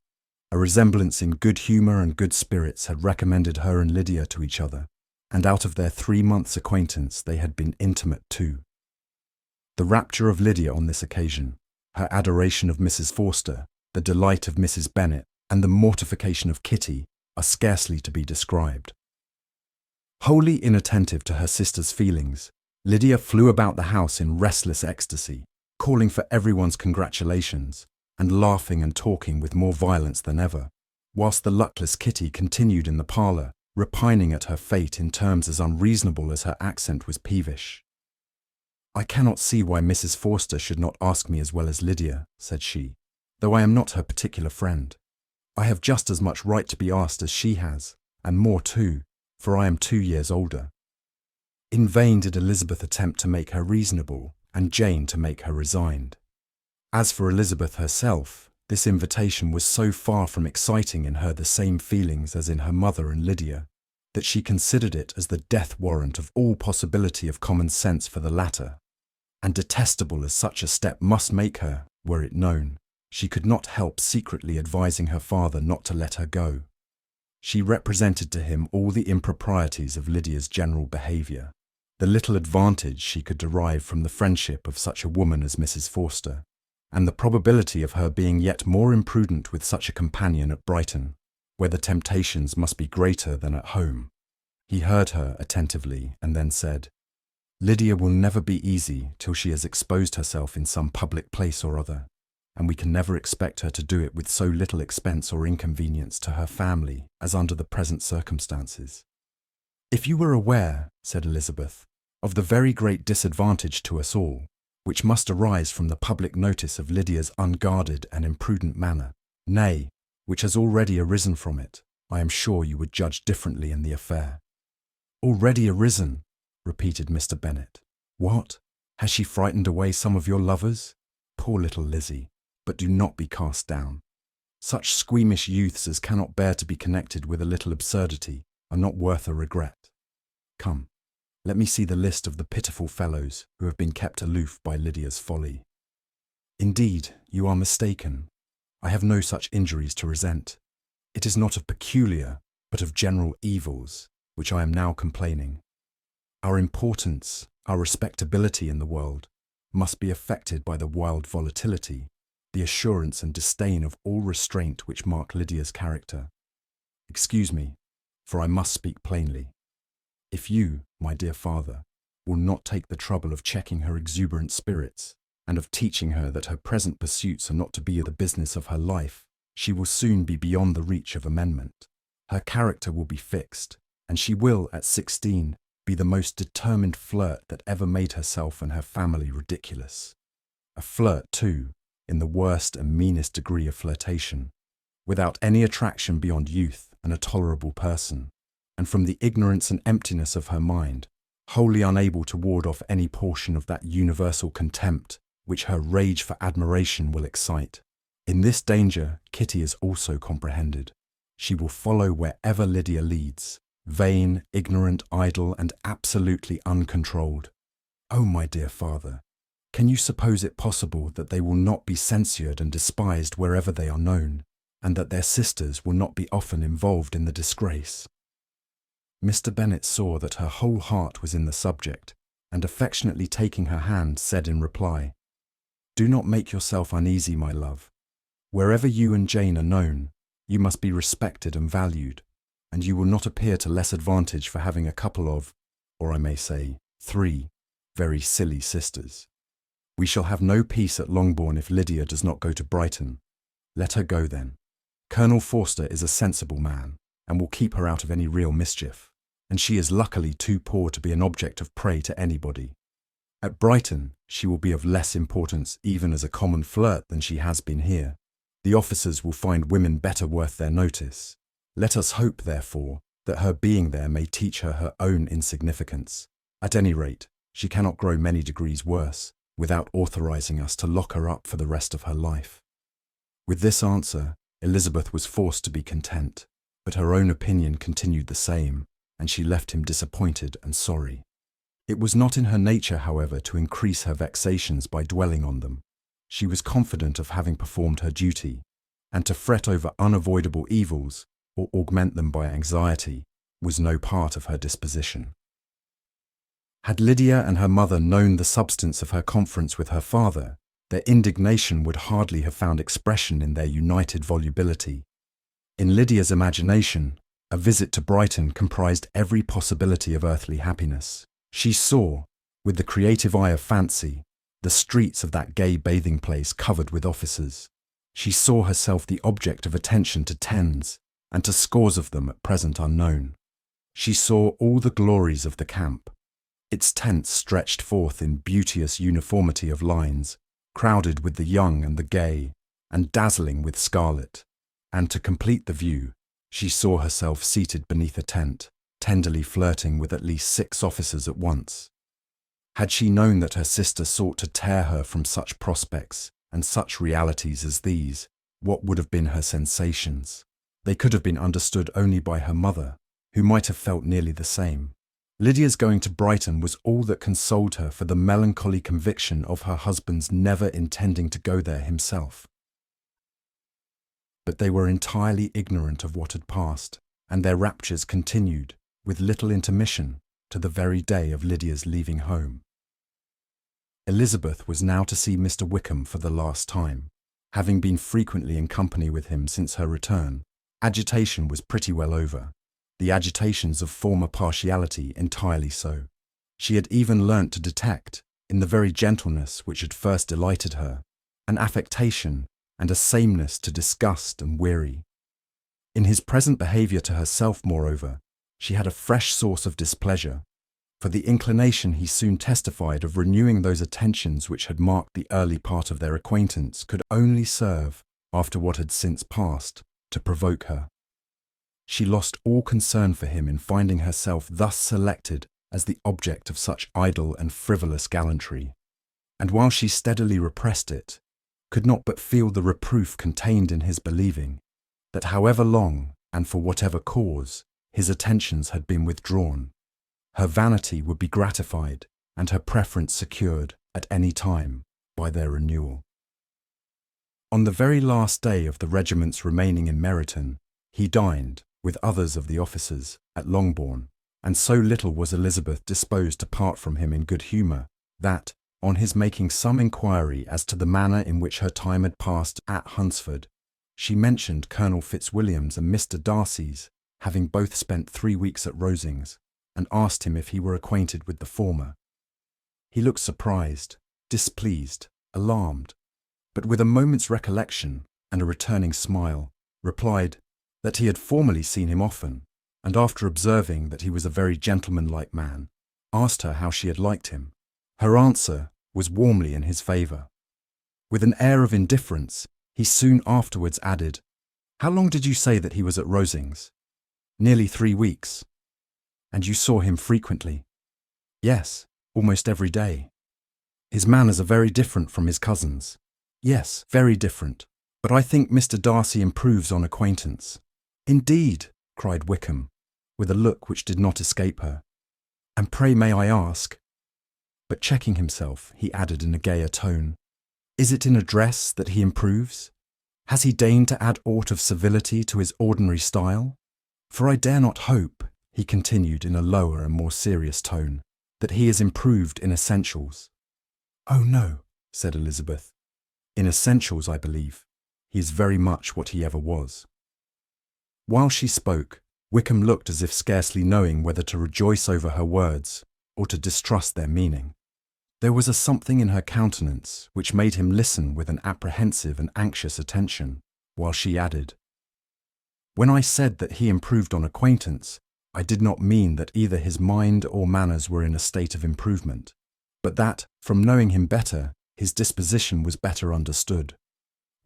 A resemblance in good humour and good spirits had recommended her and Lydia to each other, and out of their 3 months' acquaintance they had been intimate too. The rapture of Lydia on this occasion, her adoration of Mrs. Forster, the delight of Mrs. Bennet, and the mortification of Kitty are scarcely to be described. Wholly inattentive to her sister's feelings, Lydia flew about the house in restless ecstasy, calling for everyone's congratulations, and laughing and talking with more violence than ever, whilst the luckless Kitty continued in the parlour, repining at her fate in terms as unreasonable as her accent was peevish. I cannot see why Mrs. Forster should not ask me as well as Lydia, said she, though I am not her particular friend. I have just as much right to be asked as she has, and more too, for I am 2 years older. In vain did Elizabeth attempt to make her reasonable, and Jane to make her resigned. As for Elizabeth herself, this invitation was so far from exciting in her the same feelings as in her mother and Lydia, that she considered it as the death warrant of all possibility of common sense for the latter, and detestable as such a step must make her, were it known, she could not help secretly advising her father not to let her go. She represented to him all the improprieties of Lydia's general behaviour, the little advantage she could derive from the friendship of such a woman as Mrs. Forster, and the probability of her being yet more imprudent with such a companion at Brighton, where the temptations must be greater than at home. He heard her attentively and then said, Lydia will never be easy till she has exposed herself in some public place or other, and we can never expect her to do it with so little expense or inconvenience to her family as under the present circumstances. If you were aware, said Elizabeth, of the very great disadvantage to us all, which must arise from the public notice of Lydia's unguarded and imprudent manner, nay, which has already arisen from it, I am sure you would judge differently in the affair. Already arisen, repeated Mr. Bennet. What? Has she frightened away some of your lovers? Poor little Lizzie. but do not be cast down. Such squeamish youths as cannot bear to be connected with a little absurdity are not worth a regret. Come, let me see the list of the pitiful fellows who have been kept aloof by Lydia's folly. Indeed, you are mistaken. I have no such injuries to resent. It is not of peculiar, but of general evils, which I am now complaining. Our importance, our respectability in the world, must be affected by the wild volatility, the assurance and disdain of all restraint which mark Lydia's character. Excuse me, for I must speak plainly. If you, my dear father, will not take the trouble of checking her exuberant spirits, and of teaching her that her present pursuits are not to be the business of her life, she will soon be beyond the reach of amendment. Her character will be fixed, and she will, at 16, be the most determined flirt that ever made herself and her family ridiculous. A flirt, too, in the worst and meanest degree of flirtation, without any attraction beyond youth and a tolerable person, and from the ignorance and emptiness of her mind, wholly unable to ward off any portion of that universal contempt which her rage for admiration will excite. In this danger Kitty is also comprehended. She will follow wherever Lydia leads, vain, ignorant, idle, and absolutely uncontrolled. Oh, my dear father, can you suppose it possible that they will not be censured and despised wherever they are known, and that their sisters will not be often involved in the disgrace? Mr. Bennet saw that her whole heart was in the subject, and affectionately taking her hand, said in reply, "Do not make yourself uneasy, my love. Wherever you and Jane are known, you must be respected and valued, and you will not appear to less advantage for having a couple of, or I may say, 3, very silly sisters. We shall have no peace at Longbourn if Lydia does not go to Brighton. Let her go then. Colonel Forster is a sensible man, and will keep her out of any real mischief, and she is luckily too poor to be an object of prey to anybody. At Brighton, she will be of less importance even as a common flirt than she has been here. The officers will find women better worth their notice. Let us hope, therefore, that her being there may teach her her own insignificance. At any rate, she cannot grow many degrees worse, without authorizing us to lock her up for the rest of her life." With this answer, Elizabeth was forced to be content, but her own opinion continued the same, and she left him disappointed and sorry. It was not in her nature, however, to increase her vexations by dwelling on them. She was confident of having performed her duty, and to fret over unavoidable evils, or augment them by anxiety, was no part of her disposition. Had Lydia and her mother known the substance of her conference with her father, their indignation would hardly have found expression in their united volubility. In Lydia's imagination, a visit to Brighton comprised every possibility of earthly happiness. She saw, with the creative eye of fancy, the streets of that gay bathing place covered with officers. She saw herself the object of attention to tens, and to scores of them at present unknown. She saw all the glories of the camp, its tents stretched forth in beauteous uniformity of lines, crowded with the young and the gay, and dazzling with scarlet. And to complete the view, she saw herself seated beneath a tent, tenderly flirting with at least 6 officers at once. Had she known that her sister sought to tear her from such prospects and such realities as these, what would have been her sensations? They could have been understood only by her mother, who might have felt nearly the same. Lydia's going to Brighton was all that consoled her for the melancholy conviction of her husband's never intending to go there himself. But they were entirely ignorant of what had passed, and their raptures continued, with little intermission, to the very day of Lydia's leaving home. Elizabeth was now to see Mr. Wickham for the last time. Having been frequently in company with him since her return, agitation was pretty well over. The agitations of former partiality entirely so. She had even learnt to detect, in the very gentleness which had first delighted her, an affectation and a sameness to disgust and weary. In his present behaviour to herself, moreover, she had a fresh source of displeasure, for the inclination he soon testified of renewing those attentions which had marked the early part of their acquaintance could only serve, after what had since passed, to provoke her. She lost all concern for him in finding herself thus selected as the object of such idle and frivolous gallantry, and while she steadily repressed it, could not but feel the reproof contained in his believing that however long and for whatever cause his attentions had been withdrawn, her vanity would be gratified and her preference secured at any time by their renewal. On the very last day of the regiment's remaining in Meryton, he dined, with others of the officers, at Longbourn, and so little was Elizabeth disposed to part from him in good humour, that, on his making some inquiry as to the manner in which her time had passed at Hunsford, she mentioned Colonel Fitzwilliam's and Mr. Darcy's having both spent 3 weeks at Rosings, and asked him if he were acquainted with the former. He looked surprised, displeased, alarmed, but with a moment's recollection and a returning smile, replied that he had formerly seen him often, and after observing that he was a very gentlemanlike man, asked her how she had liked him. Her answer was warmly in his favour. With an air of indifference, he soon afterwards added, "How long did you say that he was at Rosings?" "Nearly 3 weeks." "And you saw him frequently?" "Yes, almost every day." "His manners are very different from his cousin's." "Yes, very different, but I think Mr. Darcy improves on acquaintance." "Indeed," cried Wickham, with a look which did not escape her. "And pray may I ask—" But checking himself, he added in a gayer tone, "Is it in address that he improves? Has he deigned to add aught of civility to his ordinary style? For I dare not hope," he continued in a lower and more serious tone, "that he is improved in essentials." "Oh no," said Elizabeth. "In essentials, I believe, he is very much what he ever was." While she spoke, Wickham looked as if scarcely knowing whether to rejoice over her words or to distrust their meaning. There was a something in her countenance which made him listen with an apprehensive and anxious attention, while she added, "When I said that he improved on acquaintance, I did not mean that either his mind or manners were in a state of improvement, but that, from knowing him better, his disposition was better understood."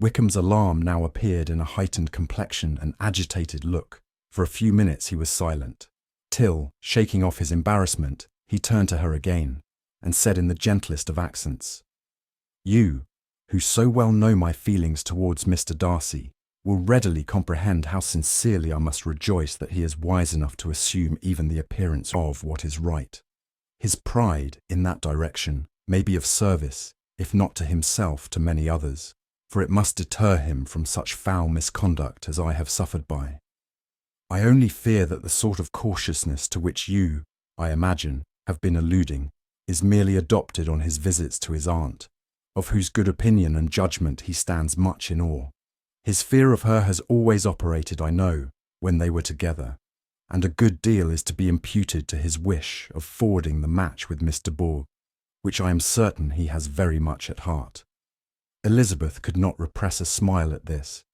Wickham's alarm now appeared in a heightened complexion and agitated look. For a few minutes he was silent, till, shaking off his embarrassment, he turned to her again, and said in the gentlest of accents, "You, who so well know my feelings towards Mr. Darcy, will readily comprehend how sincerely I must rejoice that he is wise enough to assume even the appearance of what is right. His pride, in that direction, may be of service, if not to himself, to many others, for it must deter him from such foul misconduct as I have suffered by. I only fear that the sort of cautiousness to which you, I imagine, have been alluding, is merely adopted on his visits to his aunt, of whose good opinion and judgment he stands much in awe. His fear of her has always operated, I know, when they were together, and a good deal is to be imputed to his wish of forwarding the match with Miss de Bourgh, which I am certain he has very much at heart." Elizabeth could not repress a smile at this,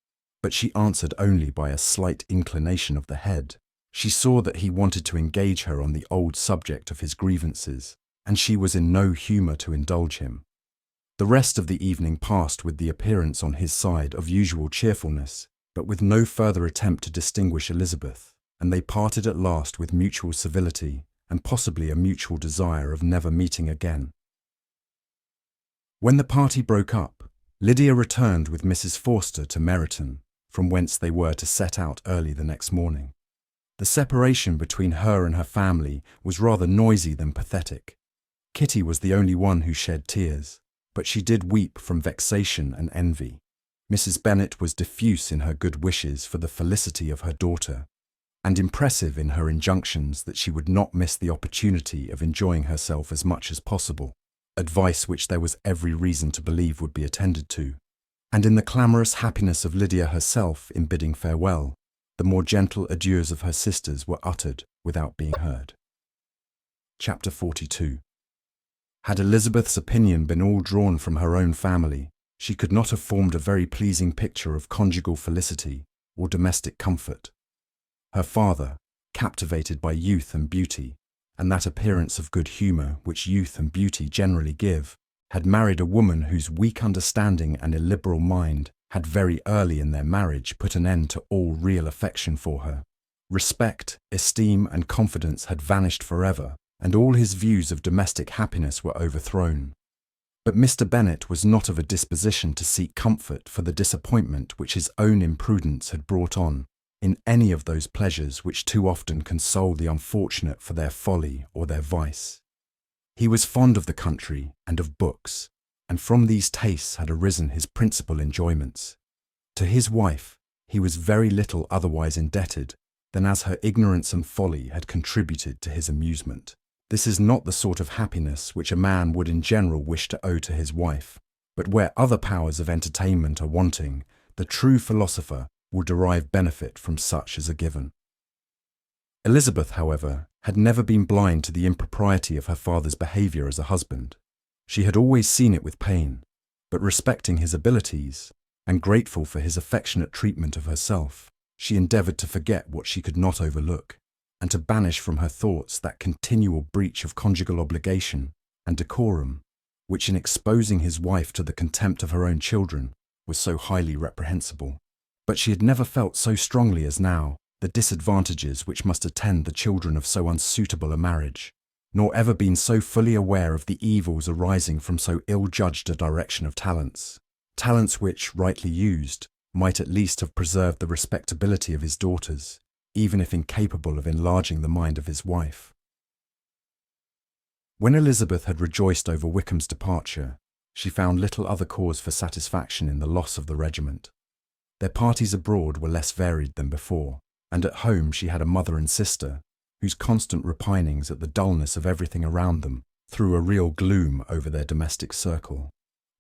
but she answered only by a slight inclination of the head. She saw that he wanted to engage her on the old subject of his grievances, and she was in no humour to indulge him. The rest of the evening passed with the appearance on his side of usual cheerfulness, but with no further attempt to distinguish Elizabeth, and they parted at last with mutual civility and possibly a mutual desire of never meeting again. When the party broke up, Lydia returned with Mrs. Forster to Meryton, from whence they were to set out early the next morning. The separation between her and her family was rather noisy than pathetic. Kitty was the only one who shed tears, but she did weep from vexation and envy. Mrs. Bennet was diffuse in her good wishes for the felicity of her daughter, and impressive in her injunctions that she would not miss the opportunity of enjoying herself as much as possible, advice which there was every reason to believe would be attended to. And in the clamorous happiness of Lydia herself in bidding farewell, the more gentle adieus of her sisters were uttered without being heard. Chapter 42. Had Elizabeth's opinion been all drawn from her own family, she could not have formed a very pleasing picture of conjugal felicity or domestic comfort. Her father, captivated by youth and beauty, and that appearance of good humour which youth and beauty generally give, had married a woman whose weak understanding and illiberal mind had very early in their marriage put an end to all real affection for her. Respect, esteem, and confidence had vanished forever, and all his views of domestic happiness were overthrown. But Mr. Bennet was not of a disposition to seek comfort for the disappointment which his own imprudence had brought on in any of those pleasures which too often console the unfortunate for their folly or their vice. He was fond of the country and of books, and from these tastes had arisen his principal enjoyments. To his wife he was very little otherwise indebted than as her ignorance and folly had contributed to his amusement. This is not the sort of happiness which a man would in general wish to owe to his wife, but where other powers of entertainment are wanting, the true philosopher will derive benefit from such as are given. Elizabeth, however, had never been blind to the impropriety of her father's behaviour as a husband. She had always seen it with pain, but respecting his abilities, and grateful for his affectionate treatment of herself, she endeavoured to forget what she could not overlook, and to banish from her thoughts that continual breach of conjugal obligation and decorum, which in exposing his wife to the contempt of her own children was so highly reprehensible. But she had never felt so strongly as now the disadvantages which must attend the children of so unsuitable a marriage, nor ever been so fully aware of the evils arising from so ill-judged a direction of talents which, rightly used, might at least have preserved the respectability of his daughters, even if incapable of enlarging the mind of his wife. When Elizabeth had rejoiced over Wickham's departure, she found little other cause for satisfaction in the loss of the regiment. Their parties abroad were less varied than before, and at home she had a mother and sister, whose constant repinings at the dullness of everything around them threw a real gloom over their domestic circle.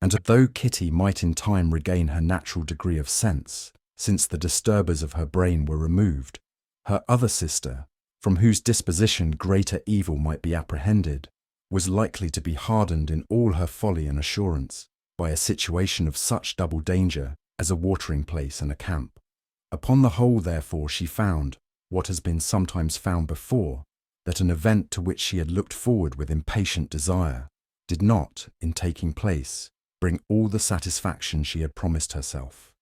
And though Kitty might in time regain her natural degree of sense, since the disturbers of her brain were removed, her other sister, from whose disposition greater evil might be apprehended, was likely to be hardened in all her folly and assurance by a situation of such double danger as a watering place and a camp. Upon the whole, therefore, she found, what has been sometimes found before, that an event to which she had looked forward with impatient desire did not, in taking place, bring all the satisfaction she had promised herself.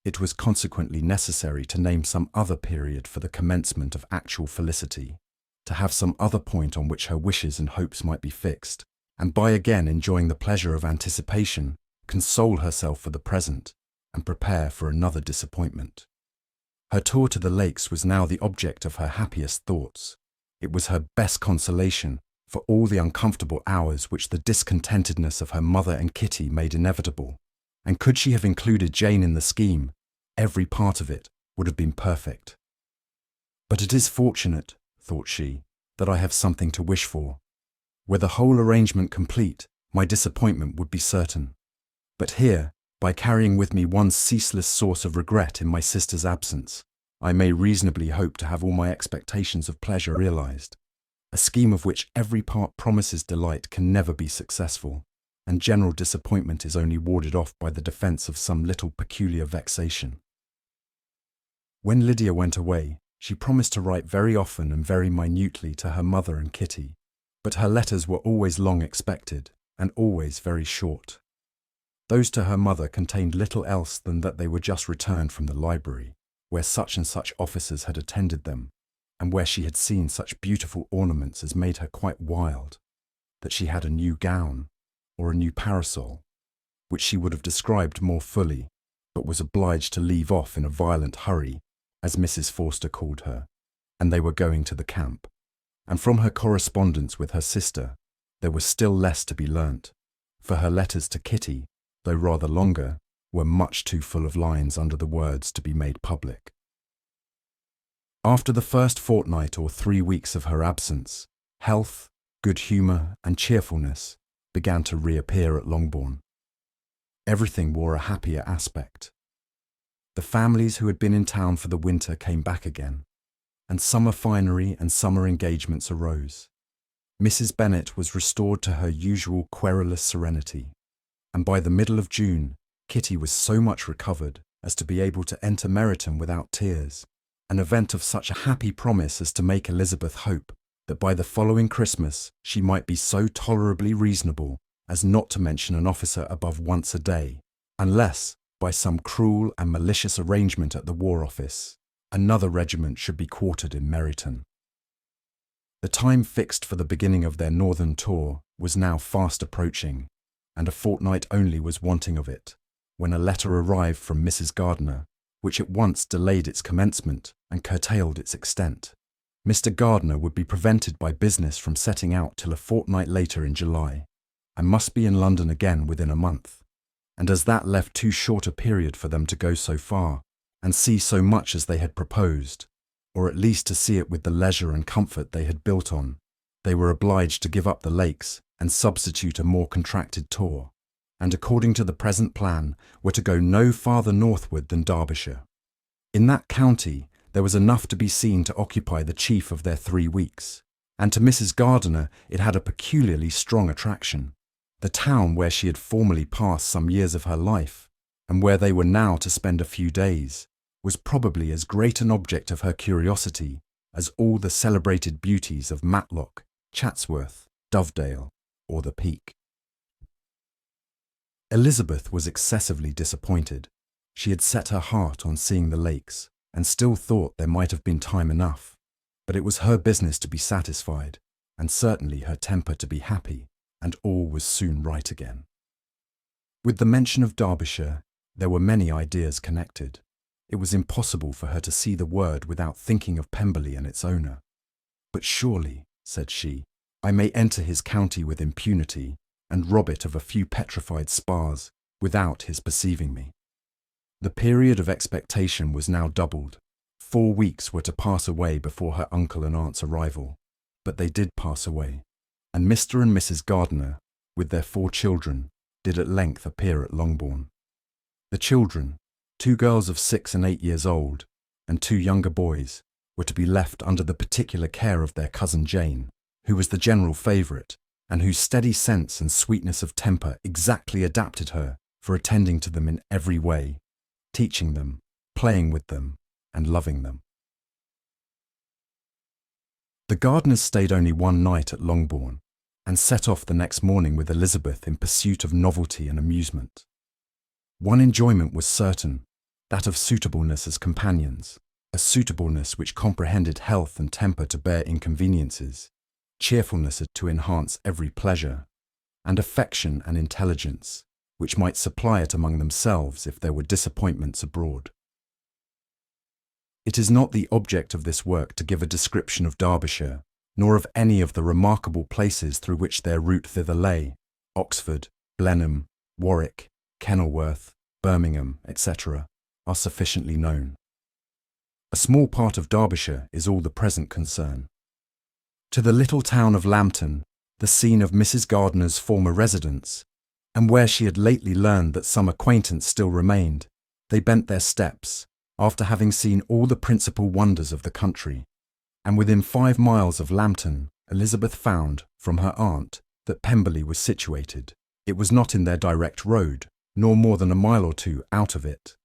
It was consequently necessary to name some other period for the commencement of actual felicity, to have some other point on which her wishes and hopes might be fixed, and by again enjoying the pleasure of anticipation, console herself for the present, and prepare for another disappointment. Her tour to the lakes was now the object of her happiest thoughts. It was her best consolation for all the uncomfortable hours which the discontentedness of her mother and Kitty made inevitable, and could she have included Jane in the scheme, every part of it would have been perfect. But it is fortunate, thought she, that I have something to wish for. Were the whole arrangement complete, my disappointment would be certain. But here, by carrying with me one ceaseless source of regret in my sister's absence, I may reasonably hope to have all my expectations of pleasure realized. A scheme of which every part promises delight can never be successful, and general disappointment is only warded off by the defence of some little peculiar vexation. When Lydia went away, she promised to write very often and very minutely to her mother and Kitty, but her letters were always long expected, and always very short. Those to her mother contained little else than that they were just returned from the library, where such and such officers had attended them, and where she had seen such beautiful ornaments as made her quite wild, that she had a new gown, or a new parasol, which she would have described more fully, but was obliged to leave off in a violent hurry, as Mrs. Forster called her, and they were going to the camp. And from her correspondence with her sister, there was still less to be learnt, for her letters to Kitty, though rather longer, were much too full of lines under the words to be made public. After the first fortnight or 3 weeks of her absence, health, good humour, and cheerfulness began to reappear at Longbourn. Everything wore a happier aspect. The families who had been in town for the winter came back again, and summer finery and summer engagements arose. Mrs. Bennet was restored to her usual querulous serenity, and by the middle of June, Kitty was so much recovered as to be able to enter Meryton without tears, an event of such a happy promise as to make Elizabeth hope that by the following Christmas she might be so tolerably reasonable as not to mention an officer above once a day, unless, by some cruel and malicious arrangement at the War Office, another regiment should be quartered in Meryton. The time fixed for the beginning of their northern tour was now fast approaching, and a fortnight only was wanting of it, when a letter arrived from Mrs. Gardiner, which at once delayed its commencement and curtailed its extent. Mr. Gardiner would be prevented by business from setting out till a fortnight later in July, and must be in London again within a month, and as that left too short a period for them to go so far, and see so much as they had proposed, or at least to see it with the leisure and comfort they had built on, they were obliged to give up the lakes and substitute a more contracted tour, and according to the present plan were to go no farther northward than Derbyshire. In that county there was enough to be seen to occupy the chief of their 3 weeks, and to Mrs. Gardiner it had a peculiarly strong attraction. The town where she had formerly passed some years of her life, and where they were now to spend a few days, was probably as great an object of her curiosity as all the celebrated beauties of Matlock, Chatsworth, Dovedale, or the Peak. Elizabeth was excessively disappointed. She had set her heart on seeing the lakes, and still thought there might have been time enough, but it was her business to be satisfied, and certainly her temper to be happy, and all was soon right again. With the mention of Derbyshire, there were many ideas connected. It was impossible for her to see the word without thinking of Pemberley and its owner. "But surely," said she, "I may enter his county with impunity, and rob it of a few petrified spars, without his perceiving me." The period of expectation was now doubled. 4 weeks were to pass away before her uncle and aunt's arrival, but they did pass away, and Mr. and Mrs. Gardiner, with their 4 children, did at length appear at Longbourn. The children, 2 girls of 6 and 8 years old, and 2 younger boys, were to be left under the particular care of their cousin Jane, who was the general favourite, and whose steady sense and sweetness of temper exactly adapted her for attending to them in every way, teaching them, playing with them, and loving them. The Gardiners stayed only 1 night at Longbourn, and set off the next morning with Elizabeth in pursuit of novelty and amusement. One enjoyment was certain, that of suitableness as companions, a suitableness which comprehended health and temper to bear inconveniences, cheerfulness to enhance every pleasure, and affection and intelligence, which might supply it among themselves if there were disappointments abroad. It is not the object of this work to give a description of Derbyshire, nor of any of the remarkable places through which their route thither lay. Oxford, Blenheim, Warwick, Kenilworth, Birmingham, etc., are sufficiently known. A small part of Derbyshire is all the present concern. To the little town of Lambton, the scene of Mrs. Gardiner's former residence, and where she had lately learned that some acquaintance still remained, they bent their steps, after having seen all the principal wonders of the country, and within 5 miles of Lambton, Elizabeth found, from her aunt, that Pemberley was situated. It was not in their direct road, nor more than a mile or 2 out of it.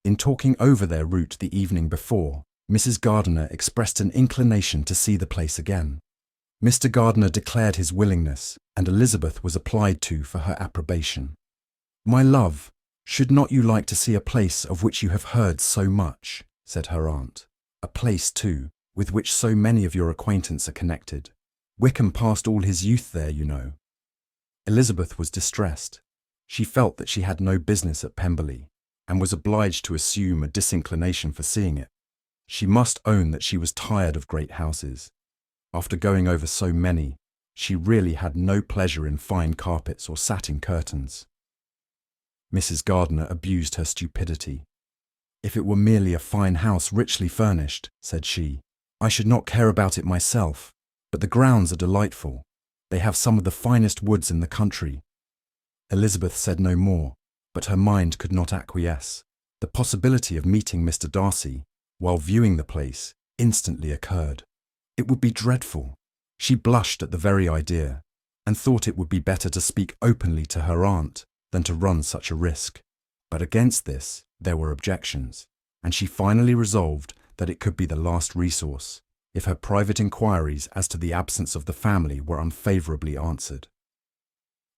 In talking over their route the evening before, Mrs. Gardiner expressed an inclination to see the place again. Mr. Gardiner declared his willingness, and Elizabeth was applied to for her approbation. "My love, should not you like to see a place of which you have heard so much?" said her aunt. "A place, too, with which so many of your acquaintance are connected. Wickham passed all his youth there, you know." Elizabeth was distressed. She felt that she had no business at Pemberley, and was obliged to assume a disinclination for seeing it. She must own that she was tired of great houses. After going over so many, she really had no pleasure in fine carpets or satin curtains. Mrs. Gardiner abused her stupidity. "If it were merely a fine house richly furnished," said she, "I should not care about it myself, but the grounds are delightful. They have some of the finest woods in the country." Elizabeth said no more, but her mind could not acquiesce. The possibility of meeting Mr. Darcy, while viewing the place, instantly occurred. It would be dreadful. She blushed at the very idea, and thought it would be better to speak openly to her aunt than to run such a risk. But against this there were objections, and she finally resolved that it could be the last resource, if her private inquiries as to the absence of the family were unfavourably answered.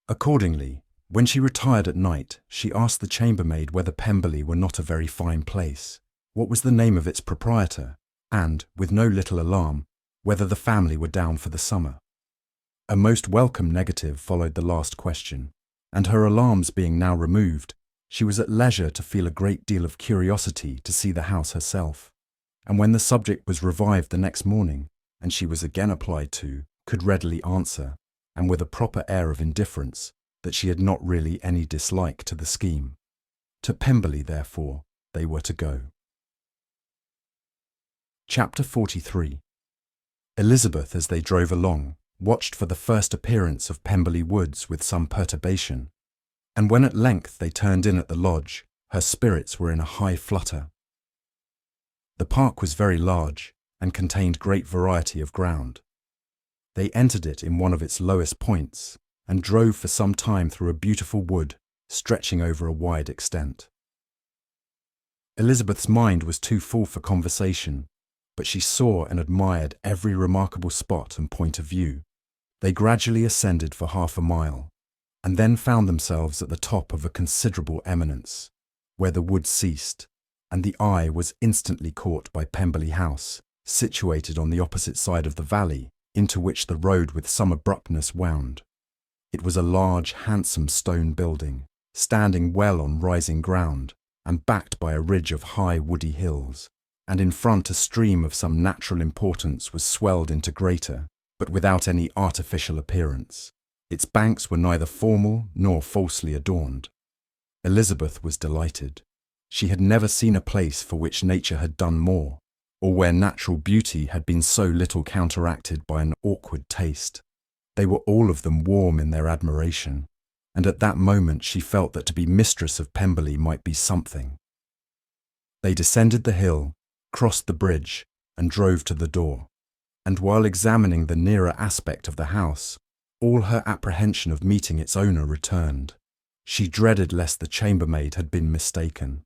Accordingly, when she retired at night, she asked the chambermaid whether Pemberley were not a very fine place, what was the name of its proprietor, and, with no little alarm, whether the family were down for the summer. A most welcome negative followed the last question. and her alarms being now removed, she was at leisure to feel a great deal of curiosity to see the house herself, and when the subject was revived the next morning, and she was again applied to, could readily answer, and with a proper air of indifference, that she had not really any dislike to the scheme. To Pemberley, therefore, they were to go. Chapter 43. Elizabeth, as they drove along, watched for the first appearance of Pemberley woods with some perturbation, and when at length they turned in at the lodge, her spirits were in a high flutter. The park was very large, and contained great variety of ground. They entered it in one of its lowest points, and drove for some time through a beautiful wood, stretching over a wide extent. Elizabeth's mind was too full for conversation, but she saw and admired every remarkable spot and point of view. They gradually ascended for half a mile, and then found themselves at the top of a considerable eminence, where the wood ceased, and the eye was instantly caught by Pemberley House, situated on the opposite side of the valley, into which the road with some abruptness wound. It was a large, handsome stone building, standing well on rising ground, and backed by a ridge of high woody hills, and in front a stream of some natural importance was swelled into greater, but without any artificial appearance. Its banks were neither formal nor falsely adorned. Elizabeth was delighted. She had never seen a place for which nature had done more, or where natural beauty had been so little counteracted by an awkward taste. They were all of them warm in their admiration, and at that moment she felt that to be mistress of Pemberley might be something. They descended the hill, crossed the bridge, and drove to the door, and while examining the nearer aspect of the house, all her apprehension of meeting its owner returned. She dreaded lest the chambermaid had been mistaken.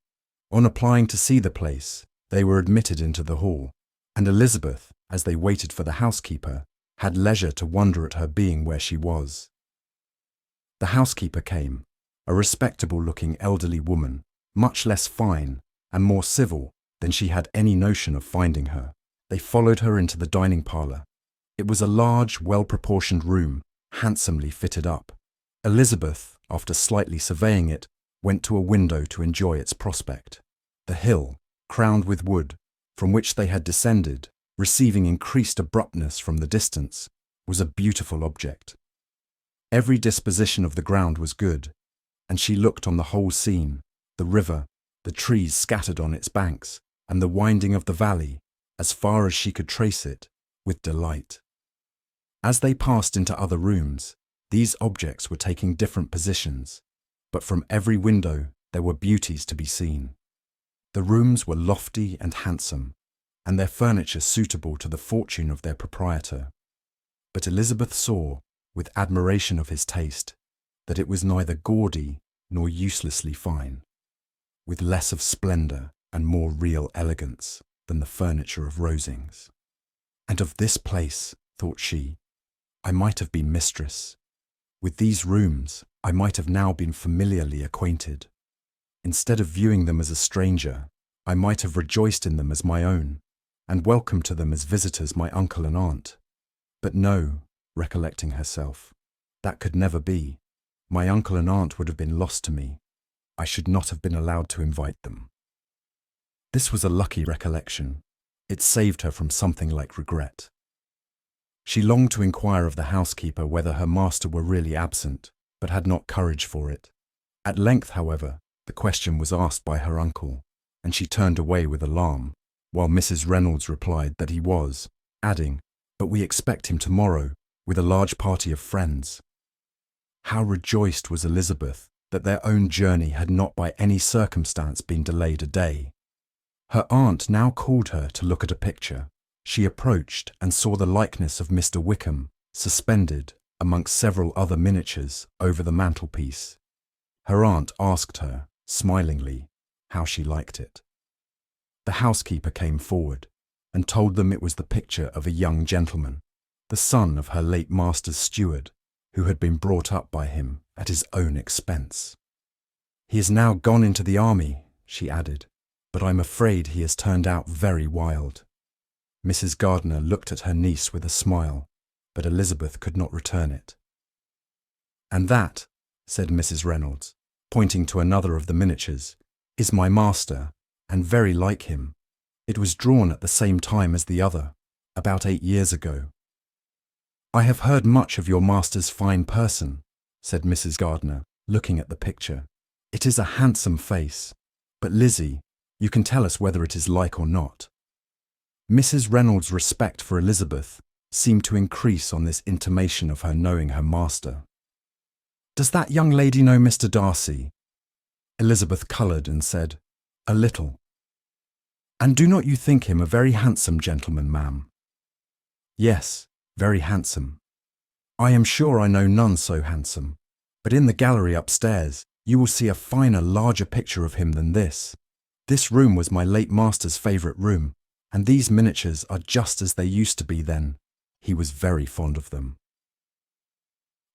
On applying to see the place, they were admitted into the hall, and Elizabeth, as they waited for the housekeeper, had leisure to wonder at her being where she was. The housekeeper came, a respectable-looking elderly woman, much less fine and more civil than she had any notion of finding her. They followed her into the dining parlour. It was a large, well-proportioned room, handsomely fitted up. Elizabeth, after slightly surveying it, went to a window to enjoy its prospect. The hill, crowned with wood, from which they had descended, receiving increased abruptness from the distance, was a beautiful object. Every disposition of the ground was good, and she looked on the whole scene, the river, the trees scattered on its banks, and the winding of the valley, as far as she could trace it, with delight. As they passed into other rooms, these objects were taking different positions, but from every window there were beauties to be seen. The rooms were lofty and handsome, and their furniture suitable to the fortune of their proprietor. But Elizabeth saw, with admiration of his taste, that it was neither gaudy nor uselessly fine, with less of splendour and more real elegance than the furniture of Rosings. And of this place, thought she, I might have been mistress. With these rooms I might have now been familiarly acquainted. Instead of viewing them as a stranger, I might have rejoiced in them as my own, and welcomed to them as visitors my uncle and aunt. But no, recollecting herself, that could never be. My uncle and aunt would have been lost to me. I should not have been allowed to invite them. This was a lucky recollection. It saved her from something like regret. She longed to inquire of the housekeeper whether her master were really absent, but had not courage for it. At length, however, the question was asked by her uncle, and she turned away with alarm, while Mrs. Reynolds replied that he was, adding, "But we expect him tomorrow, with a large party of friends." How rejoiced was Elizabeth that their own journey had not by any circumstance been delayed a day. Her aunt now called her to look at a picture. She approached and saw the likeness of Mr. Wickham, suspended, amongst several other miniatures, over the mantelpiece. Her aunt asked her, smilingly, how she liked it. The housekeeper came forward, and told them it was the picture of a young gentleman, the son of her late master's steward, who had been brought up by him at his own expense. "He is now gone into the army," she added, "but I'm afraid he has turned out very wild." Mrs. Gardiner looked at her niece with a smile, but Elizabeth could not return it. "And that," said Mrs. Reynolds, pointing to another of the miniatures, "is my master, and very like him. It was drawn at the same time as the other, about 8 years ago." "I have heard much of your master's fine person," said Mrs. Gardiner, looking at the picture. "It is a handsome face. But Lizzie, you can tell us whether it is like or not." Mrs. Reynolds' respect for Elizabeth seemed to increase on this intimation of her knowing her master. "Does that young lady know Mr. Darcy?" Elizabeth coloured and said, "A little." "And do not you think him a very handsome gentleman, ma'am?" "Yes, very handsome. I am sure I know none so handsome, but in the gallery upstairs you will see a finer, larger picture of him than this. This room was my late master's favourite room, and these miniatures are just as they used to be then. He was very fond of them."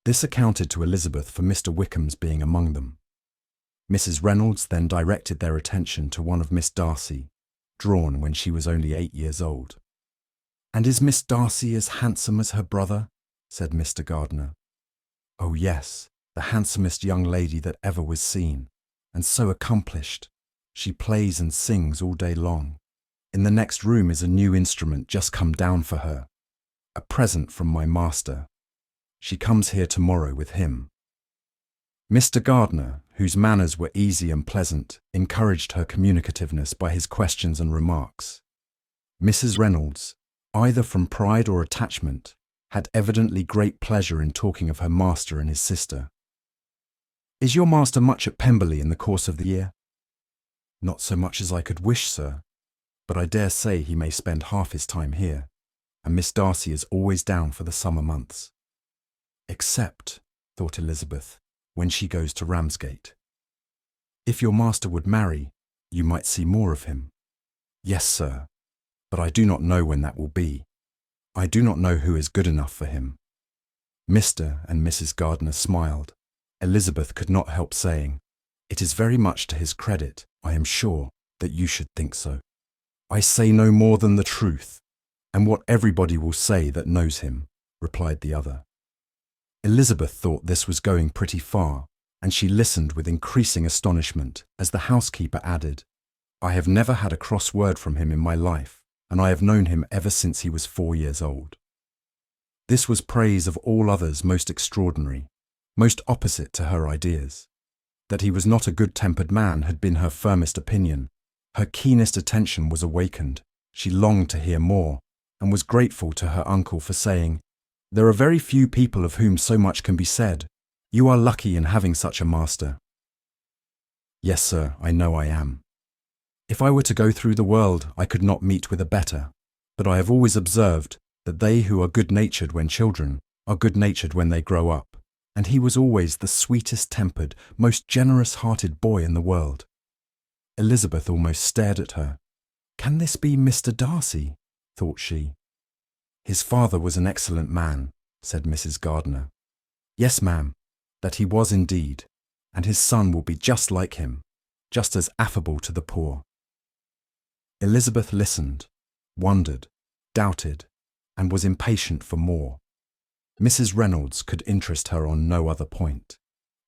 This accounted to Elizabeth for Mr. Wickham's being among them. Mrs. Reynolds then directed their attention to one of Miss Darcy, drawn when she was only 8 years old. "And is Miss Darcy as handsome as her brother?" said Mr. Gardiner. "Oh yes, the handsomest young lady that ever was seen, and so accomplished. She plays and sings all day long. In the next room is a new instrument just come down for her, a present from my master. She comes here tomorrow with him." Mr. Gardiner, whose manners were easy and pleasant, encouraged her communicativeness by his questions and remarks. Mrs. Reynolds, either from pride or attachment, had evidently great pleasure in talking of her master and his sister. "Is your master much at Pemberley in the course of the year?" "Not so much as I could wish, sir, but I dare say he may spend half his time here, and Miss Darcy is always down for the summer months." "Except," thought Elizabeth, "when she goes to Ramsgate. If your master would marry, you might see more of him." "Yes, sir, but I do not know when that will be. I do not know who is good enough for him." Mr. and Mrs. Gardiner smiled. Elizabeth could not help saying, "It is very much to his credit, I am sure, that you should think so." "I say no more than the truth, and what everybody will say that knows him," replied the other. Elizabeth thought this was going pretty far, and she listened with increasing astonishment as the housekeeper added, "I have never had a cross word from him in my life, and I have known him ever since he was 4 years old." This was praise of all others most extraordinary, most opposite to her ideas. That he was not a good-tempered man had been her firmest opinion. Her keenest attention was awakened. She longed to hear more, and was grateful to her uncle for saying, "There are very few people of whom so much can be said. You are lucky in having such a master." "Yes, sir, I know I am. If I were to go through the world, I could not meet with a better, but I have always observed that they who are good-natured when children are good-natured when they grow up, and he was always the sweetest-tempered, most generous-hearted boy in the world." Elizabeth almost stared at her. "Can this be Mr. Darcy?" thought she. "His father was an excellent man," said Mrs. Gardiner. "Yes, ma'am, that he was indeed, and his son will be just like him, just as affable to the poor." Elizabeth listened, wondered, doubted, and was impatient for more. Mrs. Reynolds could interest her on no other point.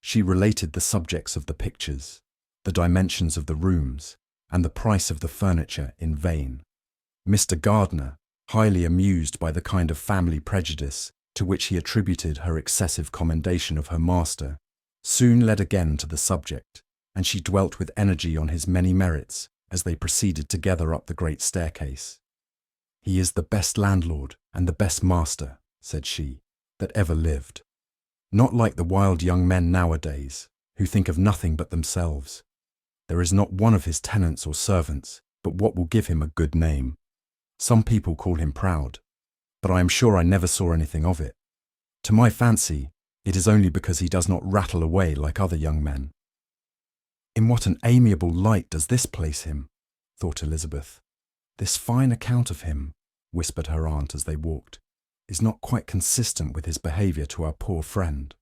She related the subjects of the pictures, the dimensions of the rooms, and the price of the furniture in vain. Mr. Gardiner, highly amused by the kind of family prejudice to which he attributed her excessive commendation of her master, soon led again to the subject, and she dwelt with energy on his many merits as they proceeded together up the great staircase. "He is the best landlord and the best master," said she, "that ever lived. Not like the wild young men nowadays, who think of nothing but themselves. There is not one of his tenants or servants but what will give him a good name. Some people call him proud, but I am sure I never saw anything of it. To my fancy, it is only because he does not rattle away like other young men." "In what an amiable light does this place him," thought Elizabeth. "This fine account of him," whispered her aunt as they walked, "is not quite consistent with his behaviour to our poor friend.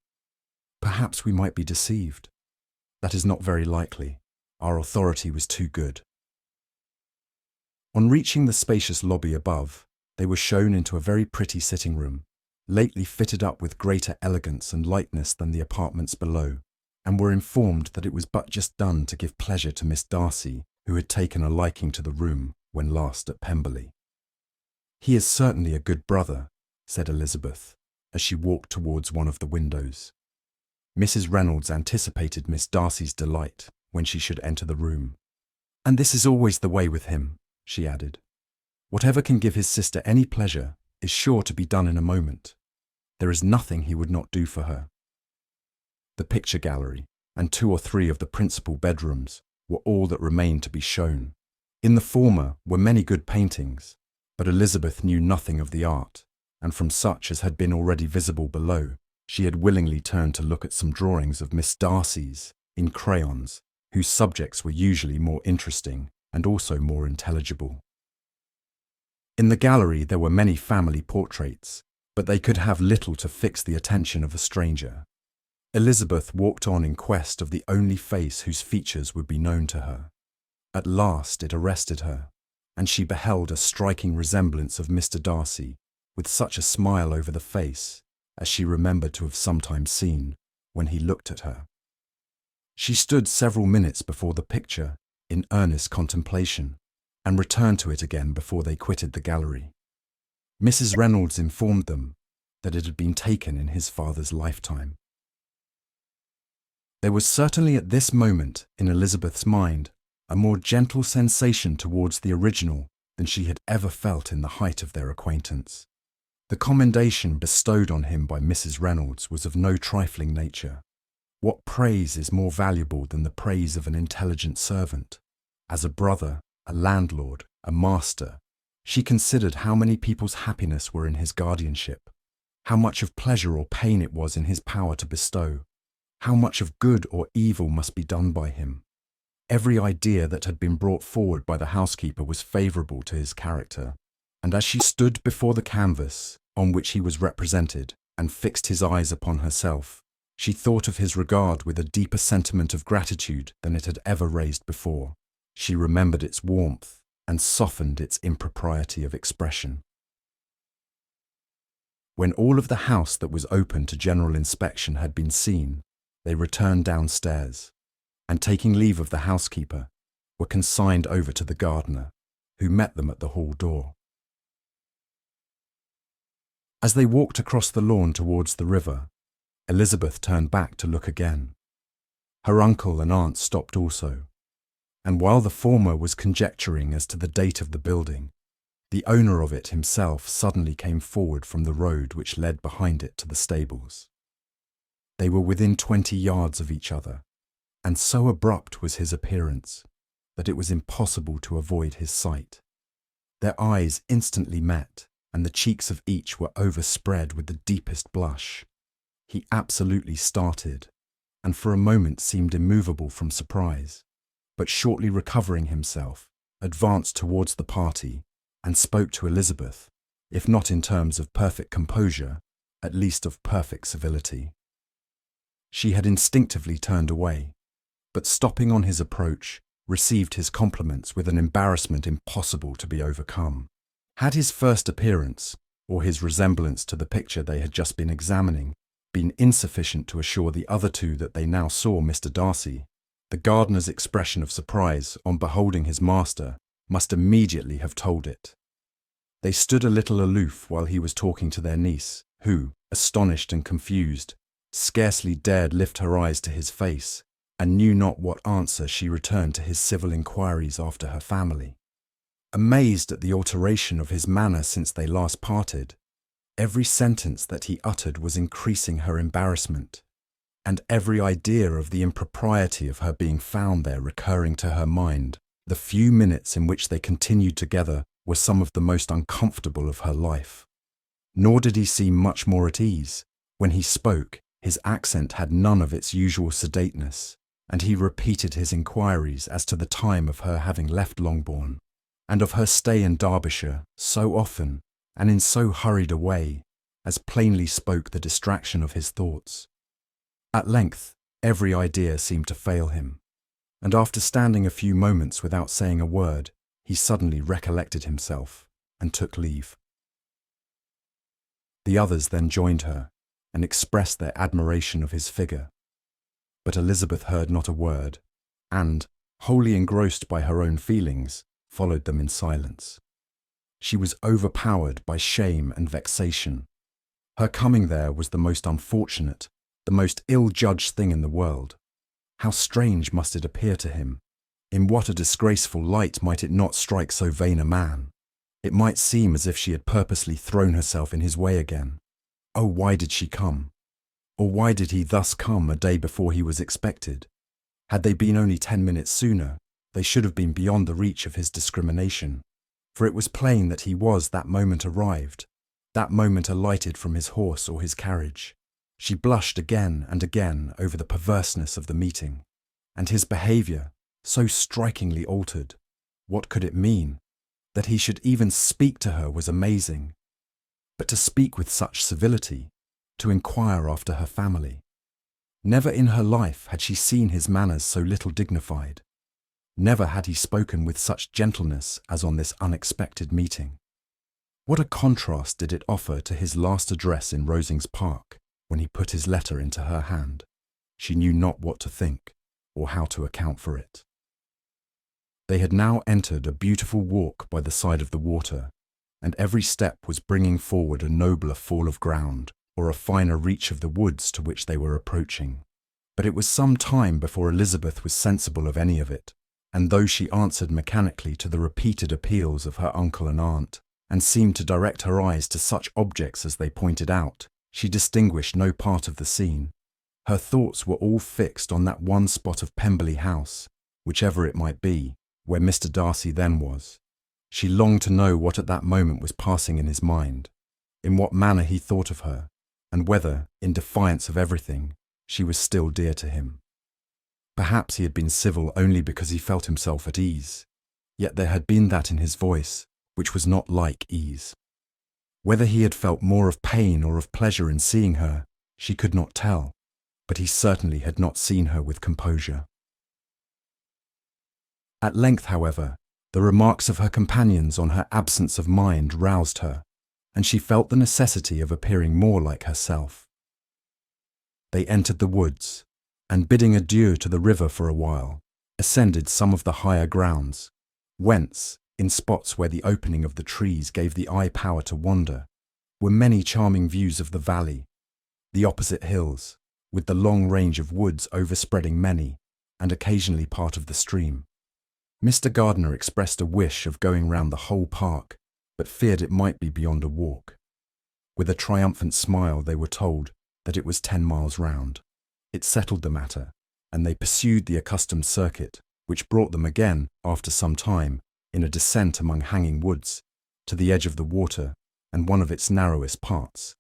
Perhaps we might be deceived. That is not very likely. Our authority was too good." On reaching the spacious lobby above, they were shown into a very pretty sitting room, lately fitted up with greater elegance and lightness than the apartments below, and were informed that it was but just done to give pleasure to Miss Darcy, who had taken a liking to the room when last at Pemberley. "He is certainly a good brother," said Elizabeth, as she walked towards one of the windows. Mrs. Reynolds anticipated Miss Darcy's delight when she should enter the room. "And this is always the way with him," she added. "Whatever can give his sister any pleasure is sure to be done in a moment. There is nothing he would not do for her." The picture gallery and 2 or 3 of the principal bedrooms were all that remained to be shown. In the former were many good paintings, but Elizabeth knew nothing of the art, and from such as had been already visible below, she had willingly turned to look at some drawings of Miss Darcy's in crayons, whose subjects were usually more interesting and also more intelligible. In the gallery there were many family portraits, but they could have little to fix the attention of a stranger. Elizabeth walked on in quest of the only face whose features would be known to her. At last it arrested her, and she beheld a striking resemblance of Mr. Darcy, with such a smile over the face as she remembered to have sometimes seen when he looked at her. She stood several minutes before the picture in earnest contemplation, and returned to it again before they quitted the gallery. Mrs. Reynolds informed them that it had been taken in his father's lifetime. There was certainly at this moment in Elizabeth's mind a more gentle sensation towards the original than she had ever felt in the height of their acquaintance. The commendation bestowed on him by Mrs. Reynolds was of no trifling nature. What praise is more valuable than the praise of an intelligent servant? As a brother, a landlord, a master, she considered how many people's happiness were in his guardianship, how much of pleasure or pain it was in his power to bestow, how much of good or evil must be done by him. Every idea that had been brought forward by the housekeeper was favourable to his character, and as she stood before the canvas on which he was represented and fixed his eyes upon herself, she thought of his regard with a deeper sentiment of gratitude than it had ever raised before. She remembered its warmth and softened its impropriety of expression. When all of the house that was open to general inspection had been seen, they returned downstairs, and taking leave of the housekeeper, were consigned over to the gardener, who met them at the hall door. As they walked across the lawn towards the river, Elizabeth turned back to look again. Her uncle and aunt stopped also, and while the former was conjecturing as to the date of the building, the owner of it himself suddenly came forward from the road which led behind it to the stables. They were within 20 yards of each other, and so abrupt was his appearance that it was impossible to avoid his sight. Their eyes instantly met, and the cheeks of each were overspread with the deepest blush. He absolutely started, and for a moment seemed immovable from surprise, but shortly recovering himself, advanced towards the party and spoke to Elizabeth, if not in terms of perfect composure, at least of perfect civility. She had instinctively turned away, but stopping on his approach, received his compliments with an embarrassment impossible to be overcome. Had his first appearance, or his resemblance to the picture they had just been examining, been insufficient to assure the other two that they now saw Mr. Darcy, the gardener's expression of surprise on beholding his master must immediately have told it. They stood a little aloof while he was talking to their niece, who, astonished and confused, scarcely dared lift her eyes to his face, and knew not what answer she returned to his civil inquiries after her family. Amazed at the alteration of his manner since they last parted, every sentence that he uttered was increasing her embarrassment, and every idea of the impropriety of her being found there recurring to her mind, the few minutes in which they continued together were some of the most uncomfortable of her life. Nor did he seem much more at ease. When he spoke, his accent had none of its usual sedateness, and he repeated his inquiries as to the time of her having left Longbourn, and of her stay in Derbyshire so often and in so hurried a way, as plainly spoke the distraction of his thoughts. At length, every idea seemed to fail him, and after standing a few moments without saying a word, he suddenly recollected himself and took leave. The others then joined her and expressed their admiration of his figure. But Elizabeth heard not a word, and, wholly engrossed by her own feelings, followed them in silence. She was overpowered by shame and vexation. Her coming there was the most unfortunate, the most ill-judged thing in the world. How strange must it appear to him! In what a disgraceful light might it not strike so vain a man! It might seem as if she had purposely thrown herself in his way again. Oh, why did she come? Or why did he thus come a day before he was expected? Had they been only 10 minutes sooner, they should have been beyond the reach of his discrimination, for it was plain that he was that moment arrived, that moment alighted from his horse or his carriage. She blushed again and again over the perverseness of the meeting, and his behaviour, so strikingly altered. What could it mean? That he should even speak to her was amazing. But to speak with such civility, to inquire after her family. Never in her life had she seen his manners so little dignified. Never had he spoken with such gentleness as on this unexpected meeting. What a contrast did it offer to his last address in Rosings Park, when he put his letter into her hand. She knew not what to think, or how to account for it. They had now entered a beautiful walk by the side of the water, and every step was bringing forward a nobler fall of ground, or a finer reach of the woods to which they were approaching. But it was some time before Elizabeth was sensible of any of it, and though she answered mechanically to the repeated appeals of her uncle and aunt, and seemed to direct her eyes to such objects as they pointed out, she distinguished no part of the scene. Her thoughts were all fixed on that one spot of Pemberley House, whichever it might be, where Mr. Darcy then was. She longed to know what at that moment was passing in his mind, in what manner he thought of her, and whether, in defiance of everything, she was still dear to him. Perhaps he had been civil only because he felt himself at ease, yet there had been that in his voice which was not like ease. Whether he had felt more of pain or of pleasure in seeing her, she could not tell, but he certainly had not seen her with composure. At length, however, the remarks of her companions on her absence of mind roused her, and she felt the necessity of appearing more like herself. They entered the woods, and bidding adieu to the river for a while, ascended some of the higher grounds, whence, in spots where the opening of the trees gave the eye power to wander, were many charming views of the valley, the opposite hills, with the long range of woods overspreading many, and occasionally part of the stream. Mr. Gardiner expressed a wish of going round the whole park, but feared it might be beyond a walk. With a triumphant smile they were told that it was 10 miles round. It settled the matter, and they pursued the accustomed circuit, which brought them again, after some time, in a descent among hanging woods, to the edge of the water and one of its narrowest parts.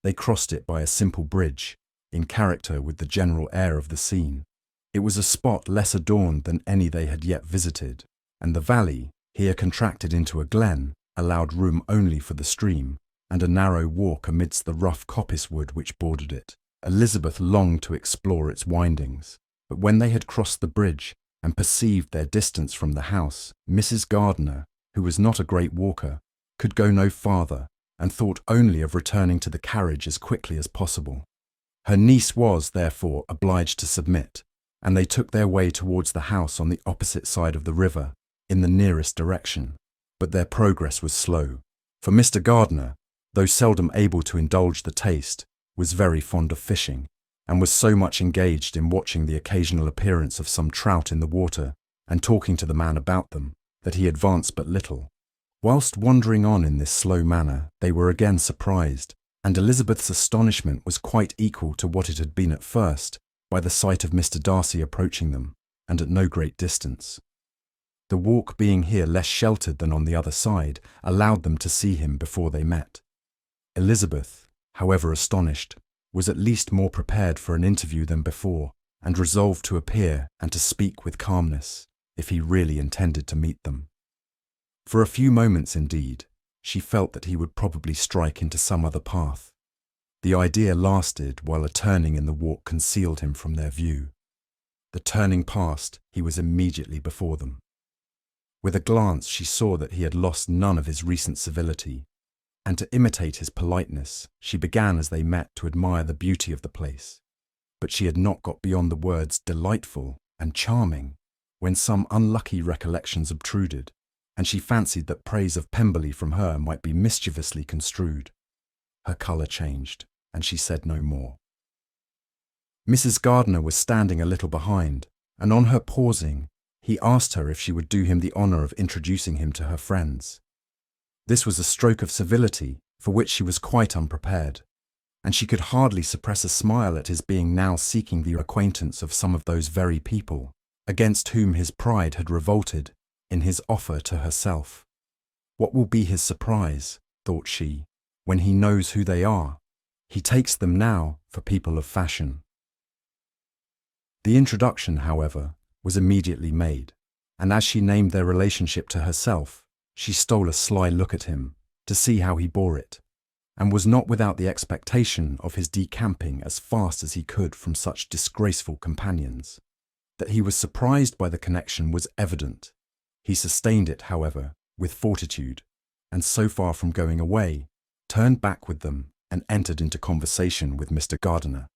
They crossed it by a simple bridge, in character with the general air of the scene. It was a spot less adorned than any they had yet visited, and the valley, here contracted into a glen, allowed room only for the stream, and a narrow walk amidst the rough coppice wood which bordered it. Elizabeth longed to explore its windings, but when they had crossed the bridge and perceived their distance from the house, Mrs. Gardiner, who was not a great walker, could go no farther, and thought only of returning to the carriage as quickly as possible. Her niece was, therefore, obliged to submit, and they took their way towards the house on the opposite side of the river, in the nearest direction. But their progress was slow, for Mr. Gardiner, though seldom able to indulge the taste, was very fond of fishing, and was so much engaged in watching the occasional appearance of some trout in the water, and talking to the man about them, that he advanced but little. Whilst wandering on in this slow manner, they were again surprised, and Elizabeth's astonishment was quite equal to what it had been at first, by the sight of Mr. Darcy approaching them, and at no great distance. The walk being here less sheltered than on the other side, allowed them to see him before they met. Elizabeth, however astonished, was at least more prepared for an interview than before, and resolved to appear and to speak with calmness, if he really intended to meet them. For a few moments, indeed, she felt that he would probably strike into some other path. The idea lasted while a turning in the walk concealed him from their view. The turning past, he was immediately before them. With a glance she saw that he had lost none of his recent civility, and to imitate his politeness, she began as they met to admire the beauty of the place. but she had not got beyond the words delightful and charming when some unlucky recollections obtruded, and she fancied that praise of Pemberley from her might be mischievously construed. Her colour changed, and she said no more. Mrs. Gardiner was standing a little behind, and on her pausing, he asked her if she would do him the honour of introducing him to her friends. This was a stroke of civility for which she was quite unprepared, and she could hardly suppress a smile at his being now seeking the acquaintance of some of those very people against whom his pride had revolted in his offer to herself. What will be his surprise, thought she, when he knows who they are? He takes them now for people of fashion. The introduction, however, was immediately made, and as she named their relationship to herself, she stole a sly look at him to see how he bore it, and was not without the expectation of his decamping as fast as he could from such disgraceful companions. That he was surprised by the connection was evident. He sustained it, however, with fortitude, and so far from going away, turned back with them and entered into conversation with Mr. Gardiner.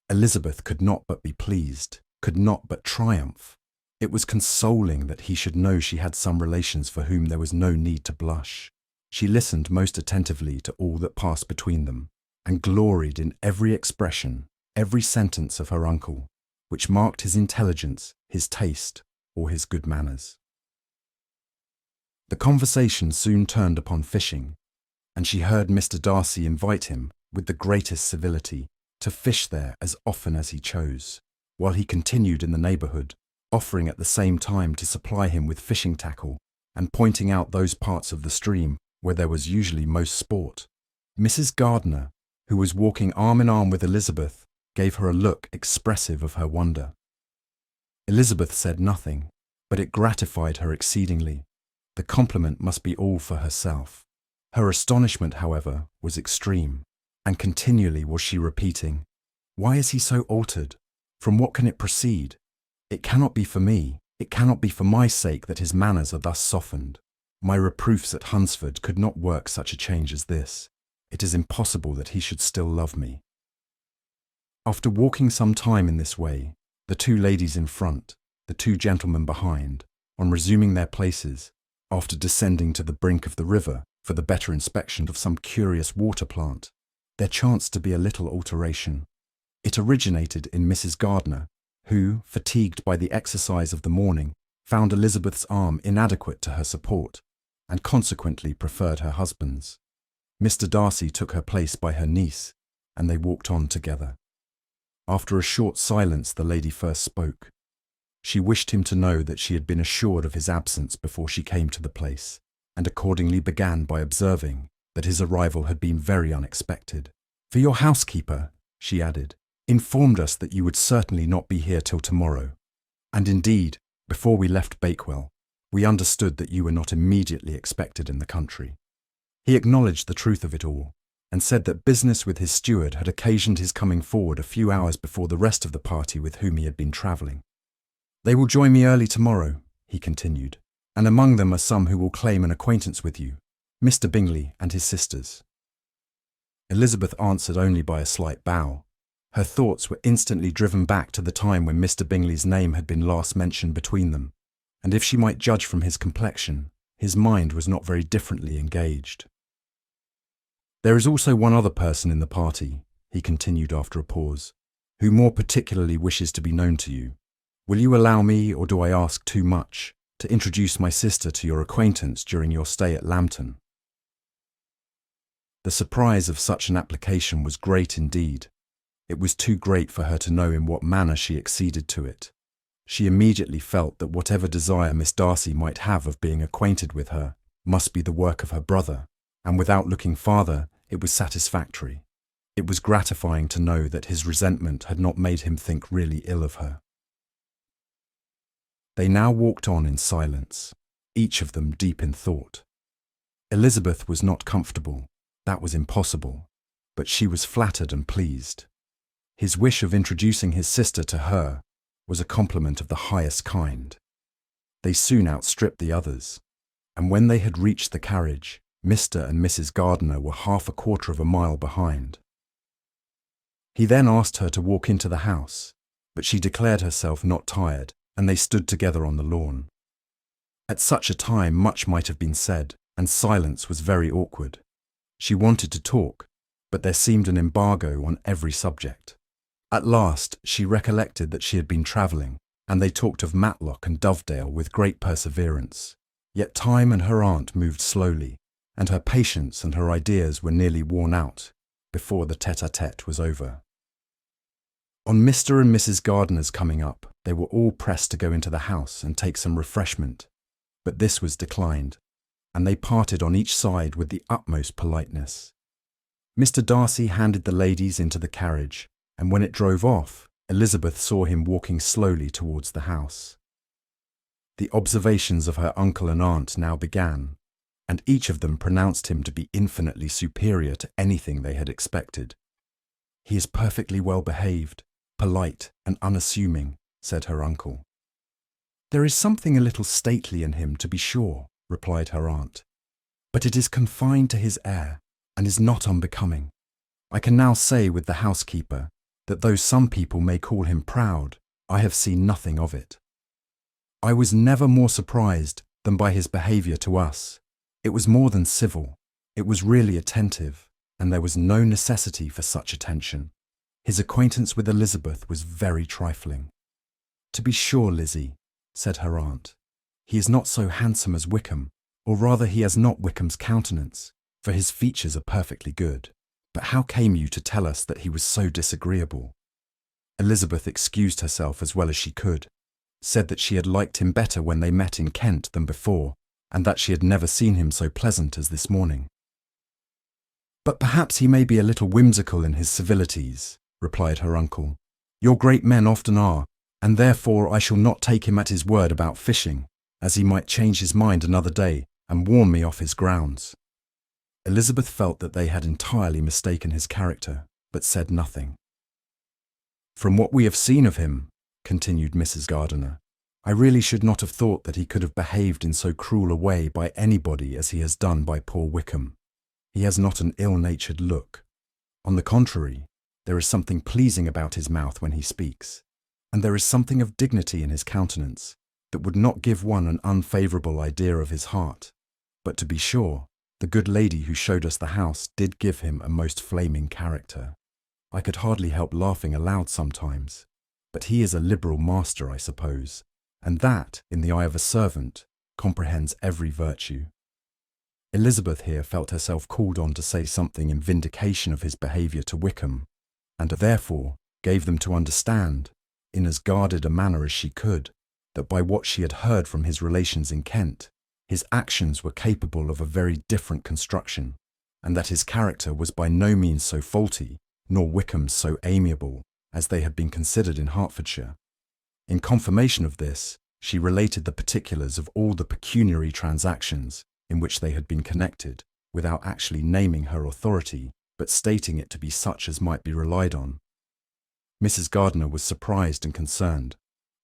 Elizabeth could not but be pleased, could not but triumph. It was consoling that he should know she had some relations for whom there was no need to blush. She listened most attentively to all that passed between them, and gloried in every expression, every sentence of her uncle, which marked his intelligence, his taste, or his good manners. The conversation soon turned upon fishing, and she heard Mr. Darcy invite him, with the greatest civility, to fish there as often as he chose, while he continued in the neighbourhood, offering at the same time to supply him with fishing tackle, and pointing out those parts of the stream where there was usually most sport. Mrs. Gardiner, who was walking arm in arm with Elizabeth, gave her a look expressive of her wonder. Elizabeth said nothing, but it gratified her exceedingly. The compliment must be all for herself. Her astonishment, however, was extreme, and continually was she repeating, "Why is he so altered? From what can it proceed? It cannot be for me, it cannot be for my sake that his manners are thus softened. My reproofs at Hunsford could not work such a change as this. It is impossible that he should still love me." After walking some time in this way, the two ladies in front, the two gentlemen behind, on resuming their places, after descending to the brink of the river for the better inspection of some curious water plant, there chanced to be a little alteration. It originated in Mrs. Gardiner, who, fatigued by the exercise of the morning, found Elizabeth's arm inadequate to her support, and consequently preferred her husband's. Mr. Darcy took her place by her niece, and they walked on together. After a short silence, the lady first spoke. She wished him to know that she had been assured of his absence before she came to the place, and accordingly began by observing that his arrival had been very unexpected. "For your housekeeper," she added, "informed us that you would certainly not be here till tomorrow. And indeed, before we left Bakewell, we understood that you were not immediately expected in the country." He acknowledged the truth of it all, and said that business with his steward had occasioned his coming forward a few hours before the rest of the party with whom he had been travelling. "They will join me early tomorrow," he continued, "and among them are some who will claim an acquaintance with you, Mr. Bingley and his sisters." Elizabeth answered only by a slight bow. Her thoughts were instantly driven back to the time when Mr. Bingley's name had been last mentioned between them, and if she might judge from his complexion, his mind was not very differently engaged. "There is also one other person in the party," he continued after a pause, "who more particularly wishes to be known to you. Will you allow me, or do I ask too much, to introduce my sister to your acquaintance during your stay at Lambton?" The surprise of such an application was great indeed. It was too great for her to know in what manner she acceded to it. She immediately felt that whatever desire Miss Darcy might have of being acquainted with her must be the work of her brother, and without looking farther, it was satisfactory. It was gratifying to know that his resentment had not made him think really ill of her. They now walked on in silence, each of them deep in thought. Elizabeth was not comfortable, that was impossible, but she was flattered and pleased. His wish of introducing his sister to her was a compliment of the highest kind. They soon outstripped the others, and when they had reached the carriage, Mr. and Mrs. Gardiner were half a quarter of a mile behind. He then asked her to walk into the house, but she declared herself not tired, and they stood together on the lawn. At such a time much might have been said, and silence was very awkward. She wanted to talk, but there seemed an embargo on every subject. At last she recollected that she had been travelling, and they talked of Matlock and Dovedale with great perseverance. Yet time and her aunt moved slowly, and her patience and her ideas were nearly worn out before the tête-à-tête was over. On Mr. and Mrs. Gardiner's coming up, they were all pressed to go into the house and take some refreshment, but this was declined, and they parted on each side with the utmost politeness. Mr. Darcy handed the ladies into the carriage, and when it drove off, Elizabeth saw him walking slowly towards the house. The observations of her uncle and aunt now began, and each of them pronounced him to be infinitely superior to anything they had expected. "He is perfectly well behaved, polite and unassuming," said her uncle. "There is something a little stately in him, to be sure," replied her aunt, "but it is confined to his air, and is not unbecoming. I can now say with the housekeeper that though some people may call him proud, I have seen nothing of it. I was never more surprised than by his behaviour to us. It was more than civil, it was really attentive, and there was no necessity for such attention. His acquaintance with Elizabeth was very trifling." "To be sure, Lizzie," said her aunt, "he is not so handsome as Wickham, or rather he has not Wickham's countenance, for his features are perfectly good. But how came you to tell us that he was so disagreeable?" Elizabeth excused herself as well as she could, said that she had liked him better when they met in Kent than before, and that she had never seen him so pleasant as this morning. "But perhaps he may be a little whimsical in his civilities," replied her uncle. "Your great men often are, and therefore I shall not take him at his word about fishing, as he might change his mind another day and warn me off his grounds." Elizabeth felt that they had entirely mistaken his character, but said nothing. "From what we have seen of him," continued Mrs. Gardiner, "I really should not have thought that he could have behaved in so cruel a way by anybody as he has done by poor Wickham. He has not an ill-natured look. On the contrary, there is something pleasing about his mouth when he speaks, and there is something of dignity in his countenance that would not give one an unfavourable idea of his heart. But to be sure, the good lady who showed us the house did give him a most flaming character. I could hardly help laughing aloud sometimes. But he is a liberal master, I suppose, and that, in the eye of a servant, comprehends every virtue." Elizabeth here felt herself called on to say something in vindication of his behaviour to Wickham, and therefore gave them to understand, in as guarded a manner as she could, that by what she had heard from his relations in Kent, his actions were capable of a very different construction, and that his character was by no means so faulty, nor Wickham's so amiable, as they had been considered in Hertfordshire. In confirmation of this, she related the particulars of all the pecuniary transactions in which they had been connected, without actually naming her authority, but stating it to be such as might be relied on. Mrs. Gardiner was surprised and concerned,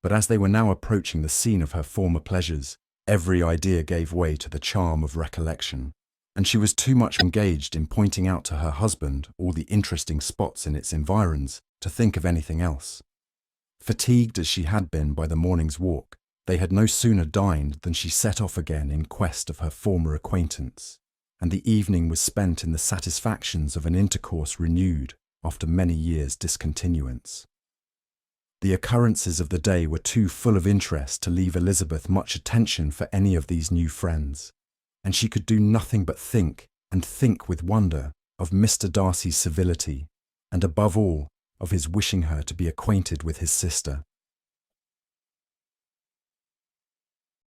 but as they were now approaching the scene of her former pleasures, every idea gave way to the charm of recollection, and she was too much engaged in pointing out to her husband all the interesting spots in its environs to think of anything else. Fatigued as she had been by the morning's walk, they had no sooner dined than she set off again in quest of her former acquaintance, and the evening was spent in the satisfactions of an intercourse renewed after many years' discontinuance. The occurrences of the day were too full of interest to leave Elizabeth much attention for any of these new friends, and she could do nothing but think, and think with wonder, of Mr. Darcy's civility, and above all, of his wishing her to be acquainted with his sister.